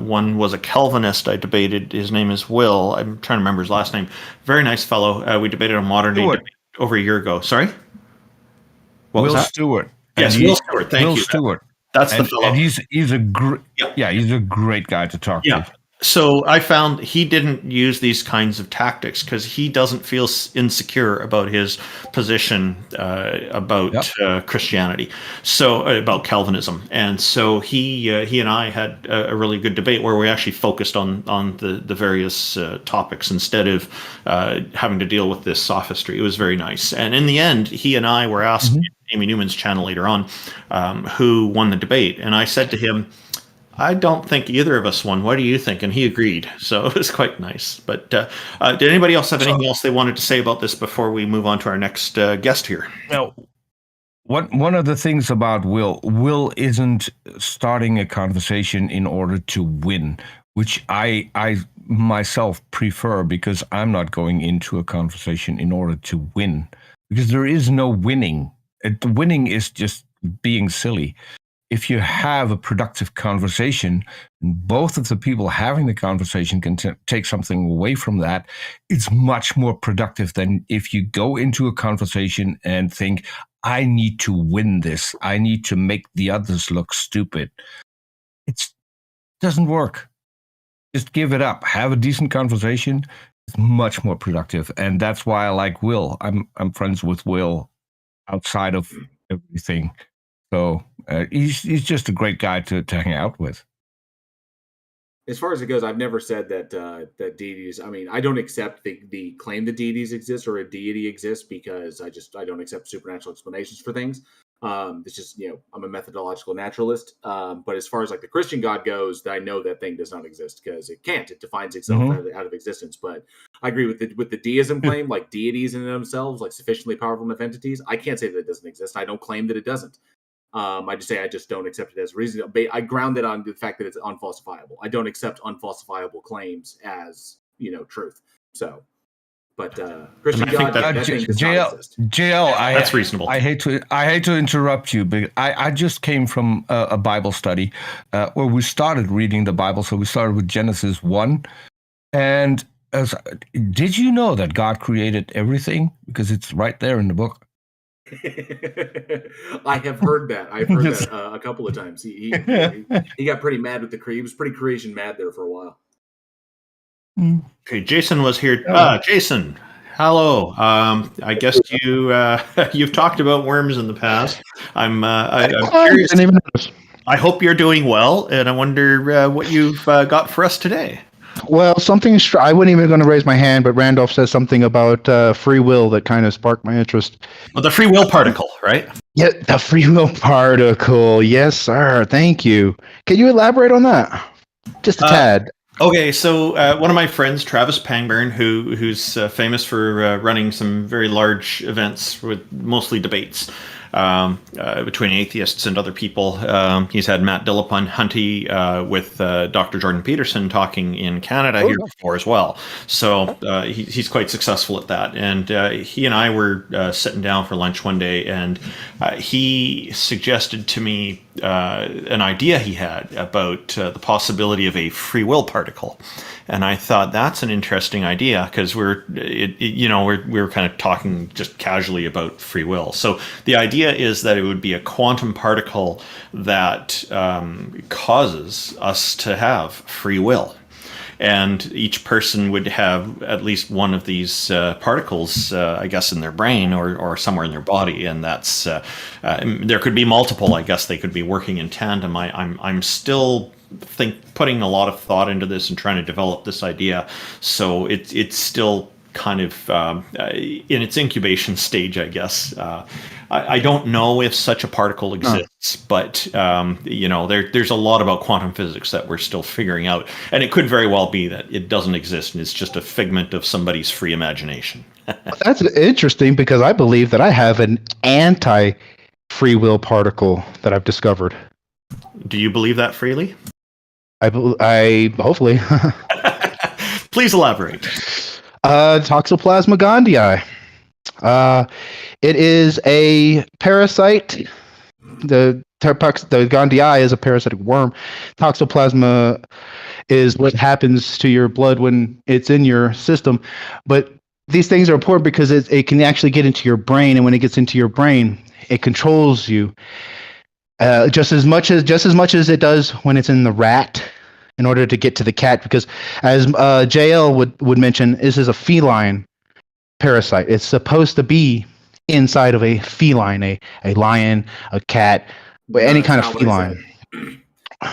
one was a Calvinist I debated. His name is Will. I'm trying to remember his last name. Very nice fellow. We debated a modern day debate over a year ago. Sorry? Will Stewart. Yes, Will Stewart. Thank you. Will Stewart. That's the fellow. And he's a he's a great guy to talk to. So I found he didn't use these kinds of tactics because he doesn't feel insecure about his position about Christianity, so about Calvinism. And so he and I had a really good debate where we actually focused on the various topics instead of having to deal with this sophistry. It was very nice. And in the end, he and I were asked Amy Newman's channel later on who won the debate. And I said to him, I don't think either of us won. What do you think? And he agreed. So it was quite nice. But did anybody else have anything else they wanted to say about this before we move on to our next guest here? Now, one of the things about Will isn't starting a conversation in order to win, which I myself prefer because I'm not going into a conversation in order to win because there is no winning. Winning is just being silly. If you have a productive conversation, and both of the people having the conversation can take something away from that, it's much more productive than if you go into a conversation and think, I need to win this. I need to make the others look stupid. It doesn't work. Just give it up. Have a decent conversation. It's much more productive. And that's why I like Will. I'm friends with Will outside of everything. So he's just a great guy to hang out with. As far as it goes, I've never said that that deities. I mean, I don't accept the claim that deities exist or a deity exists because I don't accept supernatural explanations for things. It's just I'm a methodological naturalist. But as far as like the Christian God goes, I know that thing does not exist because it can't. It defines itself out of existence. But I agree with the deism claim, like deities in themselves, like sufficiently powerful enough entities. I can't say that it doesn't exist. I don't claim that it doesn't. I just say I just don't accept it as reason. I ground it on the fact that it's unfalsifiable. I don't accept unfalsifiable claims as truth. So, but Christian God, that thing does not exist. JL, that's reasonable. I hate to interrupt you, but I just came from a Bible study where we started reading the Bible. So we started with Genesis 1, and did you know that God created everything? Because it's right there in the book. I have heard that. I've heard that a couple of times. He got pretty mad with he was pretty creation mad there for a while. Okay, Jason was here. Oh. Jason, hello. I guess you've talked about worms in the past. I'm curious. Didn't even notice. I hope you're doing well, and I wonder what you've got for us today. Well, I wasn't even going to raise my hand, but Randolph says something about free will that kind of sparked my interest. Well, the free will particle, right? Yeah, the free will particle. Yes, sir. Thank you. Can you elaborate on that? Just a tad. Okay, so one of my friends, Travis Pangburn, who's famous for running some very large events with mostly debates between atheists and other people. He's had Matt Dillapun-Hunty with Dr. Jordan Peterson talking in Canada here before as well. So he's quite successful at that. And he and I were sitting down for lunch one day, and he suggested to me an idea he had about the possibility of a free will particle. And I thought that's an interesting idea because we were kind of talking just casually about free will. So the idea is that it would be a quantum particle that causes us to have free will. And each person would have at least one of these particles, I guess, in their brain or somewhere in their body. And that's there could be multiple. I guess they could be working in tandem. I'm still putting a lot of thought into this and trying to develop this idea. So it's still kind of in its incubation stage, I guess. I don't know if such a particle exists, but there's a lot about quantum physics that we're still figuring out, and it could very well be that it doesn't exist and it's just a figment of somebody's free imagination. That's interesting because I believe that I have an anti-free will particle that I've discovered. Do you believe that freely? I hopefully. Please elaborate. Toxoplasma gondii. It is a parasite. The gondii is a parasitic worm. Toxoplasma is what happens to your blood when it's in your system. But these things are important because it can actually get into your brain, and when it gets into your brain, it controls you just as much as it does when it's in the rat. In order to get to the cat, because as JL would mention, this is a feline parasite. It's supposed to be inside of a feline, a lion, a cat, any kind of feline.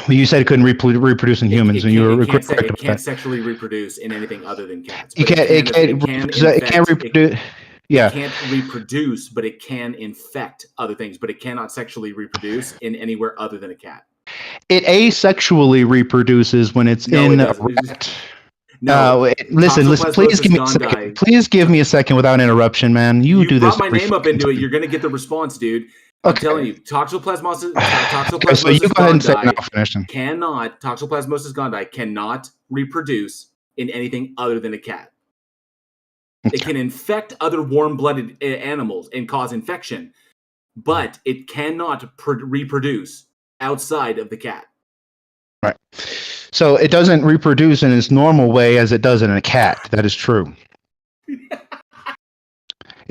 You said it couldn't reproduce in humans, and you were correct about that. It can't sexually reproduce in anything other than cats. It can't reproduce. Yeah. It can't reproduce, but it can infect other things. But it cannot sexually reproduce in anywhere other than a cat. It asexually reproduces when it's in a rat. Listen. Please give me a second. Please give me a second without interruption, man. You do this. You brought my name up into it. You're going to get the response, dude. I'm telling you, Toxoplasmosis so you go ahead and say it now, Toxoplasmosis gondii cannot reproduce in anything other than a cat. Okay. It can infect other warm-blooded animals and cause infection, but it cannot reproduce outside of the cat. Right. So it doesn't reproduce in its normal way as it does in a cat. That is true.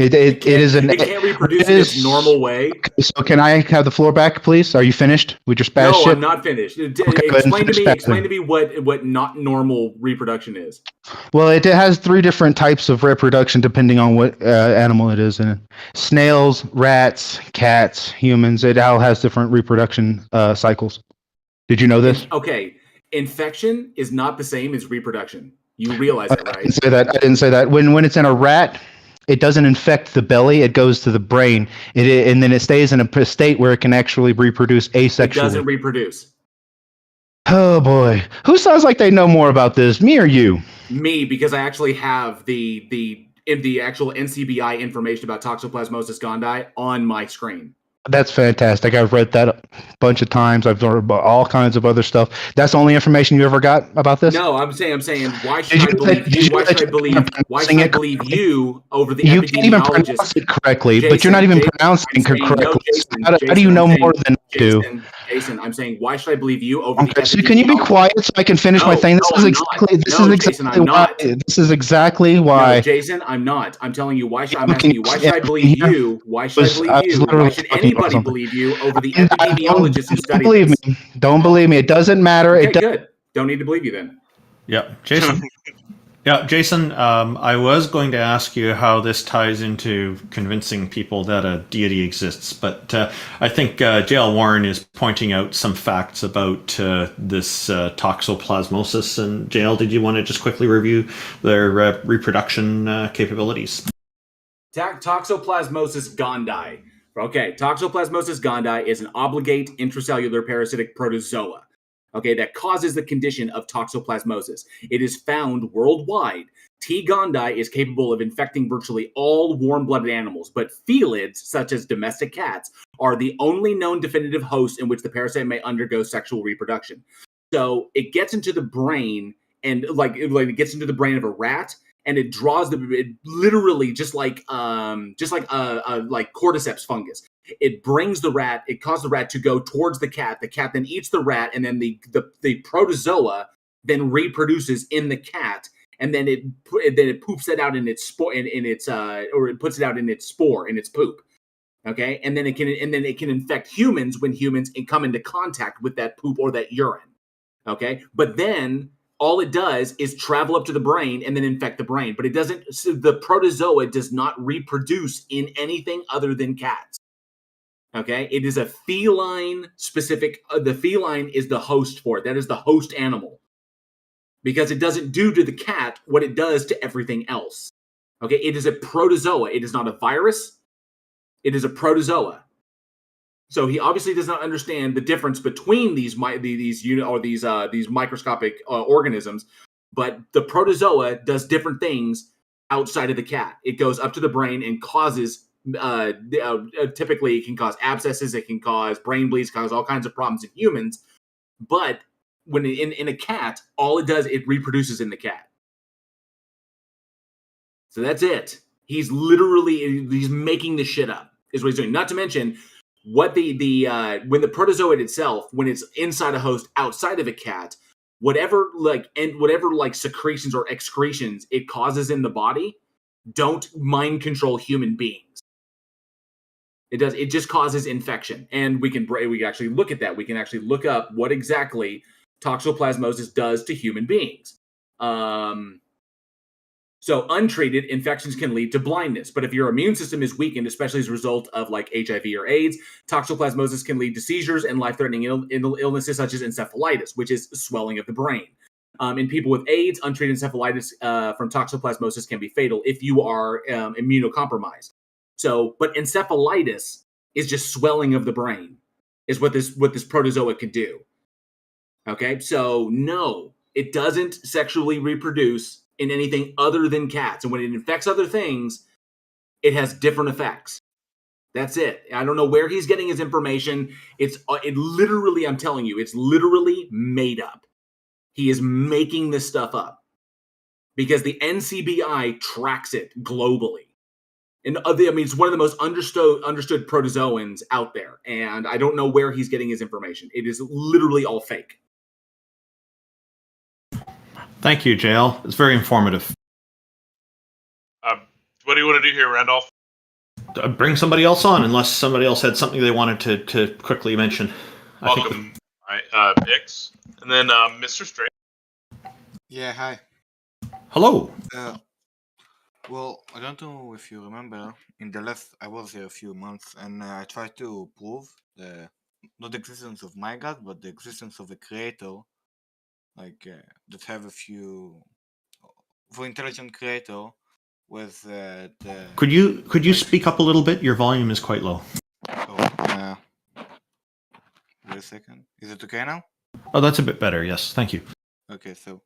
It can't reproduce in its normal way. Okay, so can I have the floor back, please? Are you finished with your spaz shit? No, I'm not finished. Explain to me what not normal reproduction is. Well, it has 3 different types of reproduction depending on what animal it is in. Snails, rats, cats, humans. It all has different reproduction cycles. Did you know this? Okay. Infection is not the same as reproduction. You realize that, right? I didn't say that. When it's in a rat, it doesn't infect the belly. It goes to the brain. And then it stays in a state where it can actually reproduce asexually. It doesn't reproduce. Oh, boy. Who sounds like they know more about this, me or you? Me, because I actually have the actual NCBI information about Toxoplasmosis gondii on my screen. That's fantastic. I've read that a bunch of times. I've learned about all kinds of other stuff. That's the only information you ever got about this? No, I'm saying, why should I believe you over the epidemiologist? You can't even pronounce it correctly, but you're not even pronouncing it correctly. How do you know more than I do? Jason, I'm saying, why should I believe you over the epidemiologist? So can you be quiet so I can finish my thing? This is exactly why. No, Jason, I'm not. I'm telling you, I'm asking you, why should I believe you? Why should I believe you? Why should anybody believe you over the epidemiologist who studied Don't believe me. It doesn't matter. Okay, good. Don't need to believe you then. Yep. Jason. Yeah, Jason, I was going to ask you how this ties into convincing people that a deity exists, but I think J.L. Warren is pointing out some facts about this toxoplasmosis. And J.L., did you want to just quickly review their reproduction capabilities? Toxoplasmosis gondii. Okay, Toxoplasmosis gondii is an obligate intracellular parasitic protozoa. Okay, that causes the condition of toxoplasmosis. It is found worldwide. T. gondii is capable of infecting virtually all warm-blooded animals, but felids, such as domestic cats, are the only known definitive hosts in which the parasite may undergo sexual reproduction. So it gets into the brain, and it gets into the brain of a rat, and it draws it literally just like cordyceps fungus. It brings the rat, it causes the rat to go towards the cat. The cat then eats the rat, and then the protozoa then reproduces in the cat, and then it poops it out in its spore, or it puts it out in its spore, in its poop. Okay, and then it can infect humans when humans come into contact with that poop or that urine. Okay, but then all it does is travel up to the brain and then infect the brain. But it doesn't. So the protozoa does not reproduce in anything other than cats. Okay, it is a feline specific. The feline is the host for it. That is the host animal, because it doesn't do to the cat what it does to everything else. Okay, it is a protozoa. It is not a virus. It is a protozoa. So he obviously does not understand the difference between these microscopic organisms. But the protozoa does different things outside of the cat. It goes up to the brain and causes. Typically, it can cause abscesses. It can cause brain bleeds. Cause all kinds of problems in humans. But when in a cat, all it does, it reproduces in the cat. So that's it. He's making this shit up. Is what he's doing. Not to mention, what when the protozoa itself, when it's inside a host outside of a cat, whatever secretions or excretions it causes in the body, don't mind control human beings. It just causes infection, and we can actually look at that. We can actually look up what exactly toxoplasmosis does to human beings. So untreated, infections can lead to blindness. But if your immune system is weakened, especially as a result of like HIV or AIDS, toxoplasmosis can lead to seizures and life-threatening illnesses such as encephalitis, which is swelling of the brain. In people with AIDS, untreated encephalitis from toxoplasmosis can be fatal if you are immunocompromised. So, but encephalitis is just swelling of the brain, is what this protozoa can do. Okay, so no, it doesn't sexually reproduce in anything other than cats. And when it infects other things, it has different effects. That's it. I don't know where he's getting his information. It literally, I'm telling you, it's literally made up. He is making this stuff up because the NCBI tracks it globally. And it's one of the most understood protozoans out there. And I don't know where he's getting his information. It is literally all fake. Thank you, JL. It's very informative. What do you want to do here, Randolph? Bring somebody else on, unless somebody else had something they wanted to quickly mention. Welcome, Bix. And then Mr. Straight. Yeah, hi. Hello. Well, I don't know if you remember, I was here a few months, and I tried to prove not the existence of my God, but the existence of a creator, that have a few for intelligent creator with the. Could you speak up a little bit? Your volume is quite low. Oh, wait a second. Is it okay now? Oh, that's a bit better. Yes, thank you. Okay, so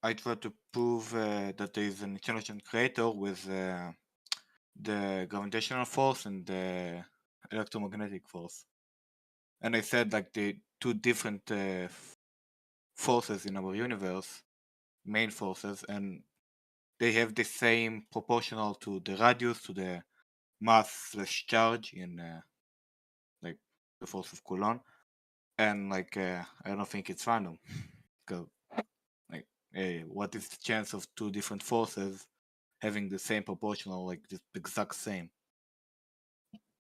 I tried to prove that there is an intelligent creator with the gravitational force and the electromagnetic force. And I said the two different forces in our universe, main forces, and they have the same proportional to the radius, to the mass/charge in the force of Coulomb. And I don't think it's random. Because what is the chance of two different forces having the same proportional, the exact same?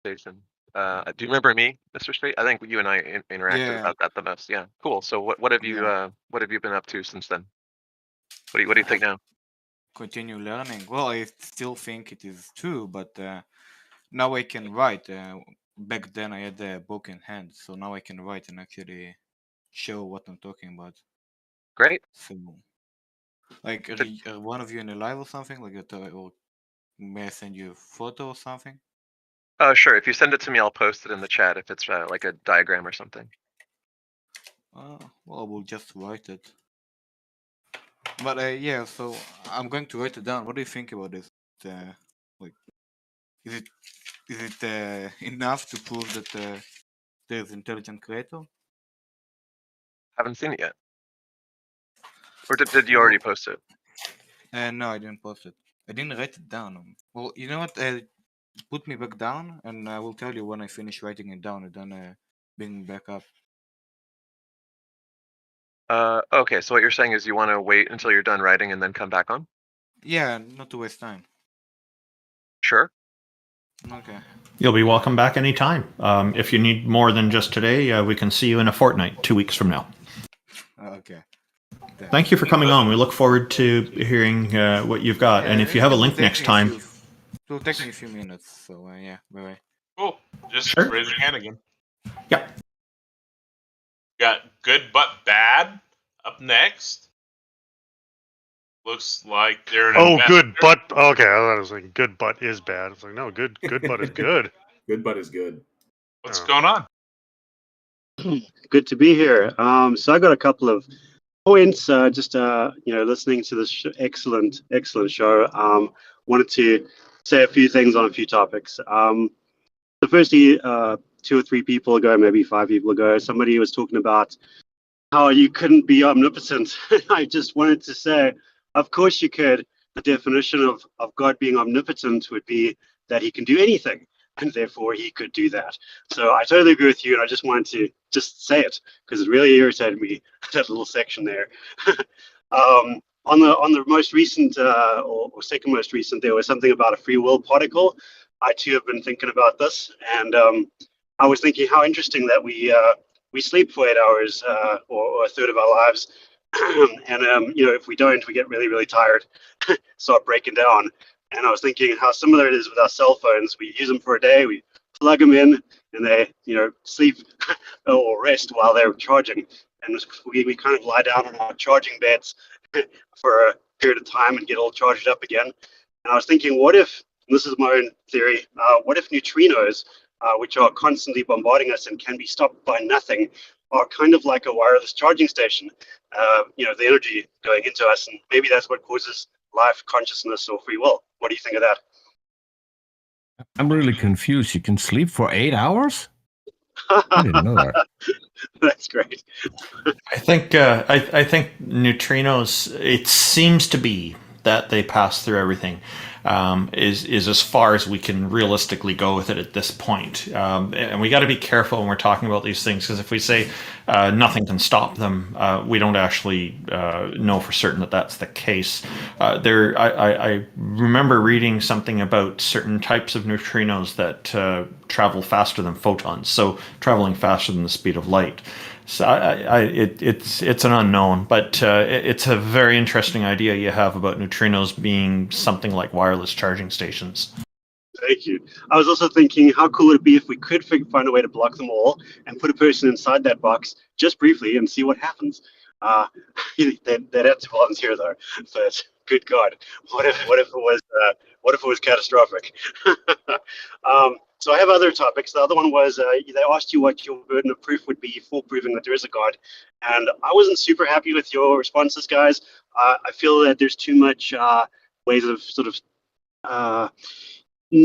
Do you remember me, Mr. Straight? I think you and I interacted about that the most. Yeah, cool. So what have you been up to since then? What do you think now? Continue learning. Well, I still think it is true, but now I can write. Back then I had a book in hand, so now I can write and actually show what I'm talking about. Great. So, like, are one of you in a live or something? Like, or may I send you a photo or something? Sure. If you send it to me, I'll post it in the chat if it's like a diagram or something. Well, I will just write it. But yeah, so I'm going to write it down. What do you think about this? Like, is it enough to prove that there's intelligent creator? Haven't seen it yet. Or did you already post it? No, I didn't post it. I didn't write it down. Well, you know what? Put me back down, and I will tell you when I finish writing it down, and then bring it back up. Okay, so what you're saying is you want to wait until you're done writing and then come back on? Yeah, not to waste time. Sure. Okay. You'll be welcome back anytime. If you need more than just today, we can see you in a fortnight, 2 weeks from now. Okay. Thank you for coming on. We look forward to hearing what you've got. Yeah, And if you have a link next time... It will take me a few minutes, so yeah, bye-bye. Cool. Just Sure. raise your hand again. Yep. Got good but bad up next. Looks like they're an investor. good but okay. I thought it was like good but is bad. It's like no, good but is good. Good but is good. What's going on? Good to be here. So I got a couple of points. Listening to this excellent show. Wanted to say a few things on a few topics. So firstly, 2 or 3 people ago, maybe 5 people ago, somebody was talking about how you couldn't be omnipotent. I just wanted to say, of course you could. The definition of God being omnipotent would be that he can do anything, and therefore he could do that. So I totally agree with you, and I just wanted to just say it because it really irritated me, that little section there. On the most recent or second most recent, there was something about a free will particle. I too have been thinking about this, and I was thinking how interesting that we sleep for 8 hours or a third of our lives, and if we don't, we get really, really tired, start breaking down. And I was thinking how similar it is with our cell phones. We use them for a day, we plug them in, and they sleep or rest while they're charging. And we kind of lie down on our charging beds for a period of time and get all charged up again. And I was thinking, what if, and this is my own theory, what if neutrinos, which are constantly bombarding us and can be stopped by nothing, are kind of like a wireless charging station, the energy going into us, and maybe that's what causes life, consciousness, or free will. What do you think of that? I'm really confused. You can sleep for 8 hours? I didn't know that. That's great. I think neutrinos, it seems to be that they pass through everything, is as far as we can realistically go with it at this point. And we got to be careful when we're talking about these things, because if we say nothing can stop them, we don't actually know for certain that that's the case. I remember reading something about certain types of neutrinos that travel faster than photons, so traveling faster than the speed of light. So it's an unknown, but it's a very interesting idea you have about neutrinos being something like wireless charging stations. Thank you. I was also thinking, how cool would it be if we could find a way to block them all and put a person inside that box just briefly and see what happens? They'd have to volunteer though. But good God, what if it was catastrophic? So I have other topics. The other one was they asked you what your burden of proof would be for proving that there is a God, and I wasn't super happy with your responses, guys. I feel that there's too much ways of sort of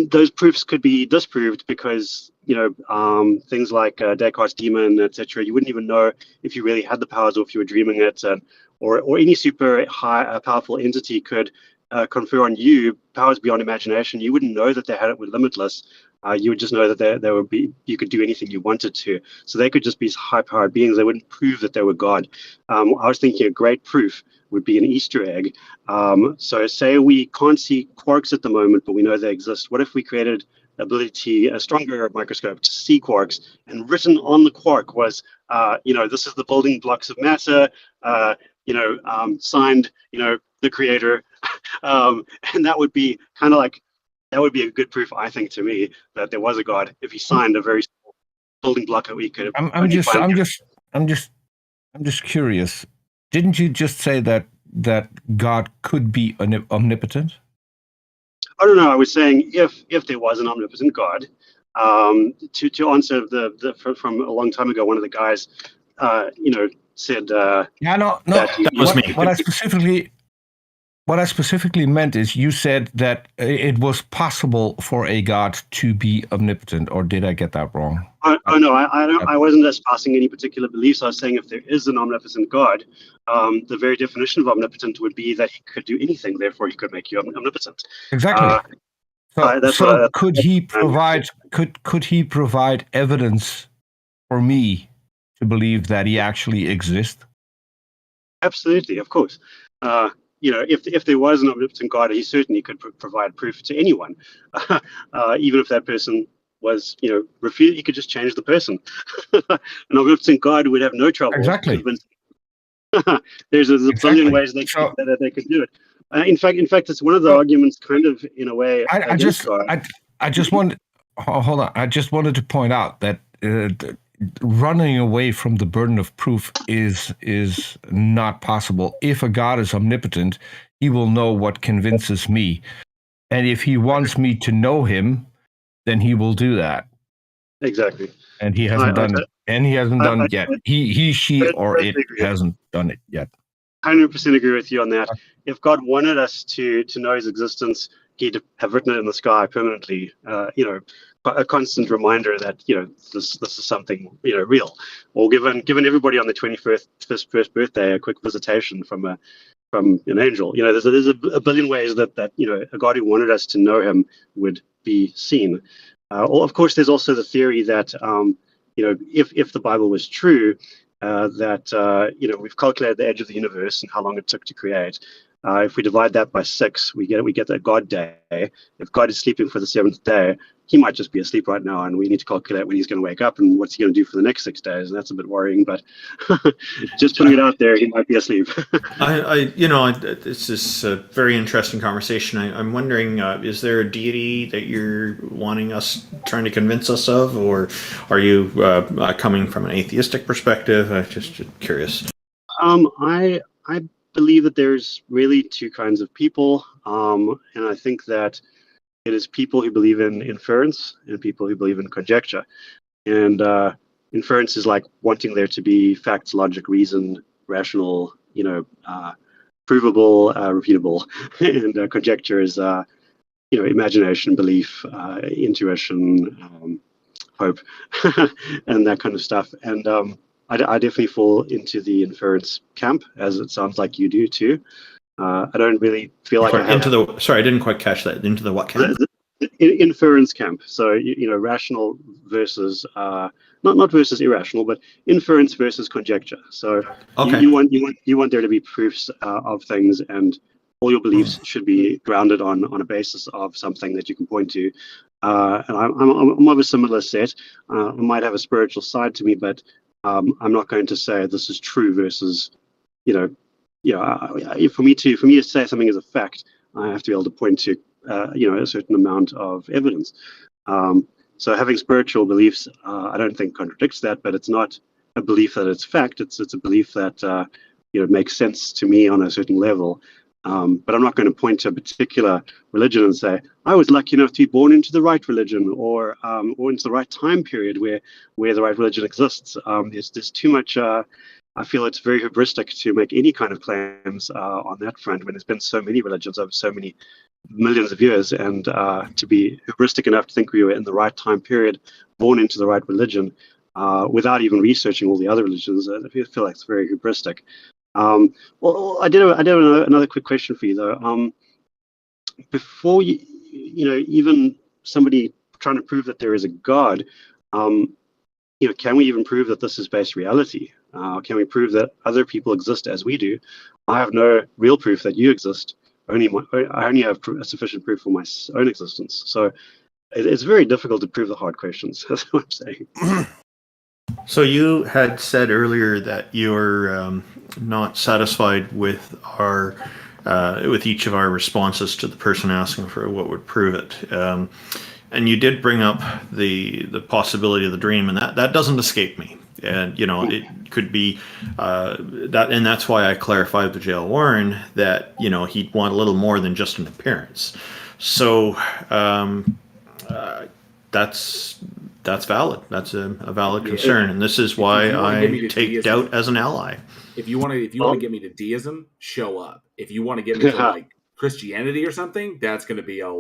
those proofs could be disproved because things like Descartes' demon, etc. You wouldn't even know if you really had the powers or if you were dreaming it, or any super high powerful entity could confer on you powers beyond imagination. You wouldn't know that they had it with limitless. You would just know that you could do anything you wanted to. So they could just be high-powered beings. They wouldn't prove that they were God. I was thinking a great proof would be an Easter egg. So say we can't see quarks at the moment, but we know they exist. What if we created a stronger microscope to see quarks, and written on the quark was, this is the building blocks of matter, signed, the creator, and that would be kind of like that would be a good proof, I think, to me, that there was a God if he signed a very small building block that we could. I'm just curious. Didn't you just say that God could be omnipotent? I don't know. I was saying if there was an omnipotent God, to answer from a long time ago, one of the guys, said what I specifically meant is you said that it was possible for a God to be omnipotent, or did I get that wrong? No, I wasn't espousing any particular beliefs. I was saying if there is an omnipotent God, the very definition of omnipotent would be that he could do anything. Therefore, he could make you omnipotent. Exactly. Could he provide evidence for me to believe that he actually exists? Absolutely, of course. If there was an omnipotent God, he certainly could provide proof to anyone, even if that person was, refused. He could just change the person. An omnipotent God would have no trouble. Exactly. There's a billion ways they could do it. In fact, it's one of the arguments, kind of in a way. I just wanted to point out that running away from the burden of proof is not possible. If a God is omnipotent, he will know what convinces me, and if he wants me to know him, then he will do that. Exactly. And he hasn't done it. And he hasn't done it yet. He, she, or it hasn't done it yet. 100% agree with you on that. If God wanted us to know his existence, he'd have written it in the sky permanently. A constant reminder that this is something real, or given everybody on the 21st birthday a quick visitation from an angel. There's a billion ways that a God who wanted us to know him would be seen. Of course, there's also the theory that if the Bible was true, that we've calculated the age of the universe and how long it took to create. If we divide that by 6, we get that God day. If God is sleeping for the 7th day, he might just be asleep right now, and we need to calculate when he's going to wake up and what's he going to do for the next 6 days. And that's a bit worrying, but just putting it out there, he might be asleep. This is a very interesting conversation. I'm wondering, is there a deity that you're trying to convince us of, or are you coming from an atheistic perspective? Just curious. I believe that there's really two kinds of people, and I think that it is people who believe in inference and people who believe in conjecture. And inference is like wanting there to be facts, logic, reason, rational, provable, repeatable. And conjecture is, imagination, belief, intuition, hope, and that kind of stuff. And I definitely fall into the inference camp, as it sounds like you do too. I don't really feel like Sorry, I didn't quite catch that. Into the what camp? Inference camp. So rational versus not versus irrational, but inference versus conjecture. So you want there to be proofs of things, and all your beliefs should be grounded on a basis of something that you can point to. And I'm of a similar set. I might have a spiritual side to me, but I'm not going to say this is true versus for me to say something is a fact, I have to be able to point to a certain amount of evidence. So having spiritual beliefs, I don't think contradicts that, but it's not a belief that it's fact. It's a belief that makes sense to me on a certain level. But I'm not going to point to a particular religion and say I was lucky enough to be born into the right religion, or into the right time period where the right religion exists. There's too much. I feel it's very hubristic to make any kind of claims on that front when there's been so many religions over so many millions of years, and to be hubristic enough to think we were in the right time period, born into the right religion, without even researching all the other religions, I feel like it's very hubristic. Well, I did another quick question for you though. Before even somebody trying to prove that there is a God, can we even prove that this is base reality? Can we prove that other people exist as we do? I have no real proof that you exist. I only have sufficient proof for my own existence. So it's very difficult to prove the hard questions. That's what I'm saying. So you had said earlier that you're not satisfied with our with each of our responses to the person asking for what would prove it. And you did bring up the possibility of the dream, and that doesn't escape me. And it could be that, and that's why I clarified with J.L. Warren that he'd want a little more than just an appearance. So that's valid. That's a valid concern, and this is why I take doubt as an ally. If you want to get me to deism, show up. If you want to get me to like Christianity or something, that's going to be a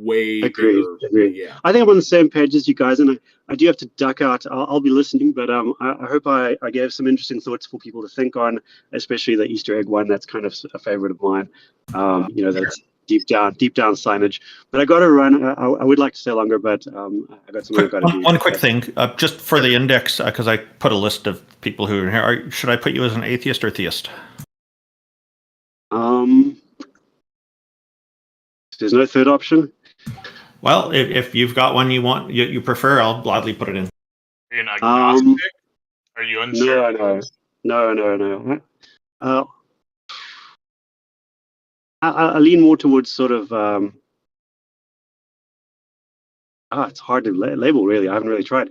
way bigger. Yeah, I think I'm on the same page as you guys, and I do have to duck out. I'll be listening, but I hope I gave some interesting thoughts for people to think on, especially the Easter egg one. That's kind of a favorite of mine. That's deep down signage. But I got to run. I would like to stay longer, but I got something I've got to do. One quick thing, just for the index, because I put a list of people who are here. Should I put you as an atheist or theist? There's no third option. Well, if you've got one you prefer, I'll gladly put it in. Are you an agnostic? Are you unsure? No. I lean more towards sort of. It's hard to label, really. I haven't really tried.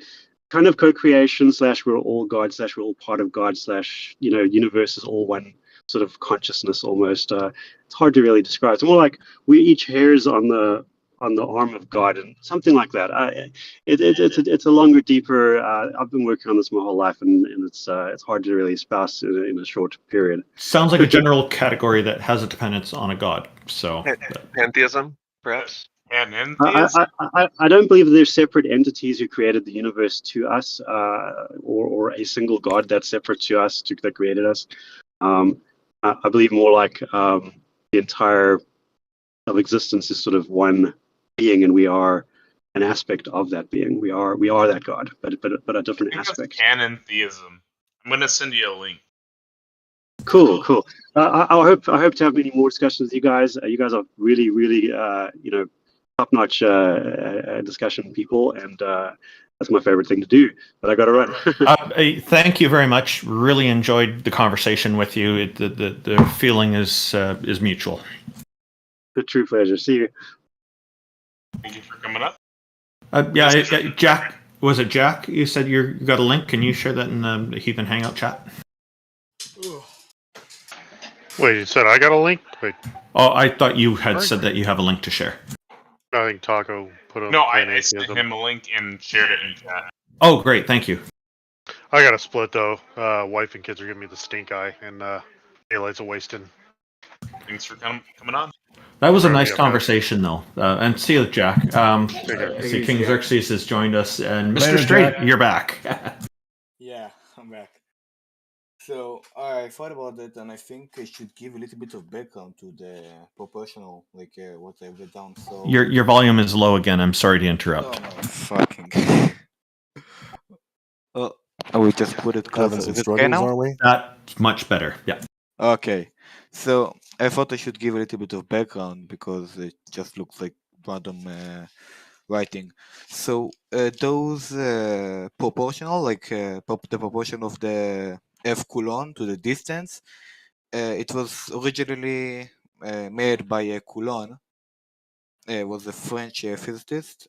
Kind of co-creation / we're all God / we're all part of God / universe is all one sort of consciousness almost. It's hard to really describe. It's more like we each hairs on the arm of God and something like that. It's a longer, deeper. I've been working on this my whole life, and it's hard to really espouse in a short period. Sounds like a general category that has a dependence on a God. So pantheism, perhaps. I don't believe there's separate entities who created the universe to us, or a single God that's separate to us, that created us. I believe more like the entire of existence is sort of one being, and we are an aspect of that being. We are that God, but a different aspect. Canon theism. I'm going to send you a link. Cool. I hope to have many more discussions with you guys. You guys are really, really, top-notch discussion people, and that's my favorite thing to do. But I got to run. Thank you very much. Really enjoyed the conversation with you. The feeling is mutual. A true pleasure. See you. Thank you for coming up. Jack. Was it Jack? You said you got a link. Can you share that in the Heathen Hangout chat? Wait, you said I got a link? Wait. Oh, I thought you had said that you have a link to share. I think Taco put up. No, I sent him a link and shared it in chat. Oh, great. Thank you. I got a split, though. Wife and kids are giving me the stink eye, and daylight's a wasting. Thanks for coming on. That was a nice conversation, though. And see you, Jack. See, King Xerxes has joined us, and Mr. Straight, you're back. Yeah, I'm back. So I thought about that, and I think I should give a little bit of background to the proportional, like what I've written down. So your volume is low again. I'm sorry to interrupt. Oh, no. Fucking. I will just put it closer. Is it okay now? That's much better. Yeah. Okay. So I thought I should give a little bit of background because it just looks like random writing. So those proportional, like the proportion of the F Coulomb to the distance, it was originally made by Coulomb. Was a French physicist.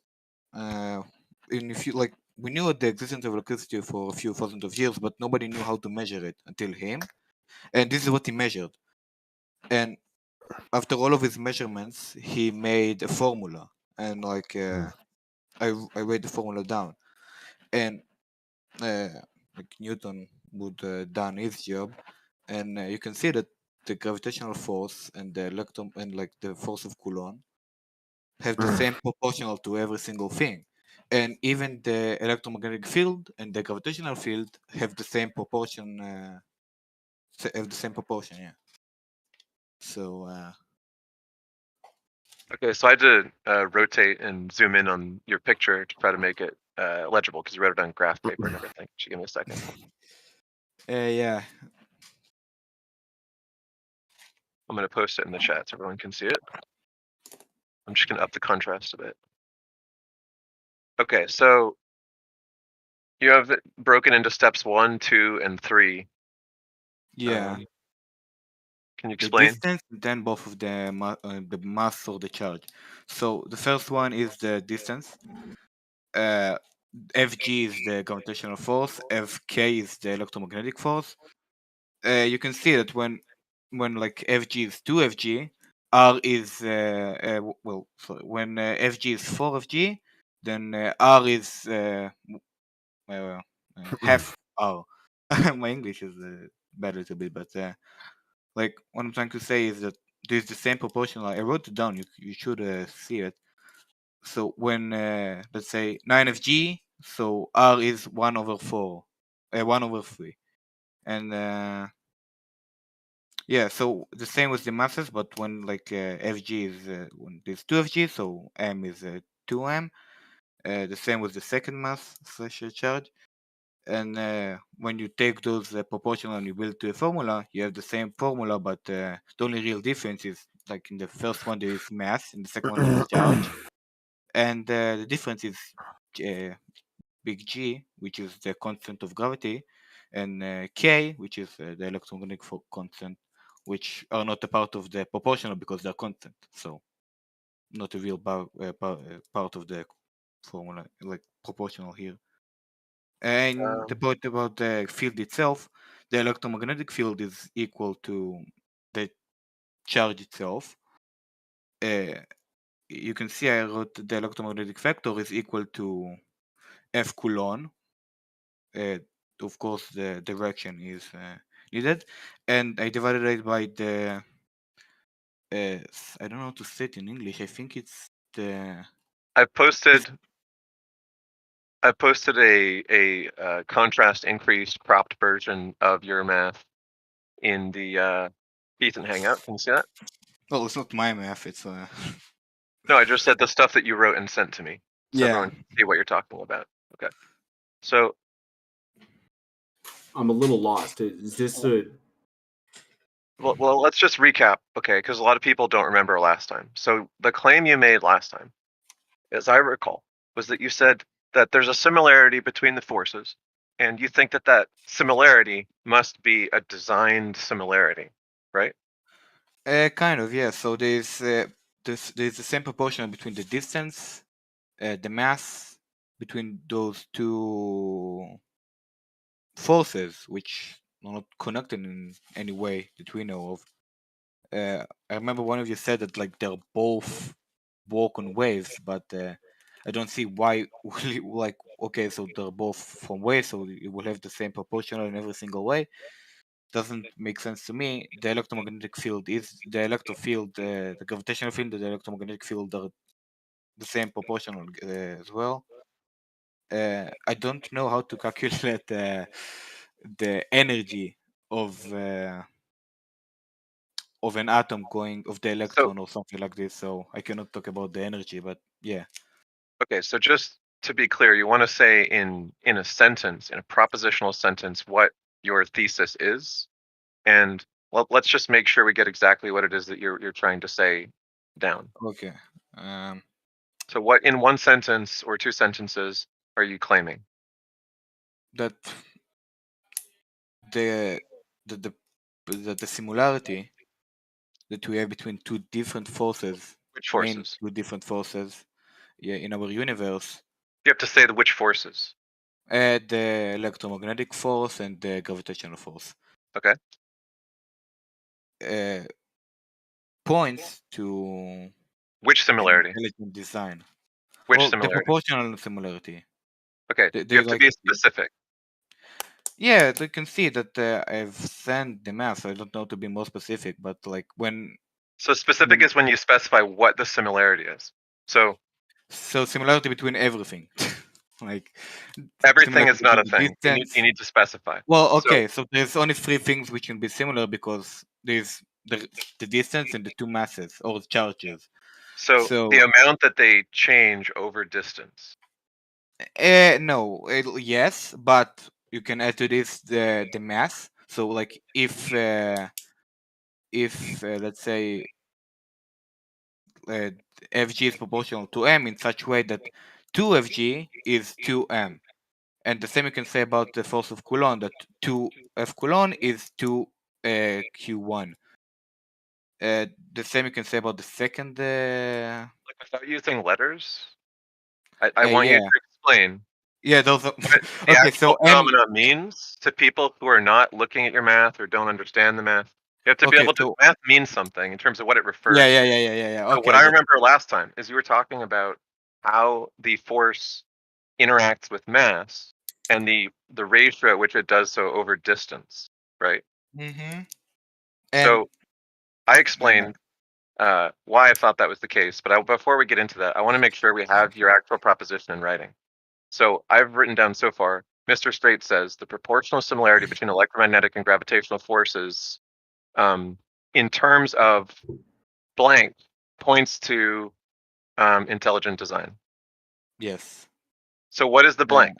And if you like, we knew the existence of electricity for a few thousand of years, but nobody knew how to measure it until him. And this is what he measured. And after all of his measurements, he made a formula. And like, I wrote the formula down. And like Newton would done his job, and you can see that the gravitational force and the electron and like the force of Coulomb have the same proportional to every single thing, and even the electromagnetic field and the gravitational field have the same proportion. Yeah. So. Okay, so I had to rotate and zoom in on your picture to try to make it legible because you wrote it on graph paper and everything. Should give me a second. Yeah. I'm going to post it in the chat so everyone can see it. I'm just going to up the contrast a bit. Okay, so you have it broken into steps 1, 2, and 3. Yeah. Can you the explain? distance, then both of the mass or the charge. So the first one is the distance. Fg is the gravitational force. Fk is the electromagnetic force. You can see that when like Fg is 2Fg, R is well, sorry, when Fg is 4Fg, then R is half R. My English is bad a little bit, but like what I'm trying to say is that there's the same proportional. I wrote it down. You should see it. So when let's say 9Fg, so R is 1/4, 1/3, and yeah, so the same with the masses, but when like Fg is when there's 2Fg, so M is 2M. The same with the second mass slash charge. And when you take those proportional and you build to a formula, you have the same formula, but the only real difference is like in the first one there is mass, in the second one there is charge, and the difference is big G, which is the constant of gravity, and K, which is the electromagnetic constant, which are not a part of the proportional because they're constant, so not a real part of the formula, like proportional here. And the point about the field itself, the electromagnetic field is equal to the charge itself. You can see I wrote the electromagnetic vector is equal to F Coulomb. Of course, the direction is needed, and I divided it by the. I don't know how to say it in English. I think it's the. I posted a contrast increased cropped version of your math in the Ethan Hangout. Can you see that? Well, it's not my math. It's No, I just said the stuff that you wrote and sent to me, so Yeah. everyone can see what you're talking about. Okay, so I'm a little lost. Is this well, let's just recap, okay? Because a lot of people don't remember last time. So the claim you made last time, as I recall, was that you said that there's a similarity between the forces, and you think that that similarity must be a designed similarity, right? Kind of, yeah. So there's the same proportion between the distance, the mass between those two forces, which are not connected in any way that we know of. I remember one of you said that like they're both walk on waves, but I don't see why. Like, okay, so they're both from waves, so you will have the same proportional in every single way. Doesn't make sense to me. The electromagnetic field is the electric field, the gravitational field, and the electromagnetic field are the same proportional as well. I don't know how to calculate the energy of an atom going of the electron or something like this. So I cannot talk about the energy, but yeah. Okay, so just to be clear, you want to say in a sentence, in a propositional sentence, what your thesis is, and let's just make sure we get exactly what it is that you're trying to say down. Okay. So what in one sentence or two sentences are you claiming? That the similarity that we have between two different forces, Which forces? two different forces, yeah, in our universe. You have to say the which forces. The electromagnetic force and the gravitational force. Okay. Points to which similarity? Intelligent design. Which well, similarity? The proportional similarity. Okay, you have to be specific. Yeah, you can see that I've sent the math. I don't know to be more specific, but like when. So specific is when you specify what the similarity is. So similarity between everything. Like everything is not a thing. You need to specify. Well, okay, so there's only three things which can be similar because there's the distance and the two masses or charges. So the amount that they change over distance. No, yes, but you can add to this the mass. So like if let's say Fg is proportional to m in such way that 2Fg is 2m. And the same you can say about the force of Coulomb, that 2F Coulomb is 2 Q1. The same you can say about the second. Like without using letters, I want you Yeah. to explain Yeah, those are what the okay. actual So M. phenomena means to people who are not looking at your math or don't understand the math. You have to be Okay, able to. so Math means something in terms of what it refers yeah, to. yeah, yeah, yeah, yeah, yeah. So Okay, what I I get. remember last time is you were talking about how the force interacts with mass and the ratio at which it does so over distance, right? Mm-hmm. So I explained why I thought that was the case, but before we get into that, I want to make sure we have your actual proposition in writing. So I've written down so far, Mr. Straight says the proportional similarity between electromagnetic and gravitational forces in terms of blank points to intelligent design. Yes. So what is the blank?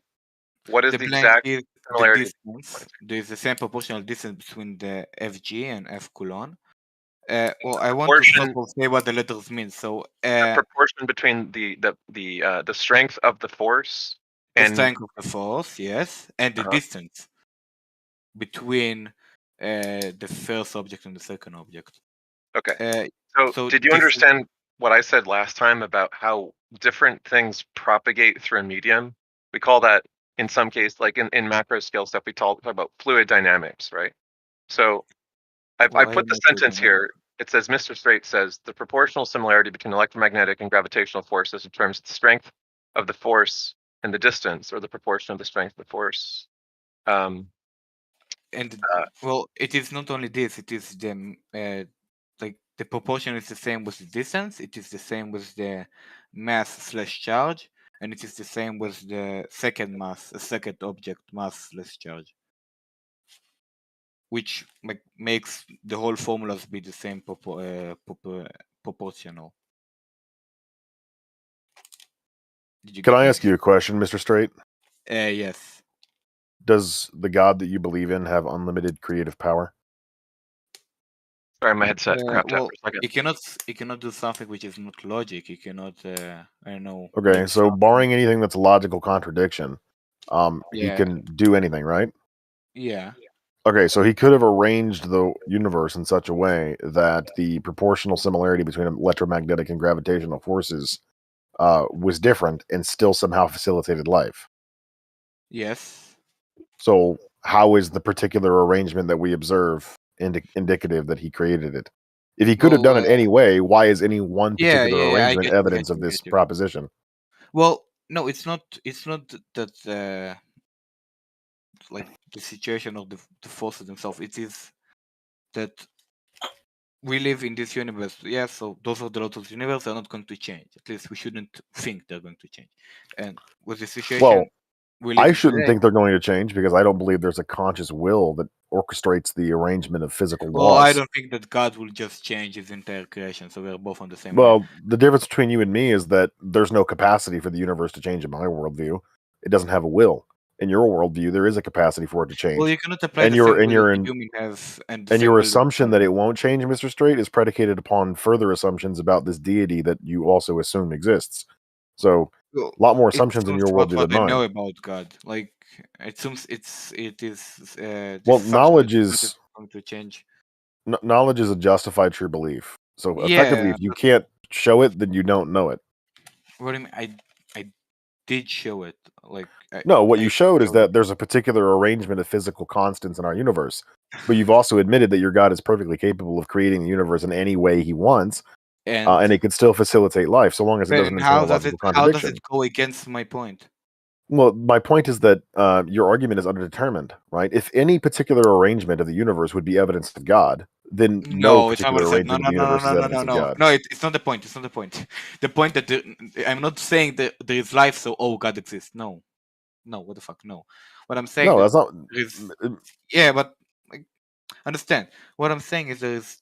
What is The the blank exact is the similarity? distance. There is the same proportional distance between the FG and F colon. Well, I want to Proportion- first of all say what the letters mean. So the proportion between the strength of the force the and strength of the force, yes, and the distance between the first object and the second object. Okay. So did you this- understand what I said last time about how different things propagate through a medium? We call that in some case, like in macro scale stuff, we talk about fluid dynamics, right? So I Well, I put don't the know fluid sentence here. It says, Mr. Straight says, the proportional similarity between electromagnetic and gravitational forces determines the strength of the force and the distance, or the proportion of the strength of the force. Well, it is not only this, it is the like the proportion is the same with the distance, it is the same with the mass / charge, and it is the same with the second object mass / charge, which like makes the whole formulas be the same proportional. Can I ask you a question, Mr. Straight? Yes. Does the God that you believe in have unlimited creative power? Sorry, my headset crapped out Well, for a second. it cannot do something which is not logic. It cannot, I don't know. Okay, make so something- barring anything that's a logical contradiction, he Yeah. can do anything, right? Yeah. Okay, so he could have arranged the universe in such a way that the proportional similarity between electromagnetic and gravitational forces was different and still somehow facilitated life. Yes. So how is the particular arrangement that we observe indicative that he created it? If he could have done it anyway, why is any one particular I arrangement get you, evidence of I this get you. proposition? Well, no, it's not. It's not that like the situation of the forces themselves. It is that we live in this universe. Yeah, so those are the laws of the universe are not going to change. At least we shouldn't think they're going to change. And with the situation, Well, we live I in shouldn't today. think they're going to change because I don't believe there's a conscious will that orchestrates the arrangement of physical Well, I laws. don't think that God will just change his entire creation. So we're both on the same. Well, the difference between you and me is that there's no capacity for the universe to change in my worldview. It doesn't have a will. In your worldview, there is a capacity for it to change. Well, you cannot apply and the your same and will your that in- the human have and the and same your will that assumption that it won't change, Mr. Straight, is predicated upon further assumptions about this deity that you also assume exists. So, Well, a lot more it assumptions in your assumes worldview what than I know mine. about God. Like it seems it is this Well, assumption knowledge that God is is going to change. knowledge is a justified true belief. So, effectively, Yeah, if you can't show it, then you don't know it. what do you mean? I did show it. Like No, what you I showed is showed it. that there's a particular arrangement of physical constants in our universe. But you've also admitted that your God is perfectly capable of creating the universe in any way he wants, and it can still facilitate life so long as it doesn't Then entail a logical how does contradiction. it go against my point? Well, my point is that your argument is undetermined, right? If any particular arrangement of the universe would be evidence of God, then no No, it's not what particular I said. No, arrangement of no, the no, no, universe is no, no, evidence no, of no. God. No, it's not the point. It's not the point. The point that I'm not saying that there is life, so God exists. No, no, what the fuck? No. What I'm saying No, that that's not. there is. Yeah, but like, understand. What I'm saying is there is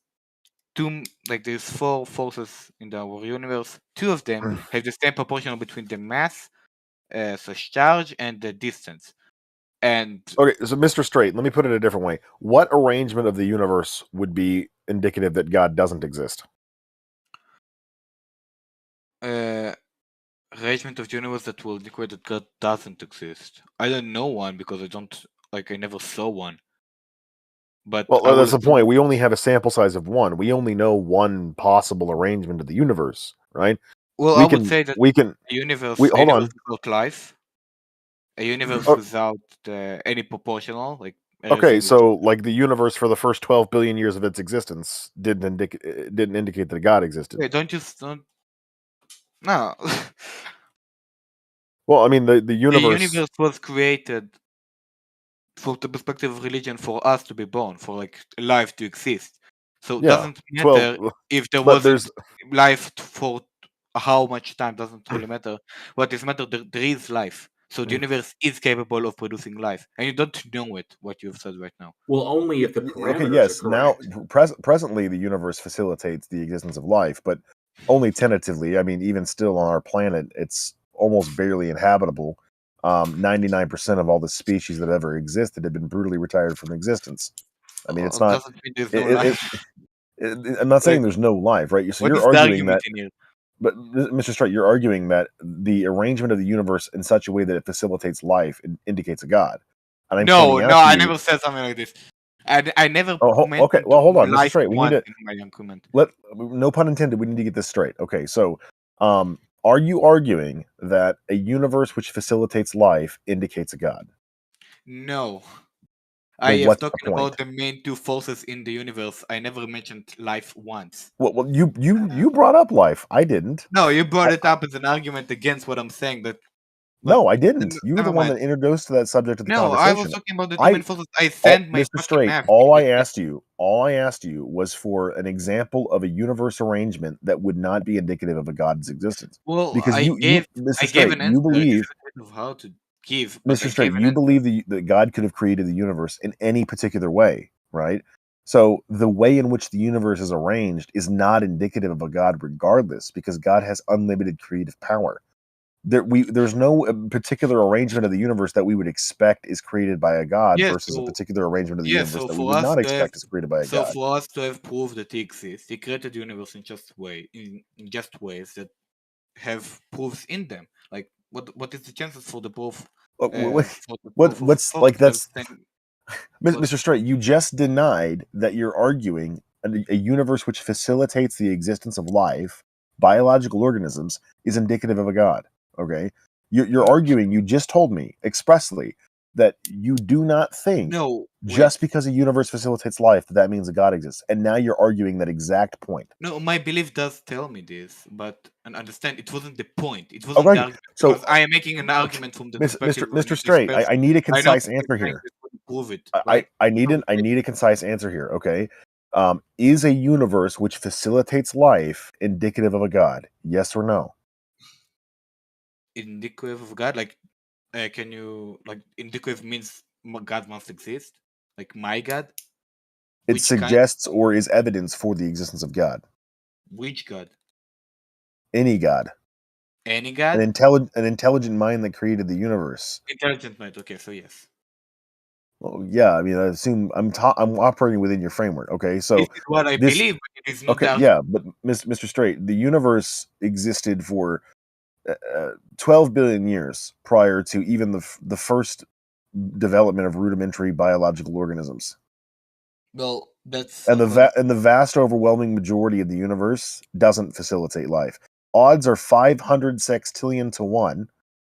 there's 4 forces in our universe. 2 of them have the same proportion between the mass, so charge, and the distance. And Okay, so Mr. Straight, let me put it a different way. What arrangement of the universe would be indicative that God doesn't exist? arrangement of the universe that will indicate that God doesn't exist. I don't know one because I never saw one. But well, that's the point. We only have a sample size of one. We only know one possible arrangement of the universe, right? Well, we I can, would say that we can. a universe, Hold on. without life, a universe Oh, without any proportional, like okay, everything is so like the universe for the first 12 billion years of its existence didn't indicate that God existed. Wait, don't. No. Well, I mean the The universe. universe was created from the perspective of religion for us to be born, for like life to exist. So it Yeah, doesn't matter 12. if there But wasn't there's life for how much time, doesn't really matter. What is matter, there is life. So the universe is capable of producing life, and you don't know it. What you've said right now. Well, only if the okay. parameters Yes. are Now, correct. presently, the universe facilitates the existence of life, but only tentatively. I mean, even still on our planet, it's almost barely inhabitable. 99% of all the species that ever existed have been brutally retired from existence. I mean, it's not. Doesn't mean there's no life. I'm not saying there's no life, right? So What you're is the arguing that. argument in here? But Mr. Straight, you're arguing that the arrangement of the universe in such a way that it facilitates life indicates a God. And I'm pointing out to I you, never said something like this. I never mentioned okay. Well, hold on, Mr. life Straight. We need once to in my argument. no pun intended. We need to get this straight. Okay, so are you arguing that a universe which facilitates life indicates a God? No. Well, I am what's the talking point? about the main two forces in the universe. I never mentioned life once. Well, you brought up life. I didn't. No, you brought it up as an argument against what I'm saying. No, I didn't. You were the never one mind. that introduced to that subject of the No, I was conversation. talking about the two main forces. I sent my Mr. fucking Straight, math. all I asked you was for an example of a universe arrangement that would not be indicative of a God's existence. Well, Because I gave Mr. Straight, an answer you believe, of how to give, but I Mr. Straight, gave an you answer. believe that God could have created the universe in any particular way, right? So the way in which the universe is arranged is not indicative of a God regardless, because God has unlimited creative power. There's no particular arrangement of the universe that we would expect is created by a God versus a particular arrangement of the universe that we would not expect is created by a God. So for us to have proof that he exists, he created the universe in just ways that have proofs in them. Like what is the chances for the proof? What's like that's Mr. Straight, you just denied that you're arguing a universe which facilitates the existence of life, biological organisms, is indicative of a God. Okay, you're arguing. You just told me expressly that you do not think just because a universe facilitates life that means a God exists, and now you're arguing that exact point. No, my belief does tell me this, but and understand it wasn't the point. It wasn't the argument, so because I am making an argument from the perspective of Mr. this Straight, person. I need a I know concise answer here. Prove it. Right? I need a concise answer here. Okay, is a universe which facilitates life indicative of a God? Yes or no? Indicative of God, like, can you like indicative means God must exist, like my God. It suggests or is evidence for the existence of God. Which God? Any God. Any God? An intelligent mind that created the universe. Intelligent mind. Okay, so yes. Well, yeah. I mean, I assume I'm operating within your framework. Okay, so this is what I believe. But it is not okay, yeah, but Mr. Straight, the universe existed for 12 billion years prior to even the first development of rudimentary biological organisms. Well, that's and the vast overwhelming majority of the universe doesn't facilitate life. Odds are 500 sextillion to 1.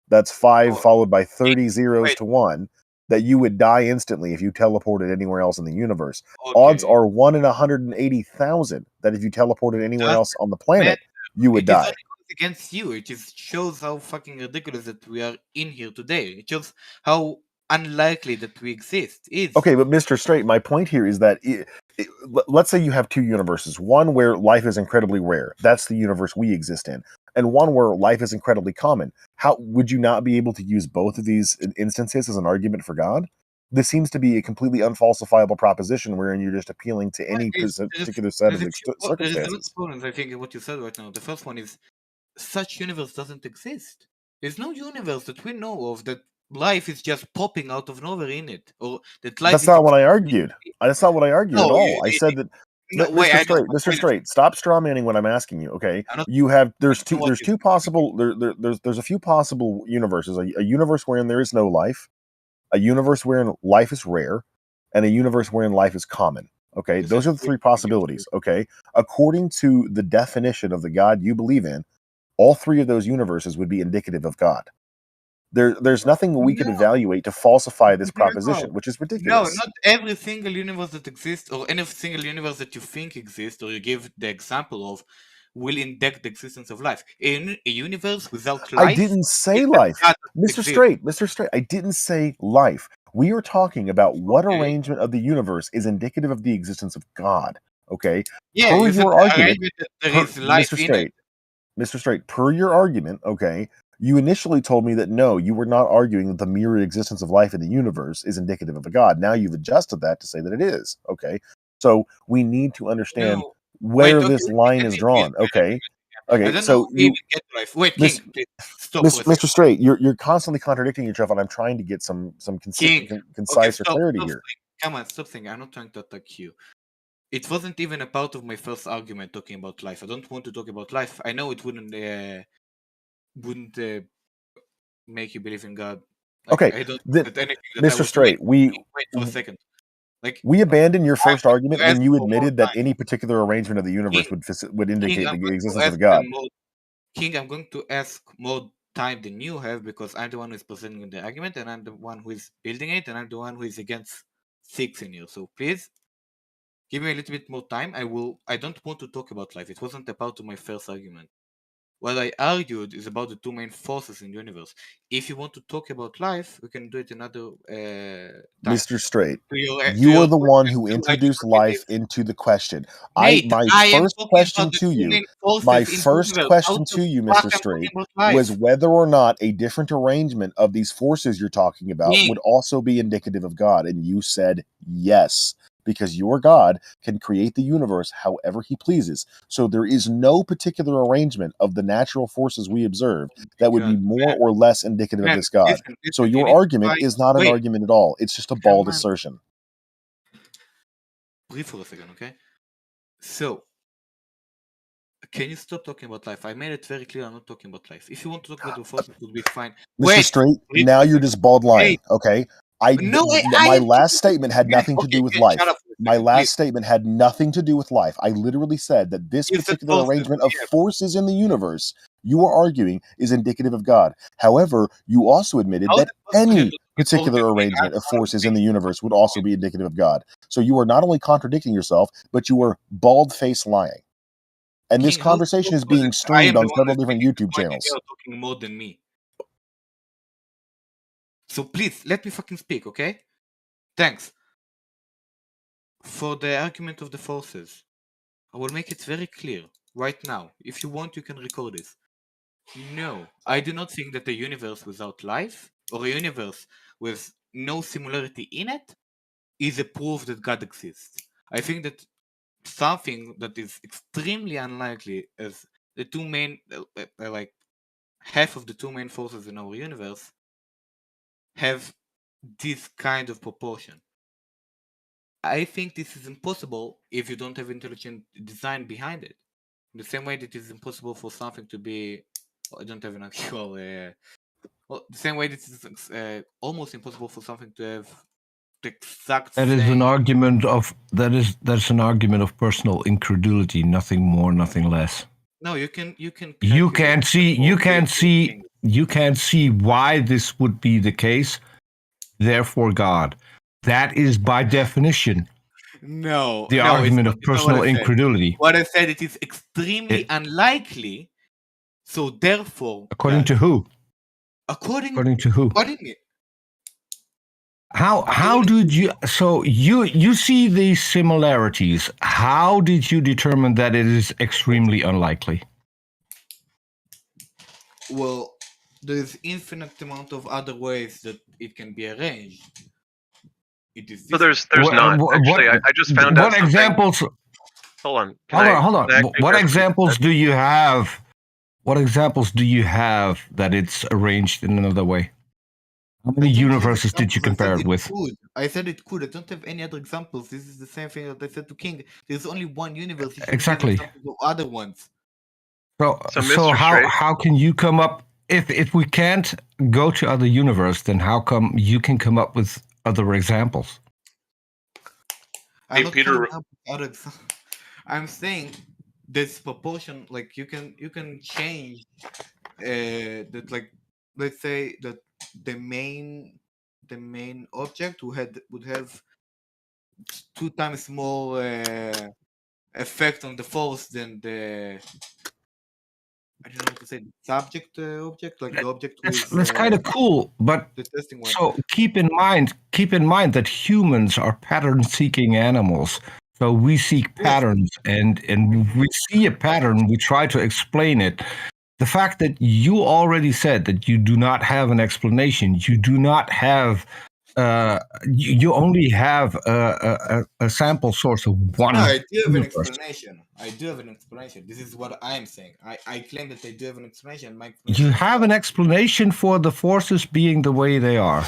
That's 5 followed by 30 zeros to 1 that you would die instantly if you teleported anywhere else in the universe. Odds are 1 in 180,000 that if you teleported anywhere else on the planet, you would die. Against you, it just shows how fucking ridiculous that we are in here today. It shows how unlikely that we exist is. Okay, but Mr. Straight, my point here is that let's say you have two universes, one where life is incredibly rare, that's the universe we exist in, and one where life is incredibly common. How would you not be able to use both of these instances as an argument for God? This seems to be a completely unfalsifiable proposition wherein you're just appealing to any particular set of circumstances. I think what you said right now. The first one is such universe doesn't exist. There's no universe that we know of that life is just popping out of nowhere in it, or that life. That's not what I argued. That's not what I argued at all. I said that. Mr. Straight, stop strawmanning what I'm asking you. Okay, you have there's two possible there's a few possible universes. A universe wherein there is no life, a universe wherein life is rare, and a universe wherein life is common. Okay, those are the three possibilities. Okay, according to the definition of the God you believe in, all three of those universes would be indicative of God. There's nothing we could evaluate to falsify this proposition, which is No, ridiculous. not every single universe that exists, or any single universe that you think exists, or you give the example of, will index the existence of life. In a universe without life, I didn't say is life, God that Mr. exists. Straight, Mr. Straight. I didn't say life. We are talking about what arrangement of the universe is indicative of the existence of God. Okay, Yeah, per you said your the argument, arrangement that there is life Mr. in it. Straight, Mr. Straight, per your argument, okay, you initially told me that no, you were not arguing that the mere existence of life in the universe is indicative of a God. Now you've adjusted that to say that it is. Okay, so we need to understand No, where wait, okay, this line is drawn. Okay, I okay, don't so know if we even get to life. Wait, King, please stop for a second. Mr. Straight, you're constantly contradicting yourself, and I'm trying to get some King, okay, concise or stop clarity saying. here. Come on, stop saying. I'm not trying to attack you. It wasn't even a part of my first argument talking about life. I don't want to talk about life. I know it wouldn't make you believe in God. Like, Okay, I don't think that anything that I Mr. would Straight, wait for a second. Like, we abandoned your first argument ask when you for more admitted that time. any particular arrangement of the universe King, would indicate I'm the going to existence of ask a God. King, I'm going to ask more time than you have, because I'm the one who is presenting the argument, and I'm the one who is building it, and I'm the one who is against fixing you. So please give me a little bit more time. I don't want to talk about life. It wasn't a part of my first argument. What I argued is about the two main forces in the universe. If you want to talk about life, we can do it another time. Mr. Straight, To you your are the one who question, introduced life into the question. Mate, My I am first talking question about the to two you, main forces my in the first universe. question How to the you, fuck Mr. I'm talking Straight, about was life? whether or not a different arrangement of these forces you're talking about King. would also be indicative of God, and you said yes, because your God can create the universe however he pleases. So there is no particular arrangement of the natural forces we observe that would be more or less indicative of Man, this God. So you your need to argument try. is not an Wait, argument at all. It's just a come bald on. assertion. Breathe for a second, okay? So, can you stop talking about life? I made it very clear I'm not talking about life. If you want to talk about the forces, it would be fine. Mr. Wait, Straight, breathe now for a you're second. just bald lying, Wait. okay? No, I My am last statement had Man, nothing to okay, do with man, life. shut up for a My second, last please. statement had nothing to do with life. I literally said that this You said particular forces, arrangement of yeah. forces in the universe you are arguing is indicative of God. However, you also admitted How is that it possible any that you particular argue? arrangement of forces in the universe would also be indicative of God. So you are not only contradicting yourself, but you are bald-faced lying. And this King, how is it conversation is possible being that I am streamed the on one several who's different speaking to YouTube the point and channels. you're talking more than me? So please, let me fucking speak, okay? Thanks. For the argument of the forces, I will make it very clear right now. If you want, you can record this. No, I do not think that a universe without life, or a universe with no similarity in it, is a proof that God exists. I think that something that is extremely unlikely, as the two main, like half of the two main forces in our universe, have this kind of proportion. I think this is impossible if you don't have intelligent design behind it. In the same way that it is impossible for something to be, I don't have an actual. Well, the same way that it's almost impossible for something to have the exact That is same. an argument of that's an argument of personal incredulity. Nothing more, nothing less. No, you can. You can't see why this would be the case. Therefore, God. That is by definition. No, the no, argument of it's not personal what I said. incredulity. What I said, it is extremely unlikely. So therefore, According to who? According to who? What do you mean? How did you you see these similarities? How did you determine that it is extremely unlikely? Well, there's infinite amount of other ways that it can be arranged. It is. So there's not actually. I just found out what something. examples? Hold on. Hold on. What examples do you have? What examples do you have that it's arranged in another way? How many universes did you compare it with? I said it could. I don't have any other examples. This is the same thing that I said to King. There's only one universe. Exactly. Of other ones. So how can you come up if we can't go to other universe? Then how come you can come up with other examples? I'm Hey, not Peter. coming up with other I'm saying this proportion, like you can change that, like let's say that the main object would have 2 times more effect on the force than the, I don't know what to say, subject object, like the object who is That's kind of cool, but the testing one. so keep in mind that humans are pattern-seeking animals. So we seek patterns, and we see a pattern, we try to explain it. The fact that you already said that you do not have an explanation, you do not have, you only have a sample source of one. No, I do have an universe. explanation. I do have an explanation. This is what I'm saying. I claim that I do have an explanation. My You explanation is have an explanation for the forces being the way they are.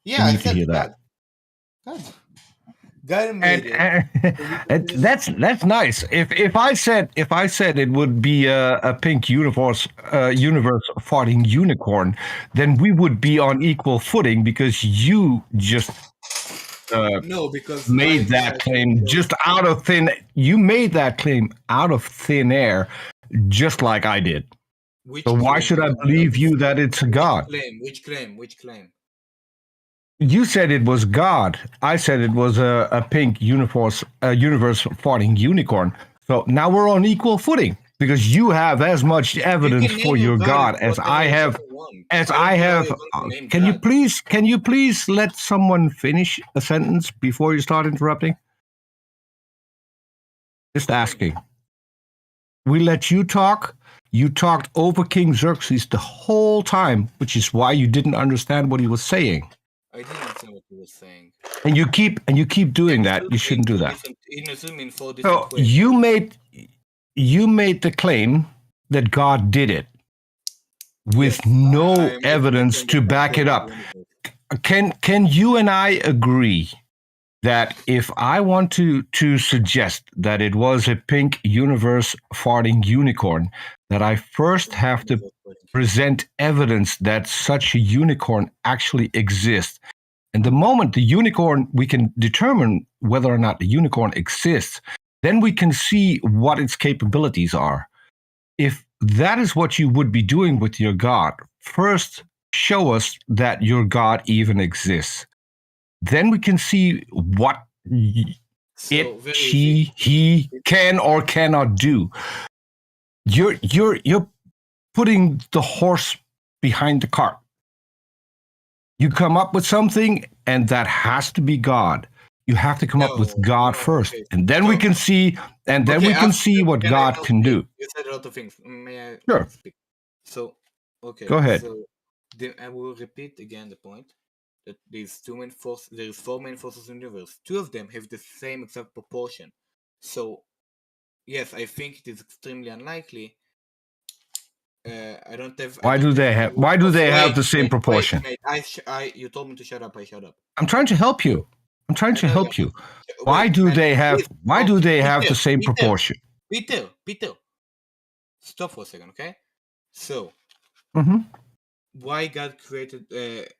Yeah, I I need to said hear that. God. God made it. And that's nice. If I said it would be a pink universe farting unicorn, then we would be on equal footing because you just No, because made that claim just out of thin. You made that claim out of thin air, just like I did. So why should I believe you that it's a God? Which claim? You said it was God. I said it was a pink universe farting unicorn. So now we're on equal footing because you have as much evidence for your God as I have. Can you please let someone finish a sentence before you start interrupting? Just asking. We let you talk. You talked over King Xerxes the whole time, which is why you didn't understand what he was saying. I didn't understand what he was saying. And you keep doing that. You shouldn't do that. In 4 different So ways. you made the claim that God did it with no evidence to back it up. Can you and I agree that if I want to suggest that it was a pink universe farting unicorn, that I first have to present evidence that such a unicorn actually exists? And the moment the unicorn, we can determine whether or not the unicorn exists, then we can see what its capabilities are. If that is what you would be doing with your God, first show us that your God even exists. Then we can see what he can or cannot do. You're putting the horse behind the cart. You come up with something, and that has to be God. You have to come up with God first, and then we can see, what God can do. You said a lot of things. May I Sure. speak? So, okay. Go ahead. So, I will repeat again the point that these there is 4 main forces in the universe. 2 of them have the same exact proportion. So, yes, I think it is extremely unlikely. I don't have. Why do they have the same proportion? Wait, you told me to shut up. I shut up. I'm trying to help you. Why do they have the same proportion? Peter, stop for a second, okay? So, why God created?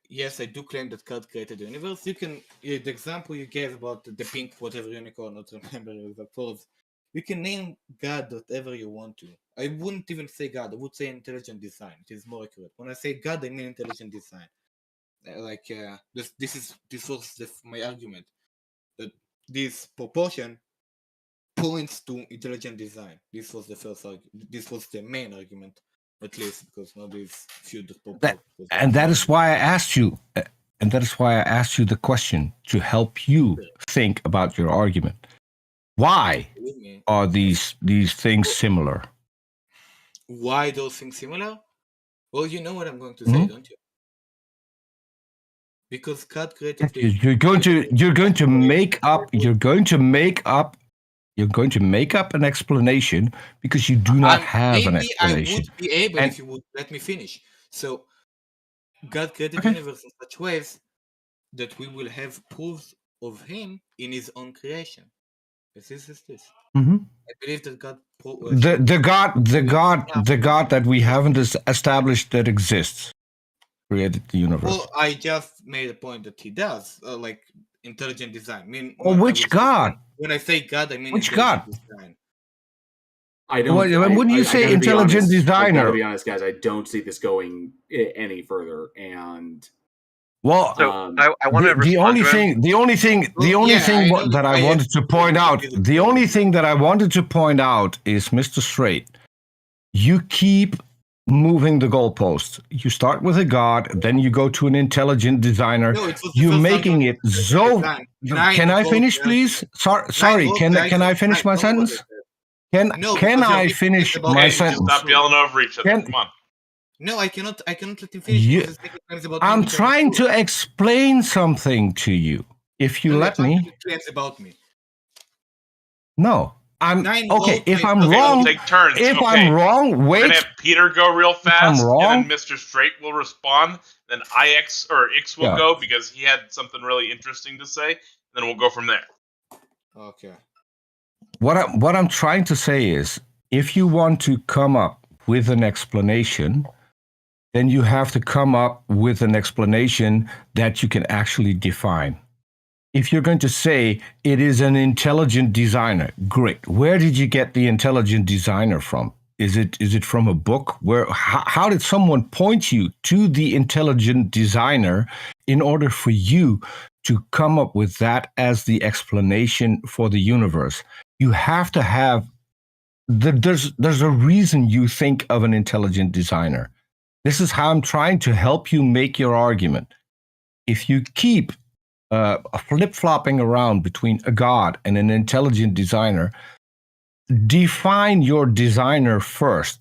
Yes, I do claim that God created the universe. You can the example you gave about the pink whatever unicorn, not remember the pose. You can name God whatever you want to. I wouldn't even say God. I would say intelligent design. It is more accurate. When I say God, I mean intelligent design. This was my argument that this proportion points to intelligent design. This was the first argument. This was the main argument, at least, because nobody's viewed the and that is why I asked you. And that is why I asked you the question to help you think about your argument. Why are these things similar? Why those things similar? Well, you know what I'm going to say, don't you? Because God created you're going to make up an explanation because you do not have an explanation. I would be able if you would let me finish. So God created the universe in such ways that we will have proofs of him in his own creation. This is this. Mm-hmm. I believe that God the God that we haven't established that exists created the universe. Well, I just made a point that he does. Like intelligent design. Which God? When I say God, I mean Which intelligent God? design. I don't. When you say intelligent designer, I gotta be honest, guys. I don't see this going any further. And well, I want to the only thing that I wanted to point out, the only thing that I wanted to point out is, Mr. Straight, you keep moving the goalposts. You start with a God, then you go to an intelligent designer. No, it was the You're first making time it so. Can I finish, please? Sorry. Can I finish my sentence? Can I finish my sentence? Stop yelling over each other. Come on. No, I cannot let him finish. I'm trying to explain something to you. If you let me. About me. No. I'm okay. If I'm we'll wrong, take turns. I'm wrong, we're wait. gonna have Peter go real fast, I'm wrong, and then Mr. Straight will respond. Then Ix will go because he had something really interesting to say. Then we'll go from there. Okay. What I'm trying to say is, if you want to come up with an explanation, then you have to come up with an explanation that you can actually define. If you're going to say it is an intelligent designer, great. Where did you get the intelligent designer from? Is it from a book? How did someone point you to the intelligent designer in order for you to come up with that as the explanation for the universe? You have to have there's a reason you think of an intelligent designer. This is how I'm trying to help you make your argument. If you keep flip-flopping around between a God and an intelligent designer, define your designer first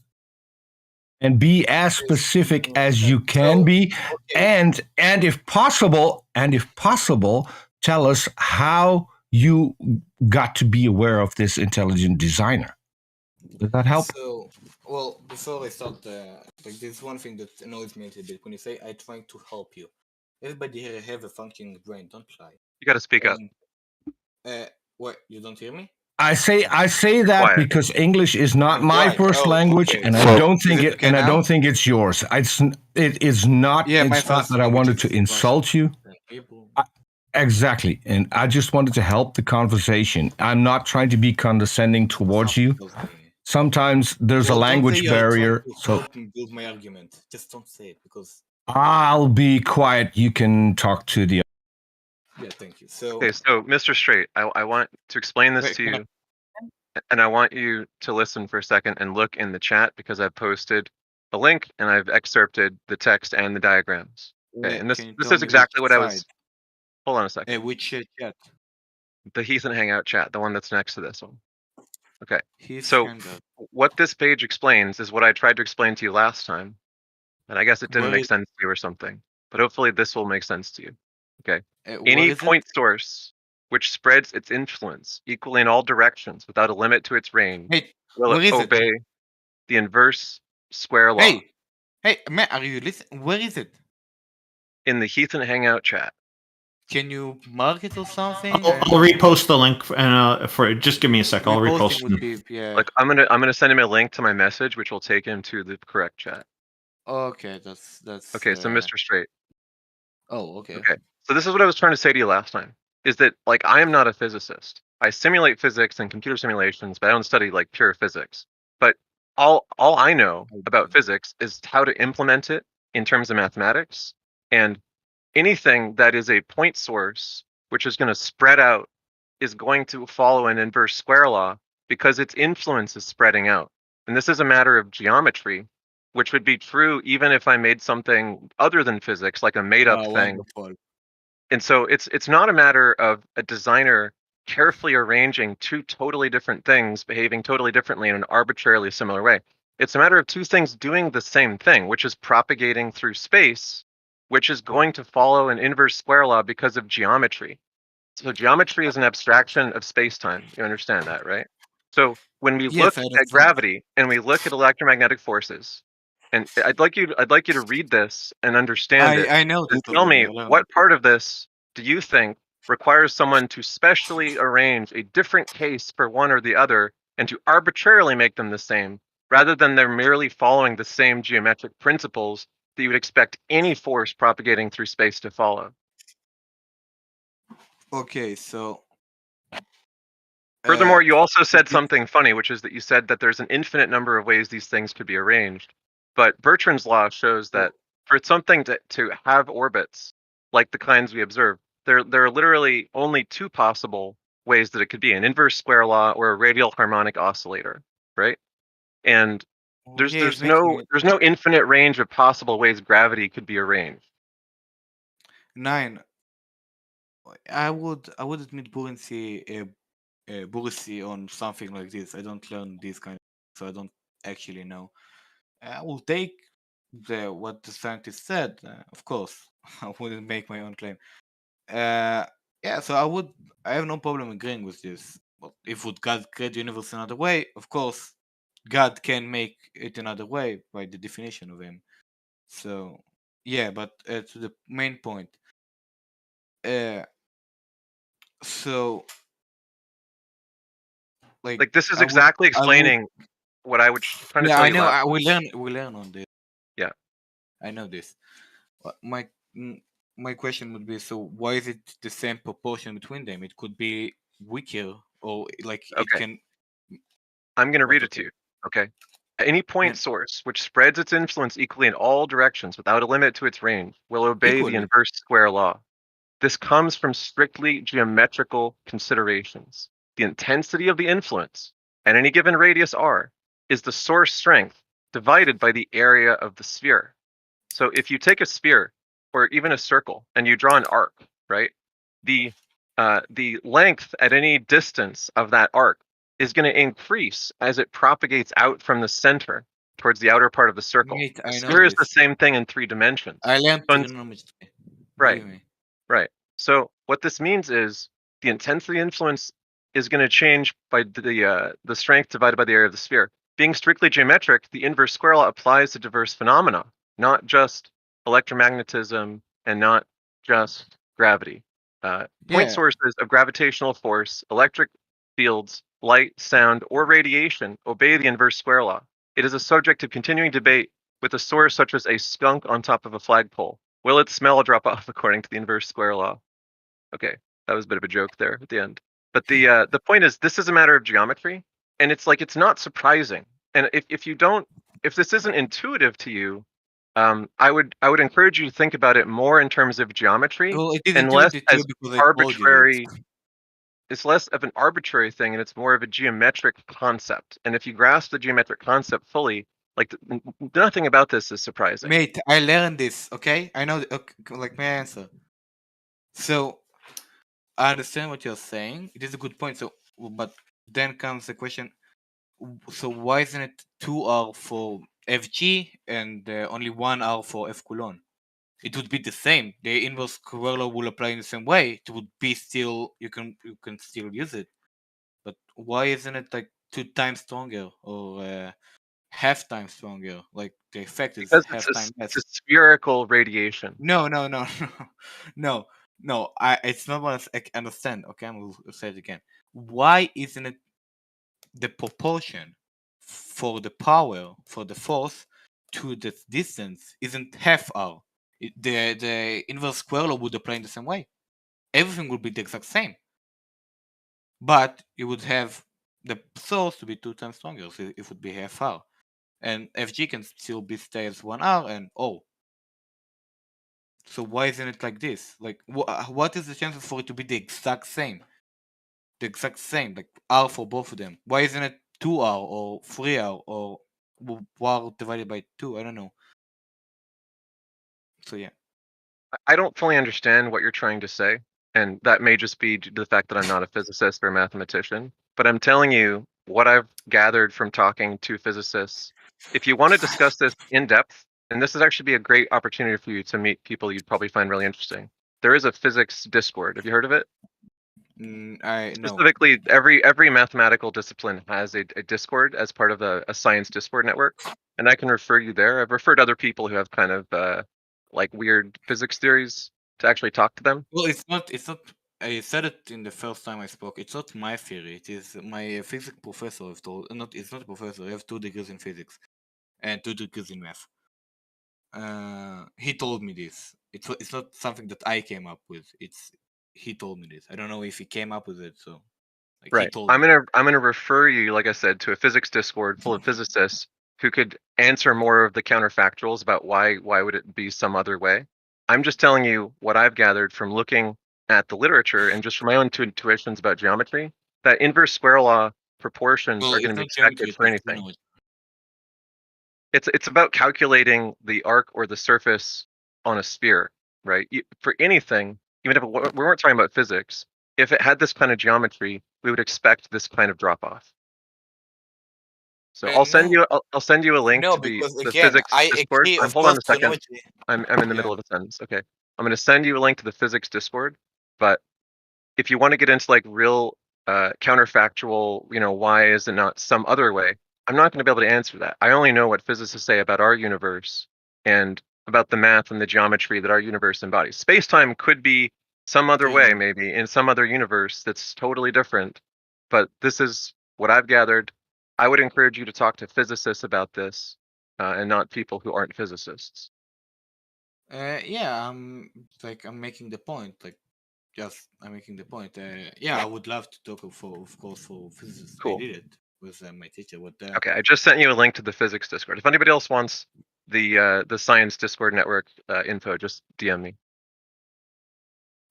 and be as specific as you can be, and if possible, tell us how you got to be aware of this intelligent designer. Does that help? So, well, before I start, there's one thing that annoys me a little bit when you say I try to help you. Everybody here have a functioning brain, don't lie. You got to speak up. What? You don't hear me? I say that Quiet. because English is not my first language, and I don't think it's yours. It is not. Yeah, it's not that I wanted to insult you. Exactly, and I just wanted to help the conversation. I'm not trying to be condescending towards you. Sometimes there's a language barrier. So help me build my argument. Just don't say it because I'll be quiet. You can talk to the. Yeah, thank you. So Mr. Straight, I want to explain this to you, and I want you to listen for a second and look in the chat because I've posted a link and I've excerpted the text and the diagrams. Okay, and this is exactly what I was. Hold on a second. Which chat? The Heath and Hangout chat, the one that's next to this one. Okay. So what this page explains is what I tried to explain to you last time, and I guess it didn't make sense to you or something. But hopefully this will make sense to you. Okay. Any point source which spreads its influence equally in all directions without a limit to its range will obey the inverse square law. Hey, man, are you listening? Where is it? In the Heath and Hangout chat. Can you mark it or something? I'll repost the link and for just give me a sec. I'll repost it. Like I'm gonna send him a link to my message, which will take him to the correct chat. Okay, that's okay. So Mr. Straight. Oh, okay. Okay. So this is what I was trying to say to you last time. Is that like I am not a physicist. I simulate physics and computer simulations, but I don't study like pure physics. But all I know about physics is how to implement it in terms of mathematics, and anything that is a point source, which is going to spread out, is going to follow an inverse square law because its influence is spreading out. And this is a matter of geometry, which would be true even if I made something other than physics, like a made-up thing. Wonderful. And so it's not a matter of a designer carefully arranging two totally different things behaving totally differently in an arbitrarily similar way. It's a matter of two things doing the same thing, which is propagating through space, which is going to follow an inverse square law because of geometry. So geometry is an abstraction of space-time. You understand that, right? So when we look at gravity and we look at electromagnetic forces, and I'd like you to read this and understand it. I know this. Tell me, what part of this do you think requires someone to specially arrange a different case for one or the other and to arbitrarily make them the same, rather than they're merely following the same geometric principles that you would expect any force propagating through space to follow? Okay, so Furthermore, you also said it- something funny, which is that you said that there's an infinite number of ways these things could be arranged. But Bertrand's law shows that for something to have orbits, like the kinds we observe, there are literally only two possible ways that it could be: an inverse square law or a radial harmonic oscillator, right? And yeah, it's there's making no it there's no infinite range of possible ways gravity could be arranged. 9. I would admit buoyancy on something like this. I don't learn this kind, so I don't actually know. I will take what the scientist said. Of course, I wouldn't make my own claim. Yeah, so I have no problem agreeing with this. But if would God create the universe another way? Of course, God can make it another way by the definition of him. So yeah, but to the main point. So Like this is I would exactly explaining what I was trying to yeah, tell I you know. last. We learn on this. Yeah. I know this. My question would be, so why is it the same proportion between them? It could be weaker, or like it Okay. can. I'm going to read it Okay. to you. Okay. Any point source which spreads its influence equally in all directions without a limit to its range will obey the Equally. inverse square law. This comes from strictly geometrical considerations. The intensity of the influence at any given radius r is the source strength divided by the area of the sphere. So if you take a sphere or even a circle and you draw an arc, right? The length at any distance of that arc is going to increase as it propagates out from the center towards the outer part of the circle. Mate, A I know sphere is the this. same thing in 3 dimensions. I learned So trigonometry. right, Believe me. right. So what this means is the intensity influence is going to change by the strength divided by the area of the sphere. Being strictly geometric, the inverse square law applies to diverse phenomena, not just electromagnetism and not just gravity. Point Yeah. sources of gravitational force, electric fields, light, sound, or radiation obey the inverse square law. It is a subject of continuing debate with a source such as a skunk on top of a flagpole. Will its smell drop off according to the inverse square law? Okay, that was a bit of a joke there at the end. But the point is, this is a matter of geometry, and it's like it's not surprising. And if this isn't intuitive to you, I would encourage you to think about it more in terms of geometry Well, it is and less intuitive too as because I told you arbitrary. that. It's less of an arbitrary thing, and it's more of a geometric concept. And if you grasp the geometric concept fully, like nothing about this is surprising. Mate, I learned this. Okay, I know. Like my answer. So I understand what you're saying. It is a good point. So, but then comes the question: so why isn't it 2R for FG and only 1R for F colon? It would be the same. The inverse square law will apply in the same way. It would be still you can still use it. But why isn't it like 2 times stronger or half time stronger? Like the effect is Because half time less. it's a spherical radiation. No. It's not what I understand. Okay, I will say it again. Why isn't it the proportion for the power for the force to the distance isn't half r? The inverse square law would apply in the same way. Everything would be the exact same, but you would have the source to be 2 times stronger, so it would be half r, and fg can still be stay as 1r and o. So why isn't it like this? Like, what is the chances for it to be the exact same? The exact same, like R for both of them. Why isn't it 2R or 3R or R divided by 2? I don't know. So yeah. I don't fully understand what you're trying to say, and that may just be due to the fact that I'm not a physicist or a mathematician. But I'm telling you what I've gathered from talking to physicists. If you want to discuss this in depth, and this would actually be a great opportunity for you to meet people you'd probably find really interesting. There is a physics Discord. Have you heard of it? I know. Specifically, every mathematical discipline has a Discord as part of a science Discord network, and I can refer you there. I've referred other people who have kind of like weird physics theories to actually talk to them. Well, it's not. I said it in the first time I spoke. It's not my theory. It is my physics professor. I've told. Not. It's not a professor. I have 2 degrees in physics and 2 degrees in math. He told me this. It's not something that I came up with. It's he told me this. I don't know if he came up with it. So like he Right. told I'm me. gonna refer you, like I said, to a physics Discord full of physicists who could answer more of the counterfactuals about why would it be some other way. I'm just telling you what I've gathered from looking at the literature and just from my own intuitions about geometry, that inverse square law proportions Well, are it's going to be not geometry. expected for anything. It's about calculating the arc or the surface on a sphere, right? For anything, even if we weren't talking about physics, if it had this kind of geometry, we would expect this kind of drop off. So I'll send No, you a link no, to because the again, physics I Discord. agree. Of Hold on a second. cosmology. I'm in the Yeah. middle of a sentence. Okay. I'm going to send you a link to the physics Discord, but if you want to get into like real counterfactual, why is it not some other way? I'm not going to be able to answer that. I only know what physicists say about our universe and about the math and the geometry that our universe embodies. Space-time could be some other way, maybe in some other universe that's totally different. But this is what I've gathered. I would encourage you to talk to physicists about this, and not people who aren't physicists. Yeah, I'm making the point. I'm making the point. Yeah, I would love to talk of course for physicists. Cool. I did it with my teacher. But Okay, I just sent you a link to the physics Discord. If anybody else wants the science Discord network info, just DM me.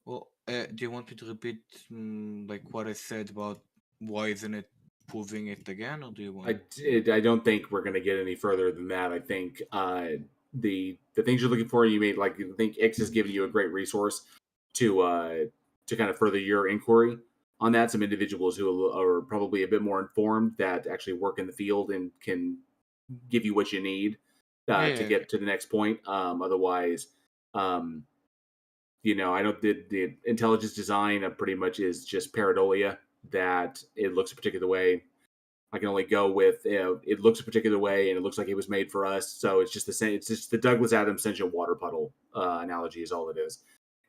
Well, do you want me to repeat like what I said about why isn't it proving it again, or do you want? I don't think we're going to get any further than that. I think the things you're looking for, you made like I think X has given you a great resource to kind of further your inquiry on that. Some individuals who are probably a bit more informed that actually work in the field and can give you what you need to get to the next point. Otherwise, I don't. The intelligence design pretty much is just pareidolia, that it looks a particular way. I can only go with it looks a particular way, and it looks like it was made for us. So it's just the same. It's just the Douglas Adams sentient water puddle analogy is all it is.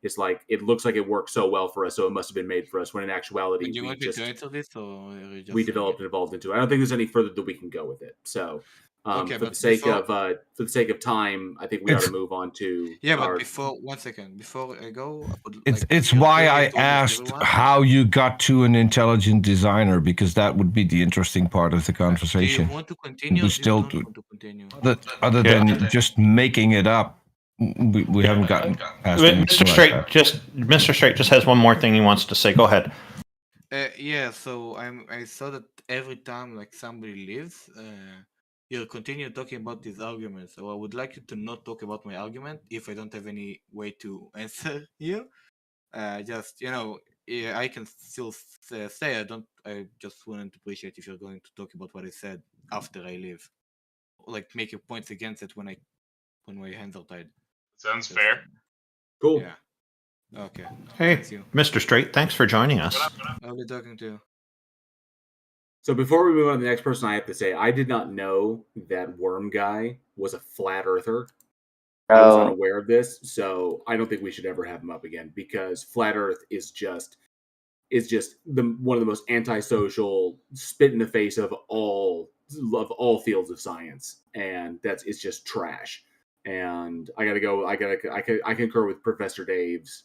It's like it looks like it worked so well for us, so it must have been made for us. When in actuality, Do you want me to answer this, or we developed and evolved into it. I don't think there's any further that we can go with it. So, okay, for the sake of time, I think we ought to move on to. Yeah, but before 1 second, before I go, It's why I asked how you got to an intelligent designer, because that would be the interesting part of the conversation. Do you want to continue? We Or still do you don't want to continue? other than just making it up. We haven't gotten past Mr. Straight just has one more thing he wants to say. Go ahead. Yeah, so I saw that every time like somebody leaves, you'll continue talking about these arguments. So I would like you to not talk about my argument if I don't have any way to answer you. Just yeah, I can still say I just wouldn't appreciate if you're going to talk about what I said after I leave, like make your points against it when my hands are tied. Sounds fair. Cool. Yeah. Okay. Hey, Thanks you. Mr. Straight, thanks for joining us. I'll be talking to you. So before we move on to the next person, I have to say I did not know that Worm Guy was a flat earther. I was unaware of this, so I don't think we should ever have him up again, because flat Earth is just one of the most antisocial, spit in the face of all fields of science, and it's just trash. And I concur with Professor Dave's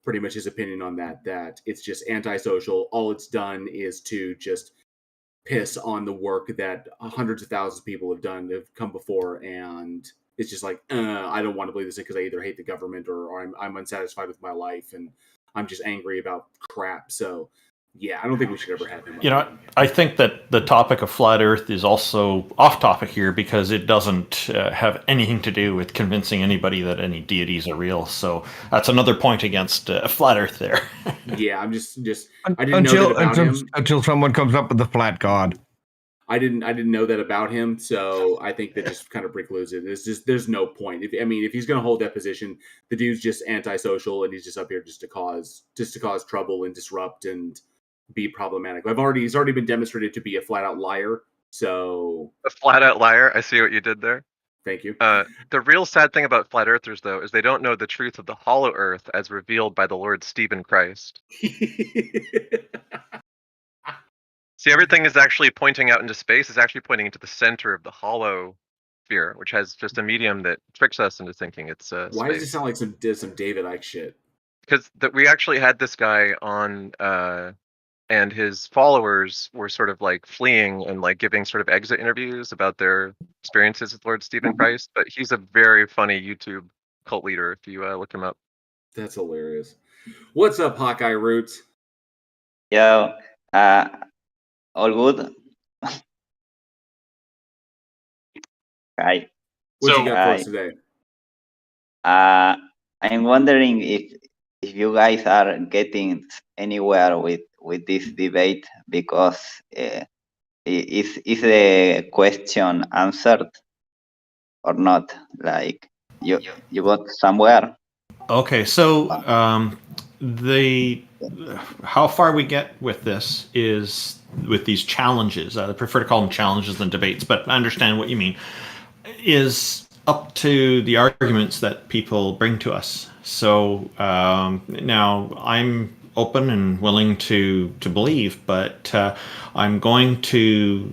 pretty much his opinion on that it's just antisocial. All it's done is to just piss on the work that hundreds of thousands of people have come before, and it's just like I don't want to believe this because I either hate the government or I'm unsatisfied with my life and I'm just angry about crap. So yeah, I don't think we should ever have him. I think that the topic of flat Earth is also off topic here because it doesn't have anything to do with convincing anybody that any deities are real. So that's another point against flat Earth there. Yeah, I'm just I didn't know that about him until someone comes up with the flat God. I didn't know that about him, so I think that just kind of precludes it. There's no point. If he's going to hold that position, the dude's just antisocial and he's just up here just to cause trouble and disrupt and be problematic. He's already been demonstrated to be a flat out liar. So a flat out liar. I see what you did there. Thank you. The real sad thing about flat earthers, though, is they don't know the truth of the hollow earth as revealed by the Lord Stephen Christ. See, everything is actually pointing out into space. Is actually pointing into the center of the hollow sphere, which has just a medium that tricks us into thinking it's Why space. does it sound like some David Icke shit? because we actually had this guy on, and his followers were sort of like fleeing and like giving sort of exit interviews about their experiences with Lord Stephen Christ. But he's a very funny YouTube cult leader if you look him up. That's hilarious. What's up, Hawkeye Roots? Yo, all good? Hi. What you got for us today? I'm wondering if you guys are getting anywhere with this debate, because is the question answered or not? Like you got somewhere? Okay, so how far we get with this is with these challenges. I prefer to call them challenges than debates, but I understand what you mean. Is up to the arguments that people bring to us. So now I'm open and willing to believe, but I'm going to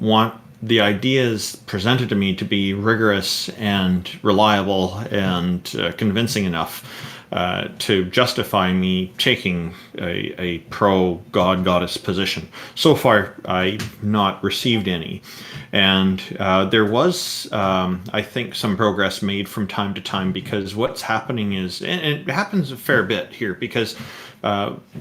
want the ideas presented to me to be rigorous and reliable and convincing enough to justify me taking a pro-God, goddess position. So far, I've not received any. And there was, I think, some progress made from time to time, because what's happening is, and it happens a fair bit here, because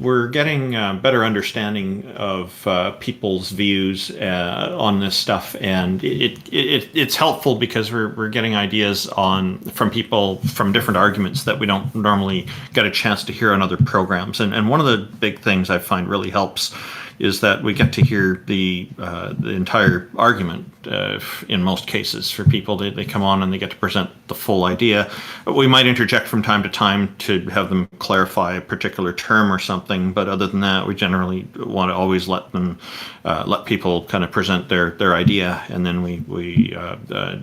we're getting better understanding of people's views on this stuff, and it's helpful because we're getting ideas from people from different arguments that we don't normally get a chance to hear on other programs. And one of the big things I find really helps is that we get to hear the entire argument in most cases. For people, they come on and they get to present the full idea. We might interject from time to time to have them clarify a particular term or something, but other than that, we generally want to always let people kind of present their idea, and then we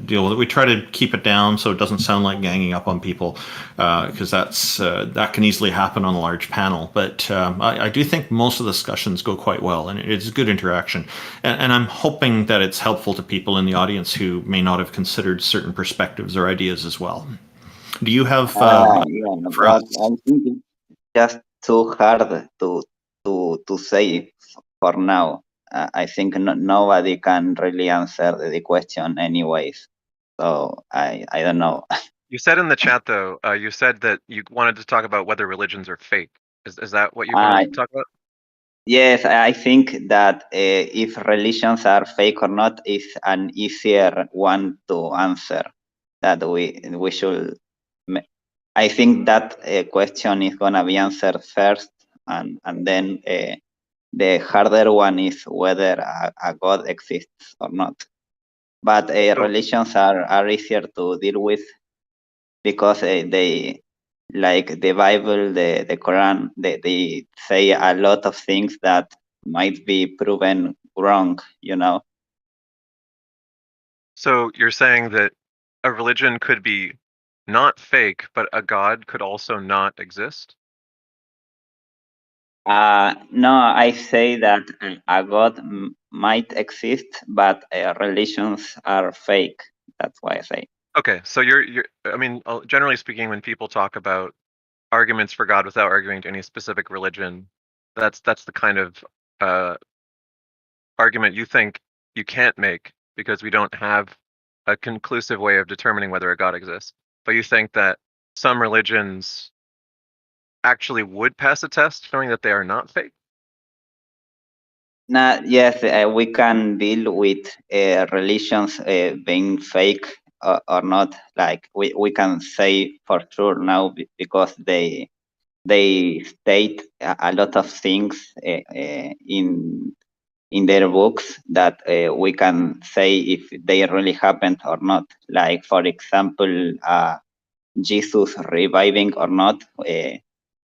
deal with it. We try to keep it down so it doesn't sound like ganging up on people, because that can easily happen on a large panel. But I do think most of the discussions go quite well, and it's good interaction. And I'm hoping that it's helpful to people in the audience who may not have considered certain perspectives or ideas as well. Do you have? Yeah, but I think it's just too hard to say for now. I think nobody can really answer the question anyways. So I don't know. You said in the chat, though, you said that you wanted to talk about whether religions are fake. Is that what you wanted to talk about? Yes, I think that if religions are fake or not is an easier one to answer. That we should. I think that question is gonna be answered first, and then the harder one is whether a God exists or not. But religions are easier to deal with, because they, like the Bible, the Quran, they say a lot of things that might be proven wrong, So you're saying that a religion could be not fake, but a God could also not exist? No, I say that a God might exist, but religions are fake. That's why I say. Okay, so you're. I mean, generally speaking, when people talk about arguments for God without arguing to any specific religion, that's the kind of argument you think you can't make, because we don't have a conclusive way of determining whether a God exists. But you think that some religions actually would pass a test showing that they are not fake? Yes, we can deal with religions being fake or not. Like we can say for sure now, because they state a lot of things in their books that we can say if they really happened or not. Like, for example, Jesus reviving or not.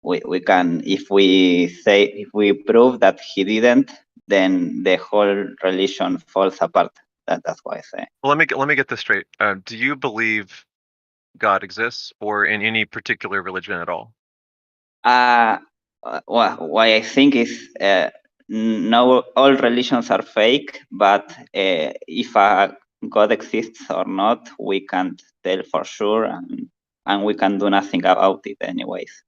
We can, if we prove that he didn't, then the whole religion falls apart. That's why I say. Well, let me get this straight. Do you believe God exists, or in any particular religion at all? Why I think is no, all religions are fake, but if a God exists or not, we can't tell for sure, and we can do nothing about it anyways.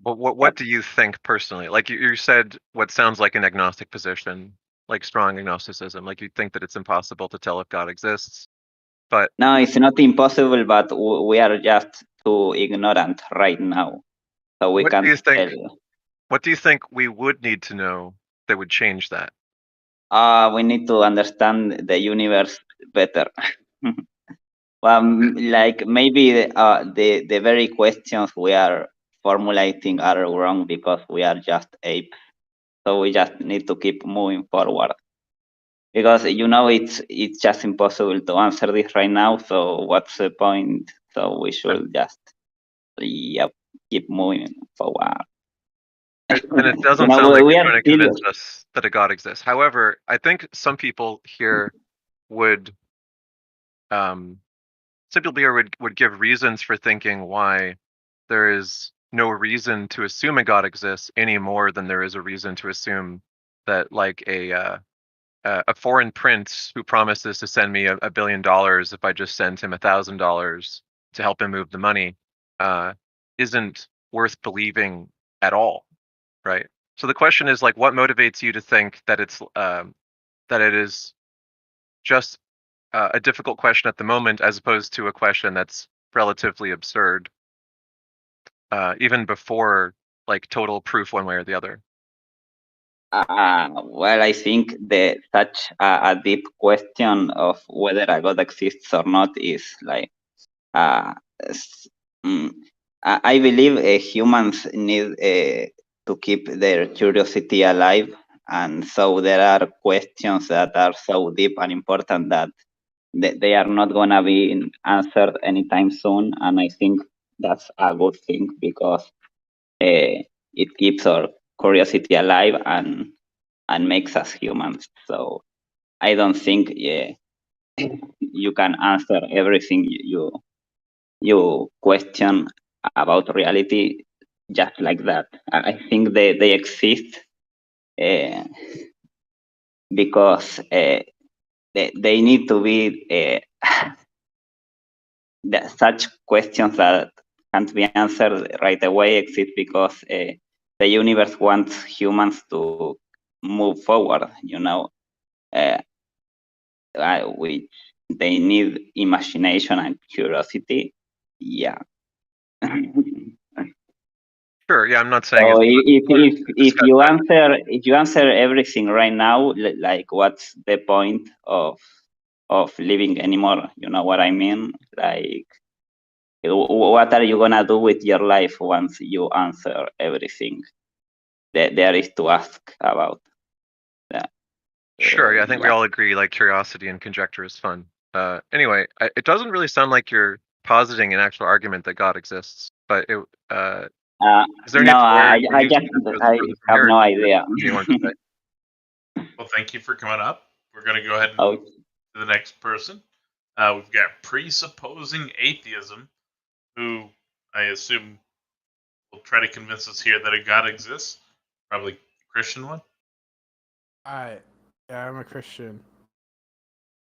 But what do you think personally? Like you said, what sounds like an agnostic position, like strong agnosticism. Like you think that it's impossible to tell if God exists. But no, it's not impossible, but we are just too ignorant right now, so we what do you can't think? tell. What do you think we would need to know that would change that? We need to understand the universe better. Like maybe the very questions we are formulating are wrong because we are just apes. So we just need to keep moving forward. Because it's just impossible to answer this right now. So what's the point? So we should just keep moving forward. And it doesn't sound like you're trying to convince us that a God exists. However, I think some people here would would give reasons for thinking why there is no reason to assume a God exists any more than there is a reason to assume that like a foreign prince who promises to send me $1 billion if I just send him $1,000 to help him move the money isn't worth believing at all, right? So the question is like, what motivates you to think that it is just a difficult question at the moment, as opposed to a question that's relatively absurd, even before like total proof one way or the other? Well, I think such a deep question of whether a God exists or not is like, I believe humans need to keep their curiosity alive, and so there are questions that are so deep and important that they are not gonna be answered anytime soon, and I think that's a good thing because it keeps our curiosity alive and makes us humans. So I don't think you can answer everything you question about reality just like that. I think they exist because they need to be such questions that can't be answered right away exist because the universe wants humans to move forward, which they need imagination and curiosity. Yeah. Sure. Yeah, I'm not saying. So if you answer everything right now, like what's the point of living anymore? You know what I mean? Like, what are you gonna do with your life once you answer everything that there is to ask about? Sure. Yeah, I think we all agree. Like curiosity and conjecture is fun. Anyway, it doesn't really sound like you're positing an actual argument that God exists, but is there any? No, I have no idea. Well, thank you for coming up. We're going to go ahead and move to the next person. We've got presupposing atheism, who I assume will try to convince us here that a God exists. Probably a Christian one. Yeah, I'm a Christian.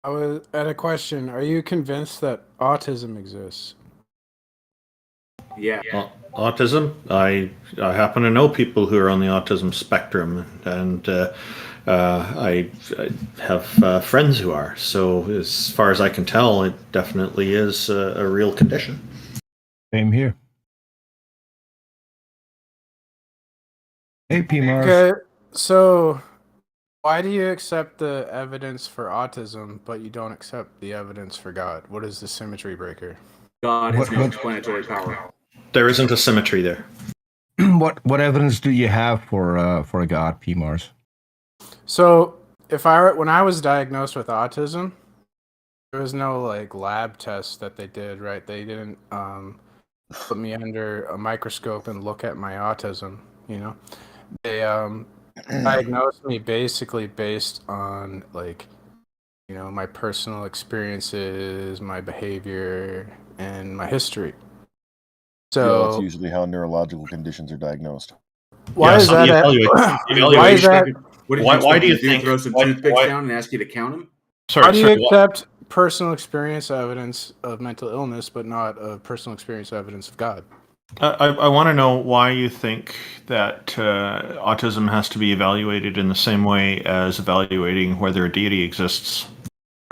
I had a question. Are you convinced that autism exists? Yeah. Autism. I happen to know people who are on the autism spectrum, and I have friends who are. So as far as I can tell, it definitely is a real condition. Same here. Hey, P. Mars. Okay, so why do you accept the evidence for autism, but you don't accept the evidence for God? What is the symmetry breaker? God has no explanatory power. There isn't a symmetry there. What evidence do you have for a God, P. Mars? So when I was diagnosed with autism, there was no like lab test that they did, right? They didn't put me under a microscope and look at my autism, They diagnosed me basically based on like, my personal experiences, my behavior, and my history. So that's usually how neurological conditions are diagnosed. Why is that? Why is that? Why do you think? Throw some toothpicks down and ask you to count them? How do you accept personal experience evidence of mental illness, but not of personal experience evidence of God. I want to know why you think that autism has to be evaluated in the same way as evaluating whether a deity exists.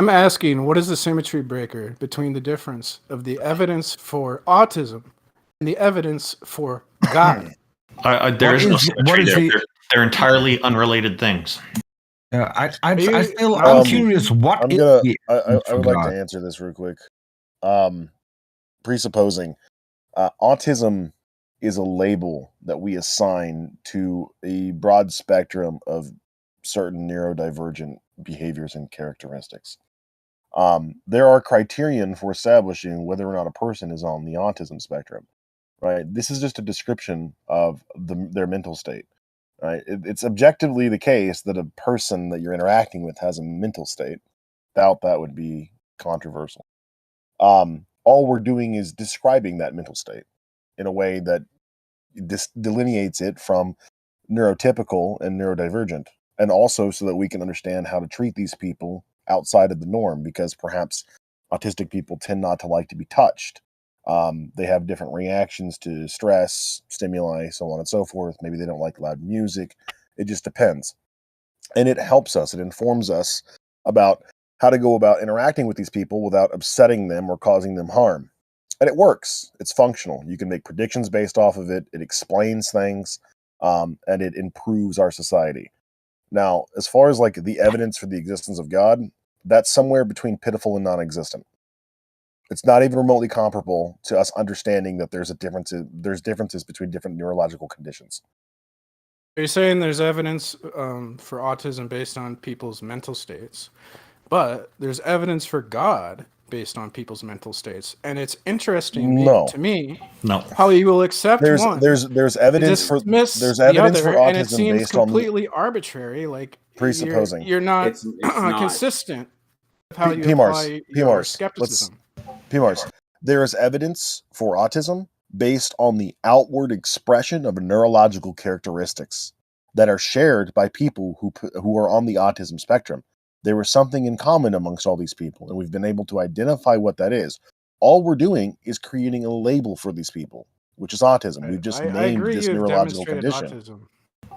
I'm asking, what is the symmetry breaker between the difference of the evidence for autism and the evidence for God? There is no symmetry there. They're entirely unrelated things. I feel I'm curious. What I'm is gonna. the I evidence would for like God? to answer this real quick. Presupposing autism is a label that we assign to a broad spectrum of certain neurodivergent behaviors and characteristics. There are criterion for establishing whether or not a person is on the autism spectrum, right? This is just a description of their mental state, right? It's objectively the case that a person that you're interacting with has a mental state. Doubt that would be controversial. All we're doing is describing that mental state in a way that delineates it from neurotypical and neurodivergent, and also so that we can understand how to treat these people outside of the norm, because perhaps autistic people tend not to like to be touched. They have different reactions to stress, stimuli, so on and so forth. Maybe they don't like loud music. It just depends. And it helps us, it informs us about how to go about interacting with these people without upsetting them or causing them harm. And it works. It's functional. You can make predictions based off of it. It explains things, and it improves our society. Now, as far as like the evidence for the existence of God, that's somewhere between pitiful and non-existent. It's not even remotely comparable to us understanding that there's differences between different neurological conditions. You're saying there's evidence for autism based on people's mental states, but there's evidence for God based on people's mental states, and it's interesting to me how you will accept one. There's evidence for and it autism seems based on completely arbitrary. Like presupposing you're not It's not. consistent with how you apply your skepticism. PMARS. There is evidence for autism based on the outward expression of neurological characteristics that are shared by people who are on the autism spectrum. There was something in common amongst all these people, and we've been able to identify what that is. All we're doing is creating a label for these people, which is autism. We've just named this neurological condition. Autism.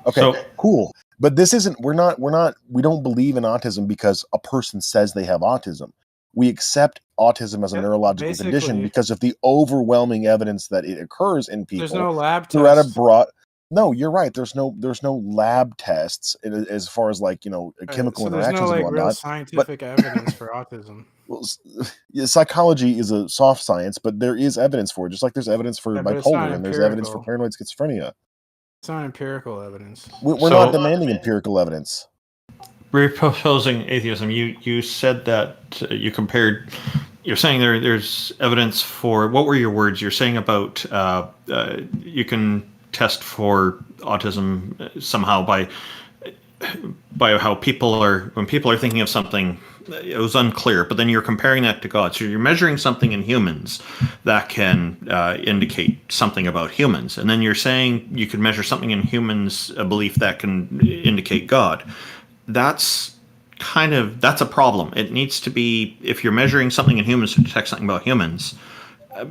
Okay, cool. But this isn't, we don't believe in autism because a person says they have autism. We accept autism as a neurological condition because of the overwhelming evidence that it occurs in people. There's no lab throughout tests. No, you're right. There's no lab tests as far as like, chemical interactions there's no, and whatnot. real scientific evidence for autism. Well, psychology is a soft science, but there is evidence for it, just like there's evidence for bipolar and there's evidence for paranoid schizophrenia. It's not empirical evidence. We're not demanding empirical evidence. Proposing atheism, you said that you're saying there's evidence for, what were your words? You're saying about you can test for autism somehow by how when people are thinking of something. It was unclear, but then you're comparing that to God. So you're measuring something in humans that can indicate something about humans, and then you're saying you could measure something in humans, a belief that can indicate God. That's a problem. It needs to be, if you're measuring something in humans to detect something about humans,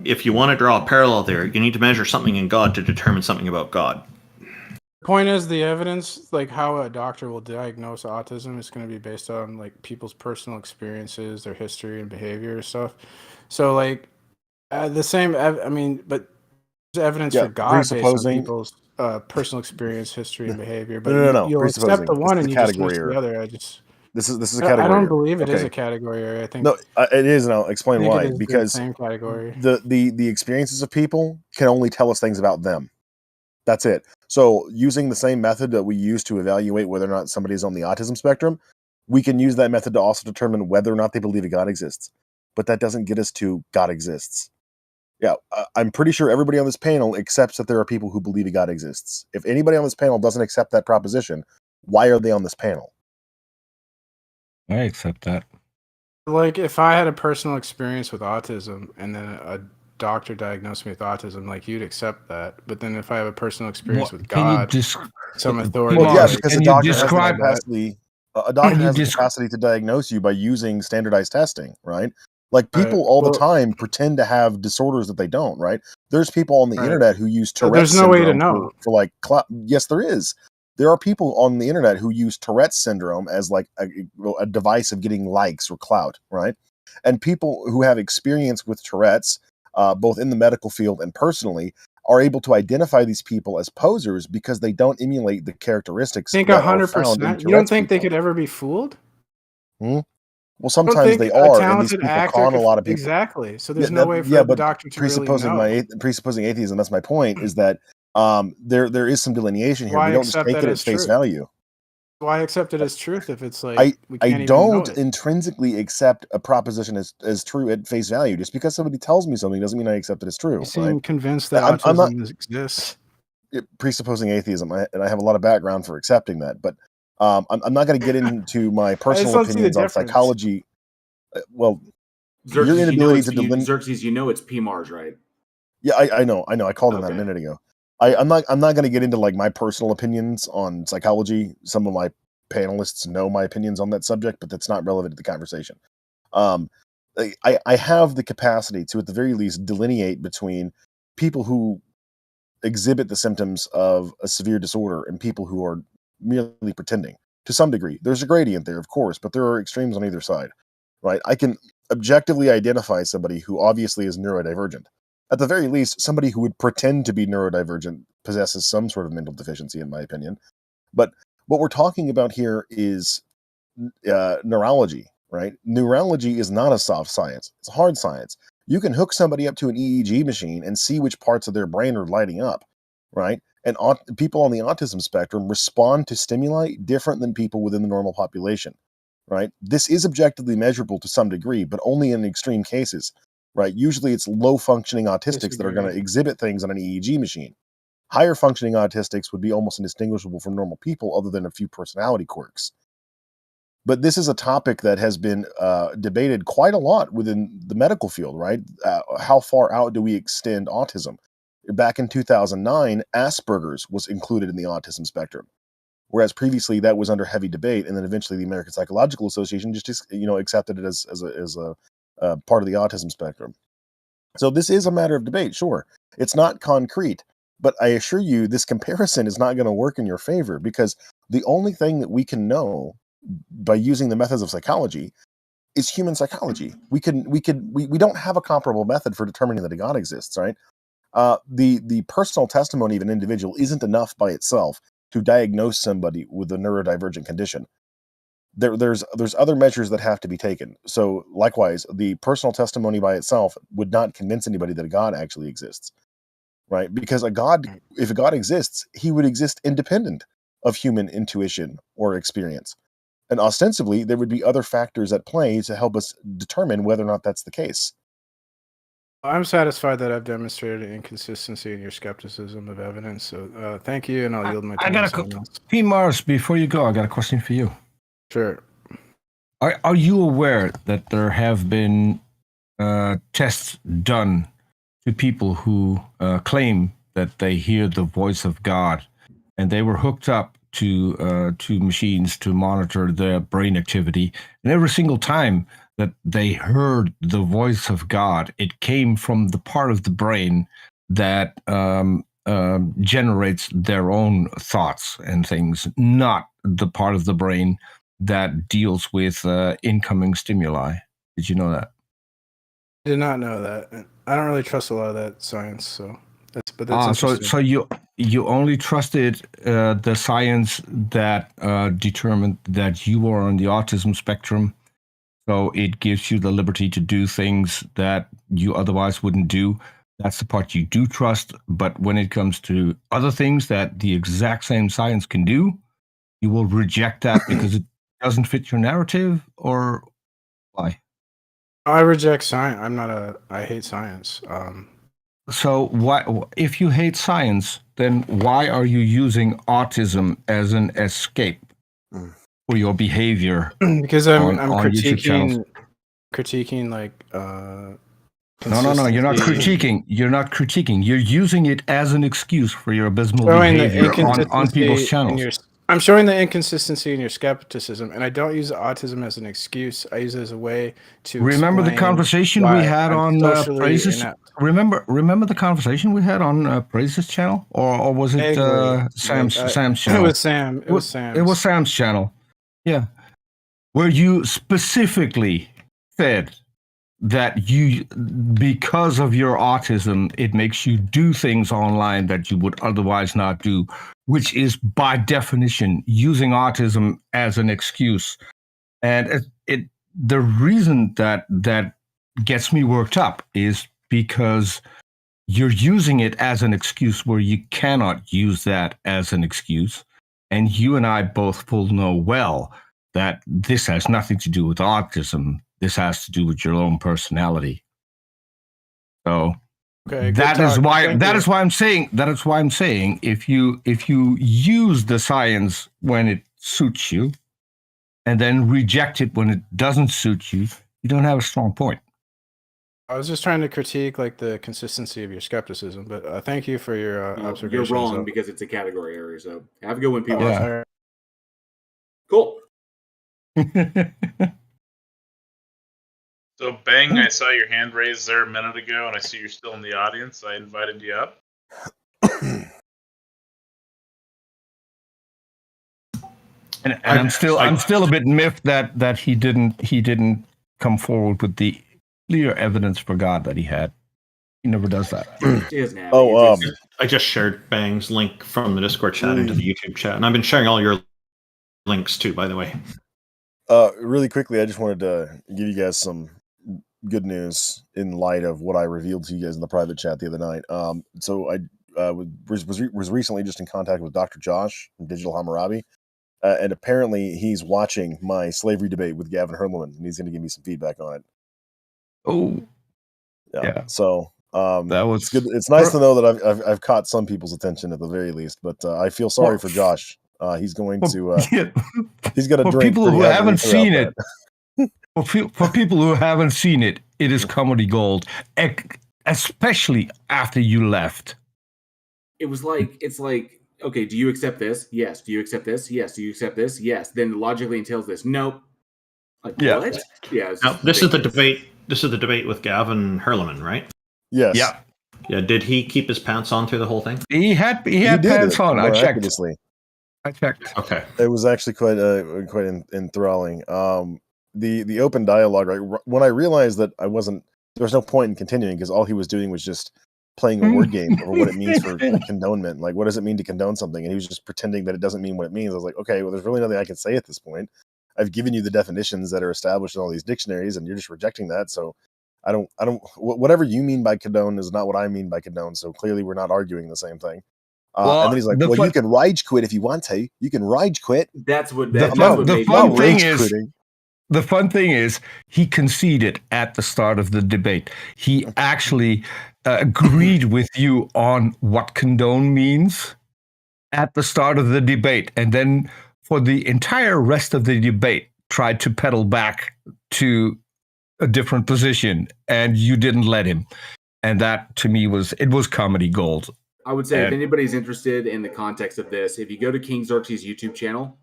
if you want to draw a parallel there, you need to measure something in God to determine something about God. The point is, the evidence, like how a doctor will diagnose autism, is going to be based on like people's personal experiences, their history and behavior and stuff. So like the same, but there's evidence for God based on people's personal experience, history and behavior. But No. you'll accept the one and you dismiss the other. This is a category. I don't believe it is a category error. I think no, it is, and I'll explain why. it is because the same category. The experiences of people can only tell us things about them. That's it. So using the same method that we use to evaluate whether or not somebody is on the autism spectrum, we can use that method to also determine whether or not they believe a God exists. But that doesn't get us to God exists. Yeah, I'm pretty sure everybody on this panel accepts that there are people who believe a God exists. If anybody on this panel doesn't accept that proposition, why are they on this panel? I accept that. Like, if I had a personal experience with autism and then a doctor diagnosed me with autism, like, you'd accept that. But then if I have a personal experience with God, some authority... Well, yeah, because the doctor has the capacity... A doctor has the capacity to diagnose you by using standardized testing, right? Like people all the time pretend to have disorders that they don't, right? There's people on the internet who use Tourette's There's no way to syndrome know. for like, yes, there is. There are people on the internet who use Tourette's syndrome as like a device of getting likes or clout, right? And people who have experience with Tourette's, both in the medical field and personally, are able to identify these people as posers because they don't emulate the characteristics I think that are found in 100%. You don't Tourette's think they people. could ever be fooled? Well, I don't sometimes think they a are, and these talented people actor con a could lot of people. exactly. So there's no way for the but doctor to really presupposing know. presupposing atheism, that's my point, is that there is some delineation here. Why We don't just accept take that it at as face truth? value. Why accept it as truth if it's like we I can't even know don't it? intrinsically accept a proposition as true at face value. Just because somebody tells me something doesn't mean I accept it as true. You seem Right? convinced that I'm not autism exists. presupposing atheism, and I have a lot of background for accepting that. But I'm not going to get into my I just personal don't see the opinions on difference. psychology. Well, your Xerxes, inability to delineate. Xerxes, you know it's P Mars, right? Yeah, I know. I called him that a minute ago. I'm not going to get into like my personal opinions on psychology. Some of my panelists know my opinions on that subject, but that's not relevant to the conversation. I have the capacity to, at the very least, delineate between people who exhibit the symptoms of a severe disorder and people who are merely pretending to some degree. There's a gradient there, of course, but there are extremes on either side, right? I can objectively identify somebody who obviously is neurodivergent. At the very least, somebody who would pretend to be neurodivergent possesses some sort of mental deficiency, in my opinion. But what we're talking about here is neurology, right? Neurology is not a soft science. It's a hard science. You can hook somebody up to an EEG machine and see which parts of their brain are lighting up, right? And people on the autism spectrum respond to stimuli different than people within the normal population, right? This is objectively measurable to some degree, but only in extreme cases, right? Usually it's low functioning autistics that are going to exhibit things on an EEG machine. Higher functioning autistics would be almost indistinguishable from normal people other than a few personality quirks. But this is a topic that has been debated quite a lot within the medical field, right? How far out do we extend autism? Back in 2009, Asperger's was included in the autism spectrum, whereas previously that was under heavy debate, and then eventually the American Psychological Association just accepted it as a part of the autism spectrum. So this is a matter of debate, sure. It's not concrete, but I assure you this comparison is not going to work in your favor, because the only thing that we can know by using the methods of psychology is human psychology. We don't have a comparable method for determining that a God exists, right? The personal testimony of an individual isn't enough by itself to diagnose somebody with a neurodivergent condition. There's other measures that have to be taken. So likewise, the personal testimony by itself would not convince anybody that a God actually exists, right? Because if a God exists, he would exist independent of human intuition or experience. And ostensibly, there would be other factors at play to help us determine whether or not that's the case. I'm satisfied that I've demonstrated an inconsistency in your skepticism of evidence. So thank you, and I'll yield my time. I got P. Mars, before you go, I got a question for you. Sure. Are you aware that there have been tests done to people who claim that they hear the voice of God, and they were hooked up to machines to monitor their brain activity, and every single time that they heard the voice of God, it came from the part of the brain that generates their own thoughts and things, not the part of the brain that deals with incoming stimuli. Did you know that? I did not know that. I don't really trust a lot of that science, so that's interesting. So you only trusted the science that determined that you are on the autism spectrum, so it gives you the liberty to do things that you otherwise wouldn't do. That's the part you do trust. But when it comes to other things that the exact same science can do, you will reject that because it doesn't fit your narrative, or why? I reject science. I hate science. So why, if you hate science, then why are you using autism as an escape for your behavior? Because I'm on YouTube channels? critiquing like No, you're not critiquing. You're not critiquing. You're using it as an excuse for your abysmal behavior on people's channels. I'm showing the inconsistency in your skepticism, and I don't use autism as an excuse. I use it as a way to Remember the explain conversation why we had I'm on socially Praises? inept. Remember the conversation we had on Praises channel, or was it Vaguely, Sam's like, Sam's it channel? was Sam. It was Sam's. It was Sam's channel. Yeah, where you specifically said that you, because of your autism, it makes you do things online that you would otherwise not do, which is by definition using autism as an excuse. And the reason that gets me worked up is because you're using it as an excuse where you cannot use that as an excuse. And you and I both will know well that this has nothing to do with autism. This has to do with your own personality. So Okay, that good is talk. why Thank that you. is why I'm saying if you use the science when it suits you and then reject it when it doesn't suit you, you don't have a strong point. I was just trying to critique like the consistency of your skepticism, but thank you for your You're observations. wrong because it's a category area. So have a good one, people. Yeah. Cool. So, Bang, I saw your hand raised there a minute ago, and I see you're still in the audience. I invited you up. And I'm still a bit miffed that he didn't come forward with the clear evidence for God that he had. He never does that. I just shared Bang's link from the Discord chat into the YouTube chat, and I've been sharing all your links too, by the way. Really quickly, I just wanted to give you guys some good news in light of what I revealed to you guys in the private chat the other night. So I was recently just in contact with Dr. Josh from Digital Hammurabi, and apparently he's watching my slavery debate with Gavin Herleman, and he's going to give me some feedback on it. Oh, yeah. So that was it's good. It's nice to know that I've caught some people's attention at the very least. But I feel sorry for Josh. He's going to he's going to for drink. people who pretty haven't heavily seen throughout it. For people who haven't seen it, it is comedy gold, especially after you left. It's like, okay, do you accept this? Yes. Do you accept this? Yes. Do you accept this? Yes. Then logically entails this. Nope. Like, Yeah. what? Yeah. Now, this is the debate. This is the debate with Gavin Herleman, right? Yes. Yeah. Yeah. Did he keep his pants on through the whole thing? He had did pants it on. I checked. miraculously. I checked. Okay. It was actually quite enthralling. The open dialogue, right? When I realized that there was no point in continuing because all he was doing was just playing a word game over what it means for condonement. Like, what does it mean to condone something? And he was just pretending that it doesn't mean what it means. I was like, okay, well, there's really nothing I can say at this point. I've given you the definitions that are established in all these dictionaries, and you're just rejecting that. So I don't. Whatever you mean by condone is not what I mean by condone. So clearly, we're not arguing the same thing. And then he's like, "Well, you can rage quit if you want to. You can rage quit." That's what. The fun thing is, he conceded at the start of the debate. He actually agreed with you on what condone means at the start of the debate, and then for the entire rest of the debate, tried to pedal back to a different position, and you didn't let him. And that, to me, was comedy gold. I would say if anybody's interested in the context of this, if you go to King Xerxes' YouTube channel,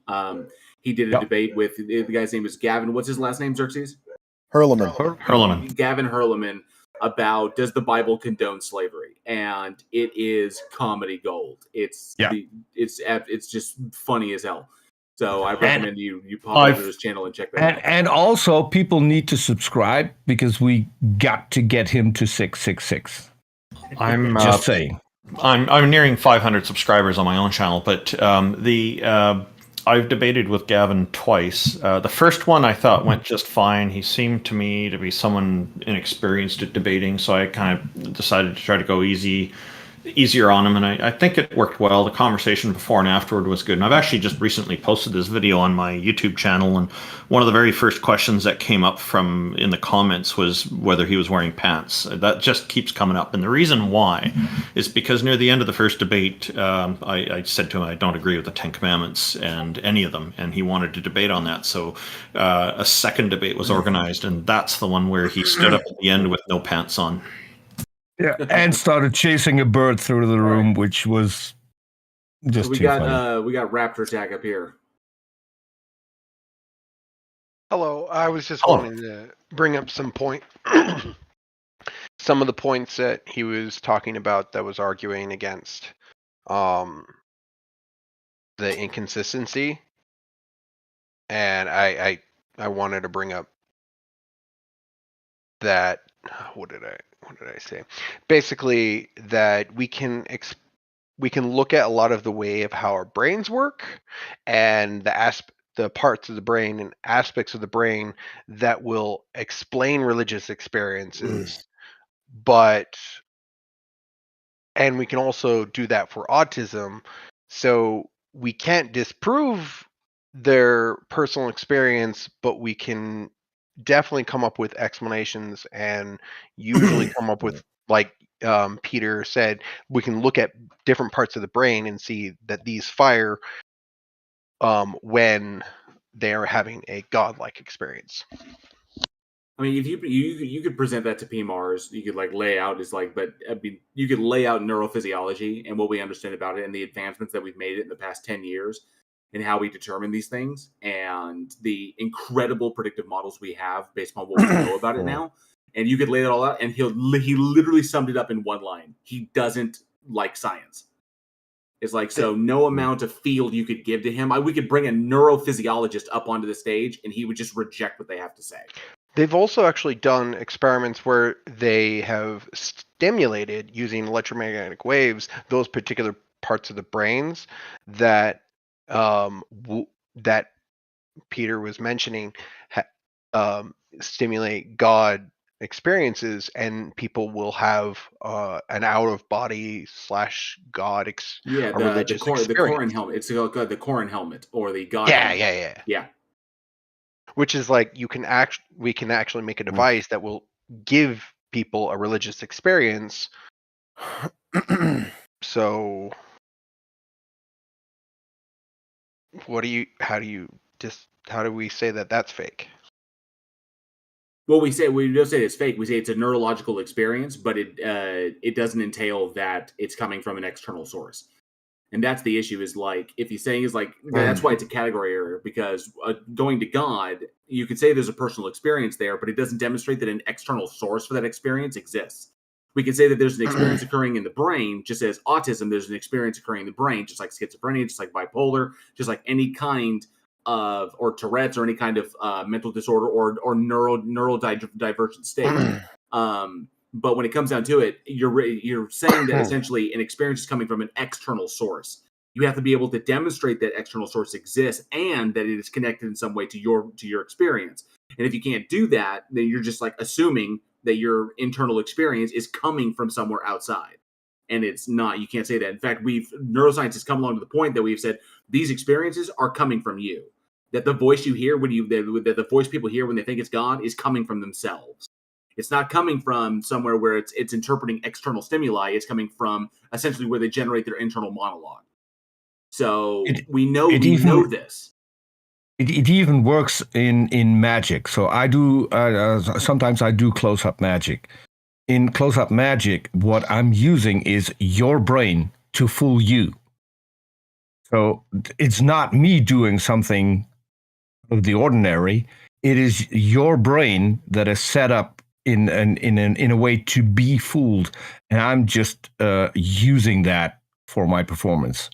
he did a debate with the guy's name is Gavin. What's his last name, Xerxes? Herleman. Gavin Herleman, about does the Bible condone slavery? And it is comedy gold. It's just funny as hell. So I recommend you pop over to his channel and check that out. And also, people need to subscribe because we got to get him to 666. I'm just saying. I'm nearing 500 subscribers on my own channel, but I've debated with Gavin twice. The first one I thought went just fine. He seemed to me to be someone inexperienced at debating, so I kind of decided to try to go easier on him, and I think it worked well. The conversation before and afterward was good, and I've actually just recently posted this video on my YouTube channel, and one of the very first questions that came up in the comments was whether he was wearing pants. That just keeps coming up, and the reason why is because near the end of the first debate, I said to him I don't agree with the 10 Commandments and any of them, and he wanted to debate on that, so a second debate was organized, and that's the one where he stood up at the end with no pants on. Yeah, and started chasing a bird through the room, which was Just So we too got funny. we got Raptor Tag up here. Hello, I was just Hello. wanting to bring up some some of the points that he was talking about that was arguing against the inconsistency, and I wanted to bring up that what did I say? Basically, that we can look at a lot of the way of how our brains work and the parts of the brain and aspects of the brain that will explain religious experiences, and we can also do that for autism. So we can't disprove their personal experience, but we can definitely come up with explanations and usually come up with, like Peter said, we can look at different parts of the brain and see that these fire when they're having a godlike experience. I mean, if you could present that to PMARS, you could like lay out but I mean, you could lay out neurophysiology and what we understand about it and the advancements that we've made in the past 10 years and how we determine these things and the incredible predictive models we have based on what we know about it now. And you could lay it all out, and he literally summed it up in one line. He doesn't like science. It's like, so no amount of field you could give to him. We could bring a neurophysiologist up onto the stage, and he would just reject what they have to say. They've also actually done experiments where they have stimulated using electromagnetic waves those particular parts of the brains that that Peter was mentioning stimulate God experiences, and people will have an out of body / God religious experience. The Corin helmet. It's called the Corin helmet or the God. Yeah. Which is like we can actually make a device that will give people a religious experience. So how do we say that that's fake? Well, we don't say it's fake. We say it's a neurological experience, but it doesn't entail that it's coming from an external source. And that's the issue, is like, if he's saying is like, that's why it's a category error, because going to God, you could say there's a personal experience there, but it doesn't demonstrate that an external source for that experience exists. We can say that there's an experience occurring in the brain, just as autism, there's an experience occurring in the brain, just like schizophrenia, just like bipolar, just like any kind of, or Tourette's, or any kind of mental disorder or neurodivergent state. But when it comes down to it, you're saying that essentially an experience is coming from an external source. You have to be able to demonstrate that external source exists and that it is connected in some way to your experience. And if you can't do that, then you're just like assuming that your internal experience is coming from somewhere outside. And it's not. You can't say that. In fact, neuroscience has come along to the point that we've said these experiences are coming from you. That the voice you hear that the voice people hear when they think it's God is coming from themselves. It's not coming from somewhere where it's interpreting external stimuli. It's coming from essentially where they generate their internal monologue. So we know this. It even works in magic. So I do sometimes I do close-up magic. In close-up magic, what I'm using is your brain to fool you. So it's not me doing something of the ordinary. It is your brain that is set up in a way to be fooled, and I'm just using that for my performance.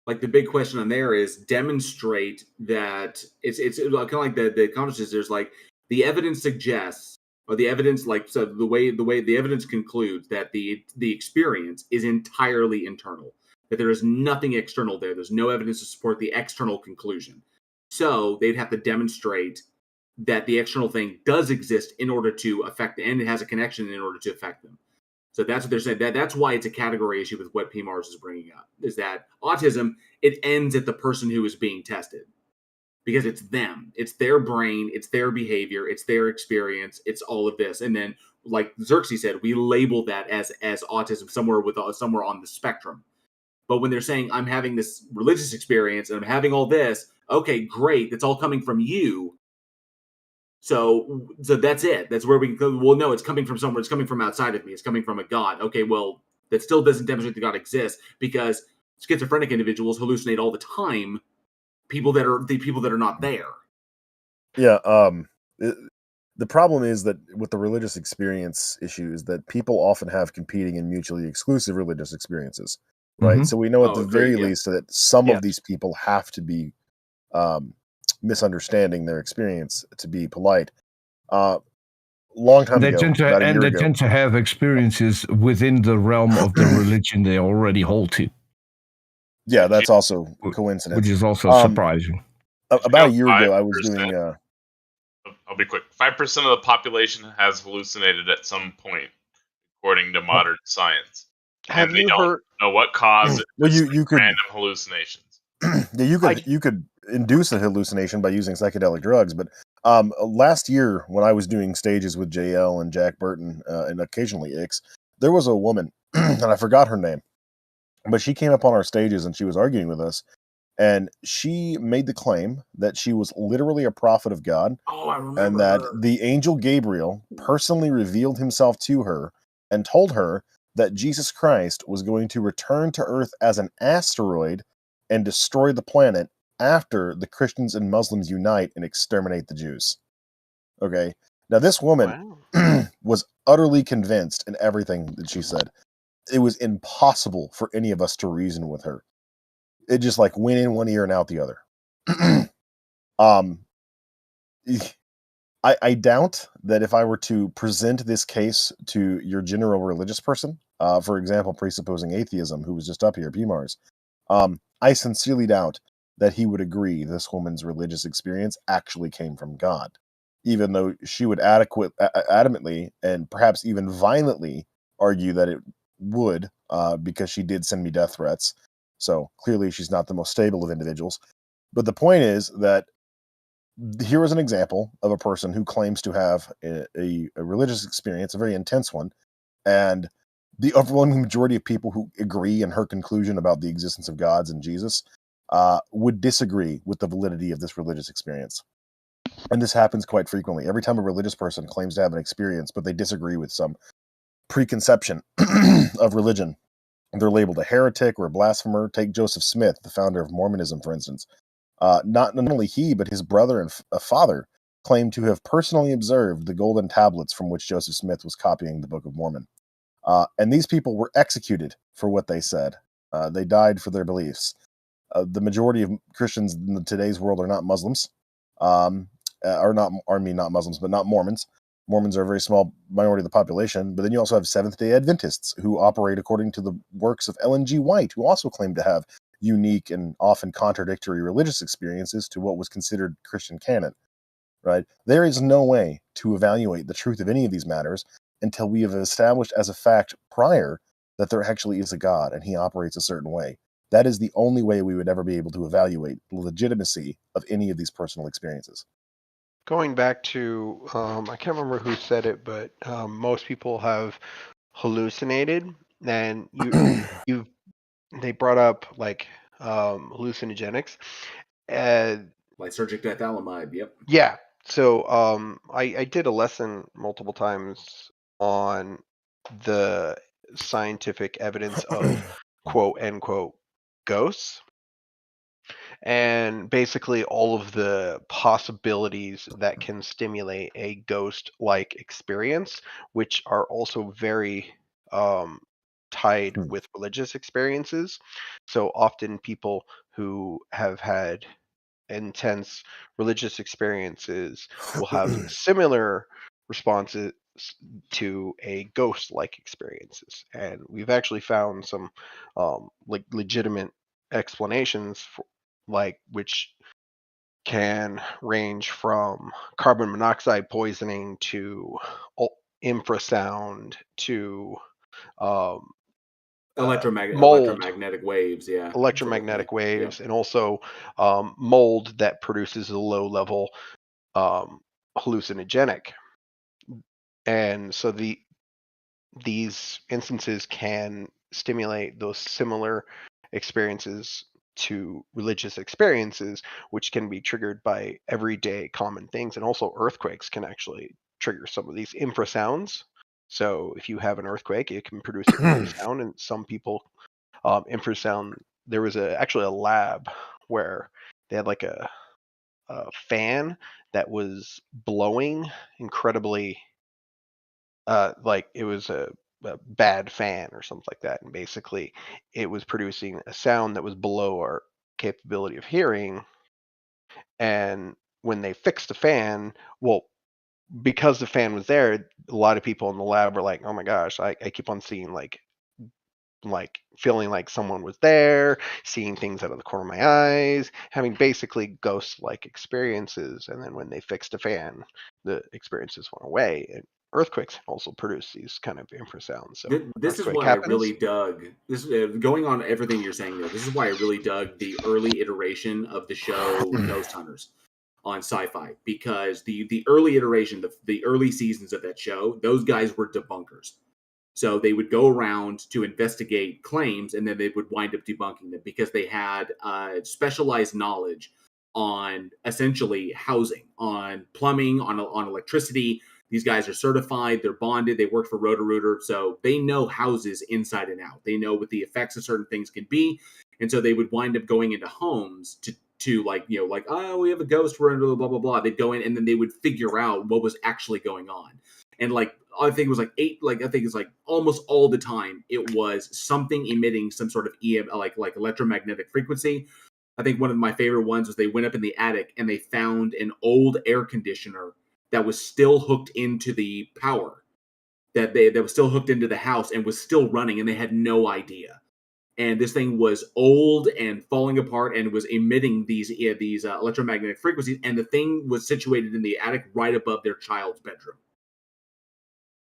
Like the big question on there is demonstrate that it's kind of like the consciousness. There's like the evidence suggests, or the evidence the way the evidence concludes that the experience is entirely internal, that there is nothing external there. There's no evidence to support the external conclusion. So they'd have to demonstrate that the external thing does exist in order to affect, and it has a connection in order to affect them. So that's what they're saying. That's why it's a category issue with what PMARS is bringing up, is that autism, it ends at the person who is being tested. Because it's them. It's their brain. It's their behavior. It's their experience. It's all of this. And then, like Xerxes said, we label that as autism somewhere on the spectrum. But when they're saying, I'm having this religious experience and I'm having all this, okay, great, that's all coming from you. So that's it. That's where we can go. Well, no, it's coming from somewhere. It's coming from outside of me. It's coming from a God. Okay, well, that still doesn't demonstrate that God exists, because schizophrenic individuals hallucinate all the time. People that are not there. Yeah. The problem is that with the religious experience issue is that people often have competing and mutually exclusive religious experiences, right? So we know at the very least that some of these people have to be misunderstanding their experience, to be polite. Long time ago, about a year ago. Tend to have experiences within the realm of the religion they already hold to. Yeah, that's also a coincidence. Which is also surprising. About a year ago, I was doing... I'll be quick. 5% of the population has hallucinated at some point, according to modern science. Have and they you don't heard? know what caused it. Well, Just you could... random hallucinations. Yeah, you could induce a hallucination by using psychedelic drugs, but last year when I was doing stages with JL and Jack Burton and occasionally Ix, there was a woman, and I forgot her name, but she came up on our stages and she was arguing with us, and she made the claim that she was literally a prophet of God, and that the angel Gabriel personally revealed himself to her and told her that Jesus Christ was going to return to Earth as an asteroid and destroy the planet after the Christians and Muslims unite and exterminate the Jews. Okay. Now, this woman was utterly convinced in everything that she said. It was impossible for any of us to reason with her. It just like went in one ear and out the other. I doubt that if I were to present this case to your general religious person, for example, presupposing atheism, who was just up here, PMARS, I sincerely doubt that he would agree this woman's religious experience actually came from God, even though she would adamantly and perhaps even violently argue that it would, because she did send me death threats. So clearly she's not the most stable of individuals. But the point is that here is an example of a person who claims to have a religious experience, a very intense one, and the overwhelming majority of people who agree in her conclusion about the existence of gods and Jesus would disagree with the validity of this religious experience. And this happens quite frequently. Every time a religious person claims to have an experience, but they disagree with some preconception of religion, they're labeled a heretic or a blasphemer. Take Joseph Smith, the founder of Mormonism, for instance. Not only he, but his brother and father claimed to have personally observed the golden tablets from which Joseph Smith was copying the Book of Mormon. And these people were executed for what they said. They died for their beliefs. The majority of Christians in today's world are not Muslims, not Muslims, but not Mormons. Mormons are a very small minority of the population, but then you also have Seventh-day Adventists who operate according to the works of Ellen G. White, who also claim to have unique and often contradictory religious experiences to what was considered Christian canon, right? There is no way to evaluate the truth of any of these matters until we have established as a fact prior that there actually is a God and he operates a certain way. That is the only way we would ever be able to evaluate the legitimacy of any of these personal experiences. Going back to, I can't remember who said it, but most people have hallucinated, and they brought up like hallucinogenics, and lysergic ethylamide. Yep. Yeah. So I did a lesson multiple times on the scientific evidence of quote unquote ghosts. And basically all of the possibilities that can stimulate a ghost-like experience, which are also very tied with religious experiences. So often people who have had intense religious experiences will have similar responses to a ghost-like experiences. And we've actually found some like legitimate explanations for, like, which can range from carbon monoxide poisoning to infrasound to mold, electromagnetic waves, yeah. Electromagnetic waves, yeah. and also mold that produces a low level hallucinogenic. And so these instances can stimulate those similar experiences to religious experiences, which can be triggered by everyday common things. And also earthquakes can actually trigger some of these infrasounds. So if you have an earthquake, it can produce an infrasound, and some people infrasound. There was actually a lab where they had like a fan that was blowing incredibly, like it was a bad fan or something like that, and basically it was producing a sound that was below our capability of hearing. And when they fixed the fan, well, because the fan was there, a lot of people in the lab were like, oh my gosh, I keep on seeing like feeling like someone was there, seeing things out of the corner of my eyes, having basically ghost-like experiences. And then when they fixed the fan, the experiences went away. And earthquakes also produce these kind of infrasounds. So this is why I really dug this. Going on everything you're saying there, this is why I really dug the early iteration of the show Ghost Hunters on Sci-Fi, because the early iteration, the early seasons of that show, those guys were debunkers. So they would go around to investigate claims, and then they would wind up debunking them because they had specialized knowledge on essentially housing, on plumbing, on electricity. These guys are certified, they're bonded, they work for Roto-Rooter, so they know houses inside and out. They know what the effects of certain things can be, and so they would wind up going into homes to like, you know, like, oh, we have a ghost, we're into blah, blah, blah. They'd go in, and then they would figure out what was actually going on. And like, I think it was like I think it's like almost all the time it was something emitting some sort of EM, like electromagnetic frequency. I think one of my favorite ones was they went up in the attic and they found an old air conditioner that was still hooked into the power, that was still hooked into the house and was still running, and they had no idea. And this thing was old and falling apart and was emitting these electromagnetic frequencies, and the thing was situated in the attic right above their child's bedroom.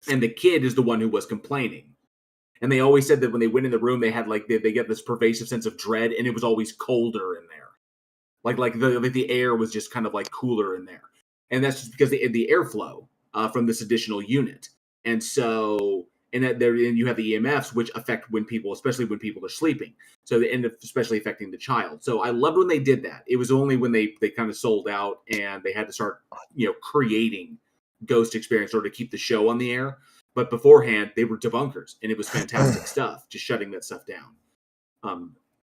And the kid is the one who was complaining. And they always said that when they went in the room, they had like they get this pervasive sense of dread, and it was always colder in there. Like the air was just kind of like cooler in there. And that's just because the airflow from this additional unit. And so, and you have the EMFs, which affect especially when people are sleeping. So they end up especially affecting the child. So I loved when they did that. It was only when they kind of sold out and they had to start, you know, creating ghost experience or to keep the show on the air. But beforehand, they were debunkers, and it was fantastic stuff, just shutting that stuff down.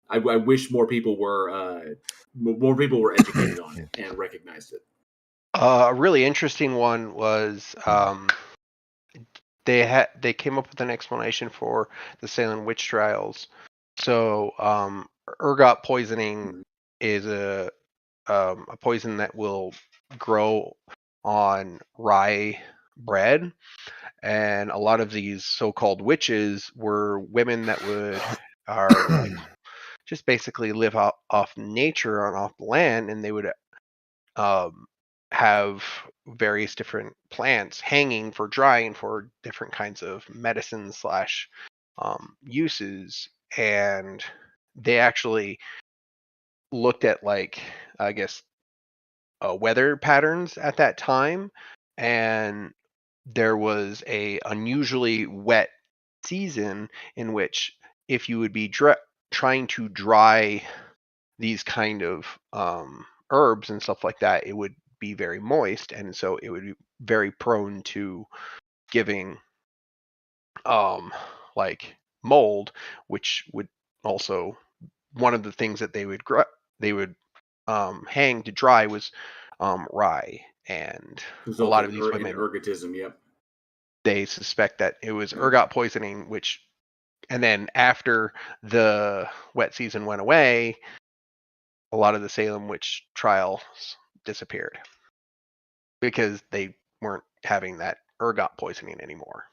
I wish more people were educated on it and recognized it. A really interesting one was they came up with an explanation for the Salem witch trials. So ergot poisoning is a poison that will grow on rye bread, and a lot of these so-called witches were women that are like just basically live off nature and off the land, and they would have various different plants hanging for drying for different kinds of medicine / uses. And they actually looked at, like, I guess, weather patterns at that time, and there was a unusually wet season in which if you would be trying to dry these kind of herbs and stuff like that, it would be very moist, and so it would be very prone to giving like mold, which would also, one of the things that they would hang to dry was rye. And a lot of these women, ergotism, yep, they suspect that it was ergot poisoning, which, and then after the wet season went away, a lot of the Salem witch trials disappeared because they weren't having that ergot poisoning anymore.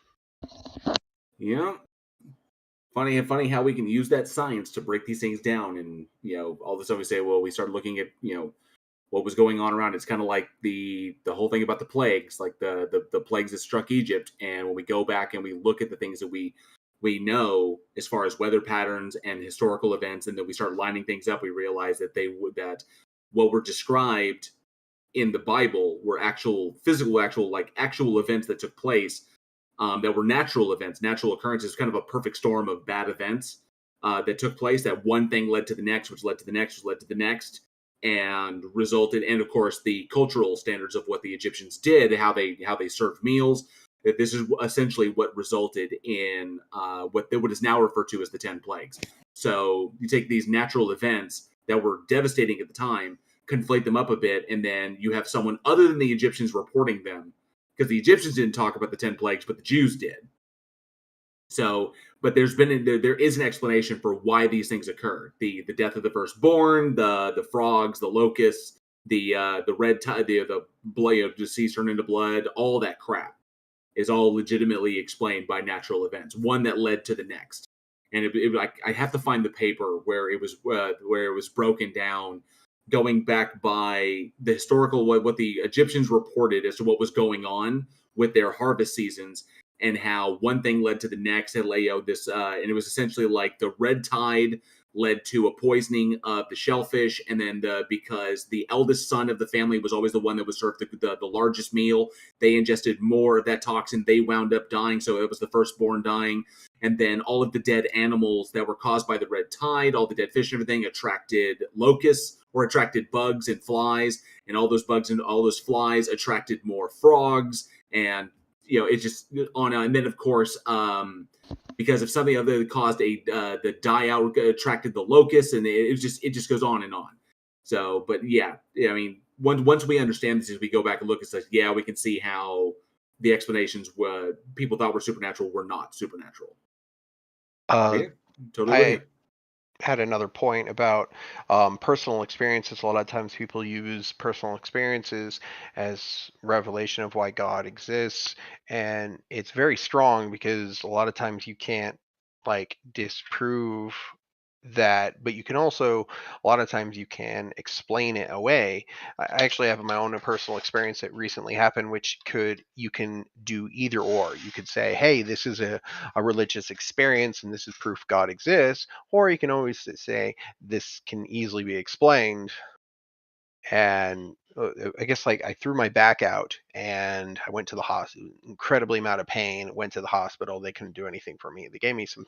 Yeah. Funny how we can use that science to break these things down. And, you know, all of a sudden we say, well, we start looking at, you know, what was going on around. It's kind of like the whole thing about the plagues, like the plagues that struck Egypt. And when we go back and we look at the things that we know as far as weather patterns and historical events, and then we start lining things up, we realize that what were described in the Bible were actual events that took place, that were natural events, natural occurrences, kind of a perfect storm of bad events. that took place. That one thing led to the next, which led to the next, which led to the next, and resulted. And of course, the cultural standards of what the Egyptians did, how they served meals. That this is essentially what resulted in what is now referred to as the 10 plagues. So you take these natural events that were devastating at the time, conflate them up a bit, and then you have someone other than the Egyptians reporting them, because the Egyptians didn't talk about the 10 plagues, but the Jews did. So, but there is an explanation for why these things occurred: the death of the firstborn, the frogs, the locusts, the red tide, the blood, deceased turned into blood, all that crap is all legitimately explained by natural events, one that led to the next. And I have to find the paper where it was broken down, going back by the historical what the Egyptians reported as to what was going on with their harvest seasons, and how one thing led to the next. And and it was essentially like the red tide led to a poisoning of the shellfish, and then because the eldest son of the family was always the one that was served the largest meal, they ingested more of that toxin, they wound up dying, so it was the firstborn dying. And then all of the dead animals that were caused by the red tide, all the dead fish and everything, attracted locusts, or attracted bugs and flies, and all those bugs and all those flies attracted more frogs, and it just on. And then of course, because of something other that caused the die out attracted the locusts, and it just goes on and on. So, but yeah, I mean, once we understand this, as we go back and look, it's like, yeah, we can see how the explanations people thought were supernatural were not supernatural. Yeah, totally. I had another point about personal experiences. A lot of times people use personal experiences as revelation of why God exists, and it's very strong because a lot of times you can't disprove that, but you can also, a lot of times you can explain it away. I actually have my own personal experience that recently happened, which you can do either or. You could say, hey, this is a religious experience and this is proof God exists, or you can always say this can easily be explained. And I guess I threw my back out and I went to the hospital, incredibly amount of pain, went to the hospital. They couldn't do anything for me. They gave me some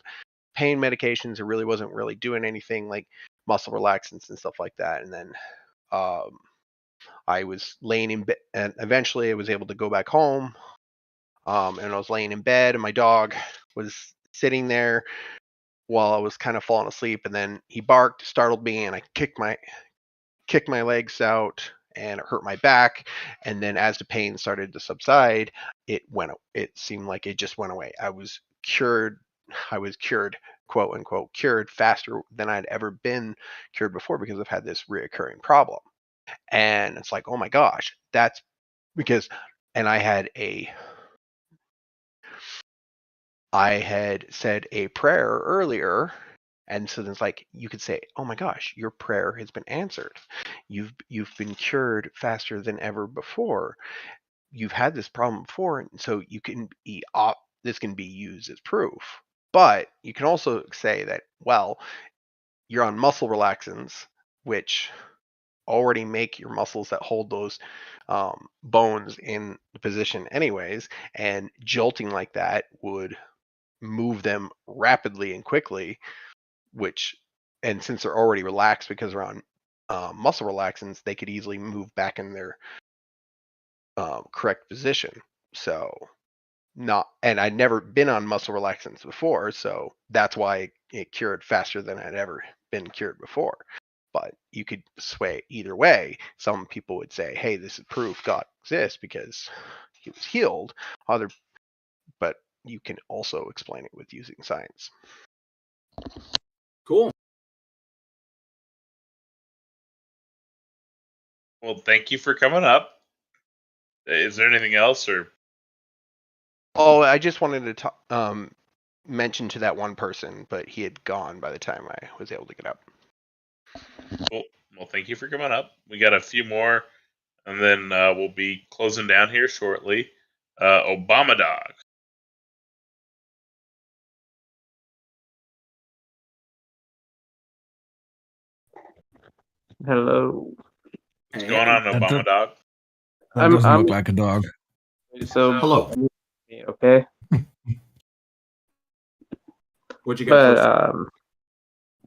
pain medications. It really wasn't really doing anything, like muscle relaxants and stuff like that. And then I was laying in bed, and eventually I was able to go back home. And I was laying in bed, and my dog was sitting there while I was kind of falling asleep. And then he barked, startled me, and I kicked my legs out, and it hurt my back. And then as the pain started to subside, it seemed like it just went away. I was cured, quote unquote, cured faster than I'd ever been cured before, because I've had this reoccurring problem. And it's like, oh my gosh, that's because, and I had said a prayer earlier. And so it's like, you could say, oh my gosh, your prayer has been answered. You've been cured faster than ever before. You've had this problem before, and so this can be used as proof. But you can also say that, well, you're on muscle relaxants, which already make your muscles that hold those bones in the position anyways, and jolting like that would move them rapidly and quickly, and since they're already relaxed because they're on muscle relaxants, they could easily move back in their correct position. So and I'd never been on muscle relaxants before, so that's why it cured faster than I'd ever been cured before. But you could sway either way. Some people would say, hey, this is proof God exists because he was healed. But you can also explain it with using science. Cool. Well, thank you for coming up. Is there anything else, or? Oh, I just wanted to mention to that one person, but he had gone by the time I was able to get up. Cool. Well, thank you for coming up. We got a few more, and then we'll be closing down here shortly. Obama Dog. Hello. What's going on, Obama Dog? That doesn't look like a dog. So hello. Okay. What you got?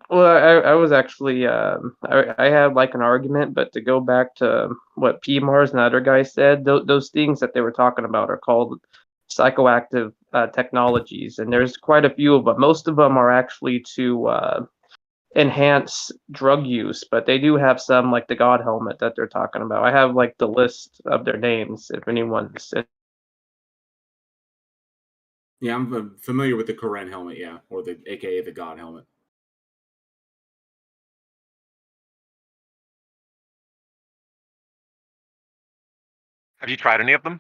Well, I was actually I had like an argument, but to go back to what P. Mars and the other guy said, those things that they were talking about are called psychoactive technologies, and there's quite a few of them. Most of them are actually to enhance drug use, but they do have some like the God helmet that they're talking about. I have like the list of their names if anyone's. Yeah, I'm familiar with the Koren helmet, yeah, or the AKA the God helmet. Have you tried any of them?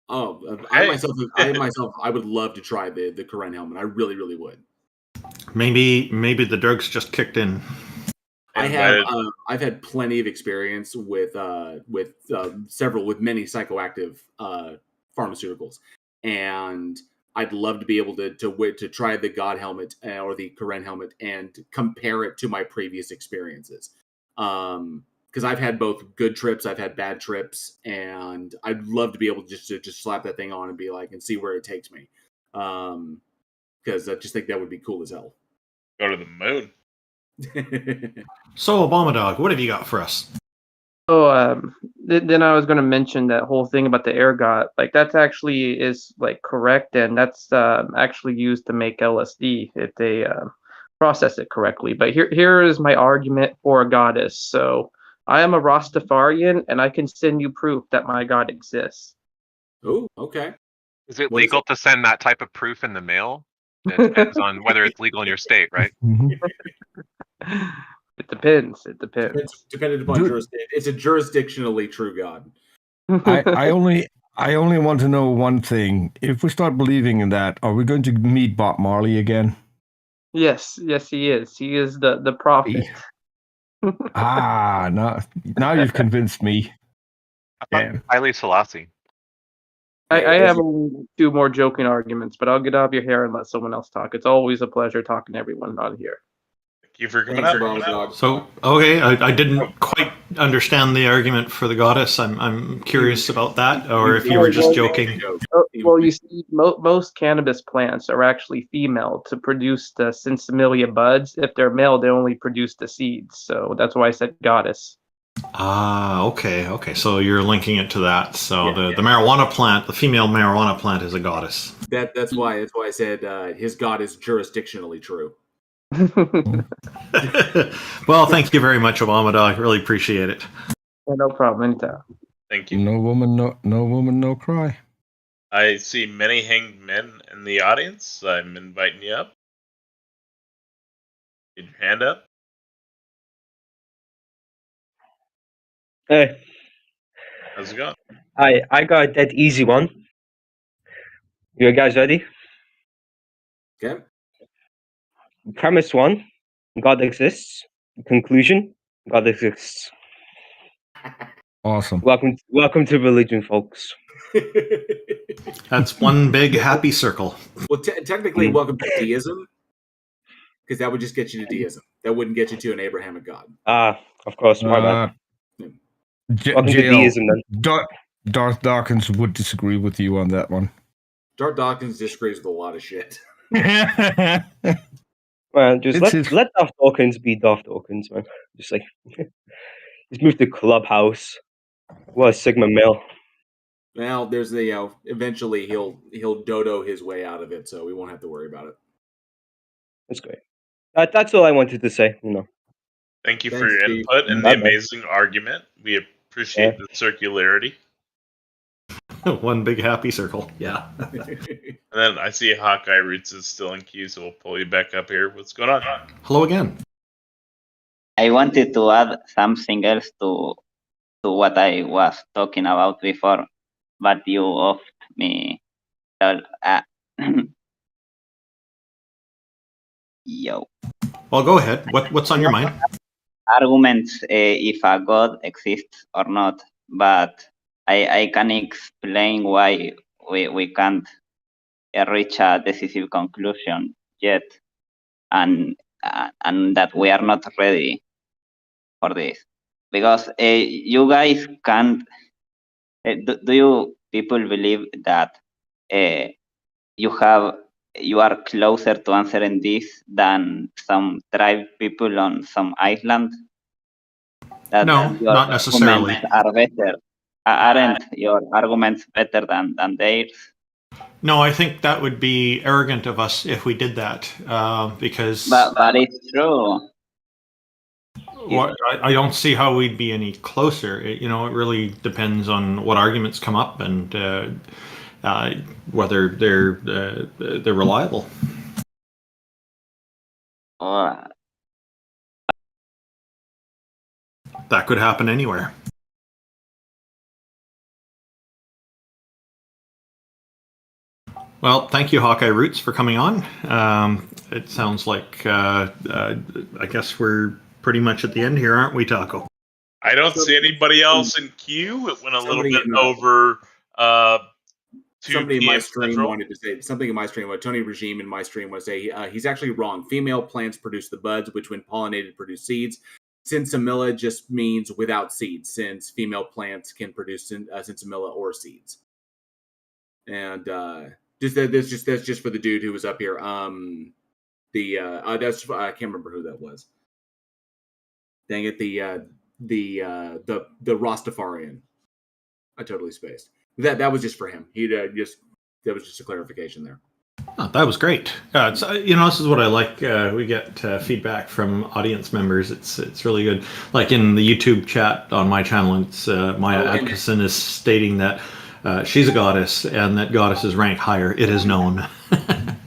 Oh, Hey. I myself, I would love to try the Koren helmet. I really, really would. Maybe the drugs just kicked in. I've had plenty of experience with many psychoactive pharmaceuticals, and I'd love to be able to try the God helmet or the Koren helmet and compare it to my previous experiences. Because I've had both good trips, I've had bad trips, and I'd love to be able to just slap that thing on and be like, and see where it takes me. Because I just think that would be cool as hell. Go to the moon. So, Obama Dog, what have you got for us? Oh, then I was going to mention that whole thing about the ergot. Like that's actually is like correct, and that's actually used to make LSD if they process it correctly. But here is my argument for a goddess. So I am a Rastafarian, and I can send you proof that my god exists. Oh, okay. Is it legal to send that type of proof in the mail? It depends on whether it's legal in your state, right? It depends. It depends. Dependent upon jurisdiction. It's a jurisdictionally true god. I only want to know one thing. If we start believing in that, are we going to meet Bob Marley again? Yes, he is. He is the prophet. Now you've convinced me. Haile Selassie. I have two more joking arguments, but I'll get out of your hair and let someone else talk. It's always a pleasure talking to everyone on here. Thank you for coming up. So, okay, I didn't quite understand the argument for the goddess. I'm curious about that, or if you were just joking. Well, you see, most cannabis plants are actually female to produce the sensimilia buds. If they're male, they only produce the seeds. So that's why I said goddess. Okay. So you're linking it to that. So the marijuana plant, the female marijuana plant, is a goddess. That's why I said his god is jurisdictionally true. Well, thank you very much, Obama Dog. Really appreciate it. No problem. Anytime. Thank you. No woman, no cry. I see many hanged men in the audience. I'm inviting you up. Get your hand up. Hey. How's it going? I got a dead easy one. You guys ready? Okay. Premise 1, God exists. Conclusion, God exists. Awesome. Welcome to religion, folks. That's one big happy circle. Well, technically, welcome to deism, because that would just get you to deism. That wouldn't get you to an Abrahamic God. Of course, my bad. Welcome to JL, deism, then. Darth Dawkins would disagree with you on that one. Darth Dawkins disagrees with a lot of shit. Man, just let Darth Dawkins be Darth Dawkins, man. Just like he's moved to Clubhouse. What a Sigma male. Well, there's the eventually he'll dodo his way out of it, so we won't have to worry about it. That's great. That's all I wanted to say. Thank you for Thanks, your Steve. input and the amazing argument. We appreciate the circularity. One big happy circle. Yeah. And then I see Hawkeye Roots is still in queue, so we'll pull you back up here. What's going on? Hello again. I wanted to add something else to what I was talking about before, but you off me. Yo. Well, go ahead. What's on your mind? Arguments if a God exists or not, but I can explain why we can't reach a decisive conclusion yet, and that we are not ready for this, because you guys can't. Do you people believe that you have you are closer to answering this than some tribe people on some island? That No, your not necessarily. arguments are better. Aren't your arguments better than theirs? No, I think that would be arrogant of us if we did that, because But it's true. I don't see how we'd be any closer. It really depends on what arguments come up and whether they're reliable. That could happen anywhere. Well, thank you, Hawkeye Roots, for coming on. It sounds like I guess we're pretty much at the end here, aren't we, Taco? I don't see anybody else in queue. It went a little bit over 2 Somebody in PM my stream Central. wanted to say something in my stream. What Tony Regime in my stream want to say he's actually wrong. Female plants produce the buds, which when pollinated produce seeds. Sinsemilla just means without seeds, since female plants can produce sinsemilla or seeds. And that's just for the dude who was up here. That's I can't remember who that was. Dang it, the Rastafarian. I totally spaced. That was just for him. That was just a clarification there. Oh, that was great. This is what I like. We get feedback from audience members. It's really good. Like in the YouTube chat on my channel, it's Maya Atkinson is stating that she's a goddess and that goddesses rank higher. It is known.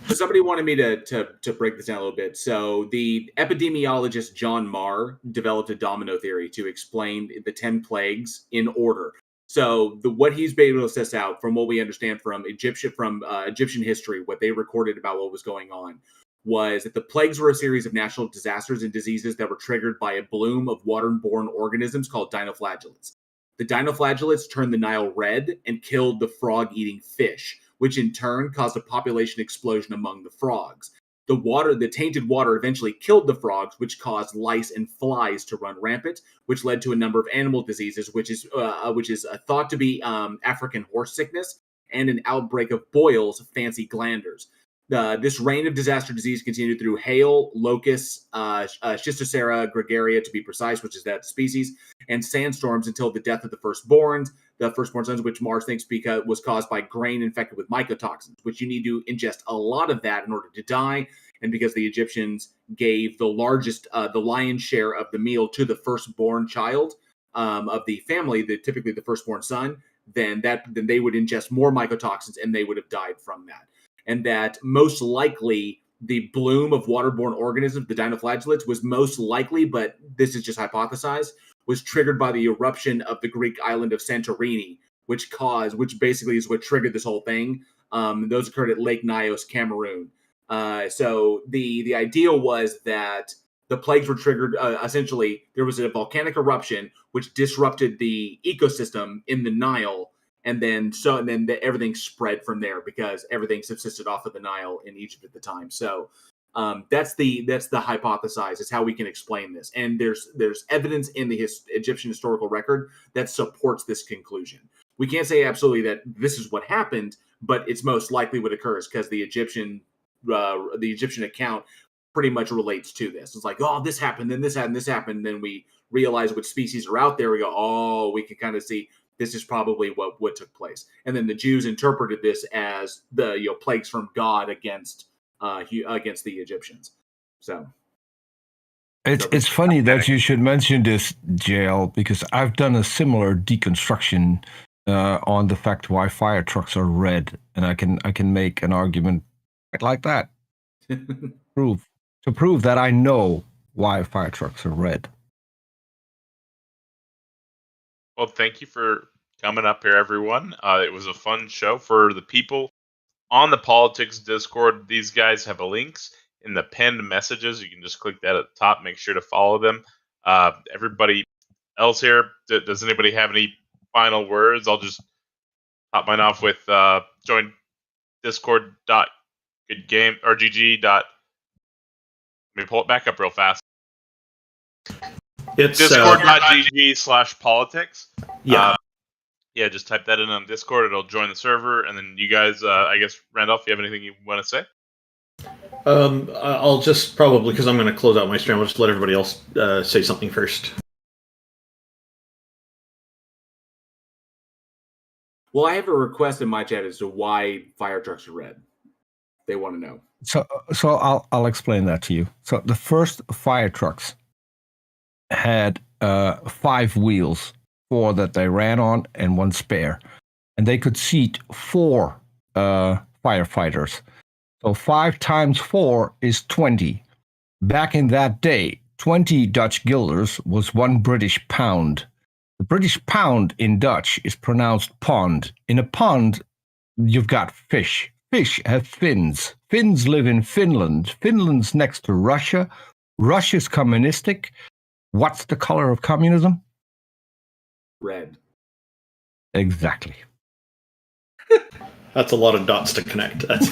Somebody wanted me to break this down a little bit. So the epidemiologist John Marr developed a domino theory to explain the 10 plagues in order. So what he's been able to assess out from what we understand from Egyptian history, what they recorded about what was going on, was that the plagues were a series of natural disasters and diseases that were triggered by a bloom of waterborne organisms called dinoflagellates. The dinoflagellates turned the Nile red and killed the frog-eating fish, which in turn caused a population explosion among the frogs. The tainted water eventually killed the frogs, which caused lice and flies to run rampant, which led to a number of animal diseases, which is thought to be African horse sickness and an outbreak of boils, fancy glanders. This reign of disaster disease continued through hail, locusts, Schistosera gregaria to be precise, which is that species, and sandstorms until the death of the firstborn sons, which Mars thinks was caused by grain infected with mycotoxins, which you need to ingest a lot of that in order to die. And because the Egyptians gave the lion's share of the meal to the firstborn child of the family, typically the firstborn son, then they would ingest more mycotoxins and they would have died from that. And that most likely the bloom of waterborne organisms, the dinoflagellates, was most likely, but this is just hypothesized, was triggered by the eruption of the Greek island of Santorini, which basically is what triggered this whole thing. Those occurred at Lake Nyos, Cameroon. So the idea was that the plagues were triggered, essentially, there was a volcanic eruption which disrupted the ecosystem in the Nile, and then everything spread from there because everything subsisted off of the Nile in Egypt at the time. So that's the hypothesize. It's how we can explain this, and there's evidence in the Egyptian historical record that supports this conclusion. We can't say absolutely that this is what happened, but it's most likely what occurs because the Egyptian account pretty much relates to this. It's like, oh, this happened, then this happened, this happened. Then we realize what species are out there. We go, oh, we can kind of see this is probably what took place. And then the Jews interpreted this as the plagues from God against the Egyptians. So it's funny that you should mention this, JL, because I've done a similar deconstruction on the fact why fire trucks are red, and I can make an argument like that to prove that I know why fire trucks are red. Well, thank you for coming up here, everyone. It was a fun show. For the people on the Politics Discord, these guys have links in the pinned messages. You can just click that at the top. Make sure to follow them. Everybody else here, does anybody have any final words? I'll just top mine off with join discord.goodgame.rgg. Let me pull it back up real fast. It's discord.gg/politics. Yeah. Yeah, just type that in on Discord. It'll join the server. And then you guys, I guess, Randolph, you have anything you want to say? I'll just probably, because I'm going to close out my stream, I'll just let everybody else say something first. Well, I have a request in my chat as to why fire trucks are red. They want to know. So I'll explain that to you. So the first fire trucks had 5 wheels, 4 that they ran on and 1 spare, and they could seat 4 firefighters. So 5 times 4 is 20. Back in that day, 20 Dutch guilders was 1 British pound. The British pound in Dutch is pronounced pond. In a pond, you've got fish. Fish have fins. Fins live in Finland. Finland's next to Russia. Russia's communistic. What's the color of communism? Red. Exactly. That's a lot of dots to connect. That's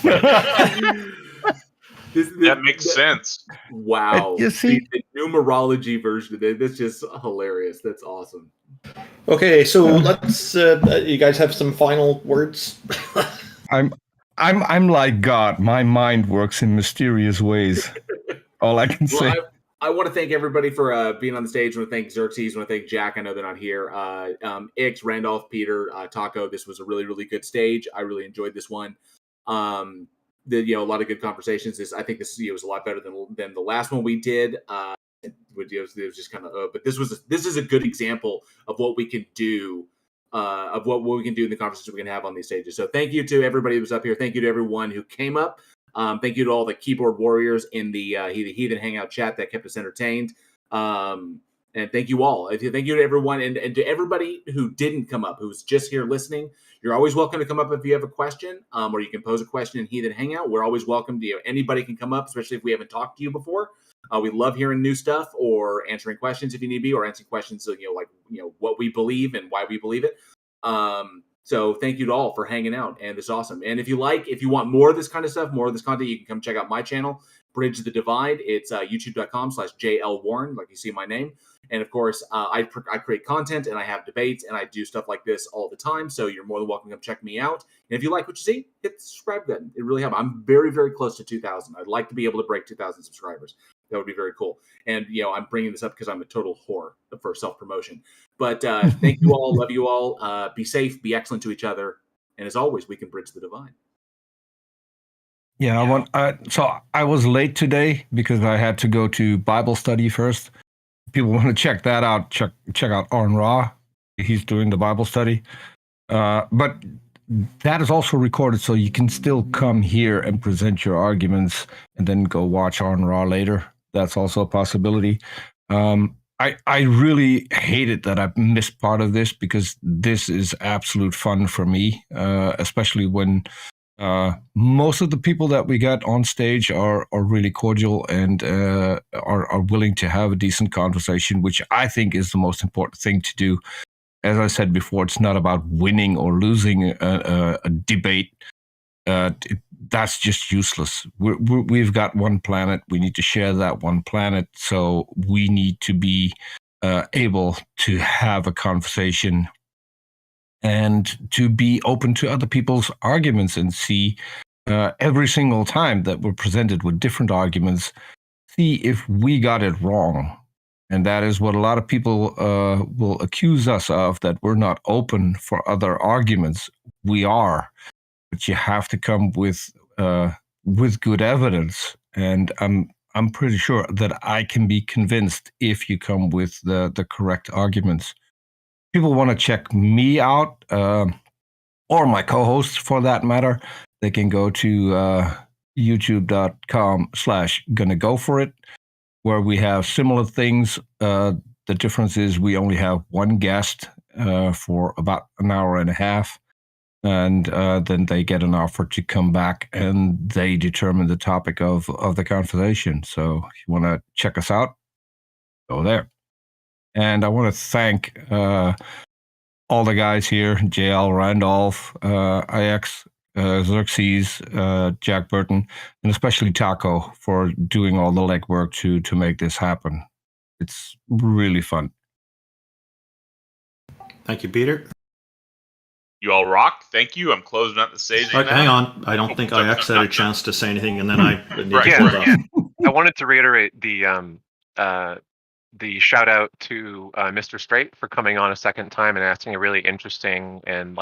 That makes sense. Wow. You see? The numerology version of it, that's just hilarious. That's awesome. Okay, so let's. You guys have some final words. I'm like God. My mind works in mysterious ways. All I can say. I want to thank everybody for being on the stage. I want to thank Xerxes. I want to thank Jack. I know they're not here. Ix, Randolph, Peter, Taco. This was a really, really good stage. I really enjoyed this one. A lot of good conversations. I think this was a lot better than the last one we did. It was just kind of, but this is a good example of what we can do. Of what we can do in the conversations we can have on these stages. So thank you to everybody who was up here. Thank you to everyone who came up. Thank you to all the keyboard warriors in the Heathen Hangout chat that kept us entertained. And thank you all. Thank you to everyone and to everybody who didn't come up, who's just here listening. You're always welcome to come up if you have a question, or you can pose a question in Heathen Hangout. We're always welcome to anybody can come up, especially if we haven't talked to you before. We love hearing new stuff or answering questions if you need be, or answering questions, what we believe and why we believe it. So thank you to all for hanging out, and it's awesome. And if you want more of this kind of stuff, more of this content, you can come check out my channel, Bridge the Divide. It's youtube.com/JLWarren, like you see my name. And of course, I create content and I have debates and I do stuff like this all the time. So you're more than welcome to come check me out. And if you like what you see, hit the subscribe button. It really helps. I'm very, very close to 2,000. I'd like to be able to break 2,000 subscribers. That would be very cool. And, I'm bringing this up because I'm a total whore for self-promotion. But thank you all. Love you all. Be safe. Be excellent to each other. And as always, we can bridge the divide. Yeah, so I was late today because I had to go to Bible study first. People want to check that out. Check out Arn Ra. He's doing the Bible study. But that is also recorded, so you can still come here and present your arguments and then go watch Arn Ra later. That's also a possibility. I really hated that I missed part of this because this is absolute fun for me, especially when most of the people that we got on stage are really cordial and are willing to have a decent conversation, which I think is the most important thing to do. As I said before, it's not about winning or losing a debate. That's just useless. We've got one planet. We need to share that one planet. So we need to be able to have a conversation and to be open to other people's arguments and see every single time that we're presented with different arguments, see if we got it wrong. And that is what a lot of people will accuse us of, that we're not open for other arguments. We are, but you have to come with good evidence. And I'm pretty sure that I can be convinced if you come with the correct arguments. People want to check me out, or my co-hosts for that matter. They can go to youtube.com/gonna-go-for-it, where we have similar things. The difference is we only have one guest for about an hour and a half, and then they get an offer to come back and they determine the topic of the conversation. So if you want to check us out, go there. And I want to thank all the guys here, JL, Randolph, IX, Xerxes, Jack Burton, and especially Taco for doing all the legwork to make this happen. It's really fun. Thank you, Peter. You all rock. Thank you. I'm closing out the stage now. Hang on. I don't think IX had a chance to say anything, and then I need to close off. Yeah. I wanted to reiterate the shout out to Mr. Straight for coming on a second time and asking a really interesting and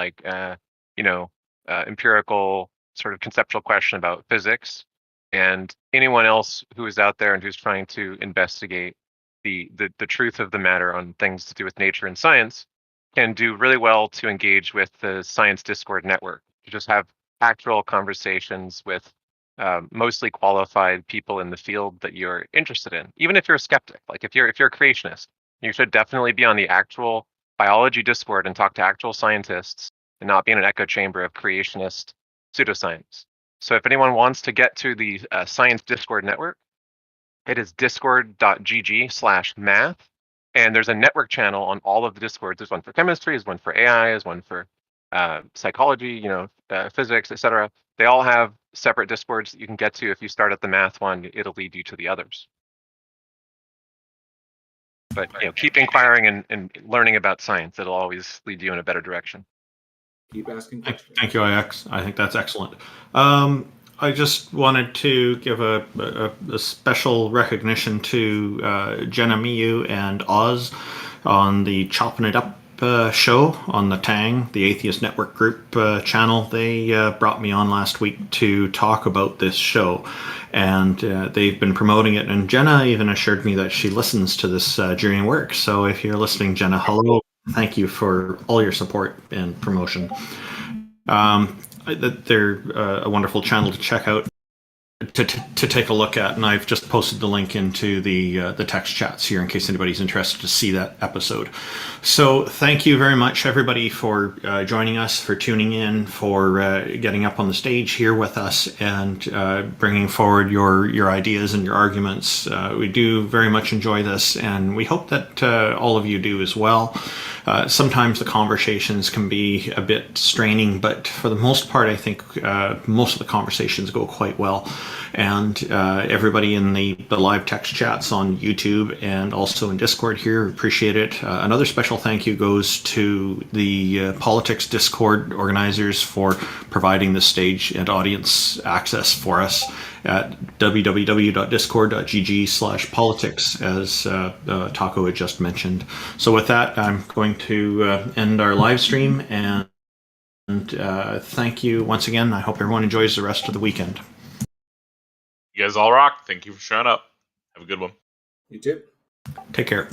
empirical sort of conceptual question about physics. And anyone else who is out there and who's trying to investigate the truth of the matter on things to do with nature and science can do really well to engage with the Science Discord network, to just have actual conversations with mostly qualified people in the field that you're interested in. Even if you're a skeptic, like if you're a creationist, you should definitely be on the actual biology Discord and talk to actual scientists and not be in an echo chamber of creationist pseudoscience. So if anyone wants to get to the Science Discord network, it is discord.gg/math. And there's a network channel on all of the Discords. There's one for chemistry, there's one for AI, there's one for psychology, physics, etc. They all have separate Discords that you can get to. If you start at the math one, it'll lead you to the others. But keep inquiring and learning about science. It'll always lead you in a better direction. Keep asking questions. Thank you, IX. I think that's excellent. I just wanted to give a special recognition to Jenna Miu and Oz on the Chopping It Up show on the Tang, the Atheist Network Group channel. They brought me on last week to talk about this show, and they've been promoting it. And Jenna even assured me that she listens to this during work. So if you're listening, Jenna, hello. Thank you for all your support and promotion. They're a wonderful channel to check out, to take a look at, and I've just posted the link into the text chats here in case anybody's interested to see that episode. So thank you very much, everybody, for joining us, for tuning in, for getting up on the stage here with us and bringing forward your ideas and your arguments. We do very much enjoy this, and we hope that all of you do as well. Sometimes the conversations can be a bit straining, but for the most part, I think most of the conversations go quite well. And everybody in the live text chats on YouTube and also in Discord here, appreciate it. Another special thank you goes to the Politics Discord organizers for providing the stage and audience access for us at www.discord.gg/politics, as Taco had just mentioned. So with that, I'm going to end our live stream, and thank you once again. I hope everyone enjoys the rest of the weekend. You guys all rock. Thank you for showing up. Have a good one. You too. Take care.